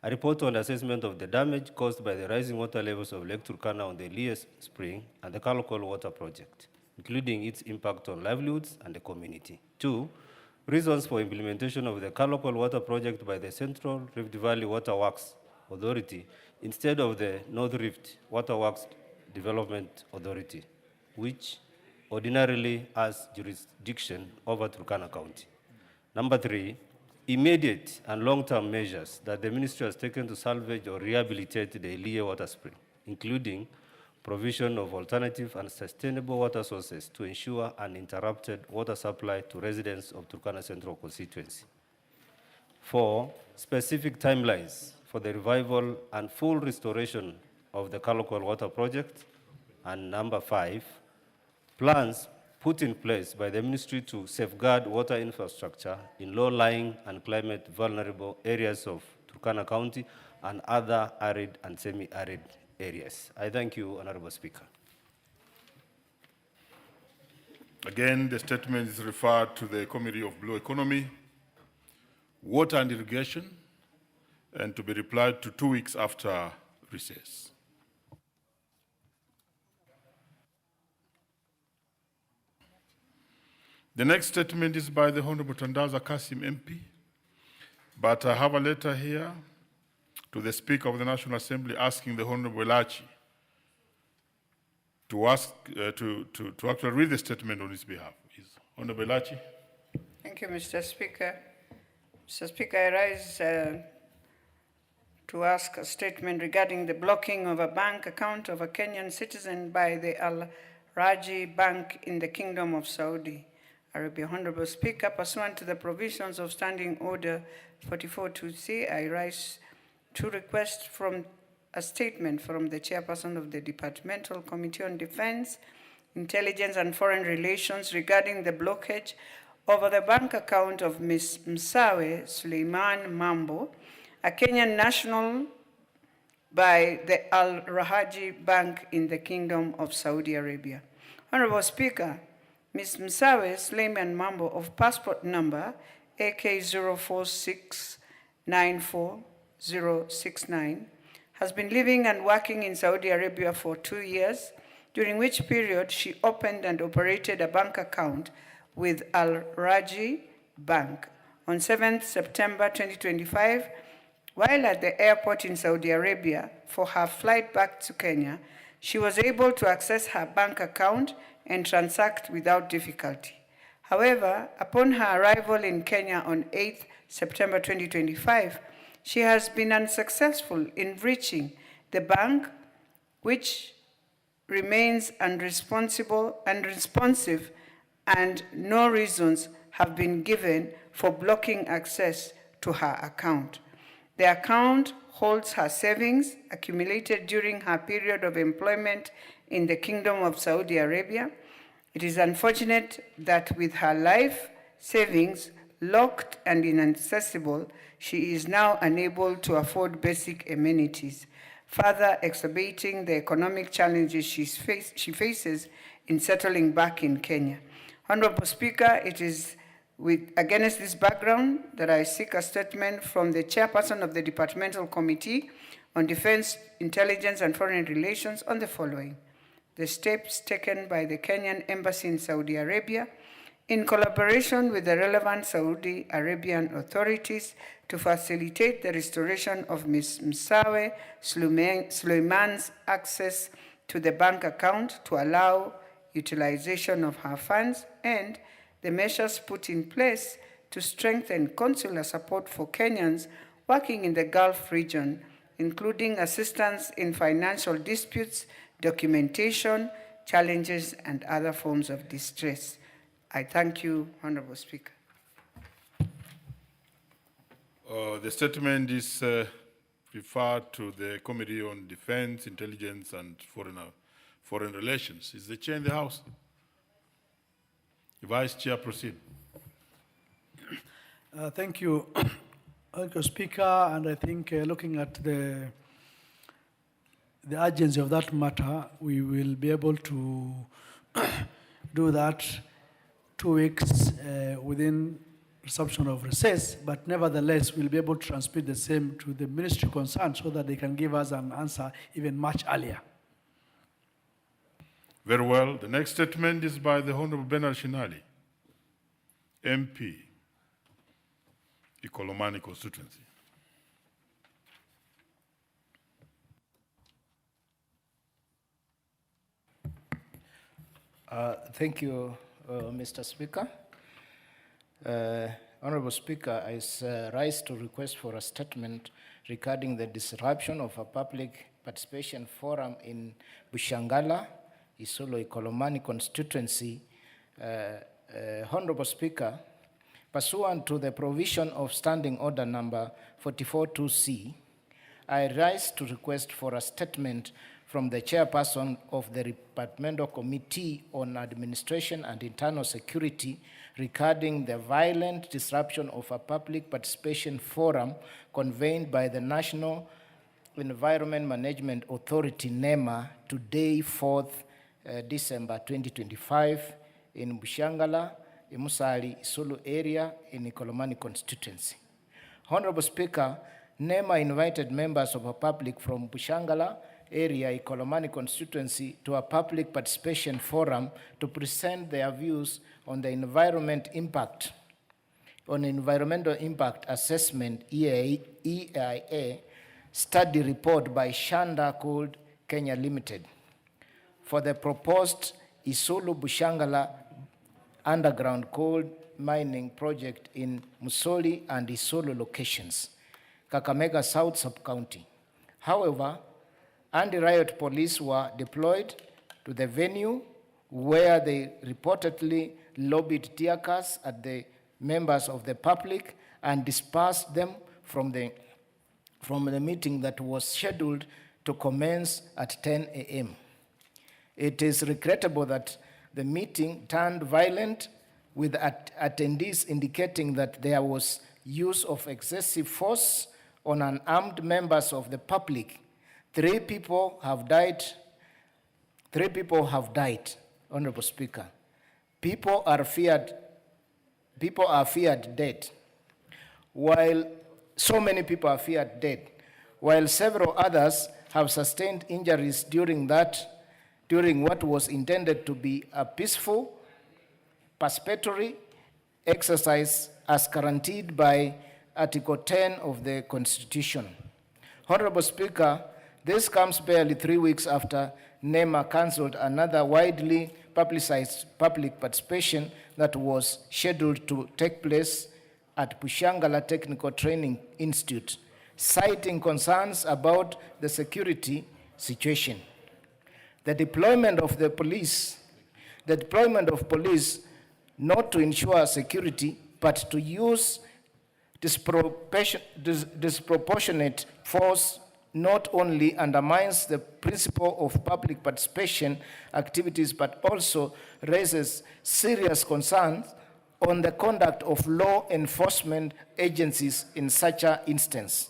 Speaker 12: a report on assessment of the damage caused by the rising water levels of Lake Turkana on the Elias Spring and the Kalokol Water Project, including its impact on livelihoods and the community. Two, reasons for implementation of the Kalokol Water Project by the Central Rift Valley Water Works Authority instead of the North Rift Water Works Development Authority, which ordinarily has jurisdiction over Turkana County. Number three, immediate and long-term measures that the ministry has taken to salvage or rehabilitate the Elie water spring, including provision of alternative and sustainable water sources to ensure uninterrupted water supply to residents of Turkana Central constituency. 4, specific timelines for the revival and full restoration of the Kalokol Water Project. And number 5, plans put in place by the ministry to safeguard water infrastructure in low-lying and climate-vulnerable areas of Turkana County and other arid and semi-arid areas. I thank you, Honorable Speaker.
Speaker 13: Again, the statement is referred to the Committee of Blue Economy, Water and Irrigation, and to be replied to 2 weeks after recess. The next statement is by the Honorable Tandaza Kasim MP, but I have a letter here to the Speaker of the National Assembly asking the Honorable Elachi to actually read the statement on his behalf. Honorable Elachi.
Speaker 2: Thank you, Mr. Speaker. Mr. Speaker, I rise to ask a statement regarding the blocking of a bank account of a Kenyan citizen by the Al Raji Bank in the Kingdom of Saudi Arabia. Honorable Speaker, pursuant to the provisions of Standing Order 44-2C, I rise to request from a statement from the chairperson of the Departmental Committee on Defense, Intelligence and Foreign Relations regarding the blockage over the bank account of Ms. Msawe Suleiman Mambo, a Kenyan national, by the Al Rahaji Bank in the Kingdom of Saudi Arabia. Honorable Speaker, Ms. Msawe Suleiman Mambo of passport number AK04694069 has been living and working in Saudi Arabia for 2 years, during which period she opened and operated a bank account with Al Raji Bank. On 7th September 2025, while at the airport in Saudi Arabia for her flight back to Kenya, she was able to access her bank account and transact without difficulty. However, upon her arrival in Kenya on 8th September 2025, she has been unsuccessful in reaching the bank, which remains unresponsive, and no reasons have been given for blocking access to her account. The account holds her savings accumulated during her period of employment in the Kingdom of Saudi Arabia. It is unfortunate that with her life savings locked and inaccessible, she is now unable to afford basic amenities, further exacerbating the economic challenges she faces in settling back in Kenya. Honorable Speaker, it is against this background that I seek a statement from the chairperson of the Departmental Committee on Defense, Intelligence and Foreign Relations on the following. The steps taken by the Kenyan Embassy in Saudi Arabia in collaboration with the relevant Saudi Arabian authorities to facilitate the restoration of Ms. Msawe Suleiman's access to the bank account to allow utilization of her funds, and the measures put in place to strengthen consular support for Kenyans working in the Gulf region, including assistance in financial disputes, documentation, challenges, and other forms of distress. I thank you, Honorable Speaker.
Speaker 13: The statement is referred to the Committee on Defense, Intelligence, and Foreign Relations. Is the chair in the House? The Vice Chair, proceed.
Speaker 18: Thank you, Speaker. And I think looking at the urgency of that matter, we will be able to do that 2 weeks within resumption of recess, but nevertheless, we'll be able to transmit the same to the ministry concerned so that they can give us an answer even much earlier.
Speaker 13: Very well. The next statement is by the Honorable Bernard Shinali, MP, Ikolomani constituency.
Speaker 19: Thank you, Mr. Speaker. Honorable Speaker, I rise to request for a statement regarding the disruption of a public participation forum in Bushangala, Isolo Ikolomani constituency. Honorable Speaker, pursuant to the provision of Standing Order number 44-2C, I rise to request for a statement from the chairperson of the Departmental Committee on Administration and Internal Security regarding the violent disruption of a public participation forum convened by the National Environment Management Authority, NEMA, today, 4th December 2025, in Bushangala, Imusali, Isolo area, in Ikolomani constituency. Honorable Speaker, NEMA invited members of a public from Bushangala area, Ikolomani constituency, to a public participation forum to present their views on the environmental impact assessment, EIA, study report by Shanda Gold Kenya Limited for the proposed Isolo Bushangala underground gold mining project in Musoli and Isolo locations, Kakamega South Sub-County. However, anti-riot police were deployed to the venue where they reportedly lobbied tear gas at the members of the public and dispersed them from the meeting that was scheduled to commence at 10 a.m. It is regrettable that the meeting turned violent, with attendees indicating that there was use of excessive force on unarmed members of the public. 3 people have died. Honorable Speaker. People are feared dead. While so many people are feared dead, while several others have sustained injuries during what was intended to be a peaceful, participatory exercise as guaranteed by Article 10 of the Constitution. Honorable Speaker, this comes barely 3 weeks after NEMA cancelled another widely publicized public participation that was scheduled to take place at Bushangala Technical Training Institute, citing concerns about the security situation. The deployment of police not to ensure security, but to use disproportionate force not only undermines the principle of public participation activities, but also raises serious concerns on the conduct of law enforcement agencies in such an instance.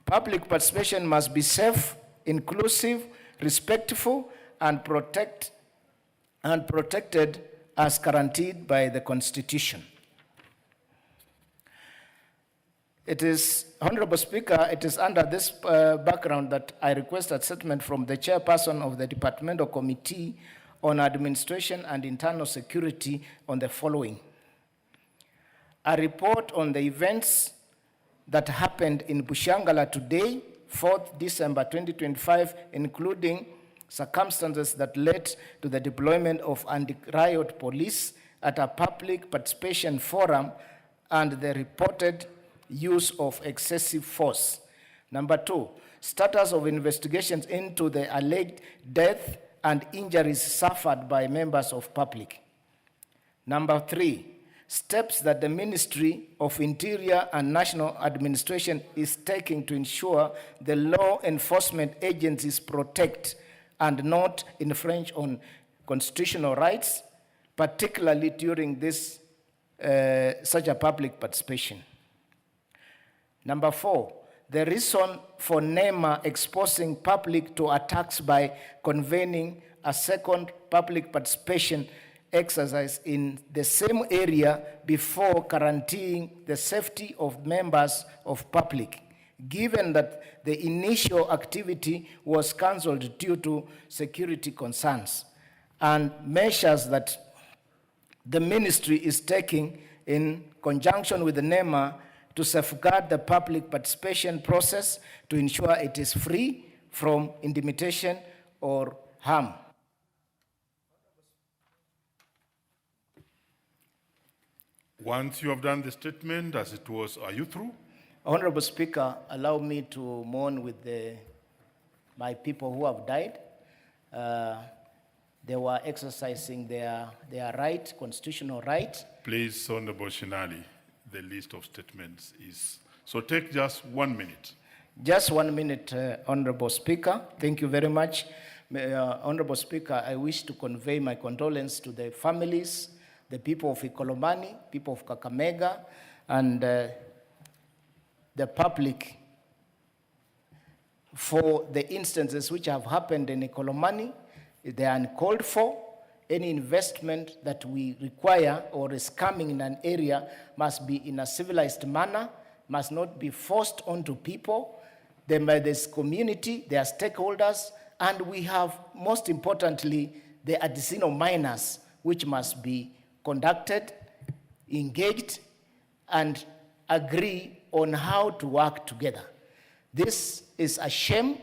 Speaker 19: Public participation must be safe, inclusive, respectful, and protected as guaranteed by the Constitution. It is, Honorable Speaker, it is under this background that I request a statement from the chairperson of the Departmental Committee on Administration and Internal Security on the following. A report on the events that happened in Bushangala today, 4th December 2025, including circumstances that led to the deployment of anti-riot police at a public participation forum and the reported use of excessive force. Number 2, status of investigations into the alleged death and injuries suffered by members of public. Number 3, steps that the Ministry of Interior and National Administration is taking to ensure the law enforcement agencies protect and not infringe on constitutional rights, particularly during this such a public participation. Number 4, the reason for NEMA exposing public to attacks by convening a second public participation exercise in the same area before guaranteeing the safety of members of public, given that the initial activity was cancelled due to security concerns, and measures that the ministry is taking in conjunction with the NEMA to safeguard the public participation process to ensure it is free from intimidation or harm.
Speaker 13: Once you have done the statement as it was, are you through?
Speaker 19: Honorable Speaker, allow me to mourn with my people who have died. They were exercising their right, constitutional right.
Speaker 13: Please, Honorable Shinali, the list of statements is, so take just 1 minute.
Speaker 19: Just 1 minute, Honorable Speaker. Thank you very much. Honorable Speaker, I wish to convey my condolence to the families, the people of Ikolomani, people of Kakamega, and the public for the instances which have happened in Ikolomani. They are uncalled for. Any investment that we require or is coming in an area must be in a civilized manner, must not be forced onto people. There's community, there are stakeholders, and we have, most importantly, the Adicino miners, which must be conducted, engaged, and agree on how to work together. This is a shame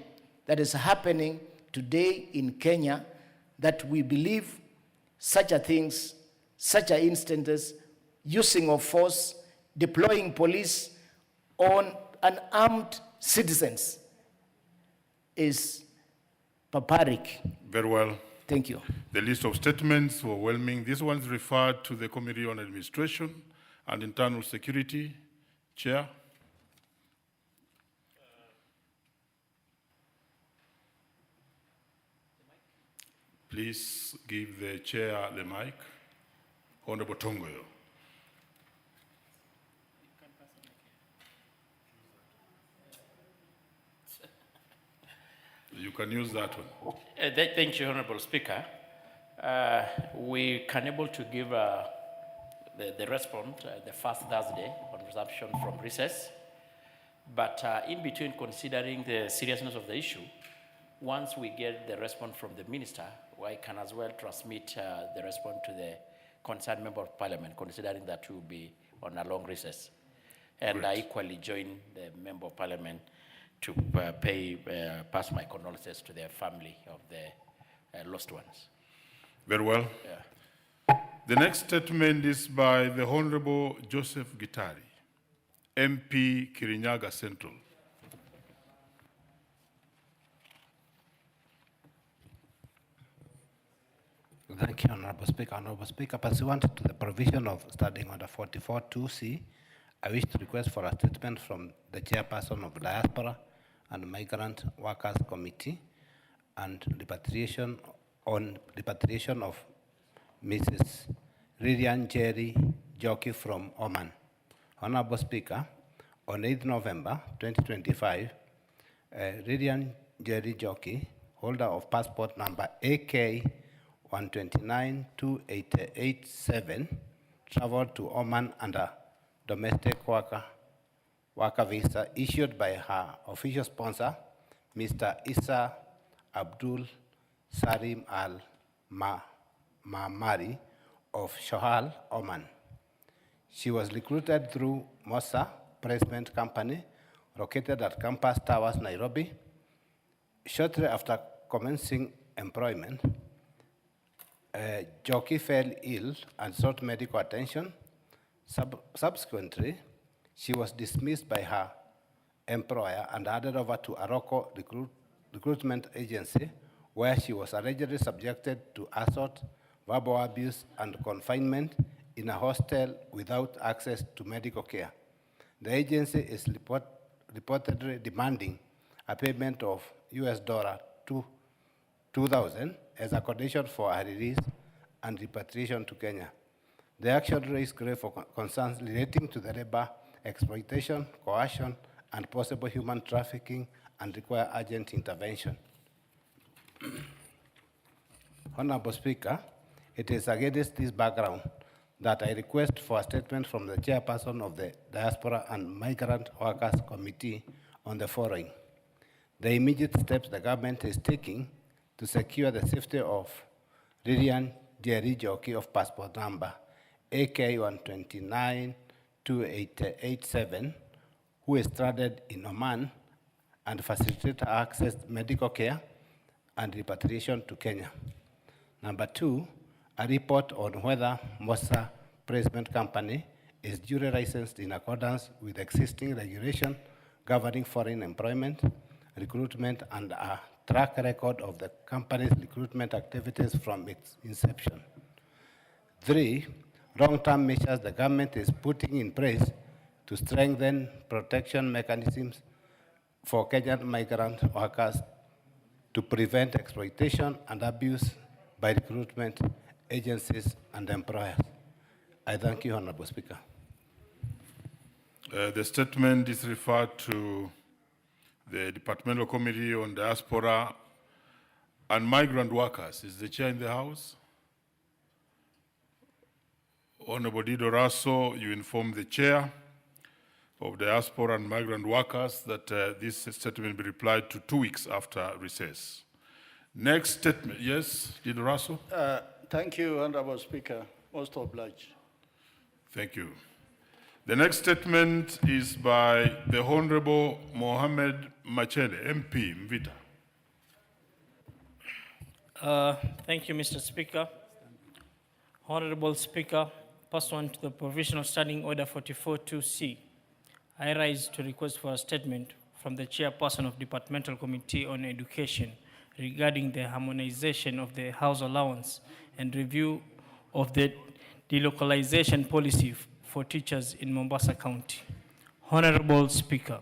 Speaker 19: that is happening today in Kenya, that we believe such a things, such a instances, using of force, deploying police on unarmed citizens is barbaric.
Speaker 13: Very well.
Speaker 19: Thank you.
Speaker 13: The list of statements were overwhelming. This one is referred to the Committee on Administration and Internal Security. Chair. Please give the chair the mic. Honorable Tongoyo. You can use that one.
Speaker 3: Thank you, Honorable Speaker. We can able to give the response the first Thursday on resumption from recess. But in between considering the seriousness of the issue, once we get the response from the minister, I can as well transmit the response to the concerned member of parliament, considering that we will be on a long recess. And I equally join the member of parliament to pass my condolences to the family of the lost ones.
Speaker 13: Very well.
Speaker 3: Yeah.
Speaker 13: The next statement is by the Honorable Joseph Gitari, MP Kirinyaga Central.
Speaker 10: Thank you, Honorable Speaker. Honorable Speaker, pursuant to the provision of Standing Order 44.2c, I wish to request for a statement from the Chairperson of Diaspora and Migrant Workers Committee and repatriation of Mrs. Ririan Jerry Jockey from Oman. Honorable Speaker, on 8th November 2025, Ririan Jerry Jockey, holder of passport number AK 129-2887, traveled to Oman under domestic worker visa issued by her official sponsor, Mr. Issa Abdul Sarim Al Mamari of Shohal, Oman. She was recruited through Mosa Placement Company, located at Campus Towers, Nairobi. Shortly after commencing employment, Jockey fell ill and sought medical attention. Subsequently, she was dismissed by her employer and handed over to a local recruitment agency, where she was allegedly subjected to assault, verbal abuse, and confinement in a hostel without access to medical care. The agency is reportedly demanding a payment of $2,000 as a condition for her release and repatriation to Kenya. The action raised grave concerns relating to the labor exploitation, coercion, and possible human trafficking and require urgent intervention. Honorable Speaker, it is against this background that I request for a statement from the chairperson of the Diaspora and Migrant Workers Committee on the following. The immediate steps the government is taking to secure the safety of Lilian Jerry Jockey of passport number AK-129-2887, who is stranded in Oman, and facilitate her access to medical care and repatriation to Kenya. Number 2, a report on whether Mosa Placement Company is duly licensed in accordance with existing regulation governing foreign employment, recruitment, and a track record of the company's recruitment activities from its inception. 3, long-term measures the government is putting in place to strengthen protection mechanisms for Kenyan migrant workers to prevent exploitation and abuse by recruitment agencies and employers. I thank you, Honorable Speaker.
Speaker 13: The statement is referred to the Departmental Committee on Diaspora and Migrant Workers. Is the chair in the House? Honorable Dido Raso, you inform the chair of Diaspora and Migrant Workers that this statement will be replied to 2 weeks after recess. Next statement, yes, Dido Raso?
Speaker 11: Thank you, Honorable Speaker. Most obliged.
Speaker 13: Thank you. The next statement is by the Honorable Mohamed Machele, MP, Mvita.
Speaker 4: Thank you, Mr. Speaker. Honorable Speaker, pursuant to the Provisional Standing Order 44-2C, I rise to request for a statement from the Chairperson of Departmental Committee on Education regarding the harmonization of the house allowance and review of the delocalization policy for teachers in Mombasa County. Honorable Speaker,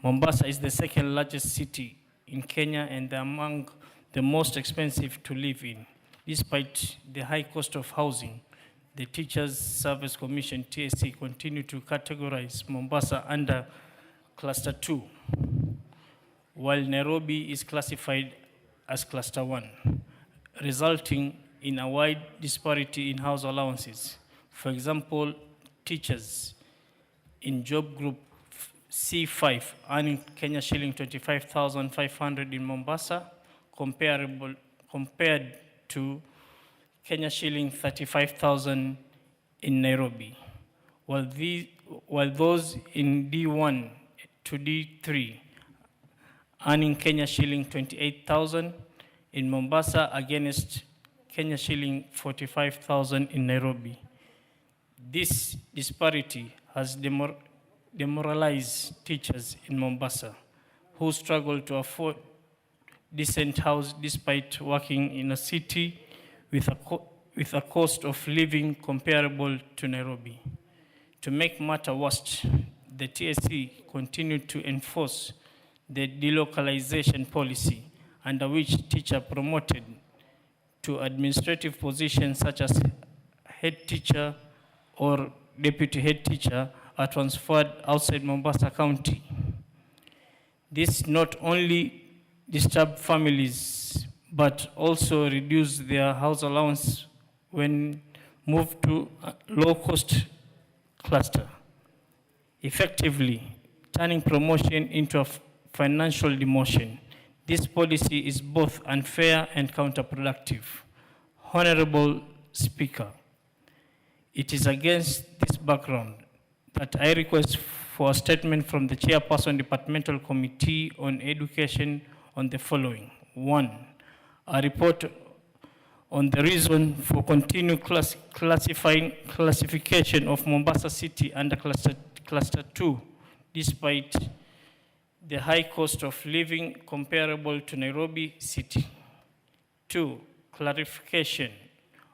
Speaker 4: Mombasa is the second largest city in Kenya and among the most expensive to live in. Despite the high cost of housing, the Teachers Service Commission, TSC, continue to categorize Mombasa under Cluster 2, while Nairobi is classified as Cluster 1, resulting in a wide disparity in house allowances. For example, teachers in job group C5 earning Kenya shilling 25,500 in Mombasa, compared to Kenya shilling 35,000 in Nairobi, while those in D1 to D3 earning Kenya shilling 28,000 in Mombasa against Kenya shilling 45,000 in Nairobi. This disparity has demoralized teachers in Mombasa who struggle to afford decent house despite working in a city with a cost of living comparable to Nairobi. To make matter worse, the TSC continued to enforce the delocalization policy under which teachers promoted to administrative positions such as head teacher or deputy head teacher are transferred outside Mombasa County. This not only disturbed families, but also reduced their house allowance when moved to a low-cost cluster, effectively turning promotion into a financial demotion. This policy is both unfair and counterproductive. Honorable Speaker, it is against this background that I request for a statement from the Chairperson Departmental Committee on Education on the following. 1, a report on the reason for continued classification of Mombasa City under Cluster 2, despite the high cost of living comparable to Nairobi City. 2, clarification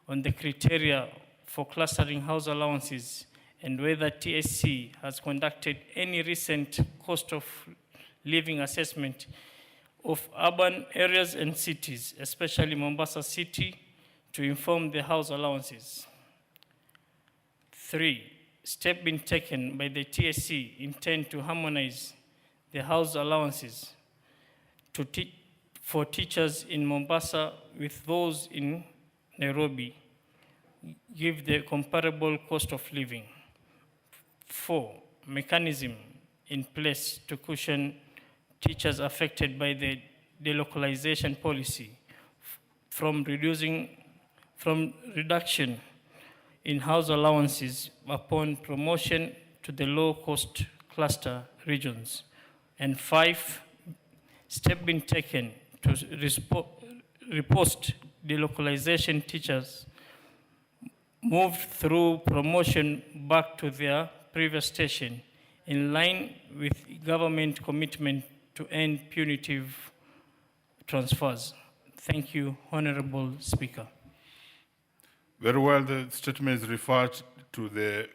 Speaker 4: on the criteria for clustering house allowances and whether TSC has conducted any recent cost of living assessment of urban areas and cities, especially Mombasa City, to inform the house allowances. 3, step been taken by the TSC intend to harmonize the house allowances for teachers in Mombasa with those in Nairobi, give the comparable cost of living. 4, mechanism in place to cushion teachers affected by the delocalization policy from reduction in house allowances upon promotion to the low-cost cluster regions. And 5, step been taken to repost delocalization teachers moved through promotion back to their previous station in line with government commitment to end punitive transfers. Thank you, Honorable Speaker.
Speaker 13: Very well, the statement is referred to the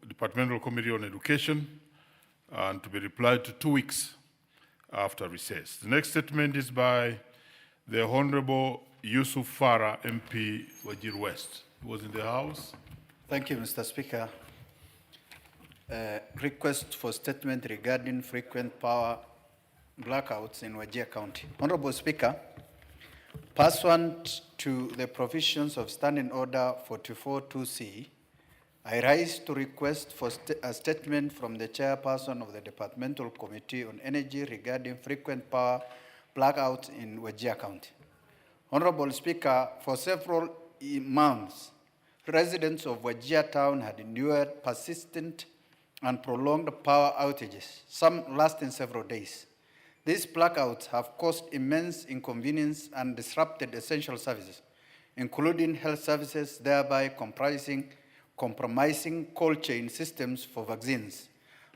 Speaker 13: Departmental Committee on Education and to be replied to 2 weeks after recess. The next statement is by the Honorable Yusuf Farah, MP, Wajir West, who was in the House.
Speaker 8: Thank you, Mr. Speaker. Request for statement regarding frequent power blackouts in Wajir County. Honorable Speaker, pursuant to the provisions of Standing Order 44-2C, I rise to request for a statement from the chairperson of the Departmental Committee on Energy regarding frequent power blackouts in Wajir County. Honorable Speaker, for several months, residents of Wajir town had endured persistent and prolonged power outages, some lasting several days. These blackouts have caused immense inconvenience and disrupted essential services, including health services, thereby compromising cold chain systems for vaccines.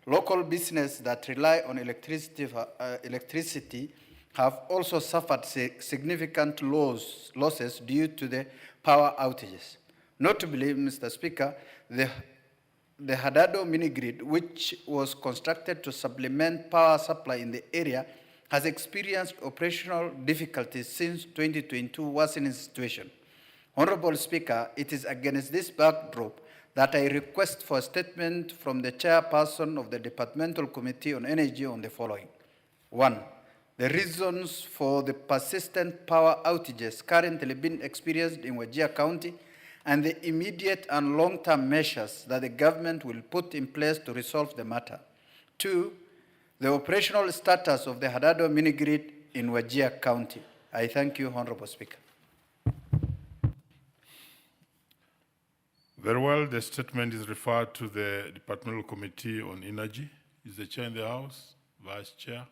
Speaker 8: Local businesses that rely on electricity have also suffered significant losses due to the power outages. Notably, Mr. Speaker, the Hadado mini-grid, which was constructed to supplement power supply in the area, has experienced operational difficulties since 2022 worsening situation. Honorable Speaker, it is against this backdrop that I request for a statement from the chairperson of the Departmental Committee on Energy on the following. 1, the reasons for the persistent power outages currently being experienced in Wajir County and the immediate and long-term measures that the government will put in place to resolve the matter. 2, the operational status of the Hadado mini-grid in Wajir County. I thank you, Honorable Speaker.
Speaker 13: Very well, the statement is referred to the Departmental Committee on Energy. Is the chair in the House? Vice Chair?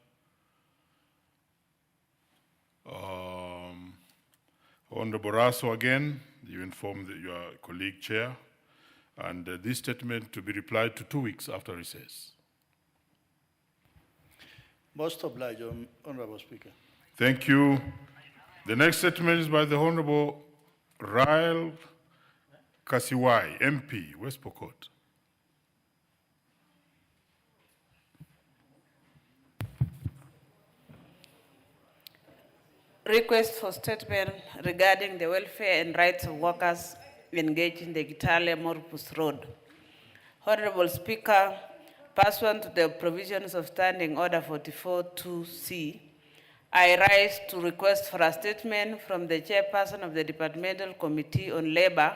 Speaker 13: Honorable Raso again, you informed your colleague chair, and this statement to be replied to 2 weeks after recess.
Speaker 11: Most obliged, Honorable Speaker.
Speaker 13: Thank you. The next statement is by the Honorable Rael Kasiwai, MP, West Pokot.
Speaker 2: Request for statement regarding the welfare and rights of workers engaged in the Kitale Morpus Road. Honorable Speaker, pursuant to the provisions of Standing Order 44-2C, I rise to request for a statement from the chairperson of the Departmental Committee on Labor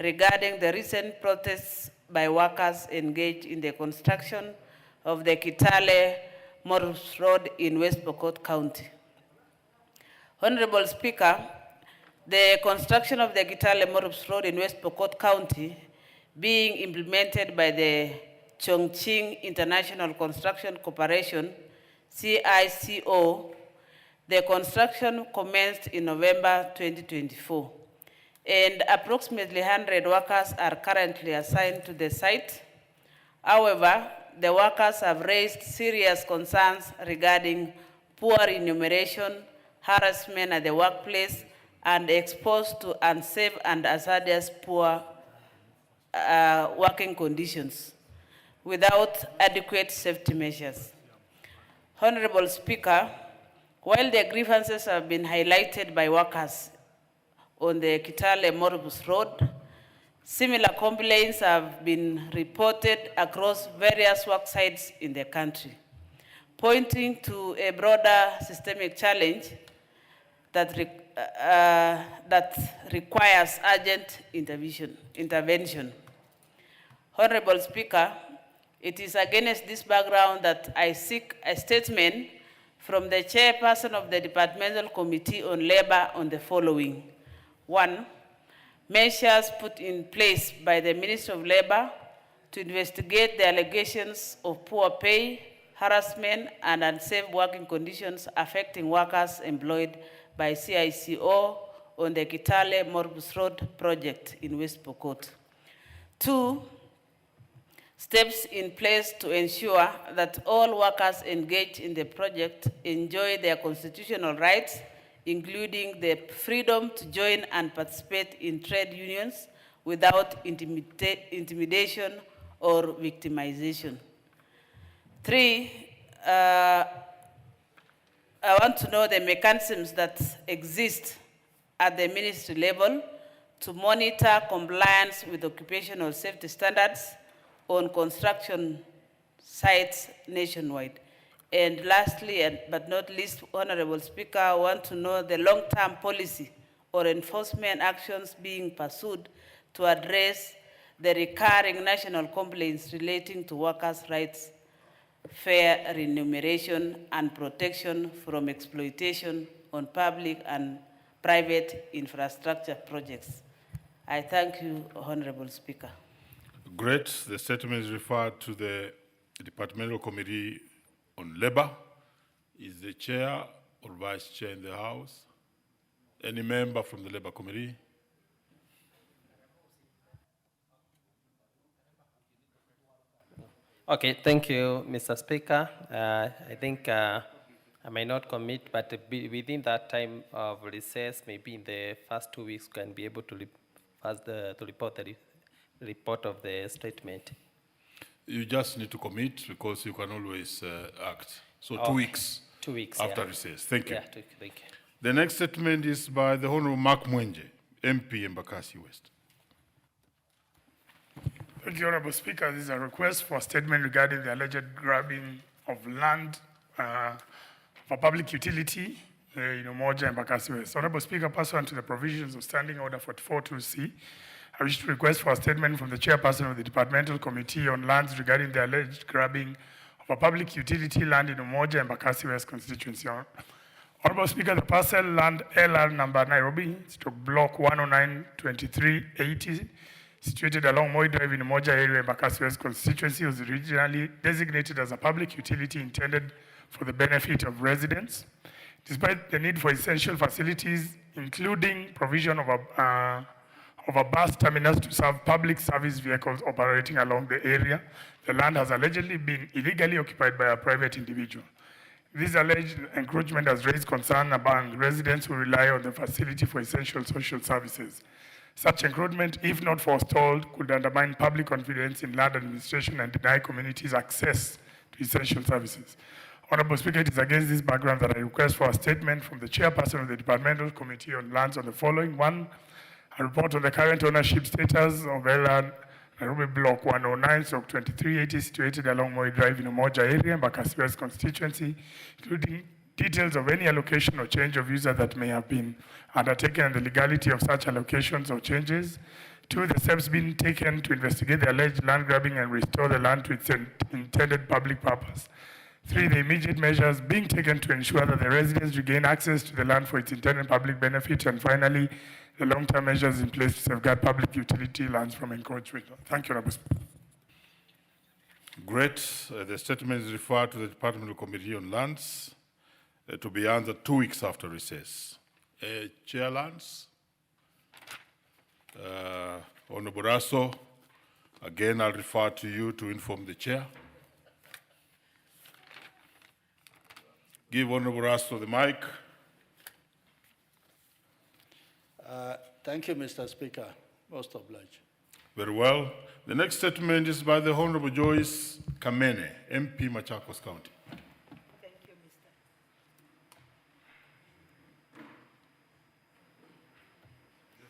Speaker 2: regarding the recent protests by workers engaged in the construction of the Kitale Morpus Road in West Pokot County. Honorable Speaker, the construction of the Kitale Morpus Road in West Pokot County being implemented by the Chongqing International Construction Corporation, CICO, the construction commenced in November 2024, and approximately 100 workers are currently assigned to the site. However, the workers have raised serious concerns regarding poor remuneration, harassment at the workplace, and exposed to unsafe and hazardous poor working conditions without adequate safety measures. Honorable Speaker, while the grievances have been highlighted by workers on the Kitale-Morbus Road, similar complaints have been reported across various work sites in the country, pointing to a broader systemic challenge that requires urgent intervention. Honorable Speaker, it is against this background that I seek a statement from the chairperson of the Departmental Committee on Labor on the following. 1, measures put in place by the Ministry of Labor to investigate the allegations of poor pay, harassment, and unsafe working conditions affecting workers employed by CICO on the Kitale-Morbus Road project in West Pokot. 2, steps in place to ensure that all workers engaged in the project enjoy their constitutional rights, including the freedom to join and participate in trade unions without intimidation or victimization. 3, I want to know the mechanisms that exist at the ministry level to monitor compliance with occupational safety standards on construction sites nationwide. And lastly, but not least, Honorable Speaker, I want to know the long-term policy or enforcement actions being pursued to address the recurring national complaints relating to workers' rights, fair remuneration, and protection from exploitation on public and private infrastructure projects. I thank you, Honorable Speaker.
Speaker 13: Great. The statement is referred to the Departmental Committee on Labor. Is the chair or vice chair in the House? Any member from the Labor Committee?
Speaker 20: Okay, thank you, Mr. Speaker. I think I may not commit, but within that time of recess, maybe in the first 2 weeks, we can be able to report the report of the statement.
Speaker 13: You just need to commit because you can always act. So
Speaker 20: Okay.
Speaker 13: 2 weeks.
Speaker 20: 2 weeks,
Speaker 13: after
Speaker 20: yeah.
Speaker 13: recess. Thank you.
Speaker 20: Yeah, thank you.
Speaker 13: The next statement is by the Honorable Mark Mwenje, MP Embakasi West.
Speaker 22: Thank you, Honorable Speaker. This is a request for a statement regarding the alleged grabbing of land for public utility in Umoja and Embakasi West. Honorable Speaker, pursuant to the provisions of Standing Order 44.2c, I wish to request for a statement from the chairperson of the Departmental Committee on Lands regarding the alleged grabbing of a public utility land in Umoja and Embakasi West constituency. Honorable Speaker, the parcel land LR number Nairobi, block 109-2380, situated along Moi Drive in Umoja area, Embakasi West constituency, was originally designated as a public utility intended for the benefit of residents. Despite the need for essential facilities, including provision of a bus terminus to serve public service vehicles operating along the area, the land has allegedly been illegally occupied by a private individual. This alleged encroachment has raised concern among residents who rely on the facility for essential social services. Such encroachment, if not forestalled, could undermine public confidence in land administration and deny communities access to essential services. Honorable Speaker, it is against this background that I request for a statement from the chairperson of the Departmental Committee on Lands on the following. 1, a report on the current ownership status of LR Nairobi Block 109-2380, situated along Moi Drive in Umoja area, Embakasi West constituency, including details of any allocation or change of user that may have been undertaken and the legality of such allocations or changes. 2, the steps being taken to investigate the alleged land grabbing and restore the land to its intended public purpose. 3, the immediate measures being taken to ensure that the residents regain access to the land for its intended public benefit. And finally, the long-term measures in place to safeguard public utility lands from encroachment. Thank you, Honorable Speaker.
Speaker 13: Great. The statement is referred to the Departmental Committee on Lands to be answered 2 weeks after recess. Chair Lands, Honorable Raso, again I'll refer to you to inform the chair. Give Honorable Raso the mic.
Speaker 11: Thank you, Mr. Speaker. Most obliged.
Speaker 13: Very well. The next statement is by the Honorable Joyce Kamene, MP Machakos County.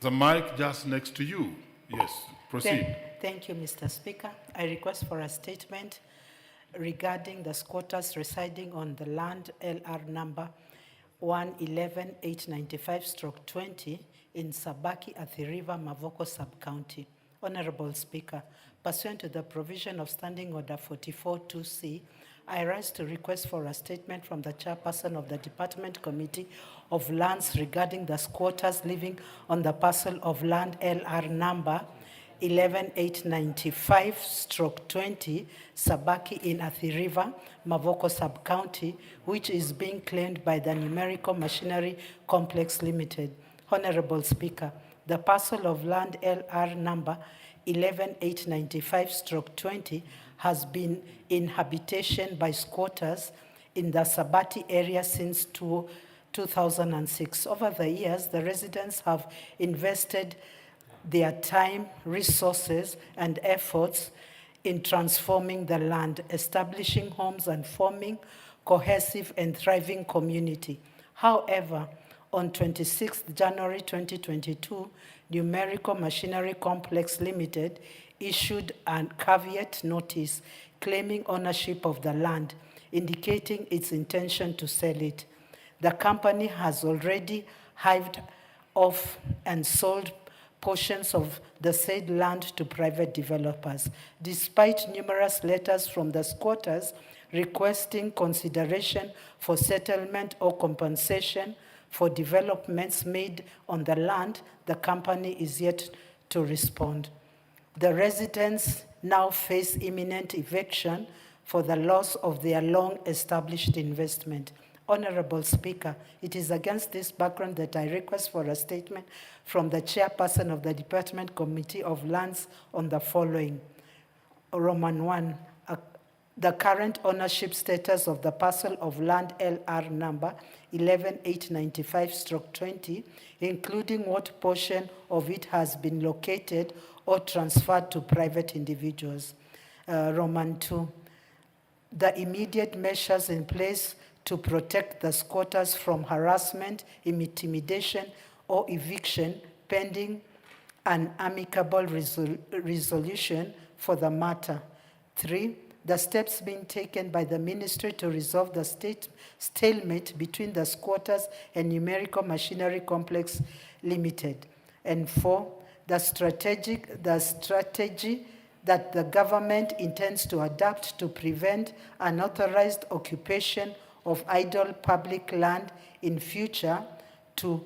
Speaker 13: The mic just next to you. Yes, proceed.
Speaker 1: Thank you, Mr. Speaker. I request for a statement regarding the squatters residing on the land LR number 111895/20 in Sabaki Athi River, Mavoko Sub-County. Honorable Speaker, pursuant to the provision of Standing Order 44-2C, I rise to request for a statement from the chairperson of the Department Committee of Lands regarding the squatters living on the parcel of land LR number 11895/20, Sabaki in Athi River, Mavoko Sub-County, which is being claimed by the Numerical Machinery Complex Limited. Honorable Speaker, the parcel of land LR number 11895/20 has been in habitation by squatters in the Sabati area since 2006. Over the years, the residents have invested their time, resources, and efforts in transforming the land, establishing homes, and forming cohesive and thriving community. However, on 26th January 2022, Numerical Machinery Complex Limited issued a caveat notice claiming ownership of the land, indicating its intention to sell it. The company has already hived off and sold portions of the said land to private developers, despite numerous letters from the squatters requesting consideration for settlement or compensation for developments made on the land. The company is yet to respond. The residents now face imminent eviction for the loss of their long-established investment. Honorable Speaker, it is against this background that I request for a statement from the chairperson of the Department Committee of Lands on the following. Roman 1, the current ownership status of the parcel of land LR number 11895/20, including what portion of it has been located or transferred to private individuals. Roman 2, the immediate measures in place to protect the squatters from harassment, intimidation, or eviction pending an amicable resolution for the matter. 3, the steps being taken by the ministry to resolve the stalemate between the squatters and Numerical Machinery Complex Limited. And 4, the strategy that the government intends to adapt to prevent unauthorized occupation of idle public land in future to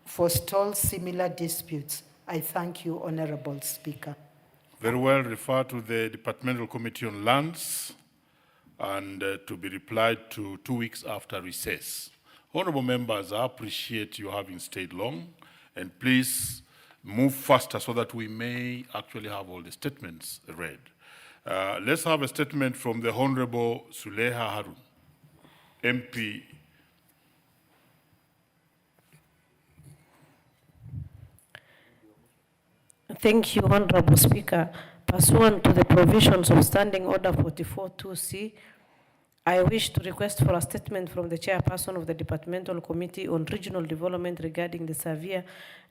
Speaker 1: forestall similar disputes. I thank you, Honorable Speaker.
Speaker 13: Very well, refer to the Departmental Committee on Lands and to be replied to 2 weeks after recess. Honorable members, I appreciate you having stayed long, and please move faster so that we may actually have all the statements read. Let's have a statement from the Honorable Suleha Harun, MP.
Speaker 7: Thank you, Honorable Speaker. Pursuant to the provisions of Standing Order 44-2C, I wish to request for a statement from the chairperson of the Departmental Committee on Regional Development regarding the severe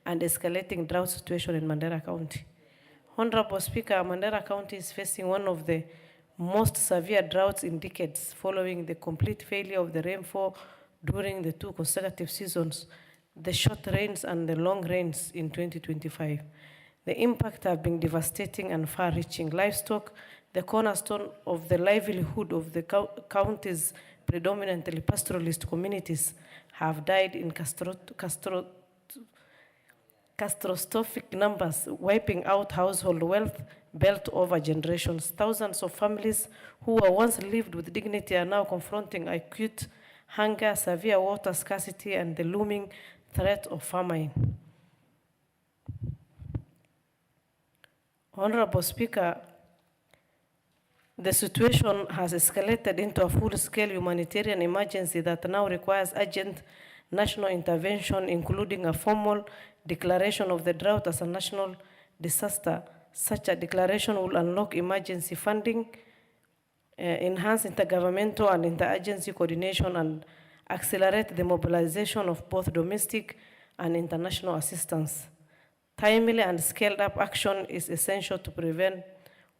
Speaker 7: and escalating drought situation in Mandera County. Honorable Speaker, Mandera County is facing one of the most severe droughts in decades following the complete failure of the rainfall during the 2 consecutive seasons, the short rains and the long rains in 2025. The impact have been devastating and far-reaching. Livestock, the cornerstone of the livelihood of the county's predominantly pastoralist communities, have died in catastrophic numbers, wiping out household wealth built over generations. Thousands of families who were once lived with dignity are now confronting acute hunger, severe water scarcity, and the looming threat of famine. Honorable Speaker, the situation has escalated into a full-scale humanitarian emergency that now requires urgent national intervention, including a formal declaration of the drought as a national disaster, Such a declaration will unlock emergency funding, enhance intergovernmental and interagency coordination, and accelerate the mobilization of both domestic and international assistance. Timely and scaled-up action is essential to prevent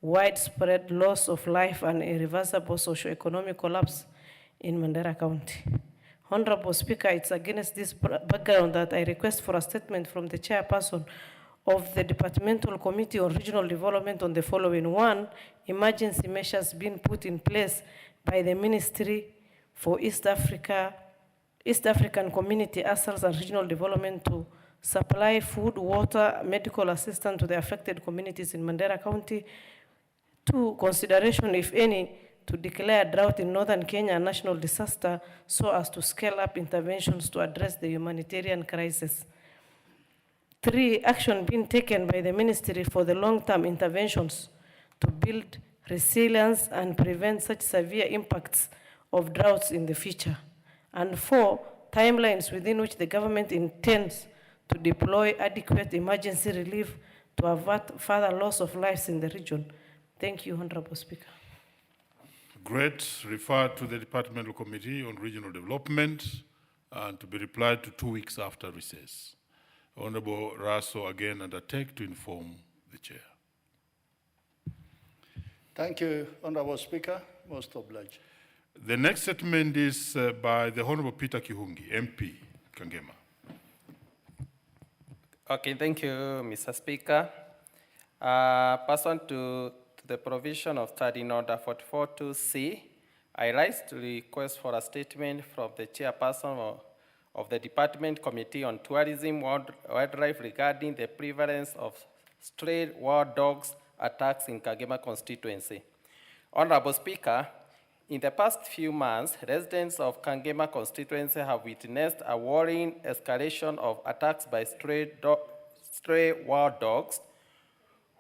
Speaker 7: widespread loss of life and irreversible socio-economic collapse in Mandera County. Honorable Speaker, it's against this background that I request for a statement from the chairperson of the Departmental Committee on Regional Development on the following. One, emergency measures being put in place by the Ministry for East African Community Affairs and Regional Development to supply food, water, medical assistance to the affected communities in Mandera County. Two, consideration, if any, to declare drought in northern Kenya a national disaster so as to scale up interventions to address the humanitarian crisis. Three, action being taken by the ministry for the long-term interventions to build resilience and prevent such severe impacts of droughts in the future. And four, timelines within which the government intends to deploy adequate emergency relief to avert further loss of lives in the region. Thank you, Honorable Speaker.
Speaker 13: Great. Referred to the Departmental Committee on Regional Development and to be replied to 2 weeks after recess. Honorable Raso again undertake to inform the chair.
Speaker 11: Thank you, Honorable Speaker. Most obliged.
Speaker 13: The next statement is by the Honorable Peter Kihungi, MP, Kangema.
Speaker 20: Okay, thank you, Mr. Speaker. Pursuant to the provision of Standing Order 44.2c, I rise to request for a statement from the chairperson of the Department Committee on Tourism Wildlife regarding the prevalence of stray wild dogs attacks in Kagema constituency. Honorable Speaker, in the past few months, residents of Kangema constituency have witnessed a worrying escalation of attacks by stray wild dogs,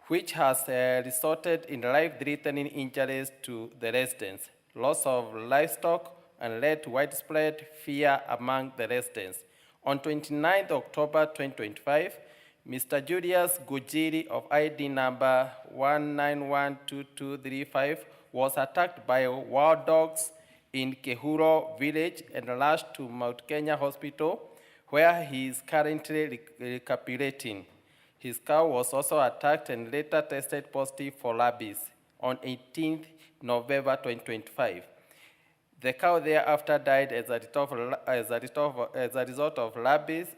Speaker 20: which has resulted in life-threatening injuries to the residents, loss of livestock, and led to widespread fear among the residents. On 29th October 2025, Mr. Julius Gujiri of ID number 1912235 was attacked by wild dogs in Kehuro village and rushed to Mount Kenya Hospital, where he is currently recuperating. His cow was also attacked and later tested positive for rabies on 18th November 2025. The cow thereafter died as a result of rabies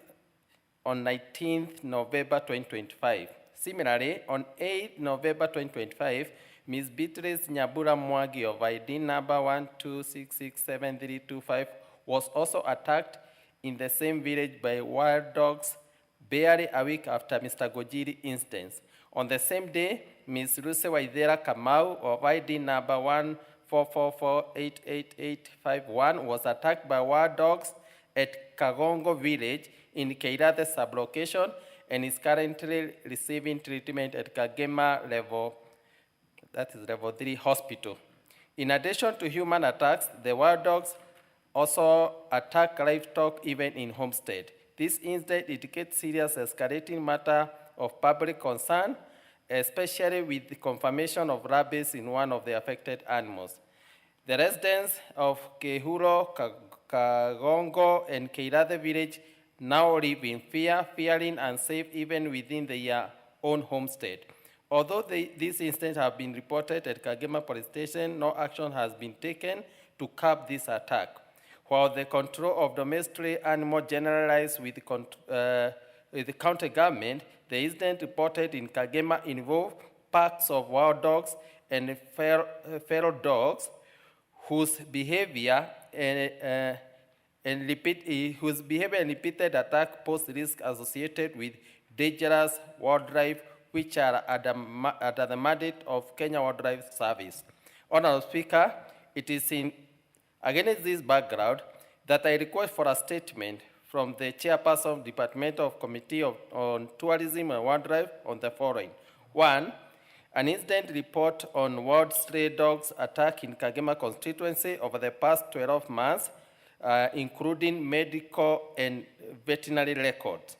Speaker 20: on 19th November 2025. Similarly, on 8th November 2025, Ms. Beatrice Nyabura Mwagi of ID number 126673325 was also attacked in the same village by wild dogs barely a week after Mr. Gojiri instance. On the same day, Ms. Luce Waithera Kamau of ID number 144488851 was attacked by wild dogs at Kagongo village in Keirate sublocation and is currently receiving treatment at Kagema level 3 hospital. In addition to human attacks, the wild dogs also attack livestock even in homestead. This incident indicates serious escalating matter of public concern, especially with the confirmation of rabies in one of the affected animals. The residents of Kehuro, Kagongo, and Keirate village now live in fear, fearing unsafe even within their own homestead. Although these incidents have been reported at Kagema police station, no action has been taken to curb this attack. While the control of domestic animals generalized with the county government, the incident reported in Kagema involved packs of wild dogs and feral dogs whose behavior and repeated attack pose risks associated with dangerous wildlife, which are under the mandate of Kenya Wildlife Service. Honorable Speaker, it is against this background that I request for a statement from the chairperson of the Departmental Committee on Tourism and Wildlife on the following. One, an incident report on wild stray dogs attack in Kagema constituency over the past 12 months, including medical and veterinary records.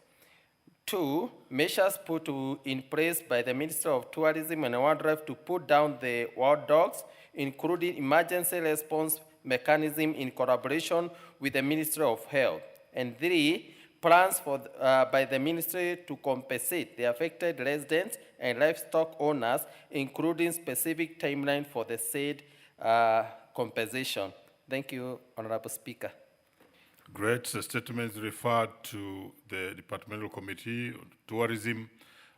Speaker 20: 2, measures put in place by the Ministry of Tourism and Wildlife to put down the wild dogs, including emergency response mechanism in collaboration with the Ministry of Health. And 3, plans by the ministry to compensate the affected residents and livestock owners, including specific timeline for the said compensation. Thank you, Honorable Speaker.
Speaker 13: Great. The statement is referred to the Departmental Committee on Tourism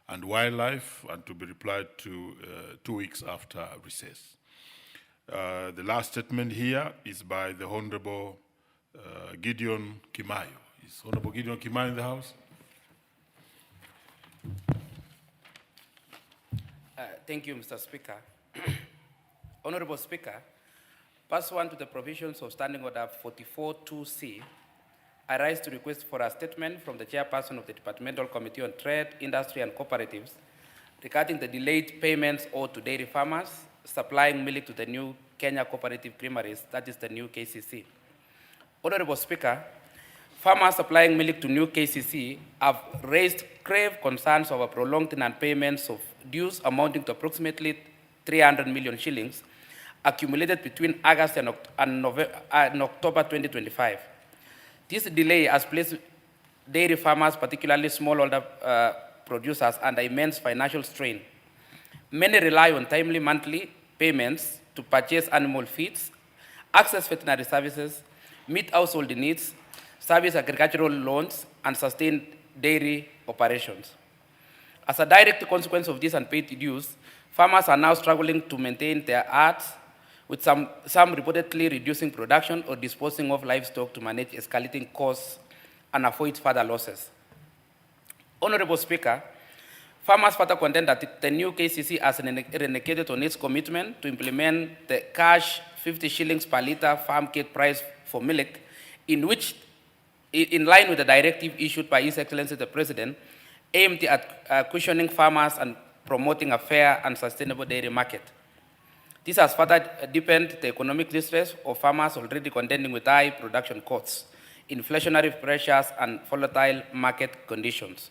Speaker 13: and Wildlife and to be replied to 2 weeks after recess. The last statement here is by the Honorable Gideon Kimayo. Is Honorable Gideon Kimayo in the House?
Speaker 5: Thank you, Mr. Speaker. Honorable Speaker, pursuant to the provisions of Standing Order 44-2C, I rise to request for a statement from the Chairperson of the Departmental Committee on Trade, Industry and Cooperatives regarding the delayed payments owed to dairy farmers supplying milk to the new Kenya Cooperative Creameries, that is the new KCC. Honorable Speaker, farmers supplying milk to new KCC have raised grave concerns over prolonged non-payments of dues amounting to approximately 300 million shillings accumulated between August and October 2025. This delay has placed dairy farmers, particularly smallholder producers, under immense financial strain. Many rely on timely monthly payments to purchase animal feeds, access veterinary services, meet household needs, service agricultural loans, and sustain dairy operations. As a direct consequence of these unpaid dues, farmers are now struggling to maintain their herds, with some reportedly reducing production or disposing of livestock to manage escalating costs and avoid further losses. Honorable Speaker, farmers further contend that the new KCC has renegated on its commitment to implement the cash 50 shillings per litre farm gate price for milk, in line with the directive issued by His Excellency the President, aimed at cushioning farmers and promoting a fair and sustainable dairy market. This has further deepened the economic distress of farmers already contending with high production costs, inflationary pressures, and volatile market conditions.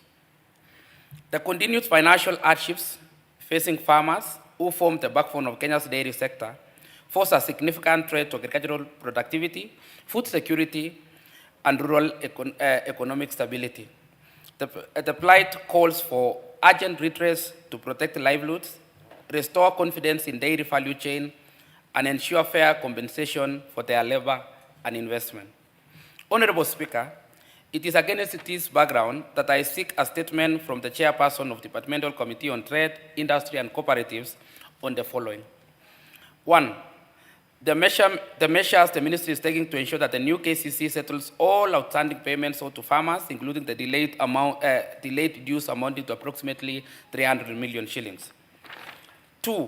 Speaker 5: The continued financial hardships facing farmers, who form the backbone of Kenya's dairy sector, pose a significant threat to agricultural productivity, food security, and rural economic stability. The plight calls for urgent redress to protect livelihoods, restore confidence in dairy value chain, and ensure fair compensation for their labor and investment. Honorable Speaker, it is against this background that I seek a statement from the Chairperson of the Departmental Committee on Trade, Industry and Cooperatives on the following. 1, the measures the Ministry is taking to ensure that the new KCC settles all outstanding payments owed to farmers, including the delayed dues amounting to approximately 300 million shillings. 2,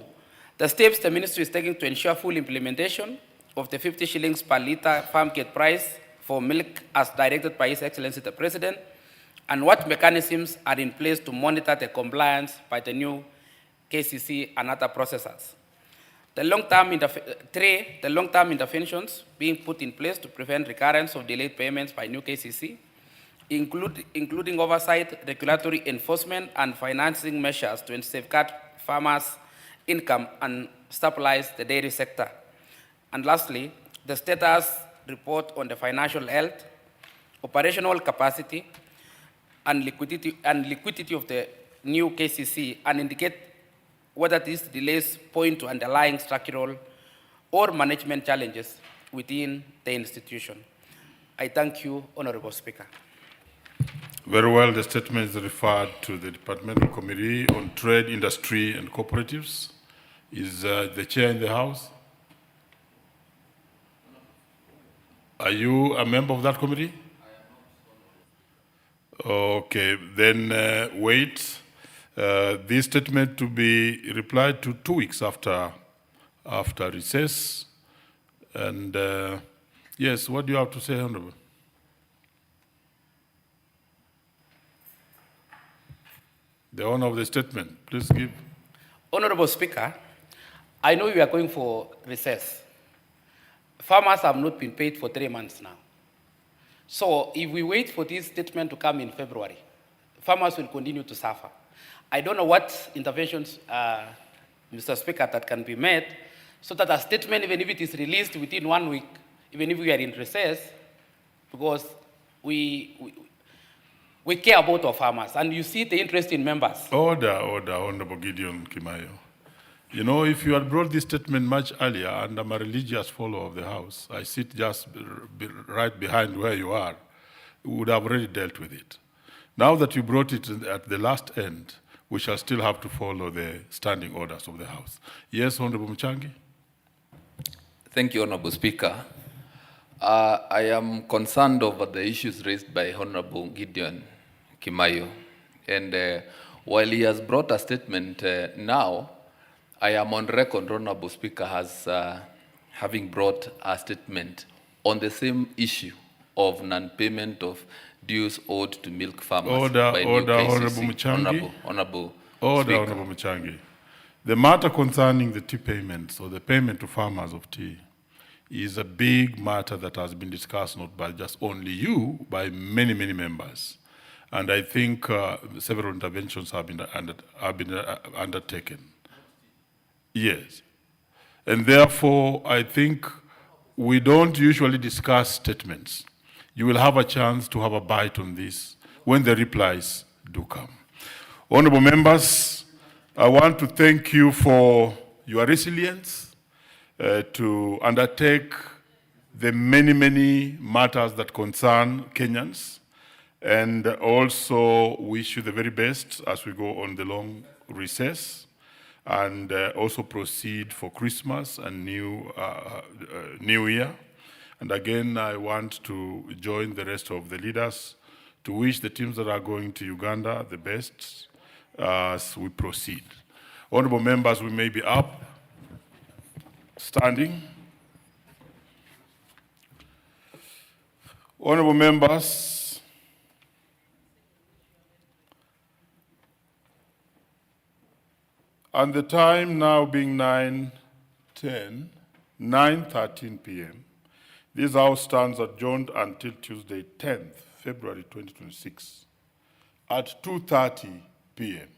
Speaker 5: the steps the Ministry is taking to ensure full implementation of the 50 shillings per litre farm gate price for milk as directed by His Excellency the President, and what mechanisms are in place to monitor the compliance by the new KCC and other processors. The long-term interventions being put in place to prevent recurrence of delayed payments by new KCC, including oversight, regulatory enforcement, and financing measures to safeguard farmers' income and stabilize the dairy sector. And lastly, the status report on the financial health, operational capacity, and liquidity of the new KCC, and indicate whether these delays point to underlying structural or management challenges within the institution. I thank you, Honorable Speaker.
Speaker 13: Very well. The statement is referred to the Departmental Committee on Trade, Industry and Cooperatives. Is the chair in the House? Are you a member of that committee? Okay, then wait. This statement to be replied to 2 weeks after recess. And yes, what do you have to say, Honorable? The owner of the statement, please give.
Speaker 5: Honorable Speaker, I know you are going for recess. Farmers have not been paid for 3 months now. So if we wait for this statement to come in February, farmers will continue to suffer. I don't know what interventions, Mr. Speaker, that can be made so that a statement, even if it is released within 1 week, even if we are in recess, because we care about our farmers, and you see the interest in members.
Speaker 13: Order, Honorable Gideon Kimayo. You know, if you had brought this statement much earlier, and I'm a religious follower of the House, I sit just right behind where you are, we would have already dealt with it. Now that you brought it at the last end, we shall still have to follow the standing orders of the House. Yes, Honorable Mchangi?
Speaker 14: Thank you, Honorable Speaker. I am concerned over the issues raised by Honorable Gideon Kimayo. And while he has brought a statement now, I am on record, Honorable Speaker, as having brought a statement on the same issue of non-payment of dues owed to milk farmers.
Speaker 13: Order,
Speaker 14: by
Speaker 13: order,
Speaker 14: new KCC.
Speaker 13: Honorable Mchangi.
Speaker 14: Honorable
Speaker 13: Order,
Speaker 14: Speaker.
Speaker 13: Honorable Mchangi. The matter concerning the tea payments or the payment to farmers of tea is a big matter that has been discussed not by just only you, by many, many members. And I think several interventions have been undertaken. Yes. And therefore, I think we don't usually discuss statements. You will have a chance to have a bite on this when the replies do come. Honorable members, I want to thank you for your resilience to undertake the many, many matters that concern Kenyans, and also wish you the very best as we go on the long recess, and also proceed for Christmas and New Year. And again, I want to join the rest of the leaders to wish the teams that are going to Uganda the best as we proceed. Honorable members, we may be up, standing. Honorable members, and the time now being 9:13 p.m., this House stands adjourned until Tuesday, 10th February 2026 at 2:30 p.m.